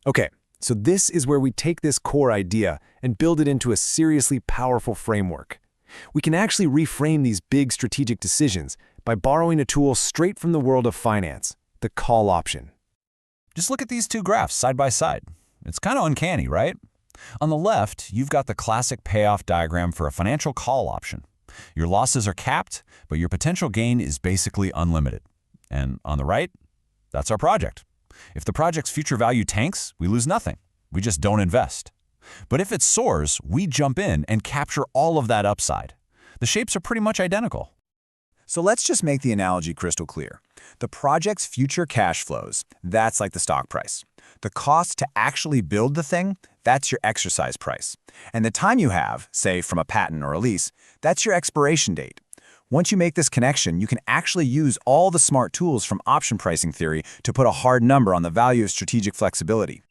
B: Okay, so this is where we take this core idea and build it into a seriously powerful framework. We can actually reframe these big strategic decisions by borrowing a tool straight from the world of finance, the call option.
D: Just look at these two graphs side by side. It's kind of uncanny, right? On the left, you've got the classic payoff diagram for a financial call option. Your losses are capped, but your potential gain is basically unlimited. And on the right, that's our project. If the project's future value tanks, we lose nothing. We just don't invest. But if it soars, we jump in and capture all of that upside. The shapes are pretty much identical.
L: So let's just make the analogy crystal clear. The project's future cash flows, that's like the stock price. The cost to actually build the thing, that's your exercise price. And the time you have, say from a patent or a lease, that's your expiration date. Once you make this connection, you can actually use all the smart tools from option pricing theory to put a hard number on the value of strategic flexibility.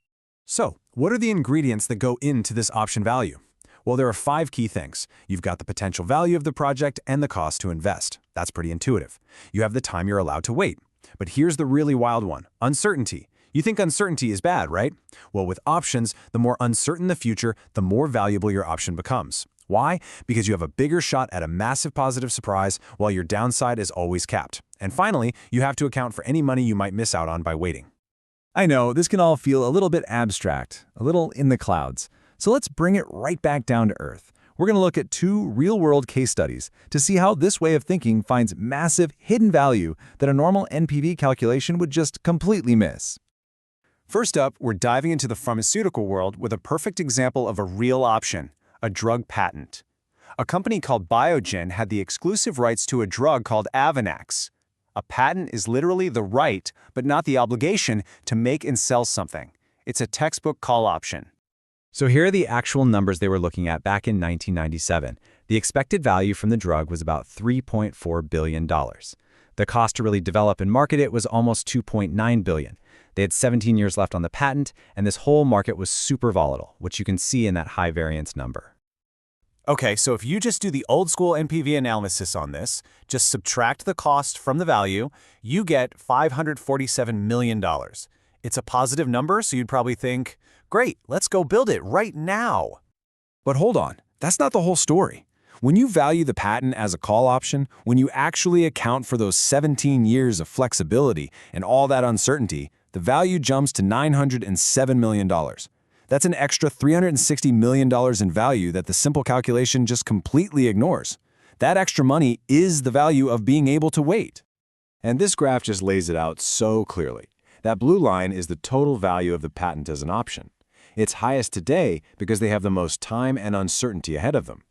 C: So, what are the ingredients that go into this option value? Well, there are 5 key things. You've got the potential value of the project and the cost to invest. That's pretty intuitive. You have the time you're allowed to wait. But here's the really wild one, uncertainty. You think uncertainty is bad, right? Well, with options, the more uncertain the future, the more valuable your option becomes. Why? Because you have a bigger shot at a massive positive surprise while your downside is always capped. And finally, you have to account for any money you might miss out on by waiting.
H: I know, this can all feel a little bit abstract, a little in the clouds. So let's bring it right back down to earth. We're going to look at 2 real-world case studies to see how this way of thinking finds massive hidden value that a normal NPV calculation would just completely miss.
C: First up, we're diving into the pharmaceutical world with a perfect example of a real option, a drug patent. A company called Biogen had the exclusive rights to a drug called Avonex. A patent is literally the right, but not the obligation, to make and sell something. It's a textbook call option.
H: So here are the actual numbers they were looking at back in 1997. The expected value from the drug was about $3.4 billion. The cost to really develop and market it was almost $2.9 billion. They had 17 years left on the patent, and this whole market was super volatile, which you can see in that high variance number.
K: Okay, so if you just do the old school NPV analysis on this, just subtract the cost from the value, you get $547 million. It's a positive number, so you'd probably think, great, let's go build it right now.
C: But hold on, that's not the whole story. When you value the patent as a call option, when you actually account for those 17 years of flexibility and all that uncertainty, the value jumps to $907 million. That's an extra $360 million in value that the simple calculation just completely ignores. That extra money is the value of being able to wait. And this graph just lays it out so clearly. That blue line is the total value of the patent as an option. It's highest today because they have the most time and uncertainty ahead of them.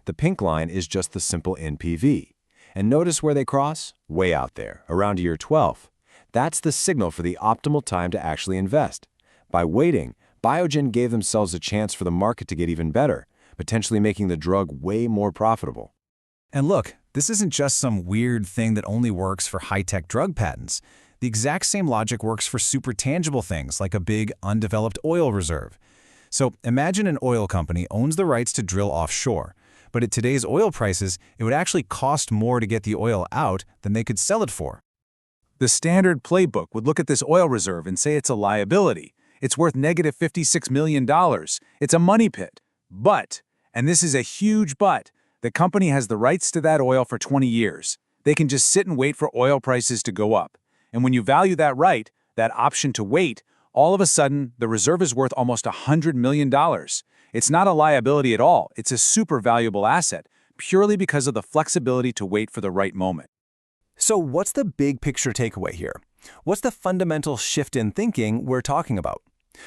C: The pink line is just the simple NPV. And notice where they cross? Way out there, around year 12. That's the signal for the optimal time to actually invest. By waiting, Biogen gave themselves a chance for the market to get even better, potentially making the drug way more profitable.
B: And look, this isn't just some weird thing that only works for high-tech drug patents. The exact same logic works for super tangible things like a big, undeveloped oil reserve. So imagine an oil company owns the rights to drill offshore, but at today's oil prices, it would actually cost more to get the oil out than they could sell it for.
I: The standard playbook would look at this oil reserve and say it's a liability. It's worth negative $56 million. It's a money pit. But, and this is a huge but, the company has the rights to that oil for 20 years. They can just sit and wait for oil prices to go up. And when you value that right, that option to wait, all of a sudden, the reserve is worth almost $100 million. It's not a liability at all. It's a super valuable asset, purely because of the flexibility to wait for the right moment.
E: So what's the big picture takeaway here? What's the fundamental shift in thinking we're talking about?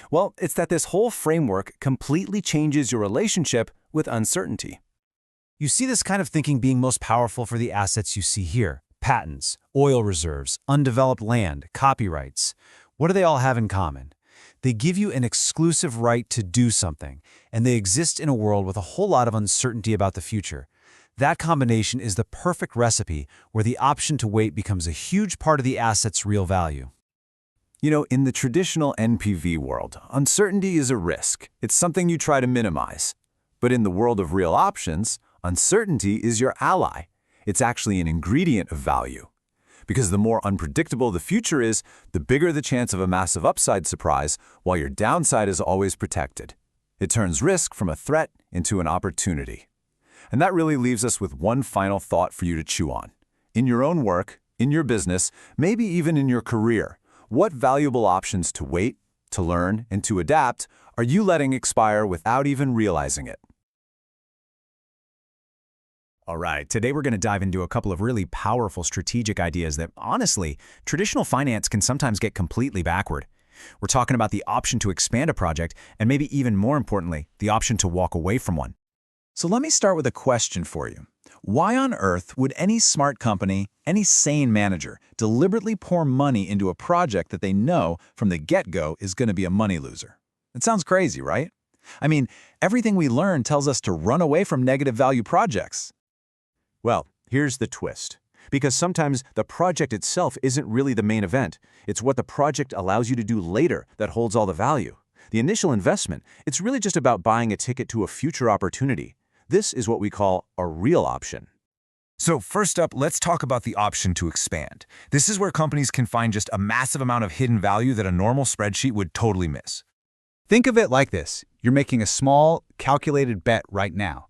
E: Well, it's that this whole framework completely changes your relationship with uncertainty.
F: You see this kind of thinking being most powerful for the assets you see here. Patents, oil reserves, undeveloped land, copyrights. What do they all have in common? They give you an exclusive right to do something, and they exist in a world with a whole lot of uncertainty about the future. That combination is the perfect recipe where the option to wait becomes a huge part of the asset's real value.
D: You know, in the traditional NPV world, uncertainty is a risk. It's something you try to minimize. But in the world of real options, uncertainty is your ally. It's actually an ingredient of value. Because the more unpredictable the future is, the bigger the chance of a massive upside surprise, while your downside is always protected. It turns risk from a threat into an opportunity. And that really leaves us with one final thought for you to chew on. In your own work, in your business, maybe even in your career, what valuable options to wait, to learn, and to adapt are you letting expire without even realizing it?
B: All right, today we're going to dive into a couple of really powerful strategic ideas that, honestly, traditional finance can sometimes get completely backward. We're talking about the option to expand a project, and maybe even more importantly, the option to walk away from one.
C: So let me start with a question for you. Why on earth would any smart company, any sane manager, deliberately pour money into a project that they know from the get-go is going to be a money loser? It sounds crazy, right? I mean, everything we learn tells us to run away from negative value projects.
D: Well, here's the twist. Because sometimes the project itself isn't really the main event. It's what the project allows you to do later that holds all the value. The initial investment, it's really just about buying a ticket to a future opportunity. This is what we call a real option.
B: So first up, let's talk about the option to expand. This is where companies can find just a massive amount of hidden value that a normal spreadsheet would totally miss.
F: Think of it like this. You're making a small, calculated bet right now.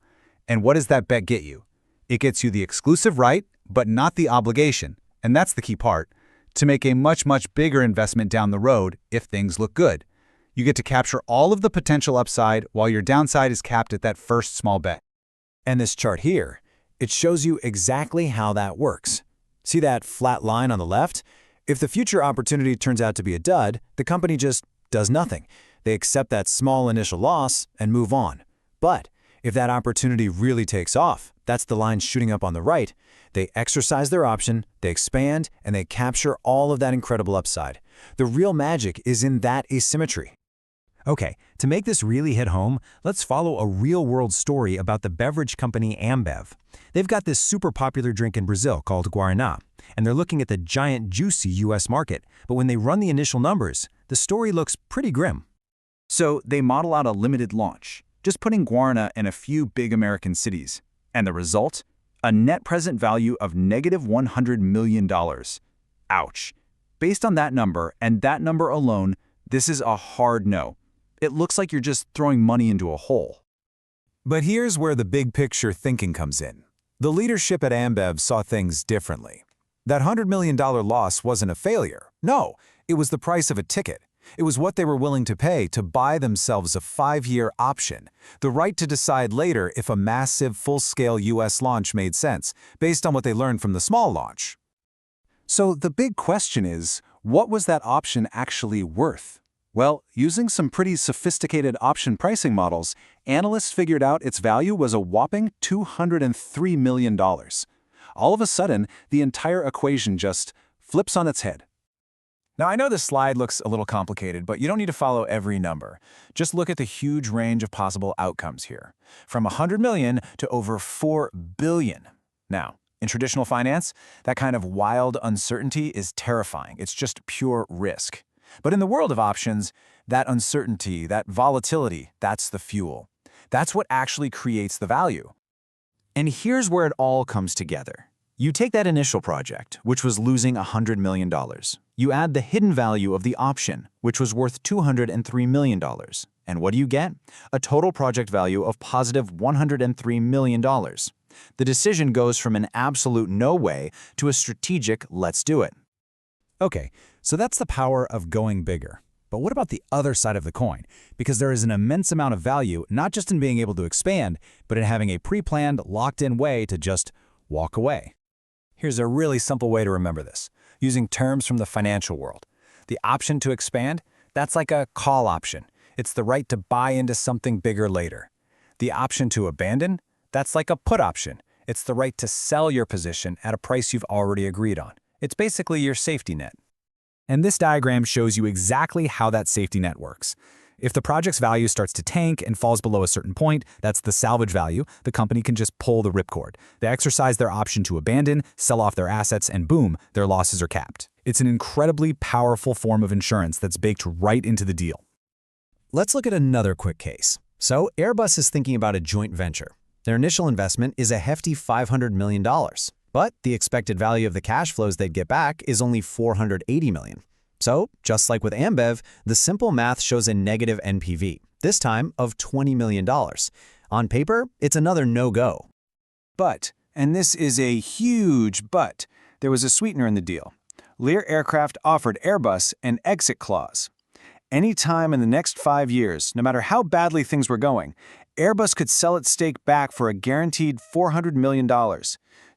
F: And what does that bet get you? It gets you the exclusive right, but not the obligation, and that's the key part, to make a much, much bigger investment down the road if things look good. You get to capture all of the potential upside while your downside is capped at that first small bet.
H: And this chart here, it shows you exactly how that works. See that flat line on the left? If the future opportunity turns out to be a dud, the company just does nothing. They accept that small initial loss and move on. But if that opportunity really takes off, that's the line shooting up on the right, they exercise their option, they expand, and they capture all of that incredible upside. The real magic is in that asymmetry.
B: Okay, to make this really hit home, let's follow a real-world story about the beverage company Ambev. They've got this super popular drink in Brazil called Guaraná, and they're looking at the giant, juicy US market. But when they run the initial numbers, the story looks pretty grim.
S: So they model out a limited launch, just putting Guaraná in a few big American cities. And the result? A net present value of negative $100 million. Ouch. Based on that number, and that number alone, this is a hard no. It looks like you're just throwing money into a hole.
B: But here's where the big picture thinking comes in. The leadership at Ambev saw things differently. That $100 million loss wasn't a failure. No, it was the price of a ticket. It was what they were willing to pay to buy themselves a 5-year option, the right to decide later if a massive, full-scale US launch made sense, based on what they learned from the small launch.
S: So the big question is, what was that option actually worth? Well, using some pretty sophisticated option pricing models, analysts figured out its value was a whopping $203 million. All of a sudden, the entire equation just flips on its head.
K: Now, I know this slide looks a little complicated, but you don't need to follow every number. Just look at the huge range of possible outcomes here, from 100 million to over 4 billion. Now, in traditional finance, that kind of wild uncertainty is terrifying. It's just pure risk. But in the world of options, that uncertainty, that volatility, that's the fuel. That's what actually creates the value.
C: And here's where it all comes together. You take that initial project, which was losing $100 million. You add the hidden value of the option, which was worth $203 million. And what do you get? A total project value of positive $103 million. The decision goes from an absolute no way to a strategic let's do it.
B: Okay, so that's the power of going bigger. But what about the other side of the coin? Because there is an immense amount of value, not just in being able to expand, but in having a pre-planned, locked-in way to just walk away. Here's a really simple way to remember this, using terms from the financial world. The option to expand, that's like a call option. It's the right to buy into something bigger later. The option to abandon, that's like a put option. It's the right to sell your position at a price you've already agreed on. It's basically your safety net. And this diagram shows you exactly how that safety net works. If the project's value starts to tank and falls below a certain point, that's the salvage value, the company can just pull the ripcord. They exercise their option to abandon, sell off their assets, and boom, their losses are capped. It's an incredibly powerful form of insurance that's baked right into the deal. Let's look at another quick case. So Airbus is thinking about a joint venture. Their initial investment is a hefty $500 million, but the expected value of the cash flows they'd get back is only $480 million. So, just like with Ambev, the simple math shows a negative NPV, this time of $20 million. On paper, it's another no-go.
S: But, and this is a huge but, there was a sweetener in the deal. Lear Aircraft offered Airbus an exit clause.
M: Anytime in the next 5 years, no matter how badly things were going, Airbus could sell its stake back for a guaranteed $400 million.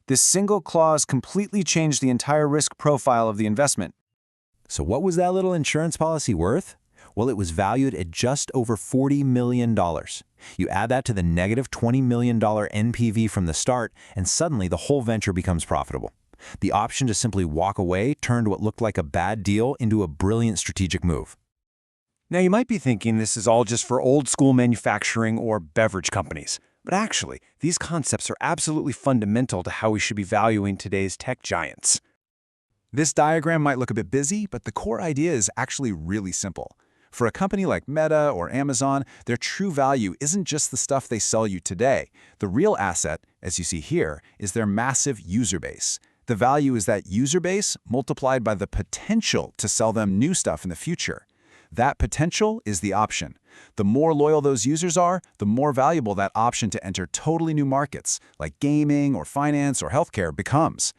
M: This single clause completely changed the entire risk profile of the investment.
E: So what was that little insurance policy worth? Well, it was valued at just over $40 million. You add that to the negative $20 million NPV from the start, and suddenly the whole venture becomes profitable. The option to simply walk away turned what looked like a bad deal into a brilliant strategic move.
L: Now, you might be thinking this is all just for old-school manufacturing or beverage companies. But actually, these concepts are absolutely fundamental to how we should be valuing today's tech giants.
D: This diagram might look a bit busy, but the core idea is actually really simple. For a company like Meta or Amazon, their true value isn't just the stuff they sell you today. The real asset, as you see here, is their massive user base. The value is that user base multiplied by the potential to sell them new stuff in the future. That potential is the option. The more loyal those users are, the more valuable that option to enter totally new markets, like gaming or finance or healthcare, becomes.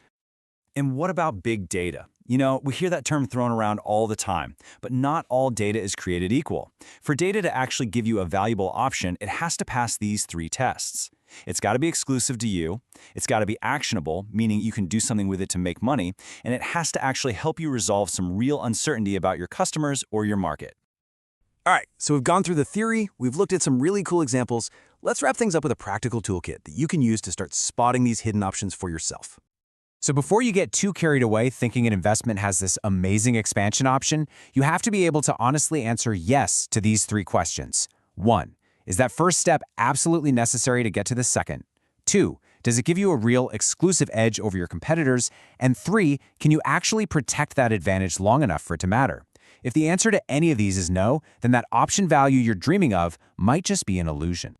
Q: And what about big data? You know, we hear that term thrown around all the time, but not all data is created equal. For data to actually give you a valuable option, it has to pass these 3 tests. It's got to be exclusive to you, it's got to be actionable, meaning you can do something with it to make money, and it has to actually help you resolve some real uncertainty about your customers or your market.
K: All right, so we've gone through the theory, we've looked at some really cool examples. Let's wrap things up with a practical toolkit that you can use to start spotting these hidden options for yourself.
B: So before you get too carried away thinking an investment has this amazing expansion option, you have to be able to honestly answer yes to these 3 questions. 1. Is that first step absolutely necessary to get to the second? 2. Does it give you a real exclusive edge over your competitors? And 3. Can you actually protect that advantage long enough for it to matter? If the answer to any of these is no, then that option value you're dreaming of might just be an illusion.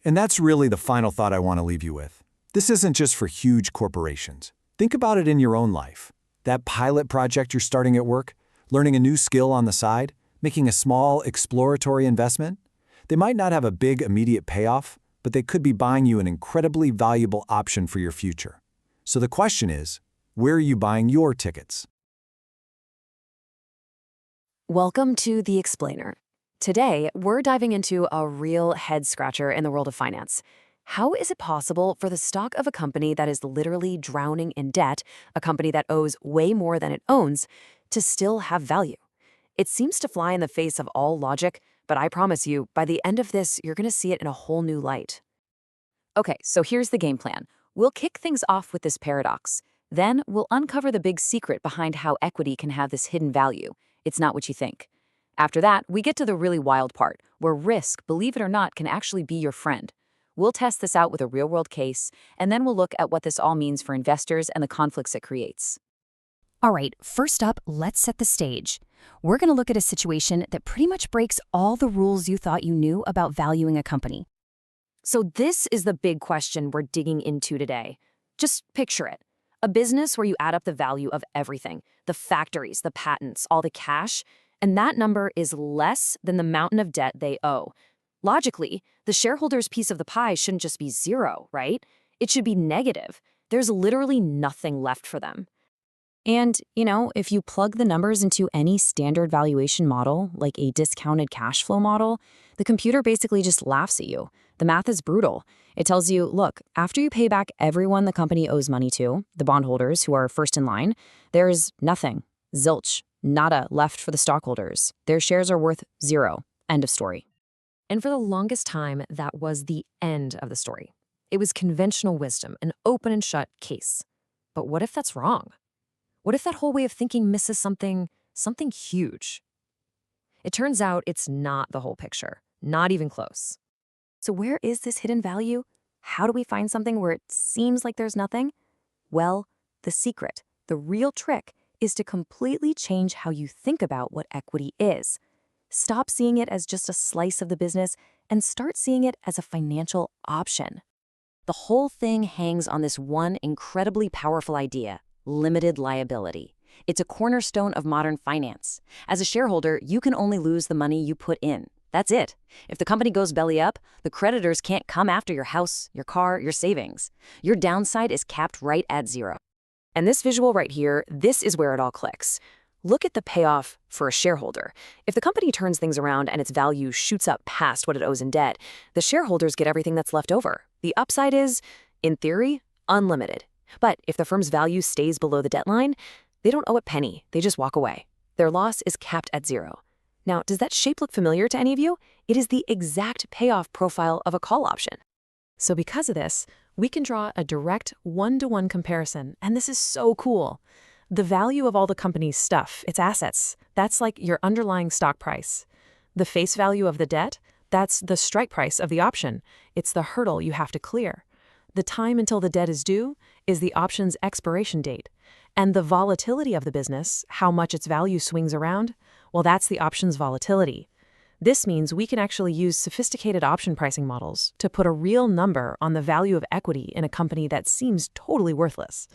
F: And that's really the final thought I want to leave you with. This isn't just for huge corporations. Think about it in your own life. That pilot project you're starting at work, learning a new skill on the side, making a small exploratory investment. They might not have a big immediate payoff, but they could be buying you an incredibly valuable option for your future. So the question is, where are you buying your tickets?
J: Welcome to The Explainer. Today, we're diving into a real head-scratcher in the world of finance. How is it possible for the stock of a company that is literally drowning in debt, a company that owes way more than it owns, to still have value? It seems to fly in the face of all logic, but I promise you, by the end of this, you're going to see it in a whole new light. Okay, so here's the game plan. We'll kick things off with this paradox. Then we'll uncover the big secret behind how equity can have this hidden value. It's not what you think. After that, we get to the really wild part, where risk, believe it or not, can actually be your friend. We'll test this out with a real-world case, and then we'll look at what this all means for investors and the conflicts it creates.
A: All right, first up, let's set the stage. We're going to look at a situation that pretty much breaks all the rules you thought you knew about valuing a company.
J: So this is the big question we're digging into today. Just picture it. A business where you add up the value of everything, the factories, the patents, all the cash, and that number is less than the mountain of debt they owe. Logically, the shareholders' piece of the pie shouldn't just be 0, right? It should be negative. There's literally nothing left for them.
A: And, if you plug the numbers into any standard valuation model, like a discounted cash flow model, the computer basically just laughs at you. The math is brutal. It tells you, look, after you pay back everyone the company owes money to, the bondholders who are first in line, there's nothing, zilch, nada left for the stockholders. Their shares are worth 0. End of story.
O: And for the longest time, that was the end of the story. It was conventional wisdom, an open and shut case. But what if that's wrong? What if that whole way of thinking misses something huge? It turns out it's not the whole picture, not even close. So where is this hidden value? How do we find something where it seems like there's nothing? Well, the secret, the real trick, is to completely change how you think about what equity is. Stop seeing it as just a slice of the business and start seeing it as a financial option.
A: The whole thing hangs on this one incredibly powerful idea: limited liability. It's a cornerstone of modern finance. As a shareholder, you can only lose the money you put in. That's it. If the company goes belly up, the creditors can't come after your house, your car, your savings. Your downside is capped right at 0.
J: And this visual right here, this is where it all clicks. Look at the payoff for a shareholder. If the company turns things around and its value shoots up past what it owes in debt, the shareholders get everything that's left over. The upside is, in theory, unlimited. But if the firm's value stays below the debt line, they don't owe a penny. They just walk away. Their loss is capped at zero. Now, does that shape look familiar to any of you? It is the exact payoff profile of a call option.
A: So because of this, we can draw a direct one-to-one comparison, and this is so cool. The value of all the company's stuff, its assets, that's like your underlying stock price. The face value of the debt, that's the strike price of the option. It's the hurdle you have to clear. The time until the debt is due is the option's expiration date. And the volatility of the business, how much its value swings around, well, that's the option's volatility. This means we can actually use sophisticated option pricing models to put a real number on the value of equity in a company that seems totally worthless.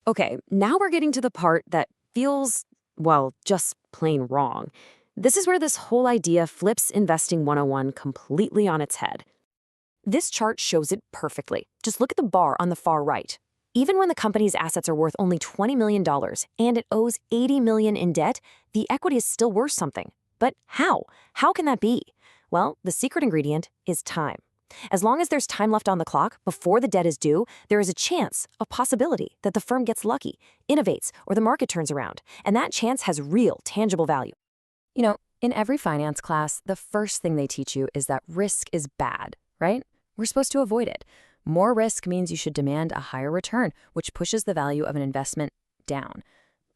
J: Okay, now we're getting to the part that feels, well, just plain wrong. This is where this whole idea flips Investing 101 completely on its head. This chart shows it perfectly. Just look at the bar on the far right. Even when the company's assets are worth only $20 million and it owes $80 million in debt, the equity is still worth something. But how? How can that be? Well, the secret ingredient is time. As long as there's time left on the clock before the debt is due, there is a chance, a possibility, that the firm gets lucky, innovates, or the market turns around. And that chance has real, tangible value.
A: You know, in every finance class, the first thing they teach you is that risk is bad, right? We're supposed to avoid it. More risk means you should demand a higher return, which pushes the value of an investment down.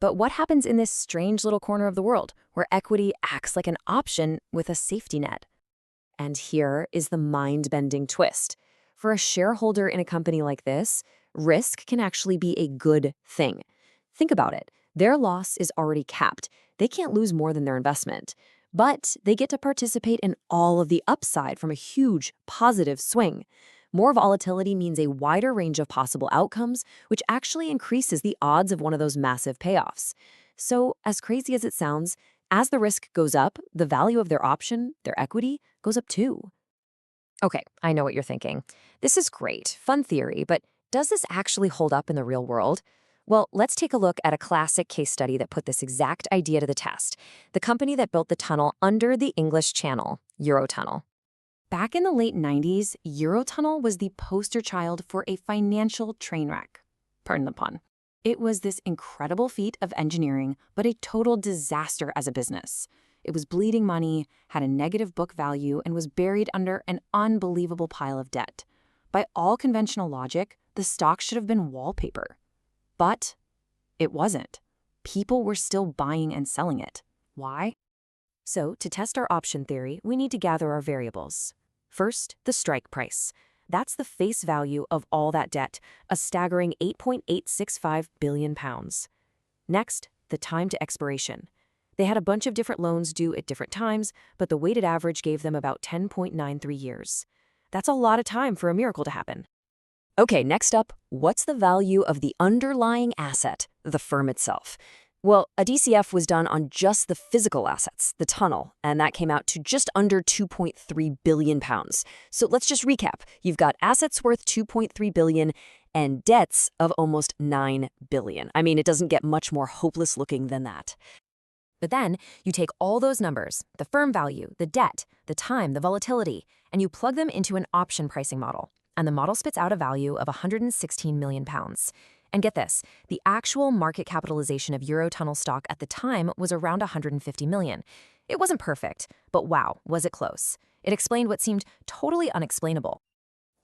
A: But what happens in this strange little corner of the world where equity acts like an option with a safety net?
J: And here is the mind-bending twist. For a shareholder in a company like this, risk can actually be a good thing. Think about it. Their loss is already capped. They can't lose more than their investment. But they get to participate in all of the upside from a huge positive swing. More volatility means a wider range of possible outcomes, which actually increases the odds of one of those massive payoffs. So, as crazy as it sounds, as the risk goes up, the value of their option, their equity, goes up too.
O: Okay, I know what you're thinking. This is great, fun theory, but does this actually hold up in the real world? Well, let's take a look at a classic case study that put this exact idea to the test. The company that built the tunnel under the English Channel, Eurotunnel. Back in the late 90s, Eurotunnel was the poster child for a financial train wreck. Pardon the pun. It was this incredible feat of engineering, but a total disaster as a business. It was bleeding money, had a negative book value, and was buried under an unbelievable pile of debt. By all conventional logic, the stock should have been wallpaper. But it wasn't. People were still buying and selling it. Why? So, to test our option theory, we need to gather our variables. First, the strike price. That's the face value of all that debt, a staggering £8.865 billion. Next, the time to expiration. They had a bunch of different loans due at different times, but the weighted average gave them about 10.93 years. That's a lot of time for a miracle to happen.
J: Okay, next up, what's the value of the underlying asset, the firm itself? Well, a DCF was done on just the physical assets, the tunnel, and that came out to just under £2.3 billion. So let's just recap. You've got assets worth $2.3 billion and debts of almost $9 billion. I mean, it doesn't get much more hopeless looking than that.
O: But then you take all those numbers, the firm value, the debt, the time, the volatility, and you plug them into an option pricing model. And the model spits out a value of £116 million. And get this, the actual market capitalization of Eurotunnel stock at the time was around $150 million. It wasn't perfect, but wow, was it close. It explained what seemed totally unexplainable.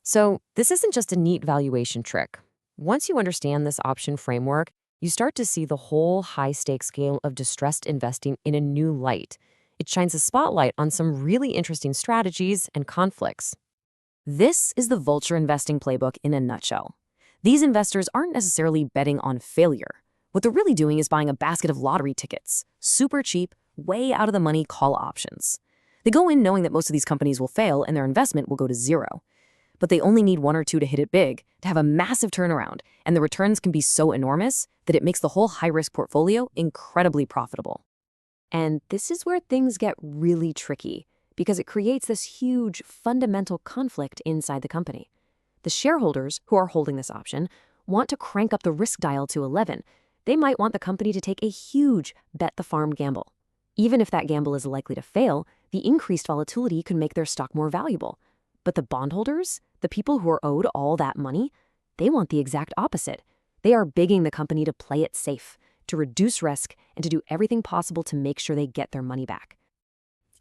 J: So this isn't just a neat valuation trick. Once you understand this option framework, you start to see the whole high-stakes scale of distressed investing in a new light. It shines a spotlight on some really interesting strategies and conflicts. This is the vulture investing playbook in a nutshell. These investors aren't necessarily betting on failure. What they're really doing is buying a basket of lottery tickets, super cheap, way out of the money call options. They go in knowing that most of these companies will fail and their investment will go to zero. But they only need one or two to hit it big, to have a massive turnaround, and the returns can be so enormous that it makes the whole high-risk portfolio incredibly profitable. And this is where things get really tricky, because it creates this huge fundamental conflict inside the company. The shareholders who are holding this option want to crank up the risk dial to 11, they might want the company to take a huge bet the farm gamble. Even if that gamble is likely to fail, the increased volatility could make their stock more valuable. But the bondholders, the people who are owed all that money, they want the exact opposite. They are begging the company to play it safe, to reduce risk, and to do everything possible to make sure they get their money back.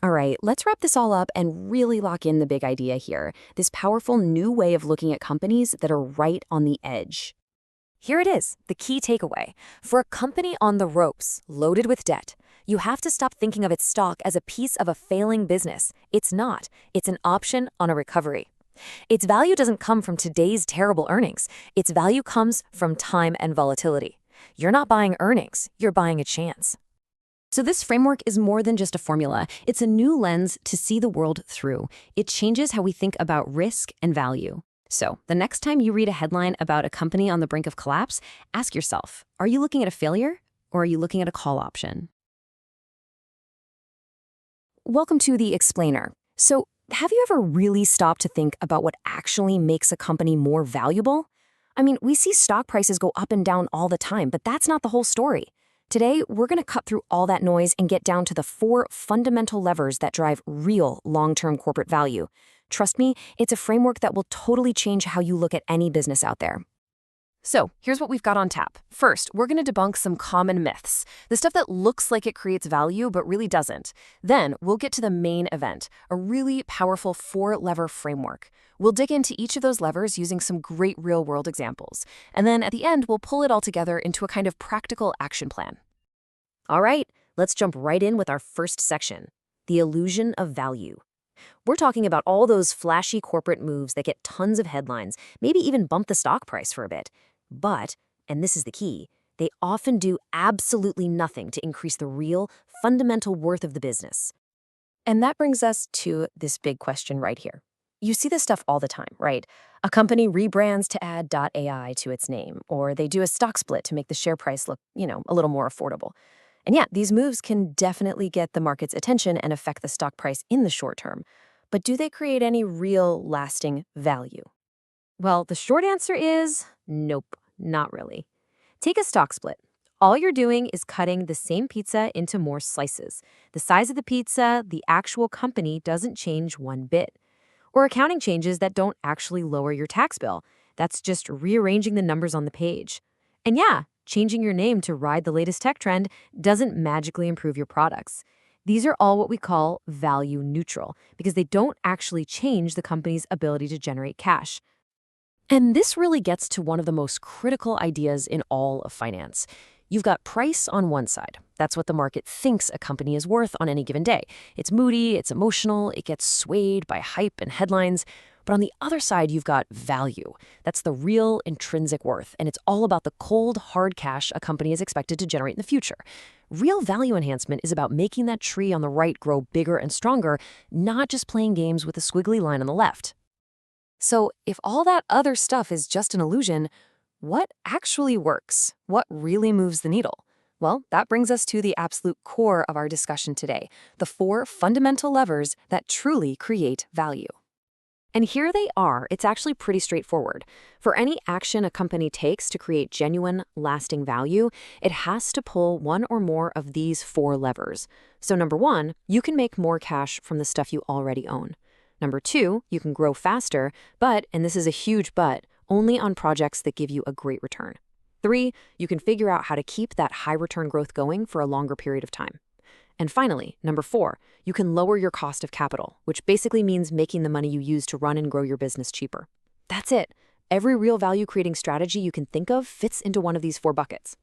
J: All right, let's wrap this all up and really lock in the big idea here, this powerful new way of looking at companies that are right on the edge. Here it is, the key takeaway. For a company on the ropes, loaded with debt, you have to stop thinking of its stock as a piece of a failing business. It's not. It's an option on a recovery. Its value doesn't come from today's terrible earnings. Its value comes from time and volatility. You're not buying earnings, you're buying a chance. So this framework is more than just a formula. It's a new lens to see the world through. It changes how we think about risk and value. So the next time you read a headline about a company on the brink of collapse, ask yourself, are you looking at a failure or are you looking at a call option? Welcome to The Explainer. So have you ever really stopped to think about what actually makes a company more valuable? I mean, we see stock prices go up and down all the time, but that's not the whole story. Today, we're going to cut through all that noise and get down to the 4 fundamental levers that drive real long-term corporate value. Trust me, it's a framework that will totally change how you look at any business out there. So, here's what we've got on tap. First, we're going to debunk some common myths, the stuff that looks like it creates value but really doesn't. Then, we'll get to the main event, a really powerful 4-lever framework. We'll dig into each of those levers using some great real-world examples. And then at the end, we'll pull it all together into a kind of practical action plan. All right, let's jump right in with our first section, the illusion of value. We're talking about all those flashy corporate moves that get tons of headlines, maybe even bump the stock price for a bit. But, and this is the key, they often do absolutely nothing to increase the real, fundamental worth of the business. And that brings us to this big question right here. You see this stuff all the time, right? A company rebrands to add .ai to its name, or they do a stock split to make the share price look, a little more affordable. And yeah, these moves can definitely get the market's attention and affect the stock price in the short term. But do they create any real lasting value? Well, the short answer is nope, not really. Take a stock split. All you're doing is cutting the same pizza into more slices. The size of the pizza, the actual company doesn't change one bit. Or accounting changes that don't actually lower your tax bill. That's just rearranging the numbers on the page. And yeah, changing your name to ride the latest tech trend doesn't magically improve your products. These are all what we call value neutral because they don't actually change the company's ability to generate cash. And this really gets to one of the most critical ideas in all of finance. You've got price on one side. That's what the market thinks a company is worth on any given day. It's moody, it's emotional, it gets swayed by hype and headlines. But on the other side, you've got value. That's the real intrinsic worth, and it's all about the cold, hard cash a company is expected to generate in the future. Real value enhancement is about making that tree on the right grow bigger and stronger, not just playing games with a squiggly line on the left. So if all that other stuff is just an illusion, what actually works? What really moves the needle? Well, that brings us to the absolute core of our discussion today, the 4 fundamental levers that truly create value. And here they are. It's actually pretty straightforward. For any action a company takes to create genuine, lasting value, it has to pull one or more of these 4 levers. So number 1, you can make more cash from the stuff you already own. Number 2, you can grow faster, but, and this is a huge but, only on projects that give you a great return. 3, you can figure out how to keep that high return growth going for a longer period of time. And finally, number 4, you can lower your cost of capital, which basically means making the money you use to run and grow your business cheaper. That's it. Every real value-creating strategy you can think of fits into one of these 4 buckets.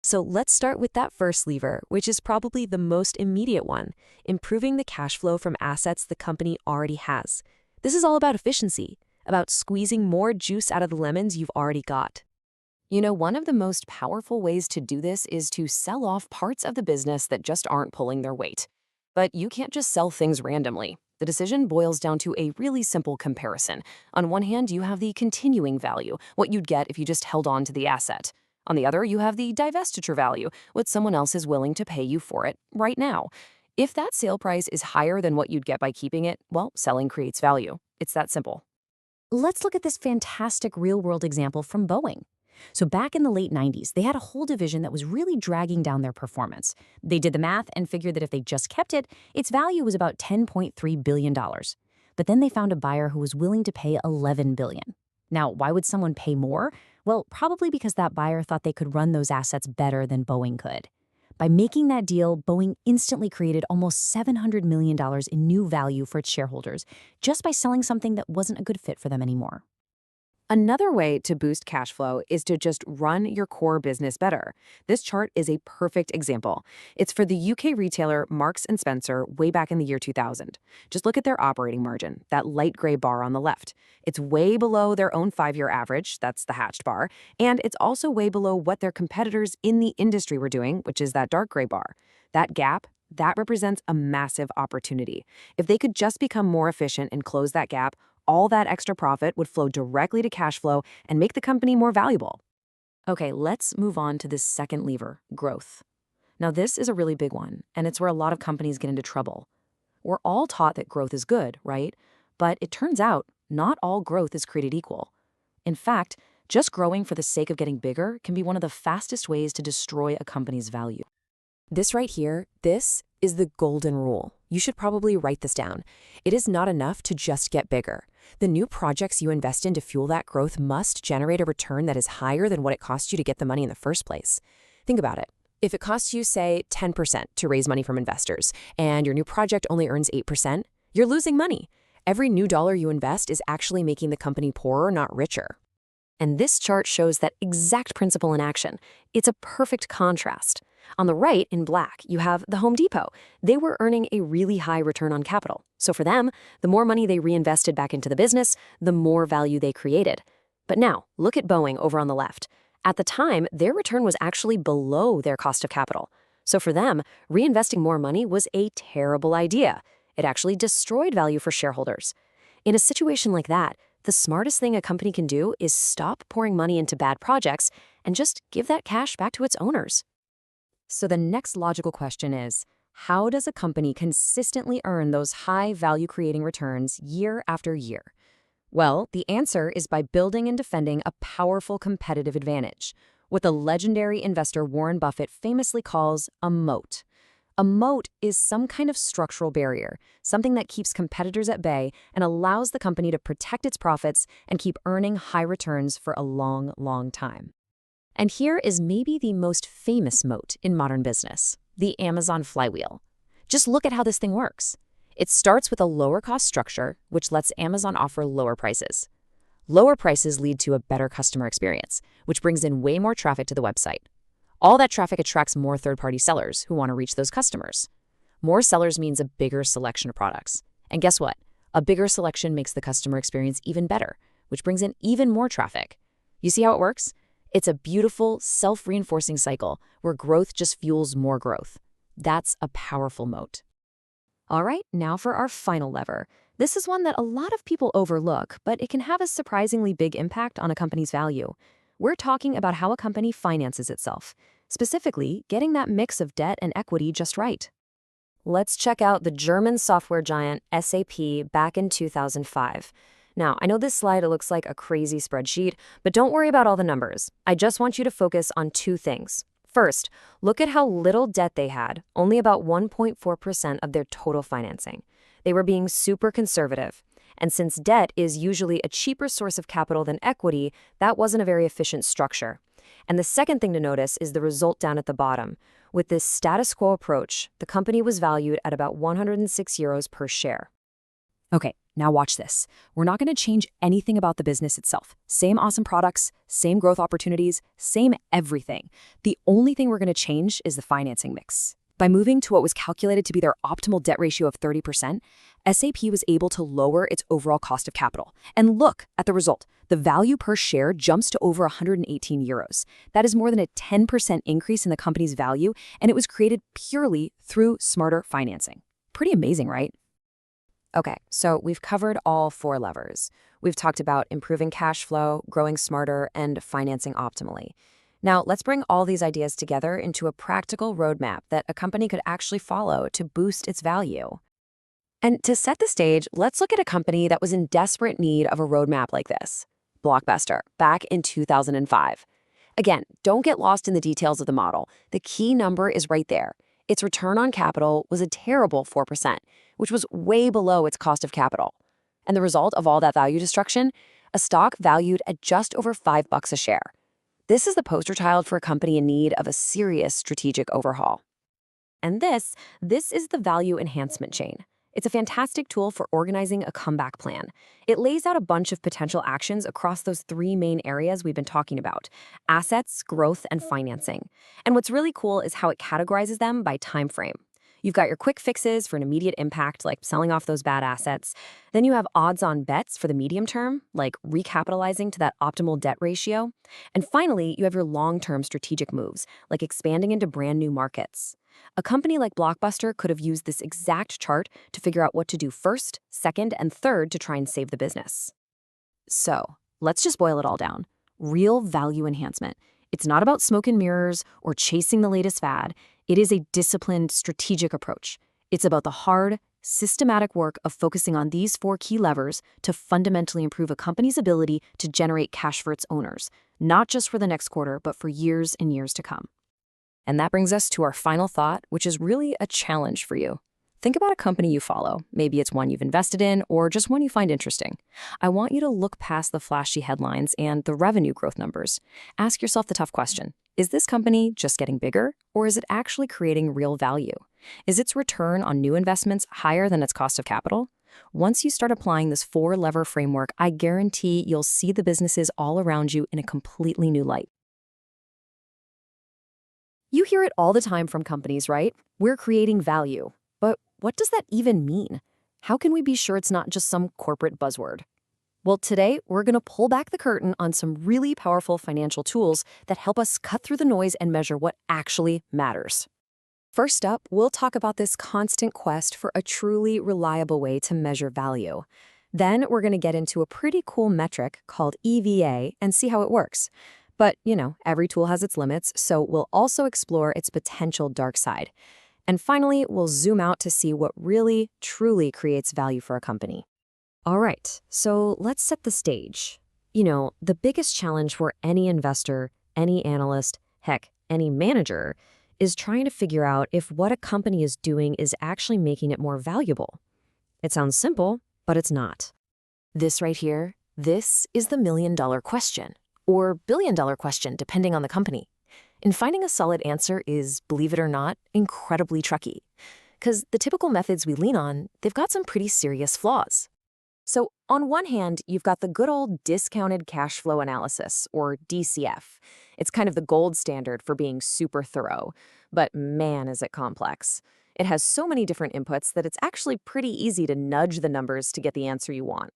J: So let's start with that first lever, which is probably the most immediate one, improving the cash flow from assets the company already has. This is all about efficiency, about squeezing more juice out of the lemons you've already got. One of the most powerful ways to do this is to sell off parts of the business that just aren't pulling their weight. But you can't just sell things randomly. The decision boils down to a really simple comparison. On one hand, you have the continuing value, what you'd get if you just held on to the asset. On the other, you have the divestiture value, what someone else is willing to pay you for it right now. If that sale price is higher than what you'd get by keeping it, well, selling creates value. It's that simple. Let's look at this fantastic real-world example from Boeing.
A: So back in the late 90s, they had a whole division that was really dragging down their performance. They did the math and figured that if they just kept it, its value was about $10.3 billion. But then they found a buyer who was willing to pay $11 billion. Now, why would someone pay more? Well, probably because that buyer thought they could run those assets better than Boeing could. By making that deal, Boeing instantly created almost $700 million in new value for its shareholders just by selling something that wasn't a good fit for them anymore.
N: Another way to boost cash flow is to just run your core business better. This chart is a perfect example. It's for the UK retailer Marks & Spencer way back in the year 2000. Just look at their operating margin, that light gray bar on the left. It's way below their own 5-year average, that's the hatched bar, and it's also way below what their competitors in the industry were doing, which is that dark gray bar. That gap, that represents a massive opportunity. If they could just become more efficient and close that gap, all that extra profit would flow directly to cash flow and make the company more valuable.
A: Okay, let's move on to this second lever, growth. Now, this is a really big one, and it's where a lot of companies get into trouble. We're all taught that growth is good, right? But it turns out not all growth is created equal. In fact, just growing for the sake of getting bigger can be one of the fastest ways to destroy a company's value.
J: This right here, this is the golden rule. You should probably write this down. It is not enough to just get bigger. The new projects you invest in to fuel that growth must generate a return that is higher than what it cost you to get the money in the first place. Think about it. If it costs you, say, 10% to raise money from investors, and your new project only earns 8%, you're losing money. Every new dollar you invest is actually making the company poorer, not richer. And this chart shows that exact principle in action. It's a perfect contrast. On the right, in black, you have the Home Depot. They were earning a really high return on capital. So for them, the more money they reinvested back into the business, the more value they created. But now, look at Boeing over on the left. At the time, their return was actually below their cost of capital. So for them, reinvesting more money was a terrible idea. It actually destroyed value for shareholders. In a situation like that, the smartest thing a company can do is stop pouring money into bad projects and just give that cash back to its owners.
A: So the next logical question is, how does a company consistently earn those high value-creating returns year after year? Well, the answer is by building and defending a powerful competitive advantage, what the legendary investor Warren Buffett famously calls a moat. A moat is some kind of structural barrier, something that keeps competitors at bay and allows the company to protect its profits and keep earning high returns for a long, long time. And here is maybe the most famous moat in modern business, the Amazon flywheel. Just look at how this thing works. It starts with a lower cost structure, which lets Amazon offer lower prices. Lower prices lead to a better customer experience, which brings in way more traffic to the website. All that traffic attracts more third-party sellers who want to reach those customers. More sellers means a bigger selection of products. And guess what? A bigger selection makes the customer experience even better, which brings in even more traffic. You see how it works? It's a beautiful, self-reinforcing cycle where growth just fuels more growth. That's a powerful moat. All right, now for our final lever. This is one that a lot of people overlook, but it can have a surprisingly big impact on a company's value. We're talking about how a company finances itself, specifically getting that mix of debt and equity just right.
O: Let's check out the German software giant SAP back in 2005. Now, I know this slide looks like a crazy spreadsheet, but don't worry about all the numbers. I just want you to focus on two things. First, look at how little debt they had, only about 1.4% of their total financing. They were being super conservative. And since debt is usually a cheaper source of capital than equity, that wasn't a very efficient structure. And the second thing to notice is the result down at the bottom. With this status quo approach, the company was valued at about 106 euros per share.
A: Okay, now watch this. We're not going to change anything about the business itself. Same awesome products, same growth opportunities, same everything. The only thing we're going to change is the financing mix. By moving to what was calculated to be their optimal debt ratio of 30%, SAP was able to lower its overall cost of capital. And look at the result. The value per share jumps to over 118 euros. That is more than a 10% increase in the company's value, and it was created purely through smarter financing. Pretty amazing, right?
J: Okay, so we've covered all 4 levers. We've talked about improving cash flow, growing smarter, and financing optimally. Now, let's bring all these ideas together into a practical roadmap that a company could actually follow to boost its value. And to set the stage, let's look at a company that was in desperate need of a roadmap like this. Blockbuster, back in 2005. Again, don't get lost in the details of the model. The key number is right there. Its return on capital was a terrible 4%, which was way below its cost of capital. And the result of all that value destruction? A stock valued at just over $5 a share. This is the poster child for a company in need of a serious strategic overhaul. And this is the value enhancement chain. It's a fantastic tool for organizing a comeback plan. It lays out a bunch of potential actions across those three main areas we've been talking about: assets, growth, and financing. And what's really cool is how it categorizes them by time frame. You've got your quick fixes for an immediate impact, like selling off those bad assets. Then you have odds-on bets for the medium term, like recapitalizing to that optimal debt ratio. And finally, you have your long-term strategic moves, like expanding into brand new markets. A company like Blockbuster could have used this exact chart to figure out what to do first, second, and third to try and save the business. So, let's just boil it all down. Real value enhancement. It's not about smoke and mirrors or chasing the latest fad. It is a disciplined, strategic approach. It's about the hard, systematic work of focusing on these four key levers to fundamentally improve a company's ability to generate cash for its owners, not just for the next quarter, but for years and years to come. And that brings us to our final thought, which is really a challenge for you. Think about a company you follow. Maybe it's one you've invested in or just one you find interesting. I want you to look past the flashy headlines and the revenue growth numbers. Ask yourself the tough question. Is this company just getting bigger, or is it actually creating real value? Is its return on new investments higher than its cost of capital? Once you start applying this four-lever framework, I guarantee you'll see the businesses all around you in a completely new light. You hear it all the time from companies, right? We're creating value. But what does that even mean? How can we be sure it's not just some corporate buzzword? Well, today, we're going to pull back the curtain on some really powerful financial tools that help us cut through the noise and measure what actually matters. First up, we'll talk about this constant quest for a truly reliable way to measure value. Then we're going to get into a pretty cool metric called EVA and see how it works. But, every tool has its limits, so we'll also explore its potential dark side. And finally, we'll zoom out to see what really, truly creates value for a company. All right, so let's set the stage. The biggest challenge for any investor, any analyst, heck, any manager, is trying to figure out if what a company is doing is actually making it more valuable. It sounds simple, but it's not. This right here, this is the million-dollar question, or billion-dollar question, depending on the company. And finding a solid answer is, believe it or not, incredibly tricky. Because the typical methods we lean on, they've got some pretty serious flaws. So on one hand, you've got the good old discounted cash flow analysis, or DCF. It's kind of the gold standard for being super thorough. But man, is it complex. It has so many different inputs that it's actually pretty easy to nudge the numbers to get the answer you want.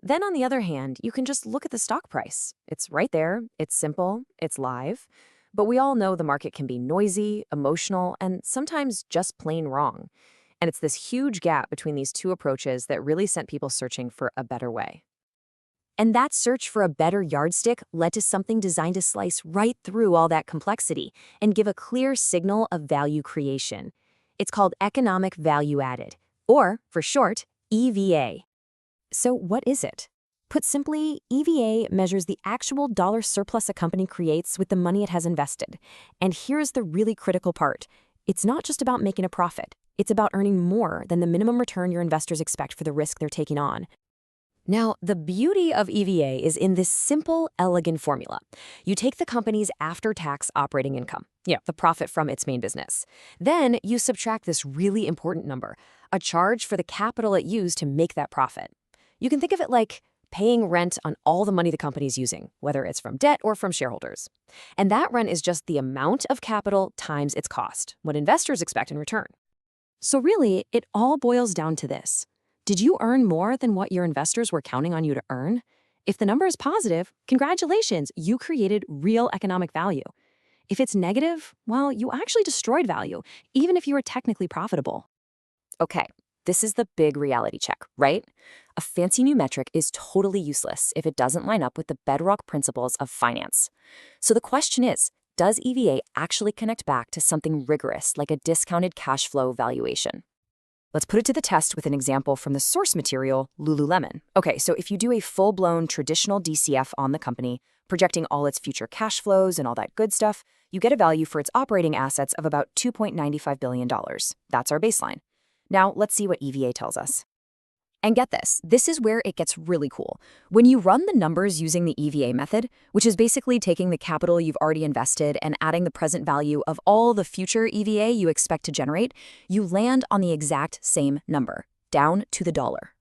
J: Then on the other hand, you can just look at the stock price. It's right there, it's simple, it's live. But we all know the market can be noisy, emotional, and sometimes just plain wrong. And it's this huge gap between these two approaches that really sent people searching for a better way. And that search for a better yardstick led to something designed to slice right through all that complexity and give a clear signal of value creation. It's called economic value added, or for short, EVA. So what is it? Put simply, EVA measures the actual dollar surplus a company creates with the money it has invested. And here's the really critical part. It's not just about making a profit. It's about earning more than the minimum return your investors expect for the risk they're taking on. Now, the beauty of EVA is in this simple, elegant formula. You take the company's after-tax operating income, the profit from its main business. Then you subtract this really important number, a charge for the capital it used to make that profit. You can think of it like paying rent on all the money the company's using, whether it's from debt or from shareholders. And that rent is just the amount of capital times its cost, what investors expect in return. So really, it all boils down to this. Did you earn more than what your investors were counting on you to earn? If the number is positive, congratulations, you created real economic value. If it's negative, well, you actually destroyed value, even if you were technically profitable. Okay, this is the big reality check, right? A fancy new metric is totally useless if it doesn't line up with the bedrock principles of finance. So the question is, does EVA actually connect back to something rigorous like a discounted cash flow valuation? Let's put it to the test with an example from the source material, Lululemon. Okay, so if you do a full-blown traditional DCF on the company, Projecting all its future cash flows and all that good stuff, you get a value for its operating assets of about $2.95 billion. That's our baseline. Now, let's see what EVA tells us. And get this is where it gets really cool. When you run the numbers using the EVA method, which is basically taking the capital you've already invested and adding the present value of all the future EVA you expect to generate, you land on the exact same number, down to the dollar.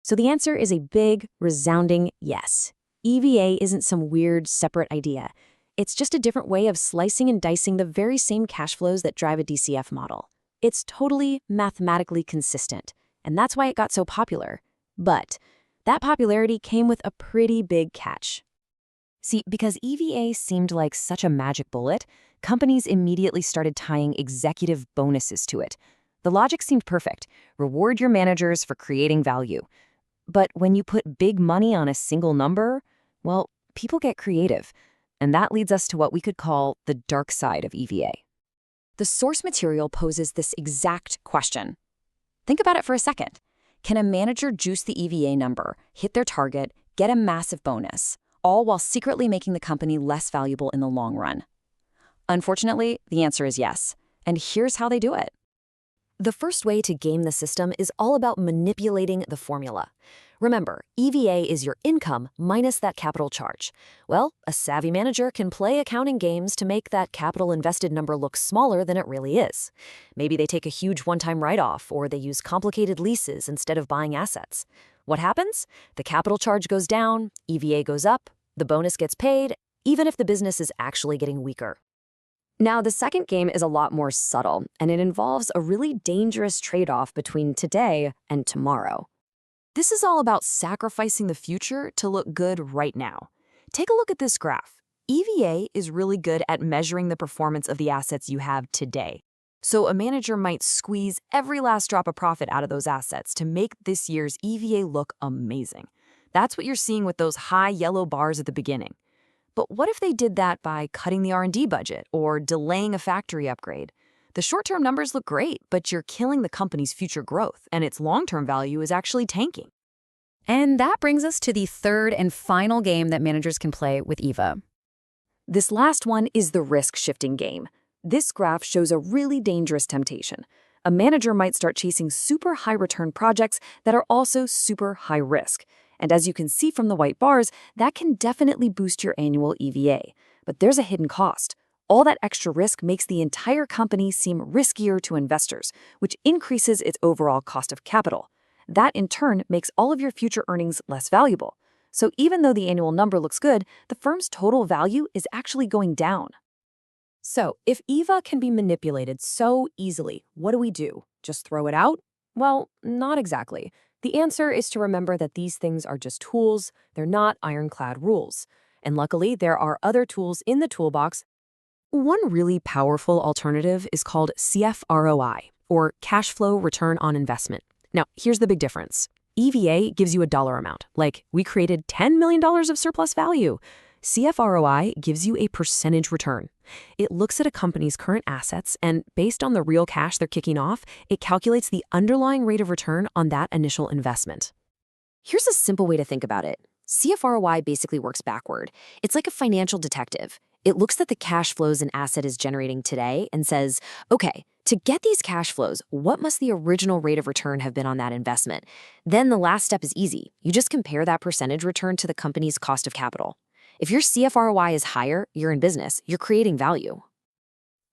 J: So the answer is a big, resounding yes. EVA isn't some weird, separate idea. It's just a different way of slicing and dicing the very same cash flows that drive a DCF model. It's totally mathematically consistent. And that's why it got so popular. But that popularity came with a pretty big catch. See, because EVA seemed like such a magic bullet, companies immediately started tying executive bonuses to it. The logic seemed perfect. Reward your managers for creating value. But when you put big money on a single number, well, people get creative. And that leads us to what we could call the dark side of EVA. The source material poses this exact question. Think about it for a second. Can a manager juice the EVA number, hit their target, get a massive bonus, all while secretly making the company less valuable in the long run? Unfortunately, the answer is yes. And here's how they do it. The first way to game the system is all about manipulating the formula. Remember, EVA is your income minus that capital charge. Well, a savvy manager can play accounting games to make that capital invested number look smaller than it really is. Maybe they take a huge one-time write-off, or they use complicated leases instead of buying assets. What happens? The capital charge goes down, EVA goes up, the bonus gets paid, even if the business is actually getting weaker. Now, the second game is a lot more subtle, and it involves a really dangerous trade-off between today and tomorrow. This is all about sacrificing the future to look good right now. Take a look at this graph. EVA is really good at measuring the performance of the assets you have today. So a manager might squeeze every last drop of profit out of those assets to make this year's EVA look amazing. That's what you're seeing with those high yellow bars at the beginning. But what if they did that by cutting the R&D budget or delaying a factory upgrade? The short-term numbers look great, but you're killing the company's future growth, and its long-term value is actually tanking. And that brings us to the third and final game that managers can play with EVA. This last one is the risk-shifting game. This graph shows a really dangerous temptation. A manager might start chasing super high-return projects that are also super high risk. And as you can see from the white bars, that can definitely boost your annual EVA. But there's a hidden cost. All that extra risk makes the entire company seem riskier to investors, which increases its overall cost of capital. That, in turn, makes all of your future earnings less valuable. So even though the annual number looks good, the firm's total value is actually going down. So if EVA can be manipulated so easily, what do we do? Just throw it out? Well, not exactly. The answer is to remember that these things are just tools. They're not ironclad rules. And luckily, there are other tools in the toolbox. One really powerful alternative is called CFROI, or Cash Flow Return on Investment. Now, here's the big difference. EVA gives you a dollar amount, like we created $10 million of surplus value. CFROI gives you a percentage return. It looks at a company's current assets, and based on the real cash they're kicking off, it calculates the underlying rate of return on that initial investment. Here's a simple way to think about it. CFROI basically works backward. It's like a financial detective. It looks at the cash flows an asset is generating today and says, okay, to get these cash flows, what must the original rate of return have been on that investment? Then the last step is easy. You just compare that percentage return to the company's cost of capital. If your CFROI is higher, you're in business, you're creating value.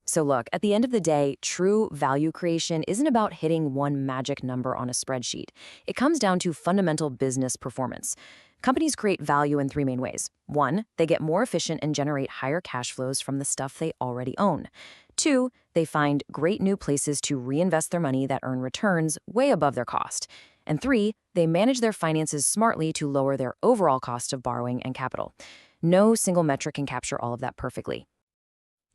J: So look, at the end of the day, true value creation isn't about hitting one magic number on a spreadsheet. It comes down to fundamental business performance. Companies create value in three main ways. 1, they get more efficient and generate higher cash flows from the stuff they already own. 2, they find great new places to reinvest their money that earn returns way above their cost. And 3, they manage their finances smartly to lower their overall cost of borrowing and capital. No single metric can capture all of that perfectly.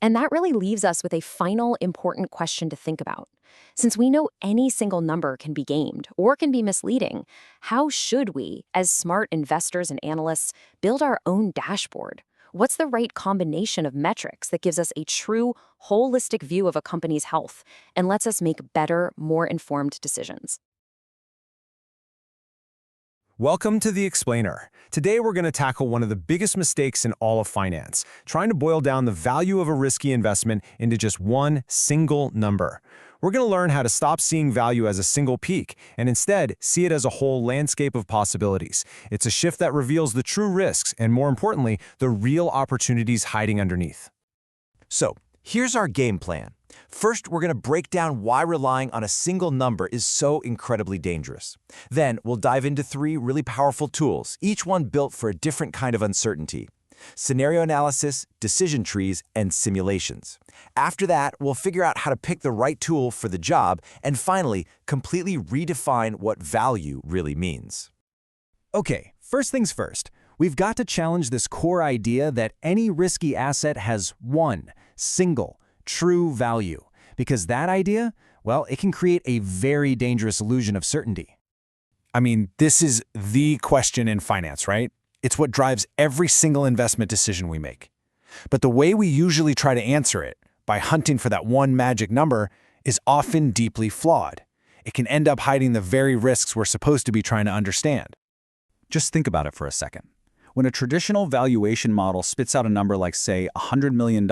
J: And that really leaves us with a final important question to think about. Since we know any single number can be gamed or can be misleading, how should we, as smart investors and analysts, build our own dashboard? What's the right combination of metrics that gives us a true, holistic view of a company's health and lets us make better, more informed decisions?
H: Welcome to The Explainer. Today we're going to tackle one of the biggest mistakes in all of finance, trying to boil down the value of a risky investment into just one single number. We're going to learn how to stop seeing value as a single peak and instead see it as a whole landscape of possibilities. It's a shift that reveals the true risks and, more importantly, the real opportunities hiding underneath.
E: So, here's our game plan. First, we're going to break down why relying on a single number is so incredibly dangerous. Then, we'll dive into 3 really powerful tools, each one built for a different kind of uncertainty: scenario analysis, decision trees, and simulations. After that, we'll figure out how to pick the right tool for the job, and finally, completely redefine what value really means.
H: Okay, first things first. We've got to challenge this core idea that any risky asset has one single, true value, because that idea, well, it can create a very dangerous illusion of certainty.
B: I mean, this is the question in finance, right? It's what drives every single investment decision we make. But the way we usually try to answer it, by hunting for that one magic number, is often deeply flawed. It can end up hiding the very risks we're supposed to be trying to understand.
F: Just think about it for a second. When a traditional valuation model spits out a number like, say, $100 million,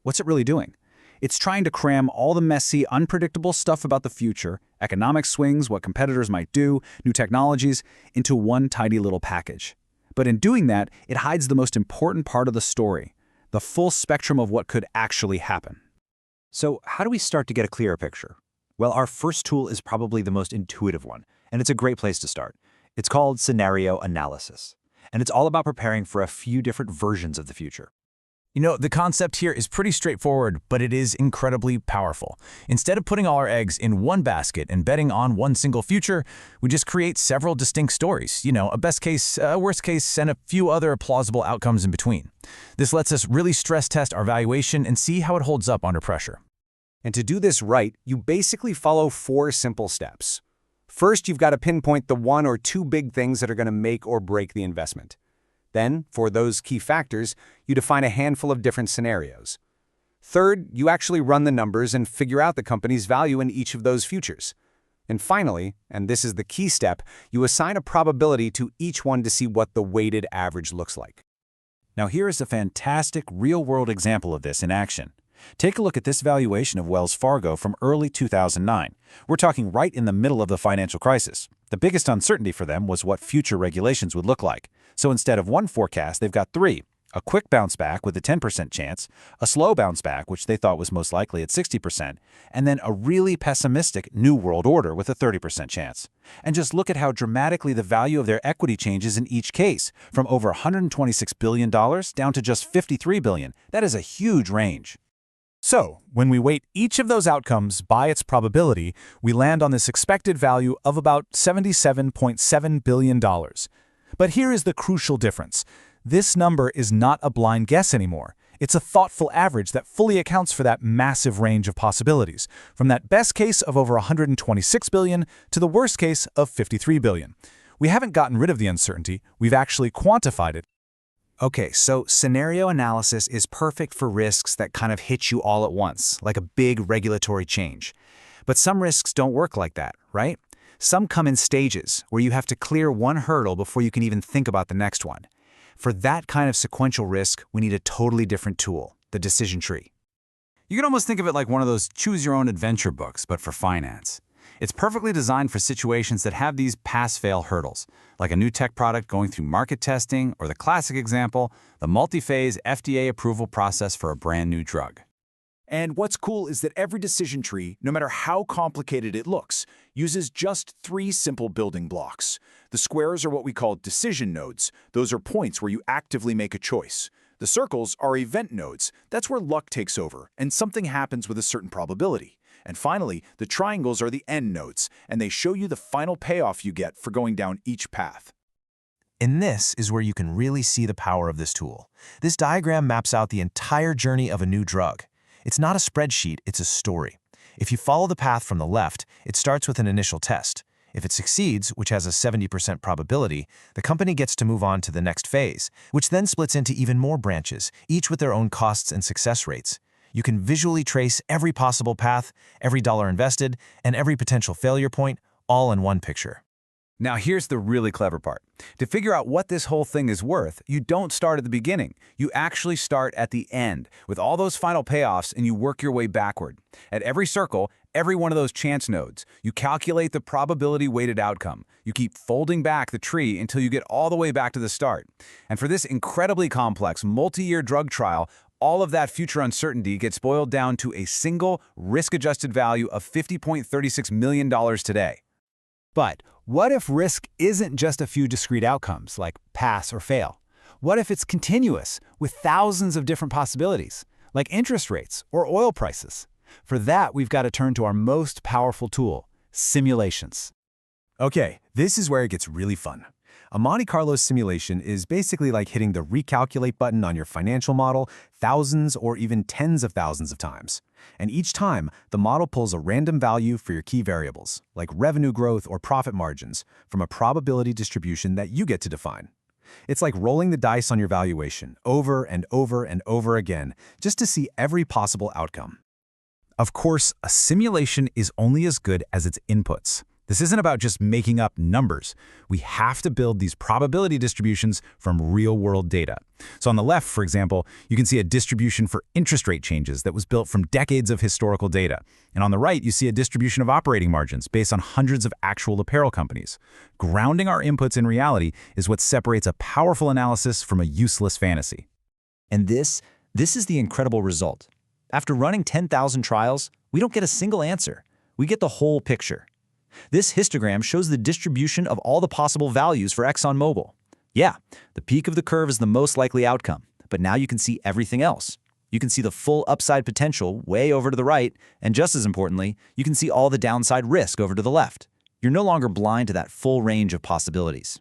F: what's it really doing? It's trying to cram all the messy, unpredictable stuff about the future, economic swings, what competitors might do, new technologies, into one tidy little package. But in doing that, it hides the most important part of the story, the full spectrum of what could actually happen.
P: So how do we start to get a clearer picture? Well, our first tool is probably the most intuitive one, and it's a great place to start. It's called scenario analysis, and it's all about preparing for a few different versions of the future.
E: You know, the concept here is pretty straightforward, but it is incredibly powerful. Instead of putting all our eggs in one basket and betting on one single future, we just create several distinct stories. You know, a best case, a worst case, and a few other plausible outcomes in between. This lets us really stress test our valuation and see how it holds up under pressure.
C: And to do this right, you basically follow 4 simple steps. First, you've got to pinpoint the 1 or 2 big things that are going to make or break the investment. Then, for those key factors, you define a handful of different scenarios. Third, you actually run the numbers and figure out the company's value in each of those futures. And finally, and this is the key step, you assign a probability to each one to see what the weighted average looks like.
P: Now here is a fantastic real-world example of this in action. Take a look at this valuation of Wells Fargo from early 2009. We're talking right in the middle of the financial crisis. The biggest uncertainty for them was what future regulations would look like. So instead of one forecast, they've got 3. A quick bounce back with a 10% chance, a slow bounce back, which they thought was most likely at 60%, and then a really pessimistic New World Order with a 30% chance. And just look at how dramatically the value of their equity changes in each case, from over $126 billion down to just $53 billion. That is a huge range.
D: So, when we weight each of those outcomes by its probability, we land on this expected value of about $77.7 billion. But here is the crucial difference. This number is not a blind guess anymore. It's a thoughtful average that fully accounts for that massive range of possibilities, from that best case of over $126 billion to the worst case of $53 billion. We haven't gotten rid of the uncertainty, we've actually quantified it.
B: Okay, so scenario analysis is perfect for risks that kind of hit you all at once, like a big regulatory change. But some risks don't work like that, right? Some come in stages, where you have to clear one hurdle before you can even think about the next one. For that kind of sequential risk, we need a totally different tool, the decision tree.
F: You can almost think of it like one of those choose-your-own-adventure books, but for finance. It's perfectly designed for situations that have these pass-fail hurdles, like a new tech product going through market testing, or the classic example, the multi-phase FDA approval process for a brand new drug.
M: And what's cool is that every decision tree, no matter how complicated it looks, uses just 3 simple building blocks. The squares are what we call decision nodes. Those are points where you actively make a choice. The circles are event nodes. That's where luck takes over, and something happens with a certain probability. And finally, the triangles are the end nodes, and they show you the final payoff you get for going down each path.
E: And this is where you can really see the power of this tool. This diagram maps out the entire journey of a new drug. It's not a spreadsheet, it's a story. If you follow the path from the left, it starts with an initial test. If it succeeds, which has a 70% probability, the company gets to move on to the next phase, which then splits into even more branches, each with their own costs and success rates. You can visually trace every possible path, every dollar invested, and every potential failure point, all in one picture.
B: Now here's the really clever part. To figure out what this whole thing is worth, you don't start at the beginning. You actually start at the end, with all those final payoffs, and you work your way backward. At every circle, every one of those chance nodes, you calculate the probability-weighted outcome. You keep folding back the tree until you get all the way back to the start. And for this incredibly complex, multi-year drug trial, all of that future uncertainty gets boiled down to a single risk-adjusted value of $50.36 million today.
F: But what if risk isn't just a few discrete outcomes, like pass or fail? What if it's continuous, with thousands of different possibilities, like interest rates or oil prices? For that, we've got to turn to our most powerful tool, simulations.
C: Okay, this is where it gets really fun. A Monte Carlo simulation is basically like hitting the recalculate button on your financial model thousands or even tens of thousands of times. And each time, the model pulls a random value for your key variables, like revenue growth or profit margins, from a probability distribution that you get to define. It's like rolling the dice on your valuation over and over and over again, just to see every possible outcome.
B: Of course, a simulation is only as good as its inputs. This isn't about just making up numbers. We have to build these probability distributions from real-world data. So on the left, for example, you can see a distribution for interest rate changes that was built from decades of historical data. And on the right, you see a distribution of operating margins based on hundreds of actual apparel companies. Grounding our inputs in reality is what separates a powerful analysis from a useless fantasy.
K: And this is the incredible result. After running 10,000 trials, we don't get a single answer. We get the whole picture. This histogram shows the distribution of all the possible values for ExxonMobil. Yeah, the peak of the curve is the most likely outcome, but now you can see everything else. You can see the full upside potential way over to the right, and just as importantly, you can see all the downside risk over to the left. You're no longer blind to that full range of possibilities.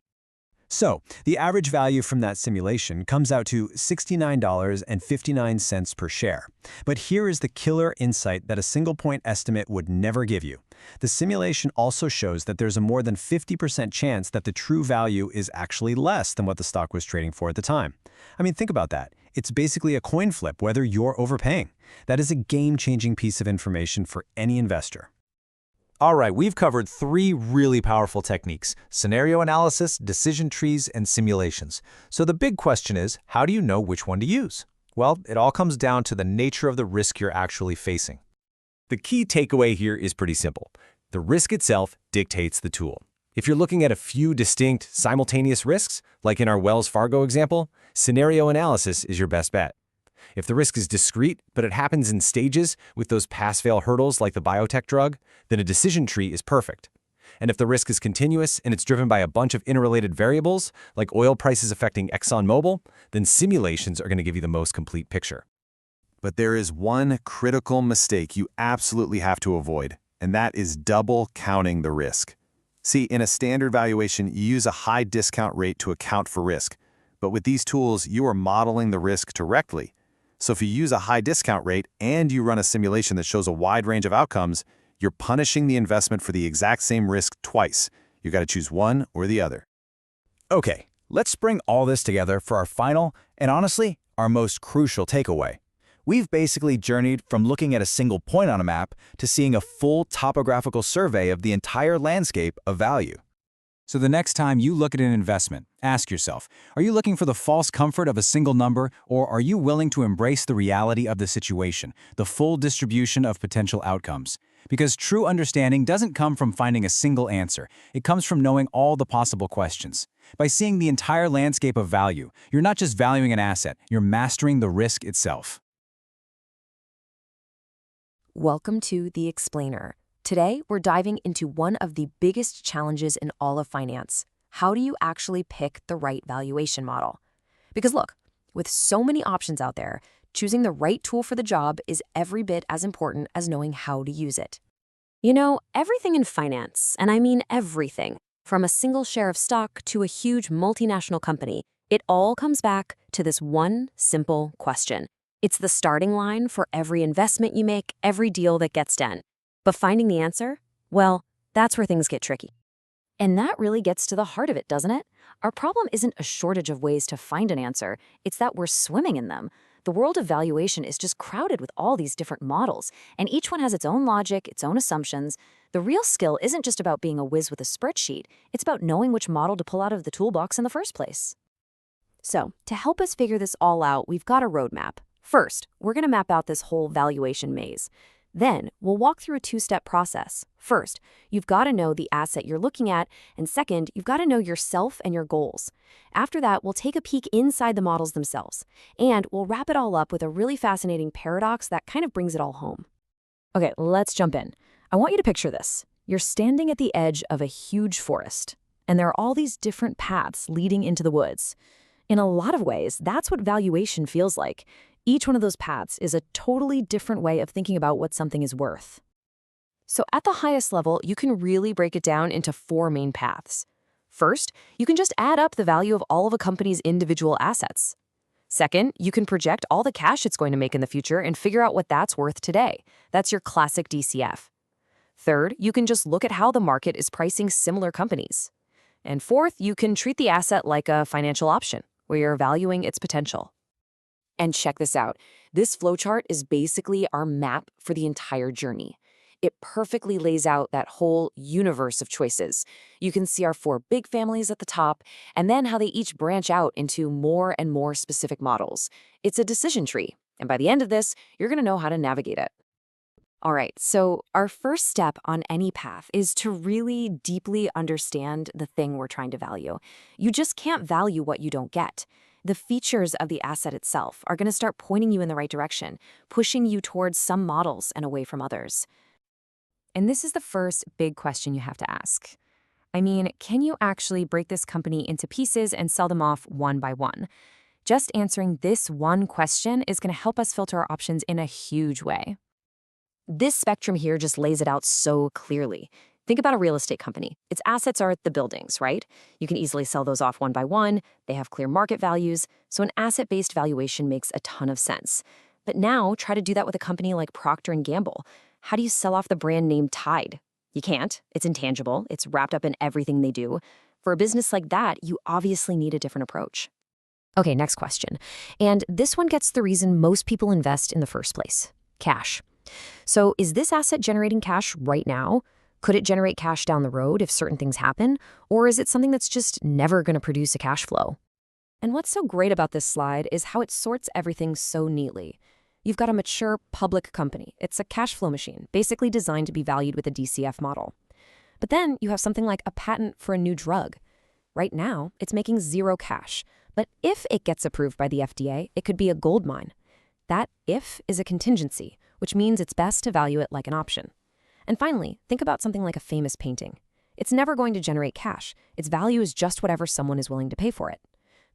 C: So, the average value from that simulation comes out to $69.59 per share. But here is the killer insight that a single-point estimate would never give you. The simulation also shows that there's a more than 50% chance that the true value is actually less than what the stock was trading for at the time. I mean, think about that. It's basically a coin flip whether you're overpaying. That is a game-changing piece of information for any investor.
P: All right, we've covered 3 really powerful techniques: scenario analysis, decision trees, and simulations. So the big question is, how do you know which one to use? Well, it all comes down to the nature of the risk you're actually facing.
C: The key takeaway here is pretty simple. The risk itself dictates the tool. If you're looking at a few distinct, simultaneous risks, like in our Wells Fargo example, scenario analysis is your best bet. If the risk is discrete, but it happens in stages with those pass-fail hurdles like the biotech drug, then a decision tree is perfect. And if the risk is continuous and it's driven by a bunch of interrelated variables, like oil prices affecting ExxonMobil, then simulations are going to give you the most complete picture.
G: But there is one critical mistake you absolutely have to avoid, and that is double counting the risk. See, in a standard valuation, you use a high discount rate to account for risk. But with these tools, you are modeling the risk directly. So if you use a high discount rate and you run a simulation that shows a wide range of outcomes, you're punishing the investment for the exact same risk twice. You got to choose one or the other.
C: Okay, let's bring all this together for our final, and honestly, our most crucial takeaway. We've basically journeyed from looking at a single point on a map to seeing a full topographical survey of the entire landscape of value.
S: So the next time you look at an investment, ask yourself, are you looking for the false comfort of a single number, or are you willing to embrace the reality of the situation, the full distribution of potential outcomes? Because true understanding doesn't come from finding a single answer. It comes from knowing all the possible questions. By seeing the entire landscape of value, you're not just valuing an asset, you're mastering the risk itself.
J: Welcome to The Explainer. Today, we're diving into one of the biggest challenges in all of finance. How do you actually pick the right valuation model? Because look, with so many options out there, choosing the right tool for the job is every bit as important as knowing how to use it.
O: You know, everything in finance, and I mean everything, from a single share of stock to a huge multinational company, it all comes back to this one simple question. It's the starting line for every investment you make, every deal that gets done. But finding the answer? Well, that's where things get tricky. And that really gets to the heart of it, doesn't it? Our problem isn't a shortage of ways to find an answer, it's that we're swimming in them.
J: The world of valuation is just crowded with all these different models, and each one has its own logic, its own assumptions. The real skill isn't just about being a whiz with a spreadsheet, it's about knowing which model to pull out of the toolbox in the first place. So, to help us figure this all out, we've got a roadmap. First, we're going to map out this whole valuation maze. Then, we'll walk through a two-step process. First, you've got to know the asset you're looking at, and second, you've got to know yourself and your goals. After that, we'll take a peek inside the models themselves, and we'll wrap it all up with a really fascinating paradox that kind of brings it all home.
A: Okay, let's jump in. I want you to picture this. You're standing at the edge of a huge forest, and there are all these different paths leading into the woods. In a lot of ways, that's what valuation feels like. Each one of those paths is a totally different way of thinking about what something is worth. So at the highest level, you can really break it down into 4 main paths. First, you can just add up the value of all of a company's individual assets. Second, you can project all the cash it's going to make in the future and figure out what that's worth today. That's your classic DCF. Third, you can just look at how the market is pricing similar companies. And fourth, you can treat the asset like a financial option, where you're valuing its potential. And check this out. This flowchart is basically our map for the entire journey. It perfectly lays out that whole universe of choices. You can see our 4 big families at the top, and then how they each branch out into more and more specific models. It's a decision tree, and by the end of this, you're going to know how to navigate it. All right, so our first step on any path is to really deeply understand the thing we're trying to value. You just can't value what you don't get. The features of the asset itself are going to start pointing you in the right direction, pushing you towards some models and away from others. And this is the first big question you have to ask. I mean, can you actually break this company into pieces and sell them off one by one? Just answering this one question is going to help us filter our options in a huge way. This spectrum here just lays it out so clearly. Think about a real estate company. Its assets are the buildings, right? You can easily sell those off one by one. They have clear market values, so an asset-based valuation makes a ton of sense. But now, try to do that with a company like Procter & Gamble. How do you sell off the brand name Tide? You can't. It's intangible. It's wrapped up in everything they do. For a business like that, you obviously need a different approach. Okay, next question. And this one gets the reason most people invest in the first place: cash. So is this asset generating cash right now? Could it generate cash down the road if certain things happen? Or is it something that's just never going to produce a cash flow? And what's so great about this slide is how it sorts everything so neatly. You've got a mature public company. It's a cash flow machine, basically designed to be valued with a DCF model. But then you have something like a patent for a new drug. Right now, it's making 0 cash. But if it gets approved by the FDA, it could be a gold mine. That if is a contingency, which means it's best to value it like an option. And finally, think about something like a famous painting. It's never going to generate cash. Its value is just whatever someone is willing to pay for it.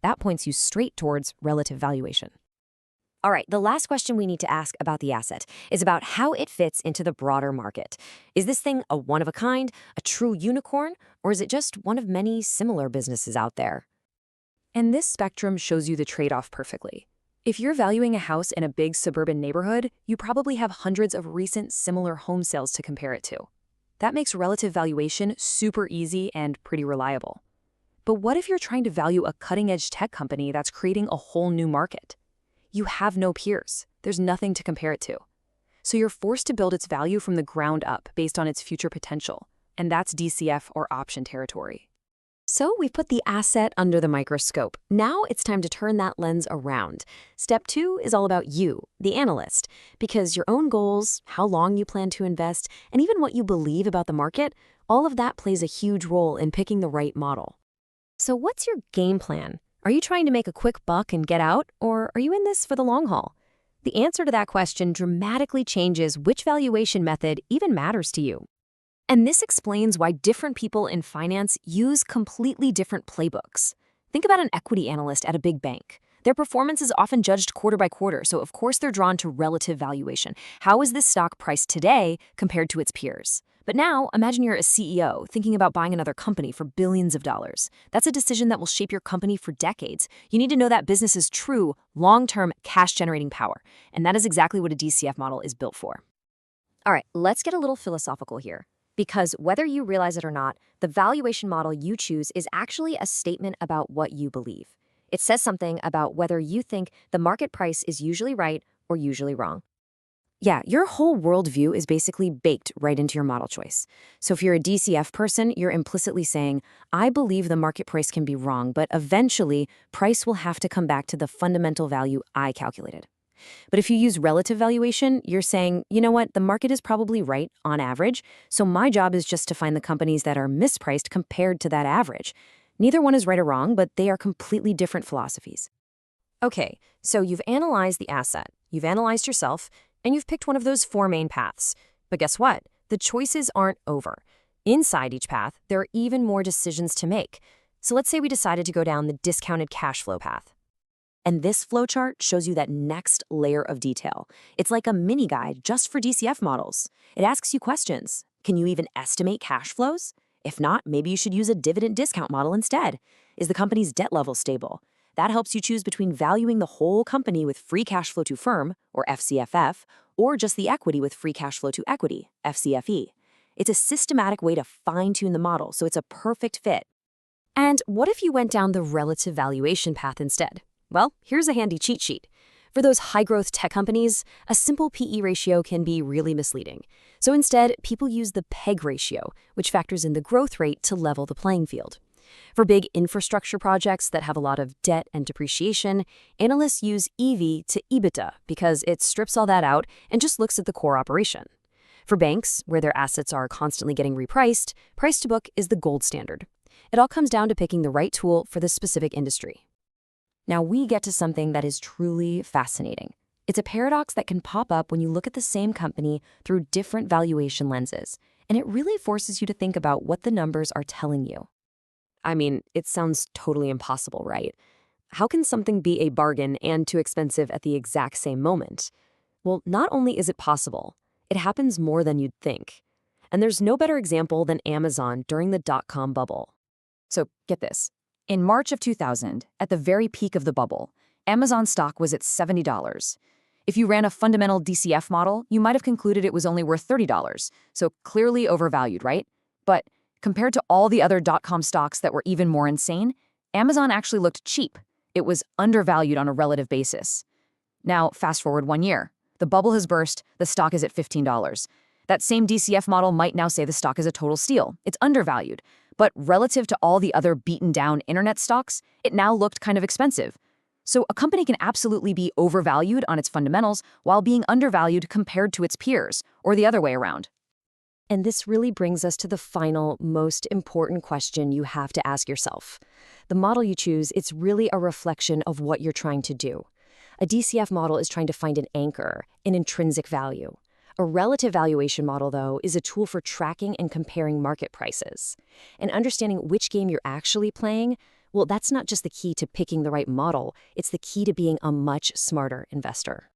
A: That points you straight towards relative valuation.
O: All right, the last question we need to ask about the asset is about how it fits into the broader market. Is this thing a one-of-a-kind, a true unicorn, or is it just one of many similar businesses out there?
A: And this spectrum shows you the trade-off perfectly. If you're valuing a house in a big suburban neighborhood, you probably have hundreds of recent similar home sales to compare it to. That makes relative valuation super easy and pretty reliable. But what if you're trying to value a cutting-edge tech company that's creating a whole new market? You have no peers. There's nothing to compare it to. So you're forced to build its value from the ground up based on its future potential, and that's DCF or option territory.
O: So we've put the asset under the microscope. Now it's time to turn that lens around. Step 2 is all about you, the analyst, because your own goals, how long you plan to invest, and even what you believe about the market, all of that plays a huge role in picking the right model. So what's your game plan? Are you trying to make a quick buck and get out, or are you in this for the long haul? The answer to that question dramatically changes which valuation method even matters to you.
J: And this explains why different people in finance use completely different playbooks. Think about an equity analyst at a big bank. Their performance is often judged quarter by quarter, so of course they're drawn to relative valuation. How is this stock priced today compared to its peers? But now, imagine you're a CEO thinking about buying another company for billions of dollars. That's a decision that will shape your company for decades. You need to know that business's true, long-term, cash-generating power. And that is exactly what a DCF model is built for.
O: All right, let's get a little philosophical here. Because whether you realize it or not, the valuation model you choose is actually a statement about what you believe. It says something about whether you think the market price is usually right or usually wrong. Yeah, your whole worldview is basically baked right into your model choice. So if you're a DCF person, you're implicitly saying, I believe the market price can be wrong, but eventually price will have to come back to the fundamental value I calculated. But if you use relative valuation, you're saying, you know what, the market is probably right on average, so my job is just to find the companies that are mispriced compared to that average. Neither one is right or wrong, but they are completely different philosophies. Okay, so you've analyzed the asset, you've analyzed yourself, and you've picked one of those four main paths. But guess what? The choices aren't over. Inside each path, there are even more decisions to make. So let's say we decided to go down the discounted cash flow path. And this flowchart shows you that next layer of detail. It's like a mini guide just for DCF models. It asks you questions. Can you even estimate cash flows? If not, maybe you should use a dividend discount model instead. Is the company's debt level stable? That helps you choose between valuing the whole company with free cash flow to firm, or FCFF, or just the equity with free cash flow to equity, FCFE. It's a systematic way to fine-tune the model, so it's a perfect fit. And what if you went down the relative valuation path instead? Well, here's a handy cheat sheet. For those high-growth tech companies, a simple PE ratio can be really misleading. So instead, people use the PEG ratio, which factors in the growth rate to level the playing field. For big infrastructure projects that have a lot of debt and depreciation, analysts use EV to EBITDA because it strips all that out and just looks at the core operation. For banks, where their assets are constantly getting repriced, price to book is the gold standard. It all comes down to picking the right tool for the specific industry. Now we get to something that is truly fascinating. It's a paradox that can pop up when you look at the same company through different valuation lenses, and it really forces you to think about what the numbers are telling you. I mean, it sounds totally impossible, right? How can something be a bargain and too expensive at the exact same moment? Well, not only is it possible, it happens more than you'd think. And there's no better example than Amazon during the dot-com bubble. So get this. In March of 2000, at the very peak of the bubble, Amazon stock was at $70. If you ran a fundamental DCF model, you might have concluded it was only worth $30, so clearly overvalued, right? But compared to all the other dot-com stocks that were even more insane, Amazon actually looked cheap. It was undervalued on a relative basis. Now, fast forward 1 year. The bubble has burst, the stock is at $15. That same DCF model might now say the stock is a total steal. It's undervalued. But relative to all the other beaten-down internet stocks, it now looked kind of expensive. So a company can absolutely be overvalued on its fundamentals while being undervalued compared to its peers, or the other way around. And this really brings us to the final, most important question you have to ask yourself. The model you choose, it's really a reflection of what you're trying to do. A DCF model is trying to find an anchor, an intrinsic value. A relative valuation model, though, is a tool for tracking and comparing market prices. And understanding which game you're actually playing, well, that's not just the key to picking the right model, it's the key to being a much smarter investor.